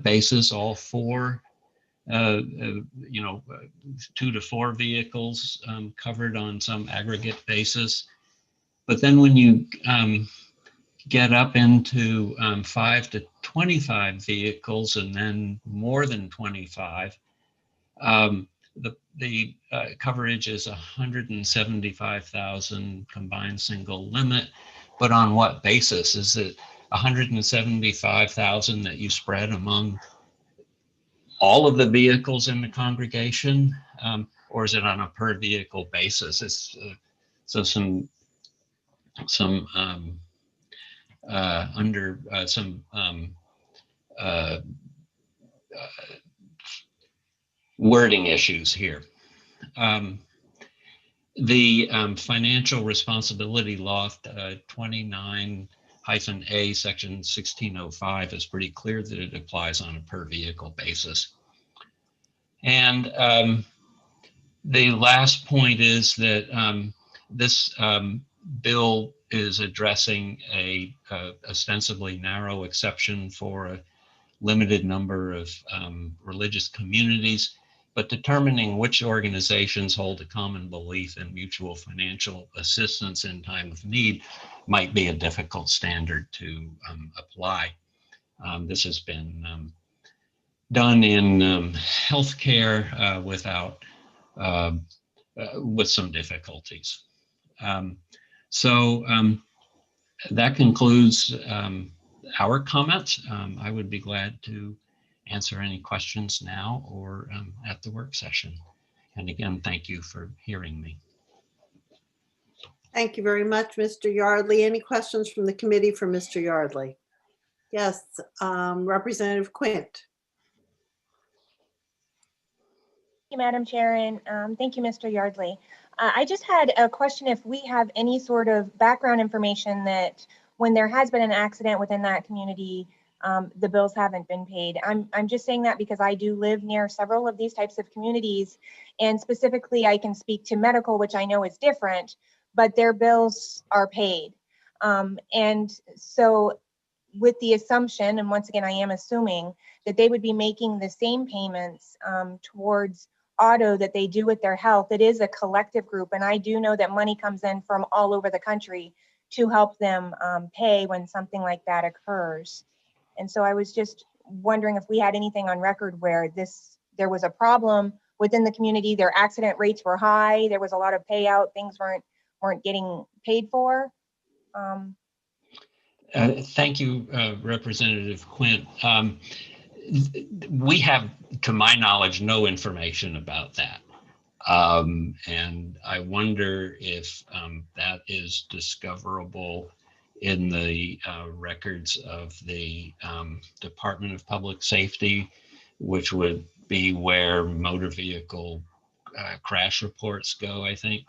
I: basis, all 4, 2 to 4 vehicles covered on some aggregate basis. But then when you get up into 5 to 25 vehicles and then more than 25, the coverage is 175,000 combined single limit. But on what basis? Is it 175,000 that you spread among all of the vehicles in the congregation, or is it on a per vehicle basis? It's so some wording issues here. The financial responsibility law 29-A section 1605 is pretty clear that it applies on a per vehicle basis. And the last point is that this bill is addressing a ostensibly narrow exception for a limited number of religious communities, but determining which organizations hold a common belief in mutual financial assistance in time of need might be a difficult standard to apply. This has been done in healthcare with some difficulties. That concludes our comments. I would be glad to answer any questions now or at the work session. And again, thank you for hearing me.
A: Thank you very much, Mr. Yardley. Any questions from the committee for Mr. Yardley? Yes, Representative Quint.
L: Thank you, Madam Chair, and thank you, Mr. Yardley. I just had a question if we have any sort of background information that when there has been an accident within that community, the bills haven't been paid. I'm just saying that because I do live near several of these types of communities, and specifically I can speak to medical, which I know is different, but their bills are paid. And so with the assumption, and once again, I am assuming that they would be making the same payments towards auto that they do with their health. It is a collective group, and I do know that money comes in from all over the country to help them pay when something like that occurs. And so I was just wondering if we had anything on record where there was a problem within the community, their accident rates were high, there was a lot of payout, things weren't getting paid for.
I: Thank you, Representative Quint. We have, to my knowledge, no information about that. And I wonder if that is discoverable in the records of the Department of Public Safety, which would be where motor vehicle crash reports go, I think.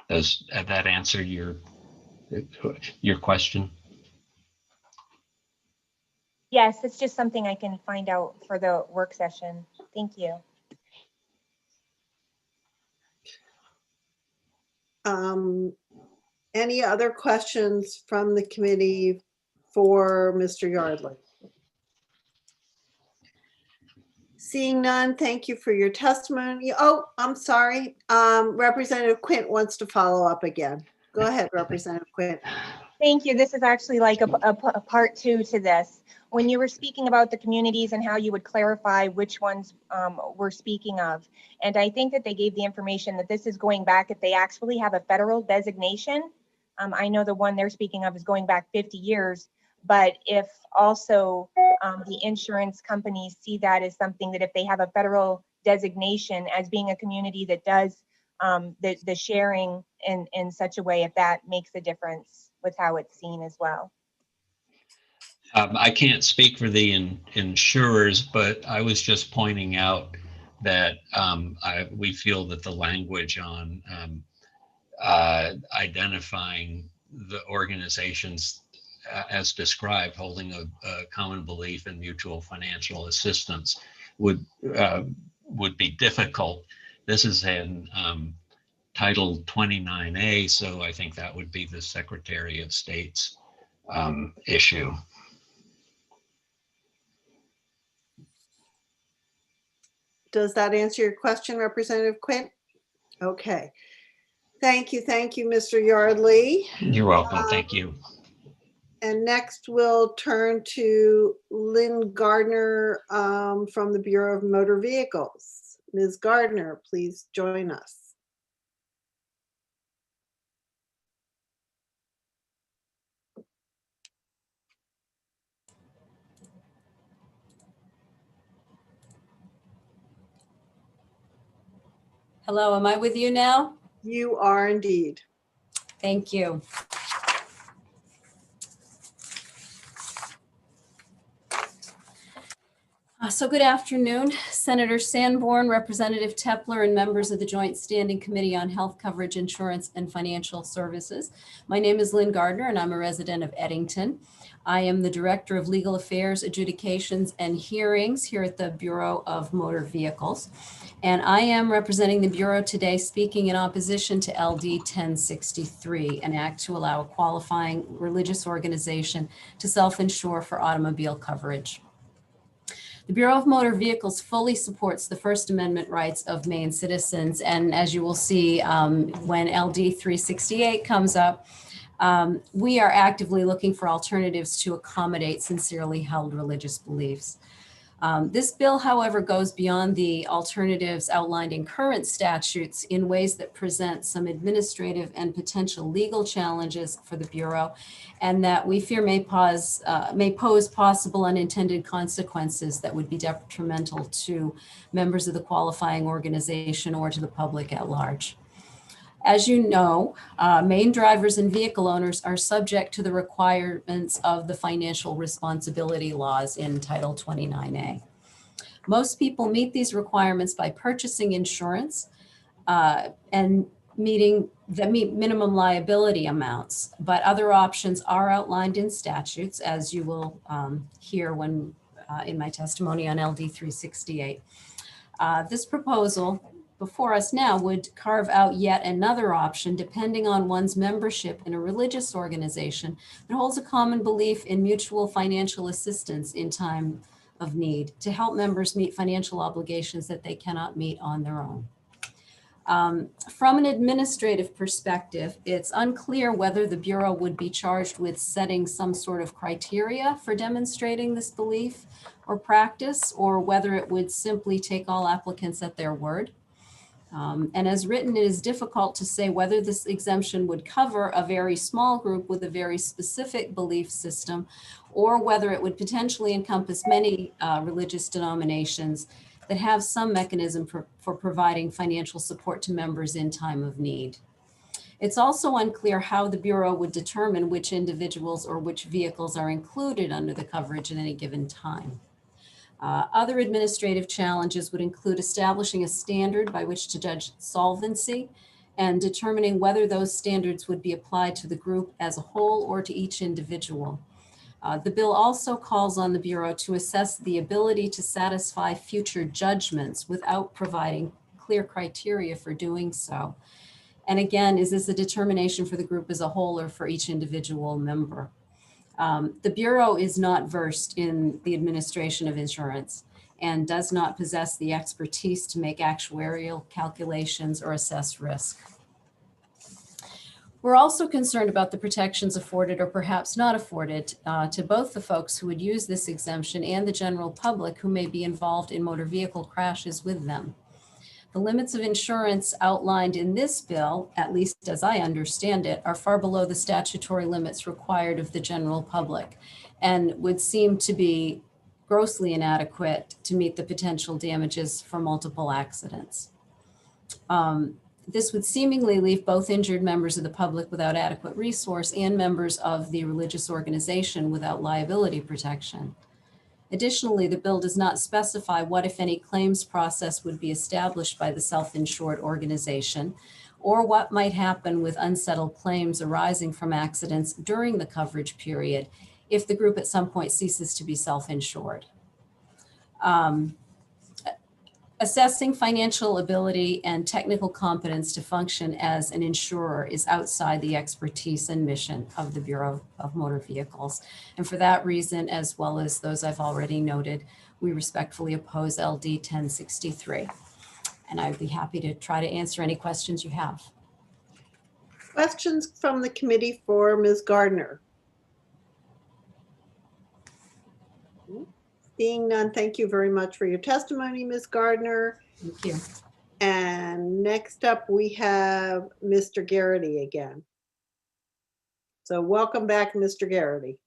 I: Does that answer your question?
L: Yes, it's just something I can find out for the work session. Thank you.
A: Any other questions from the committee for Mr. Yardley? Seeing none, thank you for your testimony. Oh, I'm sorry. Representative Quint wants to follow up again. Go ahead, Representative Quint.
L: Thank you. This is actually like a part two to this. When you were speaking about the communities and how you would clarify which ones we're speaking of. And I think that they gave the information that this is going back if they actually have a federal designation. I know the one they're speaking of is going back 50 years, but if also the insurance companies see that as something that if they have a federal designation as being a community that does the sharing in such a way, if that makes a difference with how it's seen as well.
I: I can't speak for the insurers, but I was just pointing out that we feel that the language on identifying the organizations as described, holding a common belief in mutual financial assistance would be difficult. This is in Title 29A, so I think that would be the Secretary of State's issue.
A: Does that answer your question, Representative Quint? Okay. Thank you, Mr. Yardley.
I: You're welcome. Thank you.
A: And next we'll turn to Lynn Gardner from the Bureau of Motor Vehicles. Ms. Gardner, please join us.
F: Hello, am I with you now?
A: You are indeed.
F: Thank you. So good afternoon, Senator Sanborn, Representative Tepler, and members of the Joint Standing Committee on Health Coverage, Insurance, and Financial Services. My name is Lynn Gardner, and I'm a resident of Eddington. I am the Director of Legal Affairs, Adjudications, and Hearings here at the Bureau of Motor Vehicles. And I am representing the Bureau today speaking in opposition to LD 1063, an act to allow a qualifying religious organization to self-insure for automobile coverage. The Bureau of Motor Vehicles fully supports the First Amendment rights of Maine citizens. And as you will see, when LD 368 comes up, we are actively looking for alternatives to accommodate sincerely held religious beliefs. This bill, however, goes beyond the alternatives outlined in current statutes in ways that present some administrative and potential legal challenges for the Bureau, and that we fear may pose possible unintended consequences that would be detrimental to members of the qualifying organization or to the public at large. As you know, Maine drivers and vehicle owners are subject to the requirements of the financial responsibility laws in Title 29A. Most people meet these requirements by purchasing insurance and meet minimum liability amounts, but other options are outlined in statutes, as you will hear when in my testimony on LD 368. This proposal before us now would carve out yet another option depending on one's membership in a religious organization that holds a common belief in mutual financial assistance in time of need to help members meet financial obligations that they cannot meet on their own. From an administrative perspective, it's unclear whether the Bureau would be charged with setting some sort of criteria for demonstrating this belief or practice, or whether it would simply take all applicants at their word. And as written, it is difficult to say whether this exemption would cover a very small group with a very specific belief system, or whether it would potentially encompass many religious denominations that have some mechanism for providing financial support to members in time of need. It's also unclear how the Bureau would determine which individuals or which vehicles are included under the coverage at any given time. Other administrative challenges would include establishing a standard by which to judge solvency and determining whether those standards would be applied to the group as a whole or to each individual. The bill also calls on the Bureau to assess the ability to satisfy future judgments without providing clear criteria for doing so. And again, is this a determination for the group as a whole or for each individual member? The Bureau is not versed in the administration of insurance and does not possess the expertise to make actuarial calculations or assess risk. We're also concerned about the protections afforded or perhaps not afforded to both the folks who would use this exemption and the general public who may be involved in motor vehicle crashes with them. The limits of insurance outlined in this bill, at least as I understand it, are far below the statutory limits required of the general public and would seem to be grossly inadequate to meet the potential damages for multiple accidents. This would seemingly leave both injured members of the public without adequate resource and members of the religious organization without liability protection. Additionally, the bill does not specify what, if any, claims process would be established by the self-insured organization, or what might happen with unsettled claims arising from accidents during the coverage period if the group at some point ceases to be self-insured. Assessing financial ability and technical competence to function as an insurer is outside the expertise and mission of the Bureau of Motor Vehicles. And for that reason, as well as those I've already noted, we respectfully oppose LD 1063. And I'd be happy to try to answer any questions you have.
A: Questions from the committee for Ms. Gardner? Seeing none, thank you very much for your testimony, Ms. Gardner.
F: Thank you.
A: And next up, we have Mr. Garrity again. So welcome back, Mr. Garrity.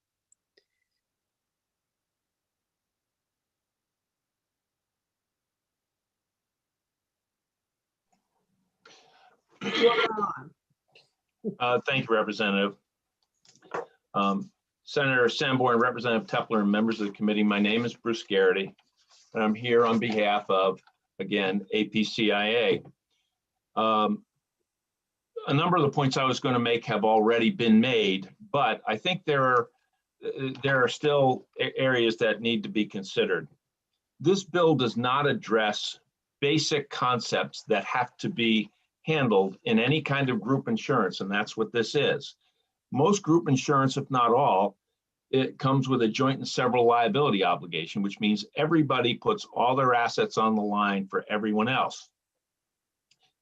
G: Thank you, Representative. Senator Sanborn, Representative Tepler, and members of the committee, my name is Bruce Garrity, and I'm here on behalf of, again, APCIA. A number of the points I was going to make have already been made, but I think there are still areas that need to be considered. This bill does not address basic concepts that have to be handled in any kind of group insurance, and that's what this is. Most group insurance, if not all, it comes with a joint and several liability obligation, which means everybody puts all their assets on the line for everyone else.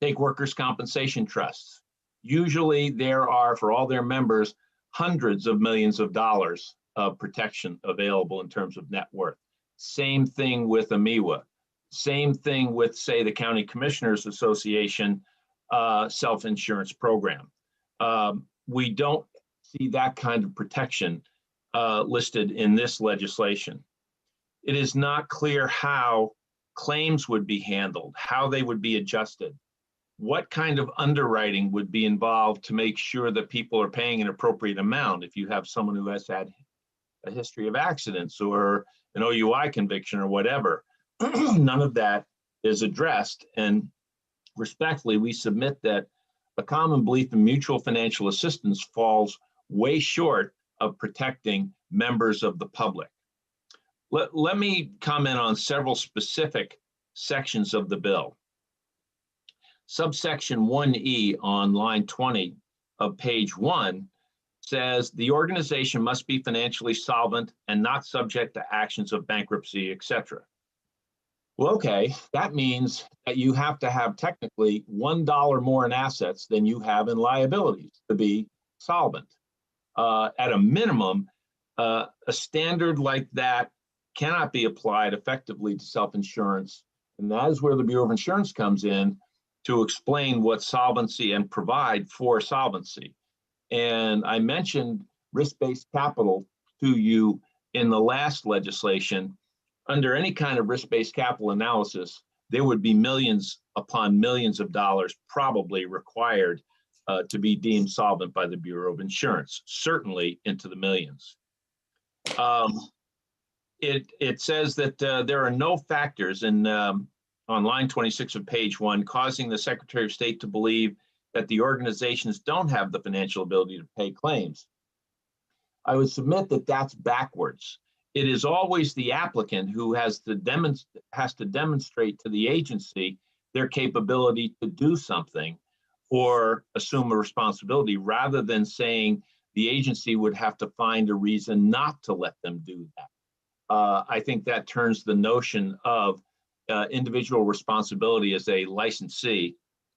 G: Take workers' compensation trusts. Usually there are, for all their members, hundreds of millions of dollars of protection available in terms of net worth. Same thing with AMIWA. Same thing with, say, the County Commissioners Association self-insurance program. We don't see that kind of protection listed in this legislation. It is not clear how claims would be handled, how they would be adjusted, what kind of underwriting would be involved to make sure that people are paying an appropriate amount if you have someone who has had a history of accidents or an OUI conviction or whatever. None of that is addressed, and respectfully, we submit that a common belief in mutual financial assistance falls way short of protecting members of the public. Let me comment on several specific sections of the bill. Subsection 1E on line 20 of page 1 says the organization must be financially solvent and not subject to actions of bankruptcy, etc. Well, okay, that means that you have to have technically $1 more in assets than you have in liabilities to be solvent. At a minimum, a standard like that cannot be applied effectively to self-insurance. And that is where the Bureau of Insurance comes in to explain what solvency and provide for solvency. And I mentioned risk-based capital to you in the last legislation. Under any kind of risk-based capital analysis, there would be millions upon millions of dollars probably required to be deemed solvent by the Bureau of Insurance, certainly into the millions. It says that there are no factors in on line 26 of page 1 causing the Secretary of State to believe that the organizations don't have the financial ability to pay claims. I would submit that that's backwards. It is always the applicant who has to demonstrate to the agency their capability to do something or assume a responsibility, rather than saying the agency would have to find a reason not to let them do that. I think that turns the notion of individual responsibility as a licensee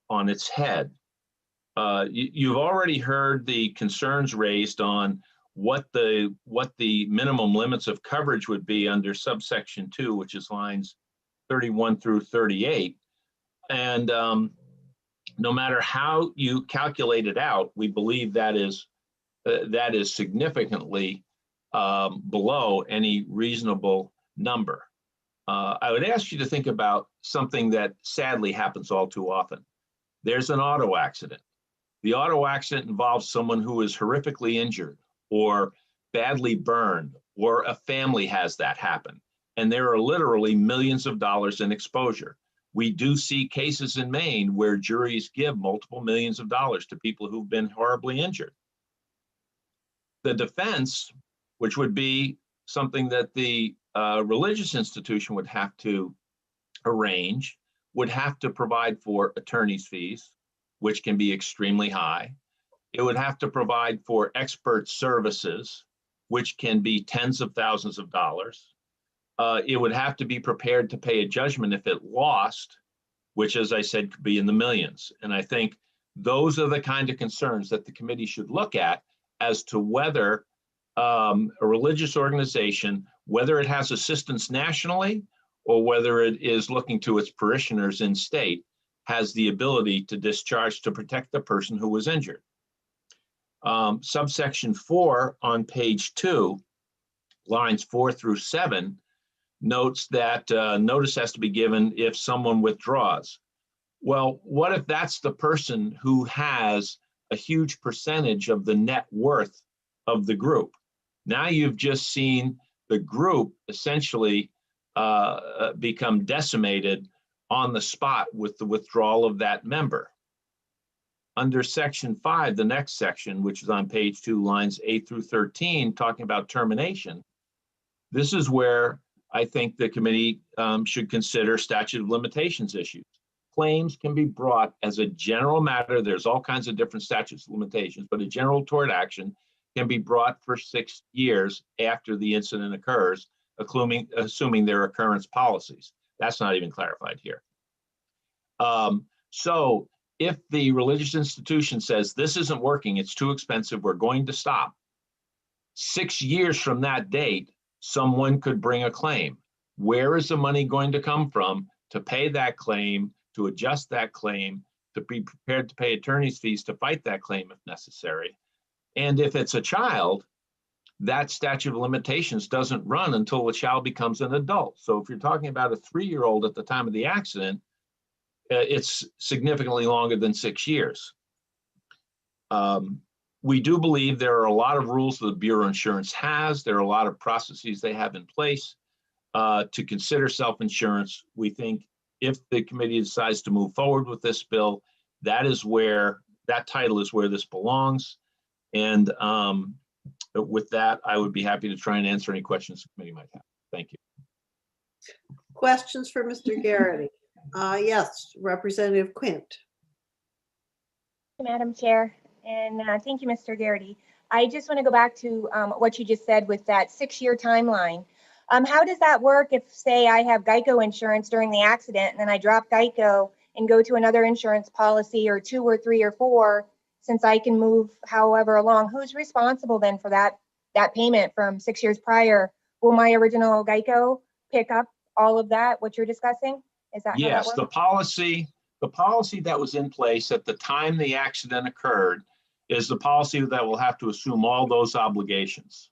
G: on its head. You've already heard the concerns raised on what the minimum limits of coverage would be under subsection 2, which is lines 31 through 38. And no matter how you calculate it out, we believe that is significantly below any reasonable number. I would ask you to think about something that sadly happens all too often. There's an auto accident. The auto accident involves someone who is horrifically injured or badly burned, or a family has that happen. And there are literally millions of dollars in exposure. We do see cases in Maine where juries give multiple millions of dollars to people who've been horribly injured. The defense, which would be something that the religious institution would have to arrange, would have to provide for attorney's fees, which can be extremely high. It would have to provide for expert services, which can be tens of thousands of dollars. It would have to be prepared to pay a judgment if it lost, which, as I said, could be in the millions. And I think those are the kind of concerns that the committee should look at as to whether a religious organization, whether it has assistance nationally or whether it is looking to its parishioners in state, has the ability to discharge to protect the person who was injured. Subsection 4 on page 2, lines 4 through 7, notes that notice has to be given if someone withdraws. Well, what if that's the person who has a huge percentage of the net worth of the group? Now you've just seen the group essentially become decimated on the spot with the withdrawal of that member. Under section 5, the next section, which is on page 2, lines 8 through 13, talking about termination, this is where I think the committee should consider statute of limitations issues. Claims can be brought as a general matter. There's all kinds of different statutes of limitations, but a general tort action can be brought for 6 years after the incident occurs, assuming their occurrence policies. That's not even clarified here. So if the religious institution says this isn't working, it's too expensive, we're going to stop, 6 years from that date, someone could bring a claim. Where is the money going to come from to pay that claim, to adjust that claim, to be prepared to pay attorney's fees to fight that claim if necessary? And if it's a child, that statute of limitations doesn't run until the child becomes an adult. So if you're talking about a 3-year-old at the time of the accident, it's significantly longer than 6 years. We do believe there are a lot of rules that the Bureau of Insurance has. There are a lot of processes they have in place to consider self-insurance. We think if the committee decides to move forward with this bill, that title is where this belongs. And with that, I would be happy to try and answer any questions the committee might have. Thank you.
A: Questions for Mr. Garrity? Yes, Representative Quint.
L: Madam Chair, and thank you, Mr. Garrity. I just want to go back to what you just said with that 6-year timeline. How does that work if, say, I have Geico insurance during the accident and then I drop Geico and go to another insurance policy, or 2 or 3 or 4, since I can move however along? Who's responsible then for that payment from 6 years prior? Will my original Geico pick up all of that, what you're discussing? Is that
G: yes,
L: how that works?
G: The policy that was in place at the time the accident occurred is the policy that will have to assume all those obligations.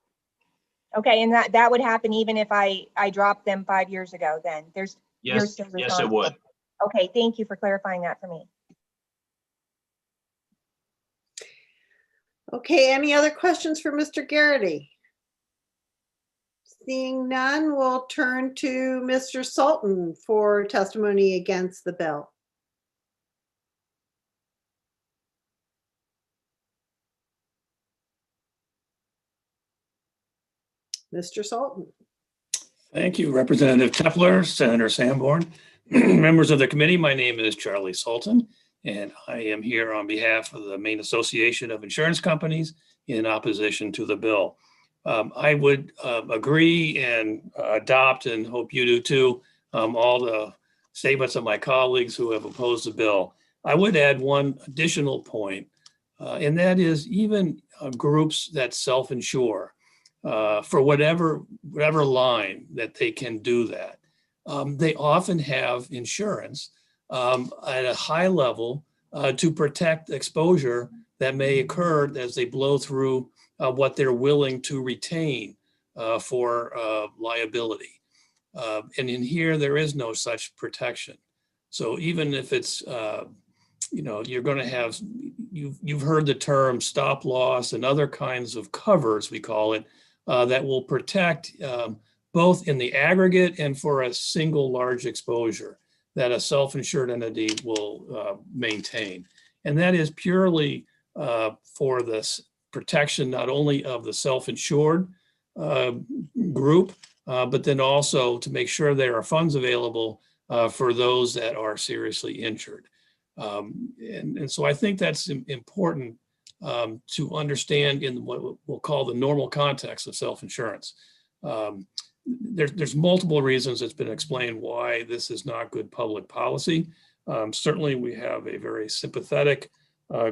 L: Okay, and that would happen even if I dropped them 5 years ago then? You're
G: Yes,
L: still
G: yes, it
L: responsible.
G: would.
L: Okay, thank you for clarifying that for me.
A: Okay, any other questions for Mr. Garrity? Seeing none, we'll turn to Mr. Sultan for testimony against the bill. Mr. Sultan.
U: Thank you, Representative Tepler, Senator Sanborn. Members of the committee, my name is Charlie Sultan, and I am here on behalf of the Maine Association of Insurance Companies in opposition to the bill. I would agree and adopt, and hope you do too, all the statements of my colleagues who have opposed the bill. I would add one additional point, and that is even groups that self-insure for whatever line that they can do that. They often have insurance at a high level to protect exposure that may occur as they blow through what they're willing to retain for liability. And in here, there is no such protection. So even if it's, you're going to have, you've heard the term stop loss and other kinds of covers, we call it, that will protect both in the aggregate and for a single large exposure that a self-insured entity will maintain. And that is purely for this protection, not only of the self-insured group, but then also to make sure there are funds available for those that are seriously injured. And so I think that's important to understand in what we'll call the normal context of self-insurance. There's multiple reasons it's been explained why this is not good public policy. Certainly we have a very sympathetic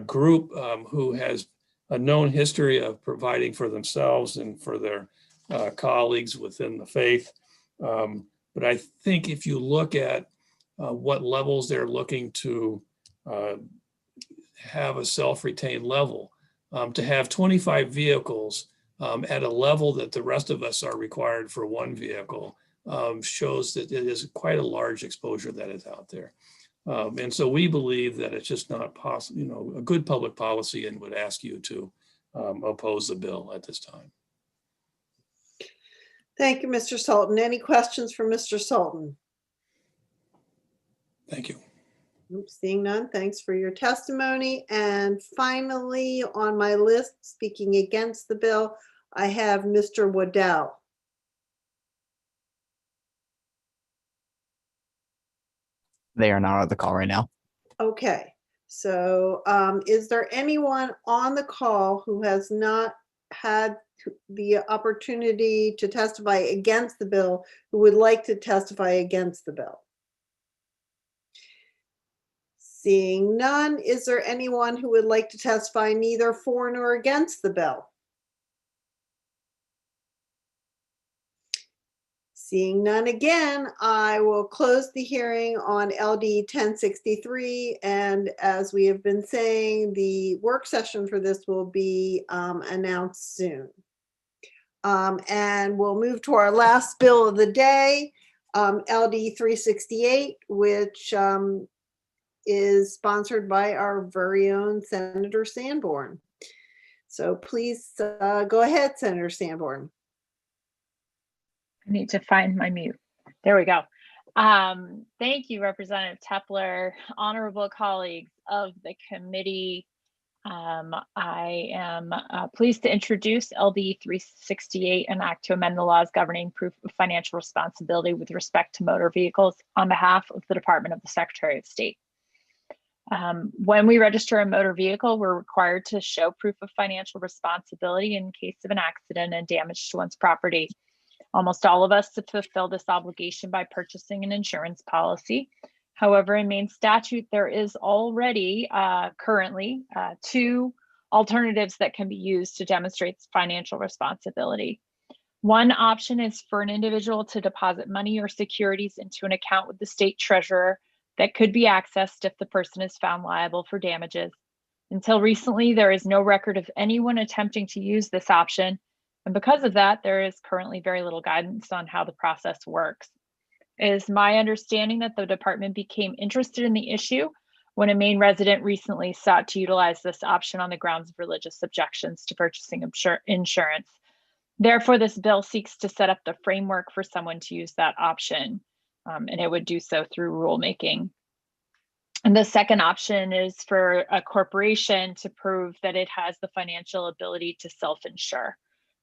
U: group who has a known history of providing for themselves and for their colleagues within the faith. But I think if you look at what levels they're looking to have a self-retained level, to have 25 vehicles at a level that the rest of us are required for one vehicle shows that it is quite a large exposure that is out there. And so we believe that it's just not possible, a good public policy, and would ask you to oppose the bill at this time.
A: Thank you, Mr. Sultan. Any questions for Mr. Sultan?
U: Thank you.
A: Seeing none, thanks for your testimony. And finally, on my list, speaking against the bill, I have Mr. Waddell.
S: They are not on the call right now.
A: Okay, so is there anyone on the call who has not had the opportunity to testify against the bill who would like to testify against the bill? Seeing none, is there anyone who would like to testify neither for nor against the bill? Seeing none again, I will close the hearing on LD 1063. And as we have been saying, the work session for this will be announced soon. And we'll move to our last bill of the day, LD 368, which is sponsored by our very own Senator Sanborn. So please go ahead, Senator Sanborn.
J: I need to find my mute. There we go. Thank you, Representative Tepler, honorable colleagues of the committee. I am pleased to introduce LD 368, an act to amend the laws governing proof of financial responsibility with respect to motor vehicles on behalf of the Department of the Secretary of State. When we register a motor vehicle, we're required to show proof of financial responsibility in case of an accident and damage to one's property. Almost all of us fulfill this obligation by purchasing an insurance policy. However, in Maine statute, there is already currently two alternatives that can be used to demonstrate financial responsibility. One option is for an individual to deposit money or securities into an account with the state treasurer that could be accessed if the person is found liable for damages. Until recently, there is no record of anyone attempting to use this option, and because of that, there is currently very little guidance on how the process works. It is my understanding that the department became interested in the issue when a Maine resident recently sought to utilize this option on the grounds of religious objections to purchasing insurance. Therefore, this bill seeks to set up the framework for someone to use that option, and it would do so through rulemaking. And the second option is for a corporation to prove that it has the financial ability to self-insure.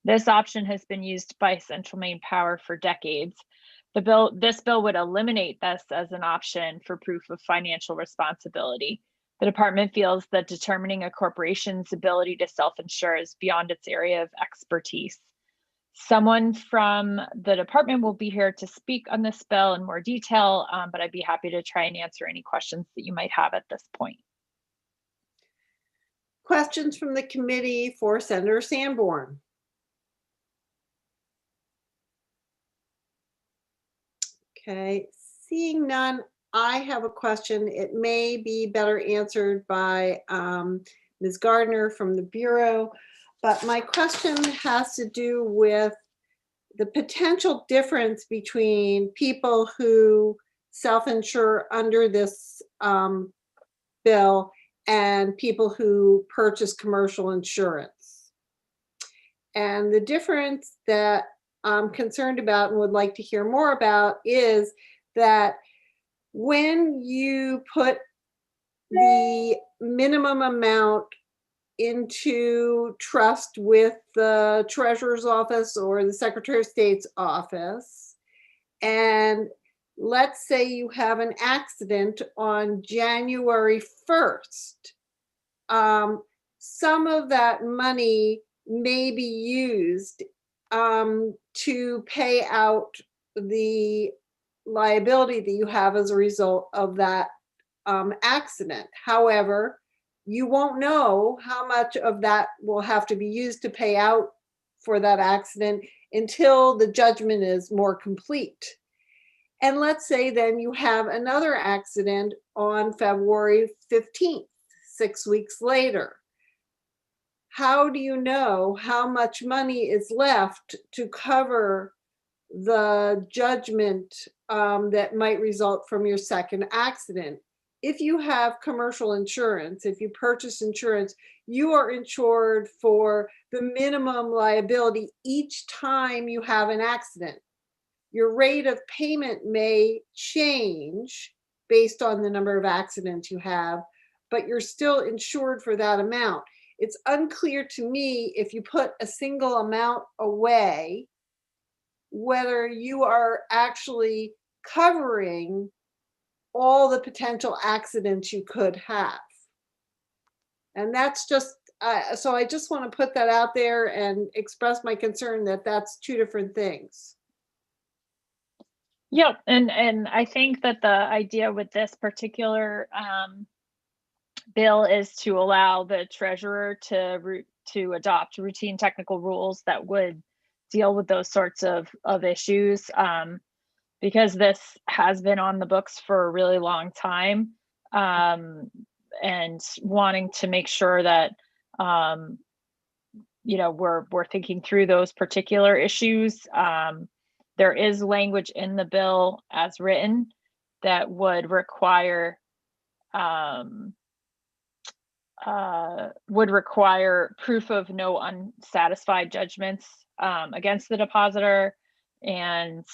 J: This option has been used by Central Maine Power for decades. This bill would eliminate this as an option for proof of financial responsibility. The department feels that determining a corporation's ability to self-insure is beyond its area of expertise. Someone from the department will be here to speak on this bill in more detail, but I'd be happy to try and answer any questions that you might have at this point.
A: Questions from the committee for Senator Sanborn? Okay, seeing none, I have a question. It may be better answered by Ms. Gardner from the Bureau, but my question has to do with the potential difference between people who self-insure under this bill and people who purchase commercial insurance. And the difference that I'm concerned about and would like to hear more about is that when you put the minimum amount into trust with the treasurer's office or the Secretary of State's office, and let's say you have an accident on January 1st, some of that money may be used to pay out the liability that you have as a result of that accident. However, you won't know how much of that will have to be used to pay out for that accident until the judgment is more complete. And let's say then you have another accident on February 15th, 6 weeks later. How do you know how much money is left to cover the judgment that might result from your second accident? If you have commercial insurance, if you purchase insurance, you are insured for the minimum liability each time you have an accident. Your rate of payment may change based on the number of accidents you have, but you're still insured for that amount. It's unclear to me if you put a single amount away, whether you are actually covering all the potential accidents you could have. And that's just, so I just want to put that out there and express my concern that that's two different things.
J: Yep, and I think that the idea with this particular bill is to allow the treasurer to adopt routine technical rules that would deal with those sorts of issues, because this has been on the books for a really long time, and wanting to make sure that you know, we're thinking through those particular issues. There is language in the bill as written that would require proof of no unsatisfied judgments against the depositor, and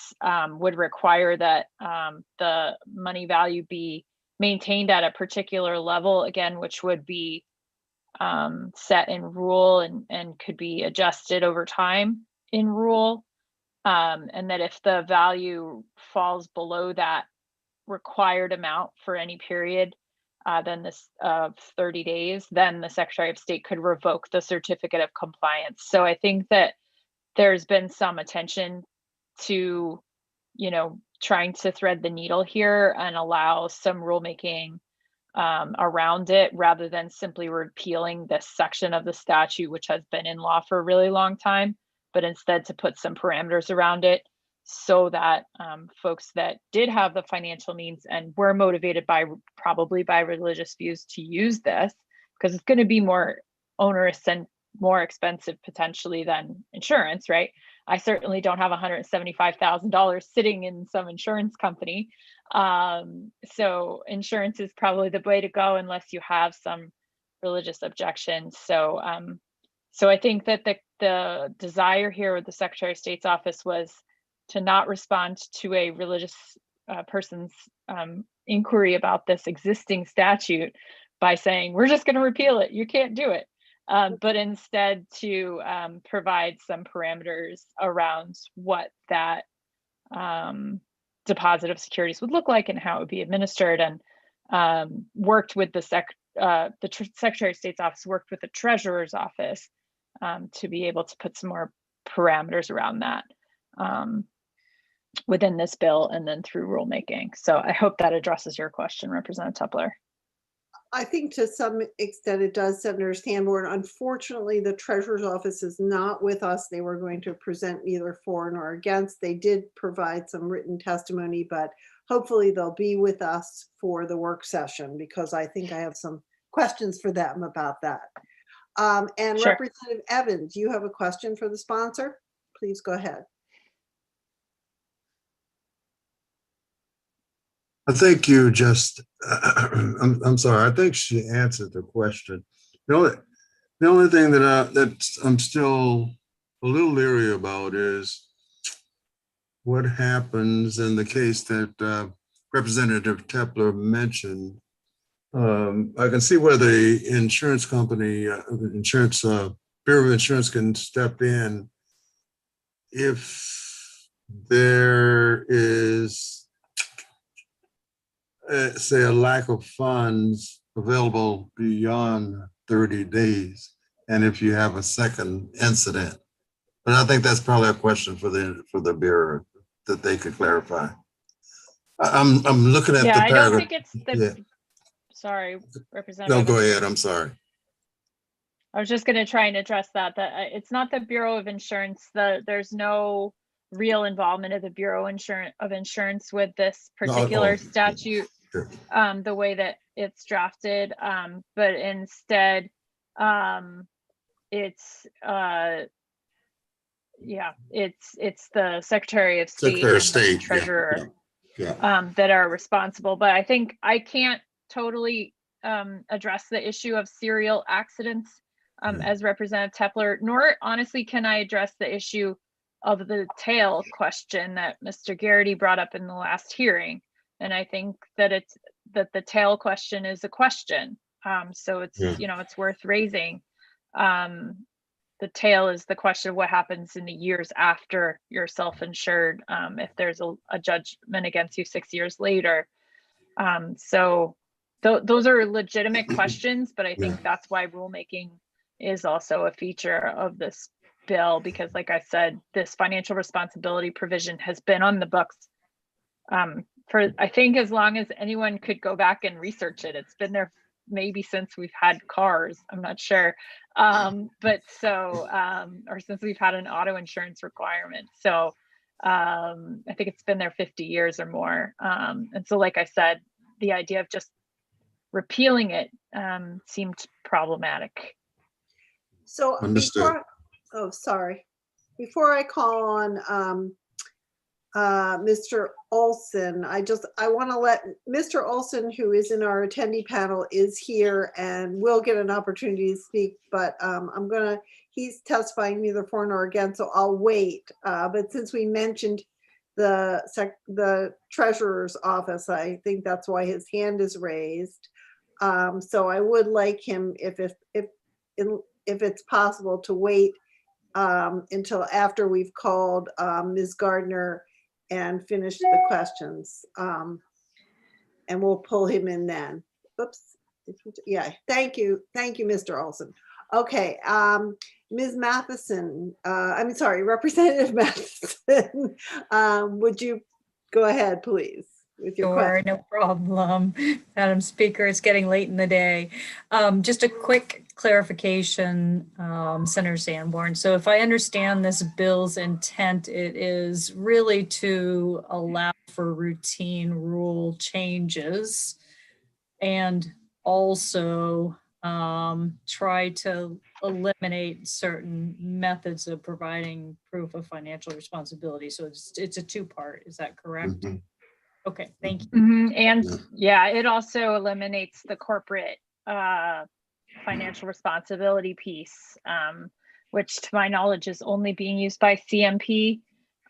J: would require that the money value be maintained at a particular level, again, which would be set in rule and could be adjusted over time in rule. And that if the value falls below that required amount for any period, then this 30 days, then the Secretary of State could revoke the certificate of compliance. So I think that there's been some attention to, you know, trying to thread the needle here and allow some rulemaking around it, rather than simply repealing this section of the statute, which has been in law for a really long time, but instead to put some parameters around it. so that folks that did have the financial means and were motivated by probably by religious views to use this, because it's going to be more onerous and more expensive potentially than insurance, right? I certainly don't have $175,000 sitting in some insurance company. So insurance is probably the way to go unless you have some religious objections. So so I think that the desire here with the Secretary of State's office was to not respond to a religious person's inquiry about this existing statute by saying, we're just going to repeal it, you can't do it. But instead to provide some parameters around what that deposit of securities would look like and how it would be administered, and worked with the Secretary of State's office, worked with the Treasurer's office to be able to put some more parameters around that within this bill and then through rulemaking. So I hope that addresses your question, Representative Tepler.
A: I think to some extent it does, Senator Sanborn. Unfortunately, the Treasurer's office is not with us. They were going to present neither for nor against. They did provide some written testimony, but hopefully they'll be with us for the work session, because I think I have some questions for them about that. And sure. Representative Evans, you have a question for the sponsor? Please go ahead.
B: I think you just, I'm sorry, I think she answered the question. The only thing that I'm still a little leery about is what happens in the case that Representative Tepler mentioned. I can see where the insurance company, Bureau of Insurance can step in if there is, say, a lack of funds available beyond 30 days, and if you have a second incident. But I think that's probably a question for the Bureau that they could clarify. I'm looking at the paragraph.
J: I don't think it's the, sorry, Representative.
B: No, go ahead, I'm sorry.
J: I was just going to try and address that it's not the Bureau of Insurance. There's no real involvement of the Bureau of Insurance with this particular statute, the way that it's drafted, but instead it's the Secretary of State and the Treasurer that are responsible. But I think I can't totally address the issue of serial accidents as Representative Tepler, nor honestly can I address the issue of the tail question that Mr. Garrity brought up in the last hearing. And I think that the tail question is a question. So it's, it's worth raising. The tail is the question of what happens in the years after you're self-insured, if there's a judgment against you 6 years later. So those are legitimate questions, but I think that's why rulemaking is also a feature of this bill, because like I said, this financial responsibility provision has been on the books for I think as long as anyone could go back and research it. It's been there maybe since we've had cars, I'm not sure, but so or since we've had an auto insurance requirement. So I think it's been there 50 years or more, and so like I said, the idea of just repealing it seemed problematic.
A: So before I call on Mr. Olson, I want to let Mr. Olson, who is in our attendee panel, is here and will get an opportunity to speak, but he's testifying neither for nor against, so I'll wait. But since we mentioned the Treasurer's office, I think that's why his hand is raised. So I would like him, if it's possible, to wait until after we've called Ms. Gardner and finished the questions, and we'll pull him in then. Oops. Yeah, thank you, Mr. Olson. Okay, Ms. Matheson, I'm sorry, Representative Matheson, would you go ahead, please? with your
E: Sure,
A: question.
E: no problem. Madam Speaker, it's getting late in the day. Just a quick clarification, Senator Sanborn. So if I understand this bill's intent, it is really to allow for routine rule changes and also try to eliminate certain methods of providing proof of financial responsibility. So it's a two-part, is that correct?
B: Mhm.
E: Okay, thank you.
J: And yeah, it also eliminates the corporate financial responsibility piece, which to my knowledge is only being used by CMP.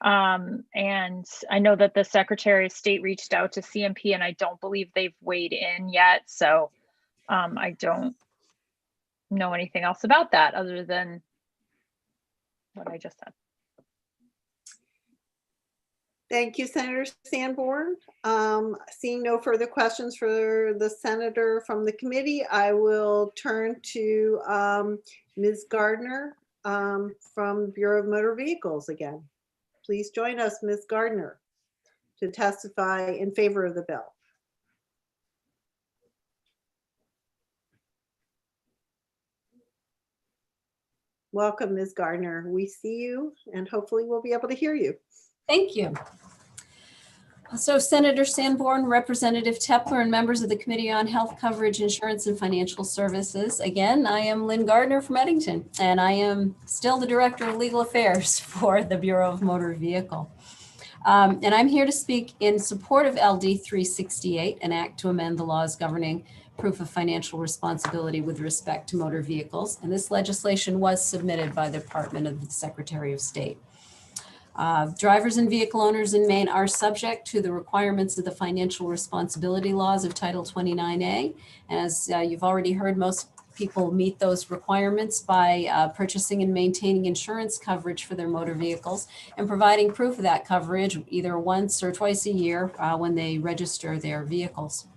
J: And I know that the Secretary of State reached out to CMP and I don't believe they've weighed in yet. So I don't know anything else about that other than what I just said.
A: Thank you, Senator Sanborn. Seeing no further questions for the senator from the committee, I will turn to Ms. Gardner from Bureau of Motor Vehicles again. Please join us, Ms. Gardner, to testify in favor of the bill. Welcome, Ms. Gardner. We see you and hopefully we'll be able to hear you.
F: Thank you. So Senator Sanborn, Representative Tepler, and members of the Committee on Health Coverage, Insurance, and Financial Services. Again, I am Lynn Gardner from Eddington, and I am still the Director of Legal Affairs for the Bureau of Motor Vehicle. And I'm here to speak in support of LD 368, an act to amend the laws governing proof of financial responsibility with respect to motor vehicles. And this legislation was submitted by the Department of the Secretary of State. Drivers and vehicle owners in Maine are subject to the requirements of the financial responsibility laws of Title 29A. As you've already heard, most people meet those requirements by purchasing and maintaining insurance coverage for their motor vehicles and providing proof of that coverage either once or twice a year when they register their vehicles.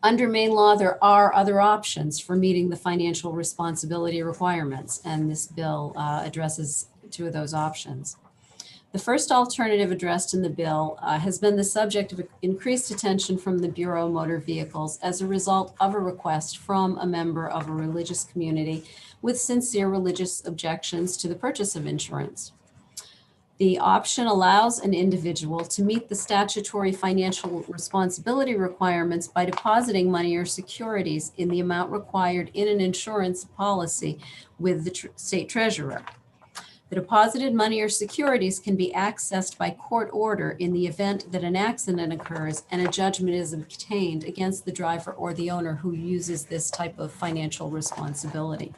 F: Under Maine law, there are other options for meeting the financial responsibility requirements, and this bill addresses two of those options. The first alternative addressed in the bill has been the subject of increased attention from the Bureau of Motor Vehicles as a result of a request from a member of a religious community with sincere religious objections to the purchase of insurance. The option allows an individual to meet the statutory financial responsibility requirements by depositing money or securities in the amount required in an insurance policy with the state treasurer. The deposited money or securities can be accessed by court order in the event that an accident occurs and a judgment is obtained against the driver or the owner who uses this type of financial responsibility.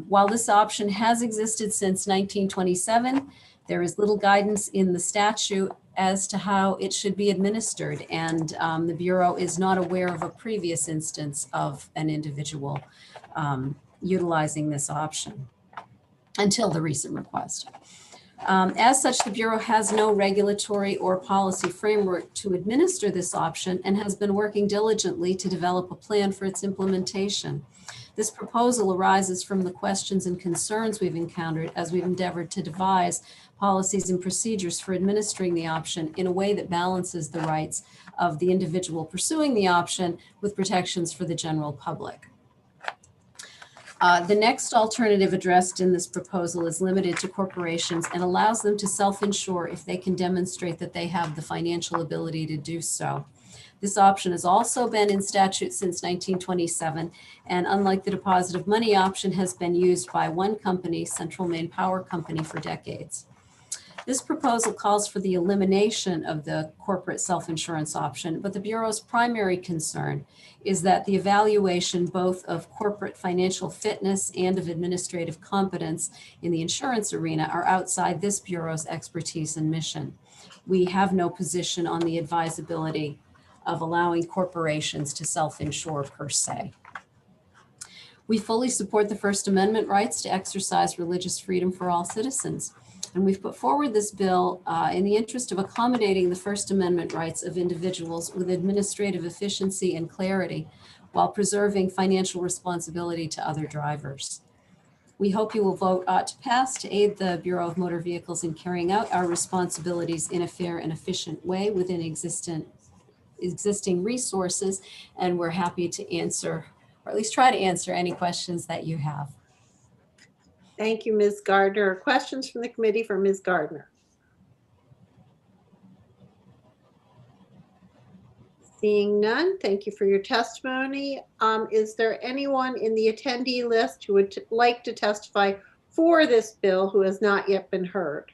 F: While this option has existed since 1927, there is little guidance in the statute as to how it should be administered, and the Bureau is not aware of a previous instance of an individual utilizing this option until the recent request. As such, the Bureau has no regulatory or policy framework to administer this option and has been working diligently to develop a plan for its implementation. This proposal arises from the questions and concerns we've encountered as we've endeavored to devise policies and procedures for administering the option in a way that balances the rights of the individual pursuing the option with protections for the general public. The next alternative addressed in this proposal is limited to corporations and allows them to self-insure if they can demonstrate that they have the financial ability to do so. This option has also been in statute since 1927, and unlike the deposit of money option, has been used by one company, Central Maine Power Company, for decades. This proposal calls for the elimination of the corporate self-insurance option, but the Bureau's primary concern is that the evaluation both of corporate financial fitness and of administrative competence in the insurance arena are outside this Bureau's expertise and mission. We have no position on the advisability of allowing corporations to self-insure per se. We fully support the First Amendment rights to exercise religious freedom for all citizens. And we've put forward this bill in the interest of accommodating the First Amendment rights of individuals with administrative efficiency and clarity while preserving financial responsibility to other drivers. We hope you will vote to pass to aid the Bureau of Motor Vehicles in carrying out our responsibilities in a fair and efficient way within existing resources. And we're happy to answer, or at least try to answer, any questions that you have.
A: Thank you, Ms. Gardner. Questions from the committee for Ms. Gardner? Seeing none, thank you for your testimony. Is there anyone in the attendee list who would like to testify for this bill who has not yet been heard?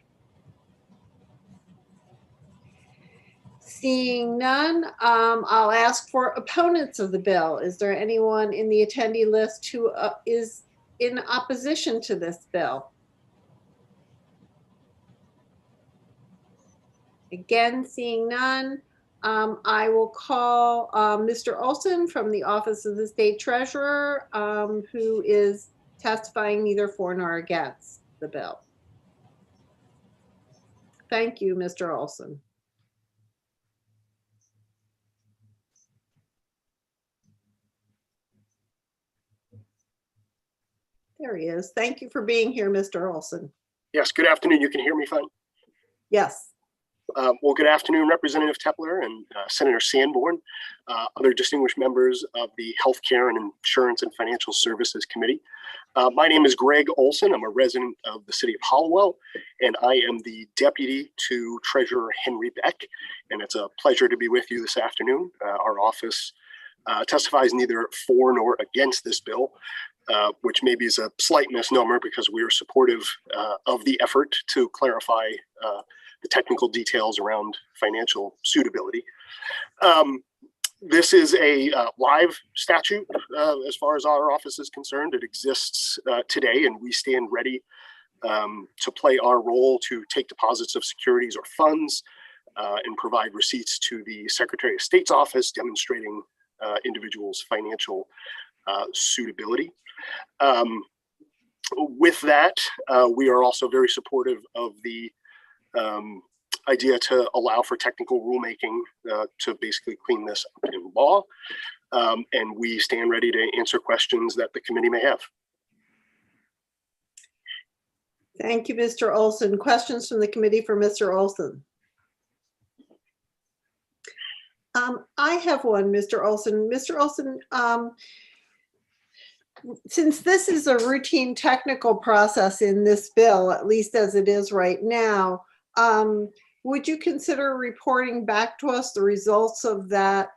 A: Seeing none, I'll ask for opponents of the bill. Is there anyone in the attendee list who is in opposition to this bill? Again, seeing none, I will call Mr. Olson from the Office of the State Treasurer, who is testifying neither for nor against the bill. Thank you, Mr. Olson. There he is. Thank you for being here, Mr. Olson.
D: Yes, good afternoon. You can hear me fine?
A: Yes.
D: Well, good afternoon, Representative Tepler and Senator Sanborn, other distinguished members of the Healthcare and Insurance and Financial Services Committee. My name is Greg Olson. I'm a resident of the city of Hollowell, and I am the deputy to Treasurer Henry Beck. And it's a pleasure to be with you this afternoon. Our office testifies neither for nor against this bill, which maybe is a slight misnomer because we are supportive of the effort to clarify the technical details around financial suitability. This is a live statute as far as our office is concerned. It exists today, and we stand ready to play our role to take deposits of securities or funds and provide receipts to the Secretary of State's office demonstrating individuals' financial suitability. With that, we are also very supportive of the idea to allow for technical rulemaking to basically clean this up in law. And we stand ready to answer questions that the committee may have.
A: Thank you, Mr. Olson. Questions from the committee for Mr. Olson? I have one, Mr. Olson. Mr. Olson, since this is a routine technical process in this bill, at least as it is right now, would you consider reporting back to us the results of that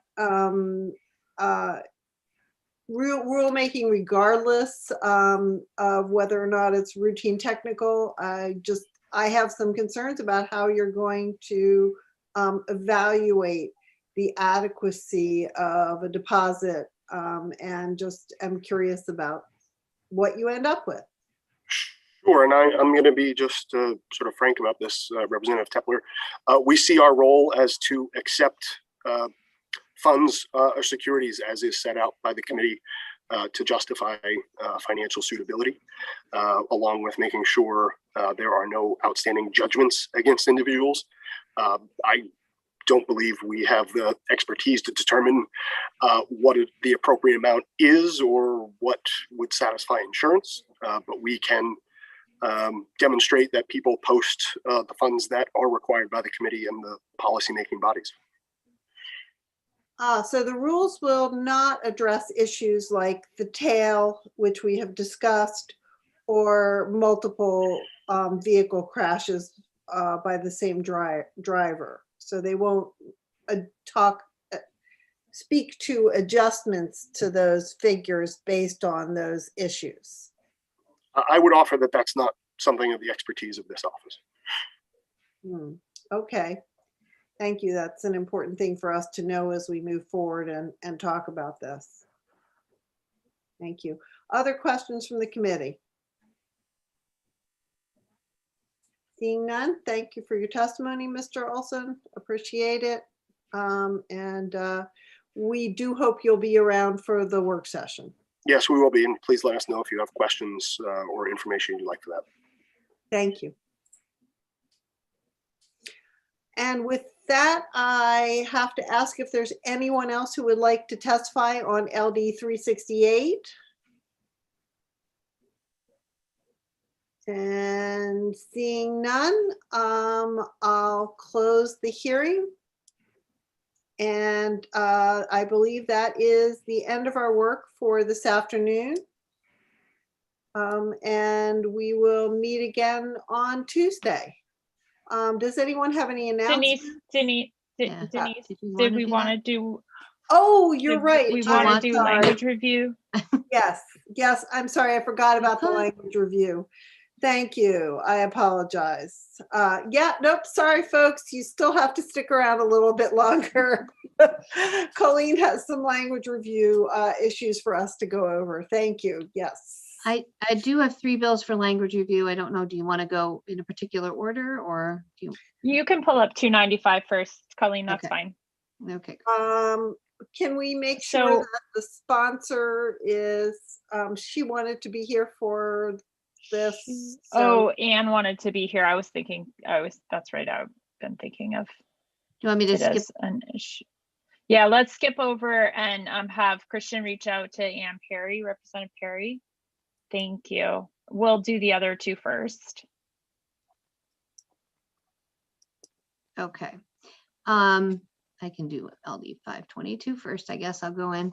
A: rulemaking regardless of whether or not it's routine technical? I have some concerns about how you're going to evaluate the adequacy of a deposit, and just am curious about what you end up with.
D: Sure, and I'm going to be just sort of frank about this, Representative Tepler. We see our role as to accept funds or securities as is set out by the committee to justify financial suitability, along with making sure there are no outstanding judgments against individuals. I don't believe we have the expertise to determine what the appropriate amount is or what would satisfy insurance, but we can demonstrate that people post the funds that are required by the committee and the policymaking bodies.
A: So the rules will not address issues like the tail, which we have discussed, or multiple vehicle crashes by the same driver. So they won't speak to adjustments to those figures based on those issues.
D: I would offer that that's not something of the expertise of this office.
A: Okay, thank you. That's an important thing for us to know as we move forward and talk about this. Thank you. Other questions from the committee? Seeing none, thank you for your testimony, Mr. Olson. Appreciate it. And we do hope you'll be around for the work session.
D: Yes, we will be, and please let us know if you have questions or information you'd like for that.
A: Thank you. And with that, I have to ask if there's anyone else who would like to testify on LD 368. And seeing none, I'll close the hearing. And I believe that is the end of our work for this afternoon. And we will meet again on Tuesday. Does anyone have any announcements?
J: Denise, did we want to do?
A: Oh, you're right.
J: We want to do language review.
A: Yes, I'm sorry. I forgot about the language review. Thank you. I apologize. Yeah, nope. Sorry, folks. You still have to stick around a little bit longer. Colleen has some language review issues for us to go over. Thank you. Yes.
H: I do have 3 bills for language review. I don't know. Do you want to go in a particular order, or do you?
J: You can pull up 295 first, Colleen. That's fine.
H: Okay.
A: Can we make sure that the sponsor is? She wanted to be here for this.
J: Oh, Anne wanted to be here. That's right. I've been thinking of.
H: Do you want me to skip
J: an issue? Yeah, let's skip over and have Christian reach out to Ann Perry, Representative Perry. Thank you. We'll do the other 2 first.
H: Okay. I can do LD 522 first. I guess I'll go in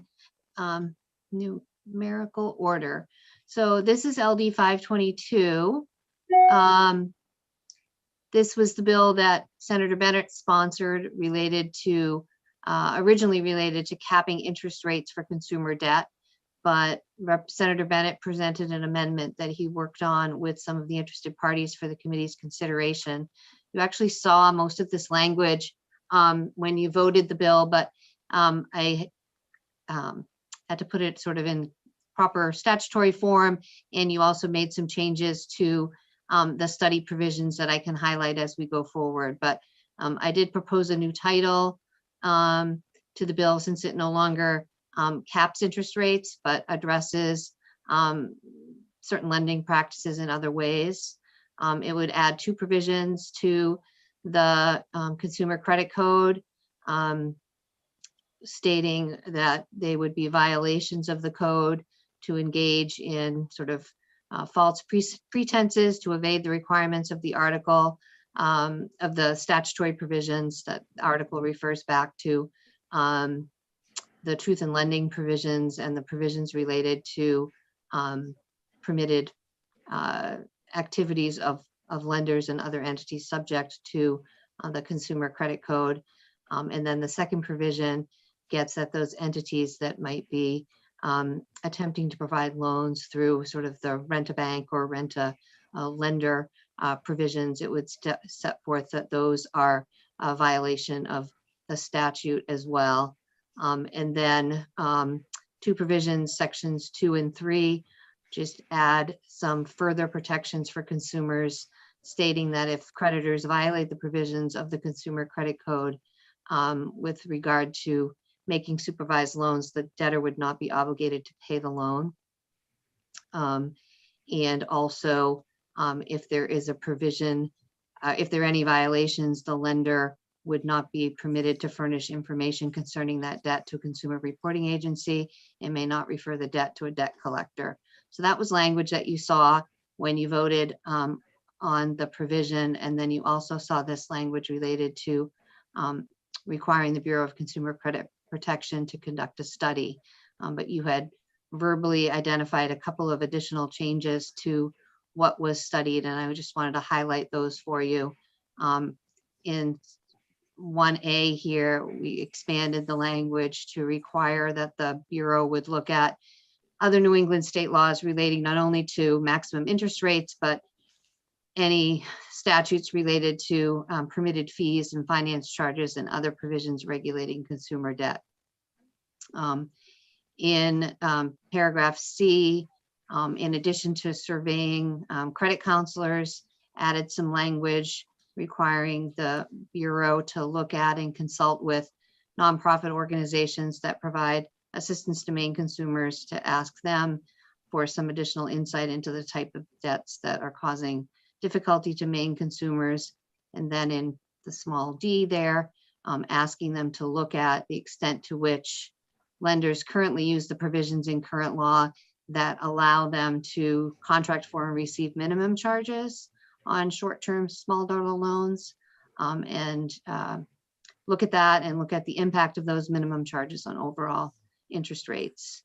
H: numerical order. So this is LD 522. This was the bill that Senator Bennett sponsored originally related to capping interest rates for consumer debt. But Senator Bennett presented an amendment that he worked on with some of the interested parties for the committee's consideration. You actually saw most of this language when you voted the bill, but I had to put it sort of in proper statutory form, and you also made some changes to the study provisions that I can highlight as we go forward. But I did propose a new title to the bill, since it no longer caps interest rates, but addresses certain lending practices in other ways. It would add 2 provisions to the Consumer Credit Code, stating that they would be violations of the code to engage in sort of false pretenses to evade the requirements of the article, of the statutory provisions that the article refers back to, the truth in lending provisions and the provisions related to permitted activities of lenders and other entities subject to the Consumer Credit Code. And then the second provision gets at those entities that might be attempting to provide loans through sort of the rent-a-bank or rent-a-lender provisions. It would set forth that those are a violation of the statute as well. And then 2 provisions, sections 2 and 3, just add some further protections for consumers, stating that if creditors violate the provisions of the Consumer Credit Code with regard to making supervised loans, the debtor would not be obligated to pay the loan. And also, if there is a provision, if there are any violations, the lender would not be permitted to furnish information concerning that debt to a consumer reporting agency and may not refer the debt to a debt collector. So that was language that you saw when you voted on the provision. And then you also saw this language related to requiring the Bureau of Consumer Credit Protection to conduct a study. But you had verbally identified a couple of additional changes to what was studied, and I just wanted to highlight those for you. In 1A here, we expanded the language to require that the Bureau would look at other New England state laws relating not only to maximum interest rates, but any statutes related to permitted fees and finance charges and other provisions regulating consumer debt. In paragraph C, in addition to surveying credit counselors, added some language requiring the Bureau to look at and consult with nonprofit organizations that provide assistance to Maine consumers, to ask them for some additional insight into the type of debts that are causing difficulty to Maine consumers. And then in the small d there, asking them to look at the extent to which lenders currently use the provisions in current law that allow them to contract for and receive minimum charges on short-term small dollar loans, and look at that and look at the impact of those minimum charges on overall interest rates.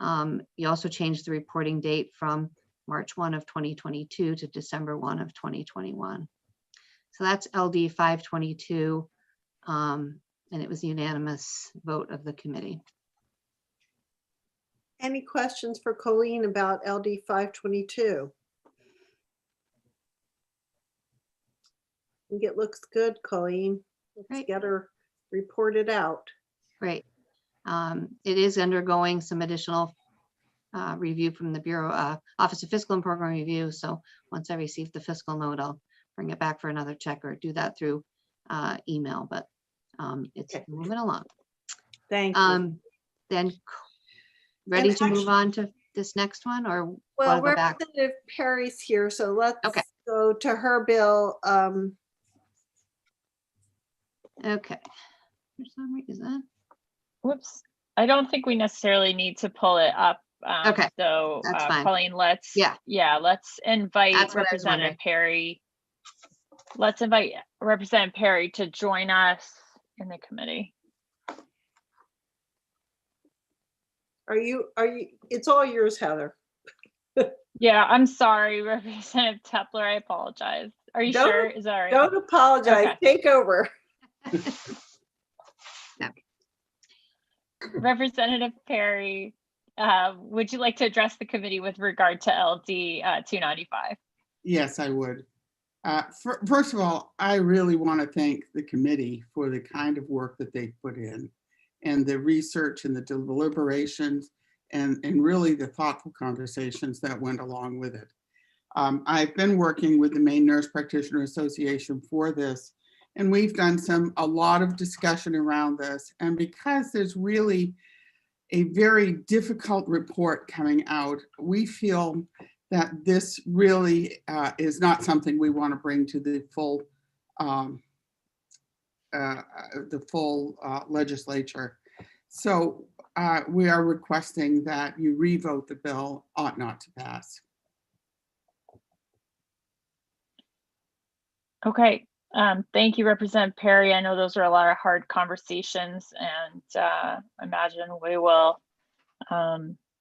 H: You also changed the reporting date from March 1 of 2022 to December 1 of 2021. So that's LD 522, and it was a unanimous vote of the committee.
A: Any questions for Colleen about LD 522? I think it looks good, Colleen. Let's get her reported out.
H: Great. It is undergoing some additional review from the Bureau, Office of Fiscal and Program Review. So once I receive the fiscal note, I'll bring it back for another check or do that through email, but it's moving along.
A: Thank you.
H: Then ready to move on to this next one, or
A: well,
H: go back?
A: Representative Perry's here, so let's go to her bill.
H: Okay. For some reason.
J: Whoops. I don't think we necessarily need to pull it up.
H: Okay.
J: So
H: That's fine.
J: Colleen, let's invite Representative Perry. Let's invite Representative Perry to join us in the committee.
A: Are you, it's all yours, Heather.
J: Yeah, I'm sorry, Representative Tepler, I apologize. Are you sure? Is that right?
A: Don't apologize,
J: Okay.
A: Take over.
J: Representative Perry, would you like to address the committee with regard to LD 295?
K: Yes, I would. First of all, I really want to thank the committee for the kind of work that they put in, and the research and the deliberations and really the thoughtful conversations that went along with it. I've been working with the Maine Nurse Practitioner Association for this, and we've done a lot of discussion around this. And because there's really a very difficult report coming out, we feel that this really is not something we want to bring to the full legislature. So we are requesting that you revote the bill, ought not to pass.
J: Okay, thank you, Representative Perry. I know those are a lot of hard conversations, and I imagine we will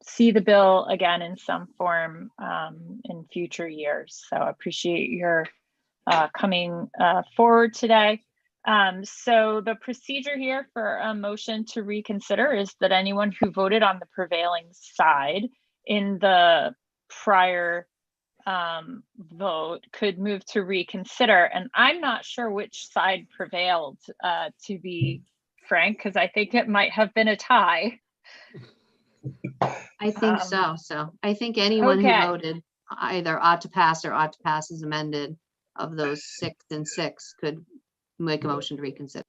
J: see the bill again in some form in future years. So I appreciate your coming forward today. So the procedure here for a motion to reconsider is that anyone who voted on the prevailing side in the prior vote could move to reconsider. And I'm not sure which side prevailed, to be frank, because I think it might have been a tie.
H: I think so. So I think anyone who voted either ought to pass or ought to pass as amended of those 6 and 6 could make a motion to reconsider.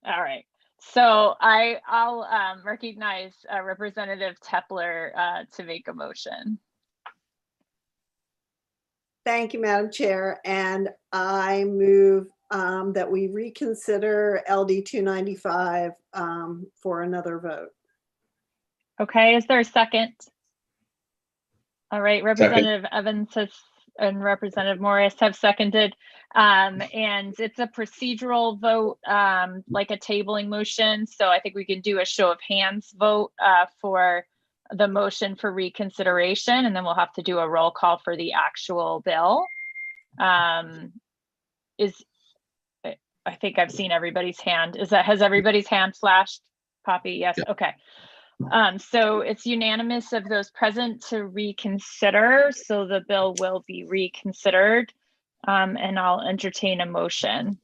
J: All right. So I'll recognize Representative Tepler to make a motion.
A: Thank you, Madam Chair. And I move that we reconsider LD 295 for another vote.
J: Okay, is there a second? All right, Representative Evans and Representative Morris have seconded. And it's a procedural vote, like a tabling motion. So I think we can do a show of hands vote for the motion for reconsideration, and then we'll have to do a roll call for the actual bill. I think I've seen everybody's hand. Has everybody's hand flashed? Poppy, yes, okay. So it's unanimous of those present to reconsider. So the bill will be reconsidered, and I'll entertain a motion.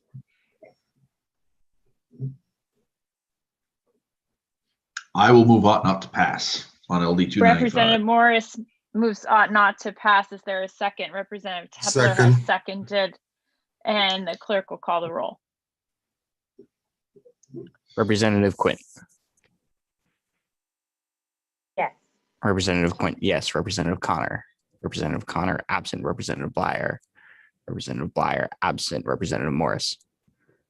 R: I will move ought not to pass on LD 295.
J: Representative Morris moves ought not to pass. Is there a second? Representative Tepler has seconded, and the clerk will call the roll.
S: Representative Quinn.
L: Yes.
S: Representative Quinn, yes. Representative Connor. Representative Connor, absent. Representative Blyer. Representative Blyer, absent. Representative Morris.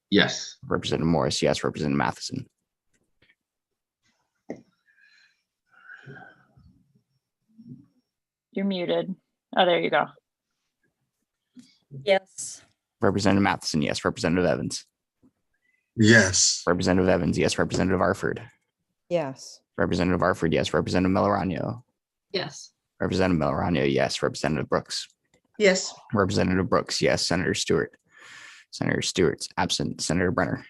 R: Yes.
S: Representative Morris, yes. Representative Matheson.
J: You're muted. Oh, there you go.
E: Yes.
S: Representative Matheson, yes. Representative Evans.
B: Yes.
S: Representative Evans, yes. Representative Arford.
O: Yes.
S: Representative Arford, yes. Representative Melarano.
P: Yes.
S: Representative Melarano, yes. Representative Brooks.
M: Yes.
S: Representative Brooks, yes. Senator Stewart. Senator Stewart's absent. Senator Brenner.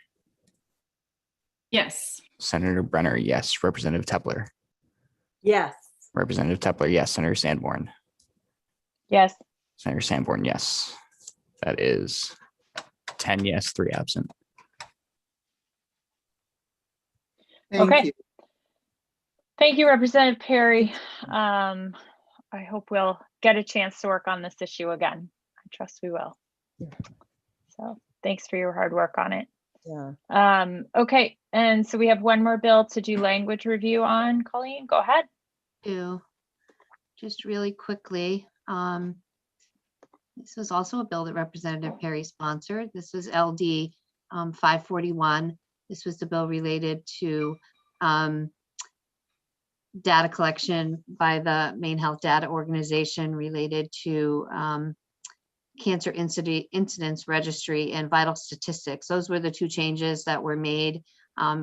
P: Yes.
S: Senator Brenner, yes. Representative Tepler.
A: Yes.
S: Representative Tepler, yes. Senator Sanborn.
J: Yes.
S: Senator Sanborn, yes. That is 10 yes, 3 absent.
J: Okay.
K: you.
J: Thank you, Representative Perry. I hope we'll get a chance to work on this issue again. I trust we will. So thanks for your hard work on it.
O: Yeah.
J: Okay, and so we have one more bill to do language review on. Colleen, go ahead.
H: Just really quickly, this was also a bill that Representative Perry sponsored. This was LD 541. This was the bill related to data collection by the Maine Health Data Organization related to cancer incidence registry and vital statistics. Those were the two changes that were made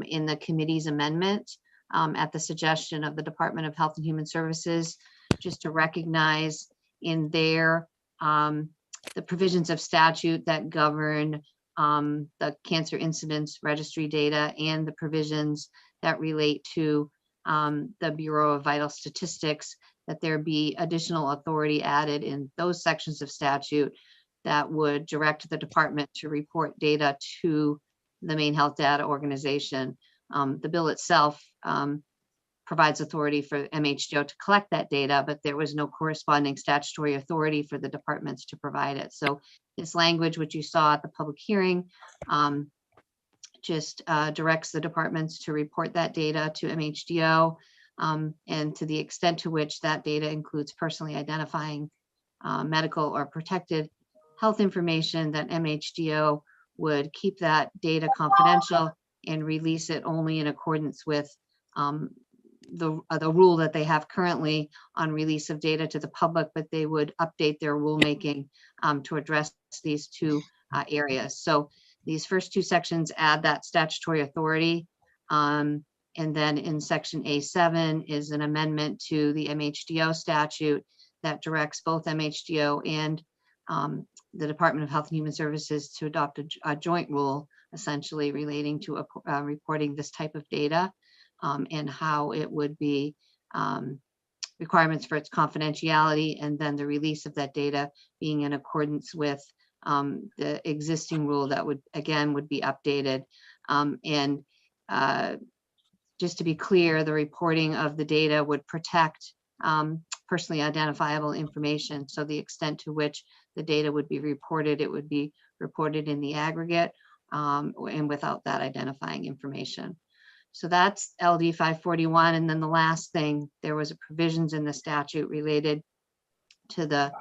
H: in the committee's amendment at the suggestion of the Department of Health and Human Services, just to recognize in their the provisions of statute that govern the cancer incidence registry data and the provisions that relate to the Bureau of Vital Statistics, that there be additional authority added in those sections of statute that would direct the department to report data to the Maine Health Data Organization. The bill itself provides authority for MHDO to collect that data, but there was no corresponding statutory authority for the departments to provide it. So this language, which you saw at the public hearing, just directs the departments to report that data to MHDO, and to the extent to which that data includes personally identifying medical or protected health information, that MHDO would keep that data confidential and release it only in accordance with the rule that they have currently on release of data to the public, but they would update their rulemaking to address these two areas. So these first two sections add that statutory authority. And then in section A7 is an amendment to the MHDO statute that directs both MHDO and the Department of Health and Human Services to adopt a joint rule, essentially relating to reporting this type of data, and how it would be requirements for its confidentiality, and then the release of that data being in accordance with the existing rule that would be updated. And just to be clear, the reporting of the data would protect personally identifiable information. So the extent to which the data would be reported, it would be reported in the aggregate and without that identifying information. So that's LD 541. And then the last thing, there was a provisions in the statute related to the,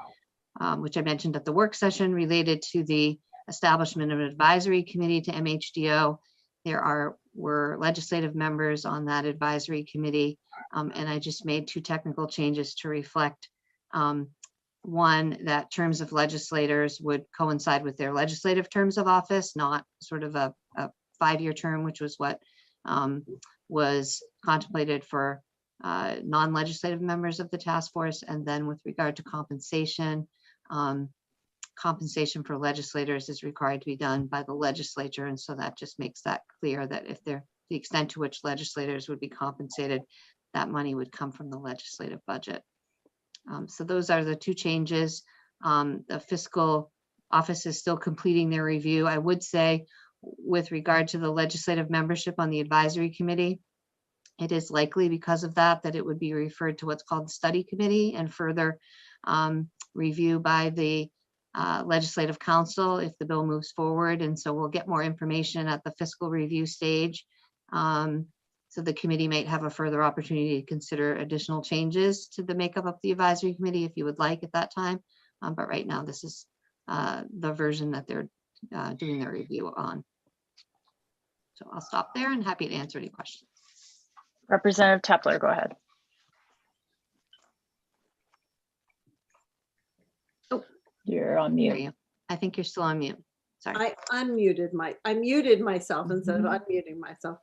H: which I mentioned at the work session, related to the establishment of an advisory committee to MHDO. There were legislative members on that advisory committee, and I just made two technical changes to reflect one, that terms of legislators would coincide with their legislative terms of office, not sort of a 5-year term, which was what was contemplated for non-legislative members of the task force. And then with regard to compensation, compensation for legislators is required to be done by the legislature. And so that just makes that clear, that if the extent to which legislators would be compensated, that money would come from the legislative budget. So those are the two changes. The fiscal office is still completing their review. I would say, with regard to the legislative membership on the advisory committee, it is likely because of that it would be referred to what's called the study committee and further review by the legislative council if the bill moves forward. And so we'll get more information at the fiscal review stage. So the committee might have a further opportunity to consider additional changes to the makeup of the advisory committee if you would like at that time. But right now, this is the version that they're doing their review on. So I'll stop there and happy to answer any questions.
J: Representative Tepler, go ahead. you're on
H: Hear
J: mute.
H: you. I think you're still on mute. Sorry.
A: I muted myself instead of unmuting myself.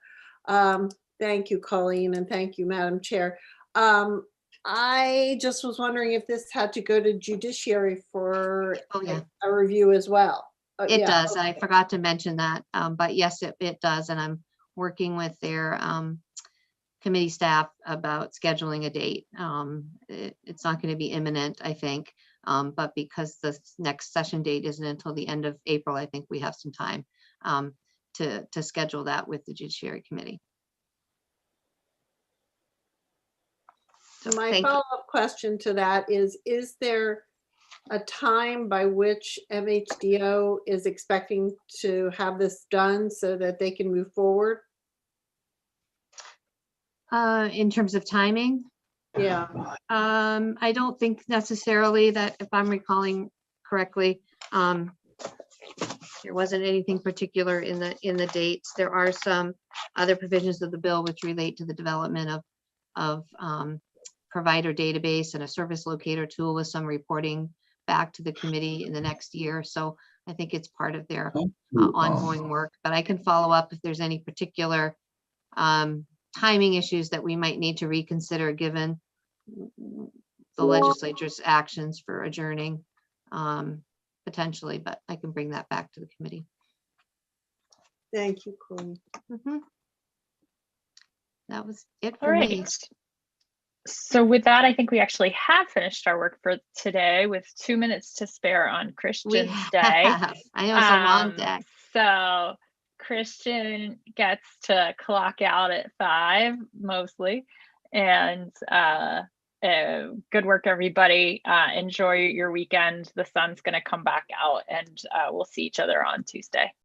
A: Thank you, Colleen, and thank you, Madam Chair. I just was wondering if this had to go to judiciary for
H: Oh, yeah.
A: a review as well.
H: It
A: Yeah,
H: does.
A: okay.
H: I forgot to mention that, but yes, it does. And I'm working with their committee staff about scheduling a date. It's not going to be imminent, I think, but because the next session date isn't until the end of April, I think we have some time to schedule that with the Judiciary Committee. So
A: My
H: thank you.
A: follow-up question to that is there a time by which MHDO is expecting to have this done so that they can move forward?
H: In terms of timing,
A: Yeah.
H: I don't think necessarily that, if I'm recalling correctly, there wasn't anything particular in the dates. There are some other provisions of the bill which relate to the development of provider database and a service locator tool with some reporting back to the committee in the next year. So I think it's part of their ongoing work, but I can follow up if there's any particular timing issues that we might need to reconsider given the legislature's actions for adjourning potentially, but I can bring that back to the committee.
A: Thank you, Colleen.
H: That was it
J: All
H: for me.
J: right. So with that, I think we actually have finished our work for today with 2 minutes to spare on Christian's Day.
H: I know it's a long day.
J: So Christian gets to clock out at 5 mostly. And good work, everybody. Enjoy your weekend. The sun's going to come back out and we'll see each other on Tuesday.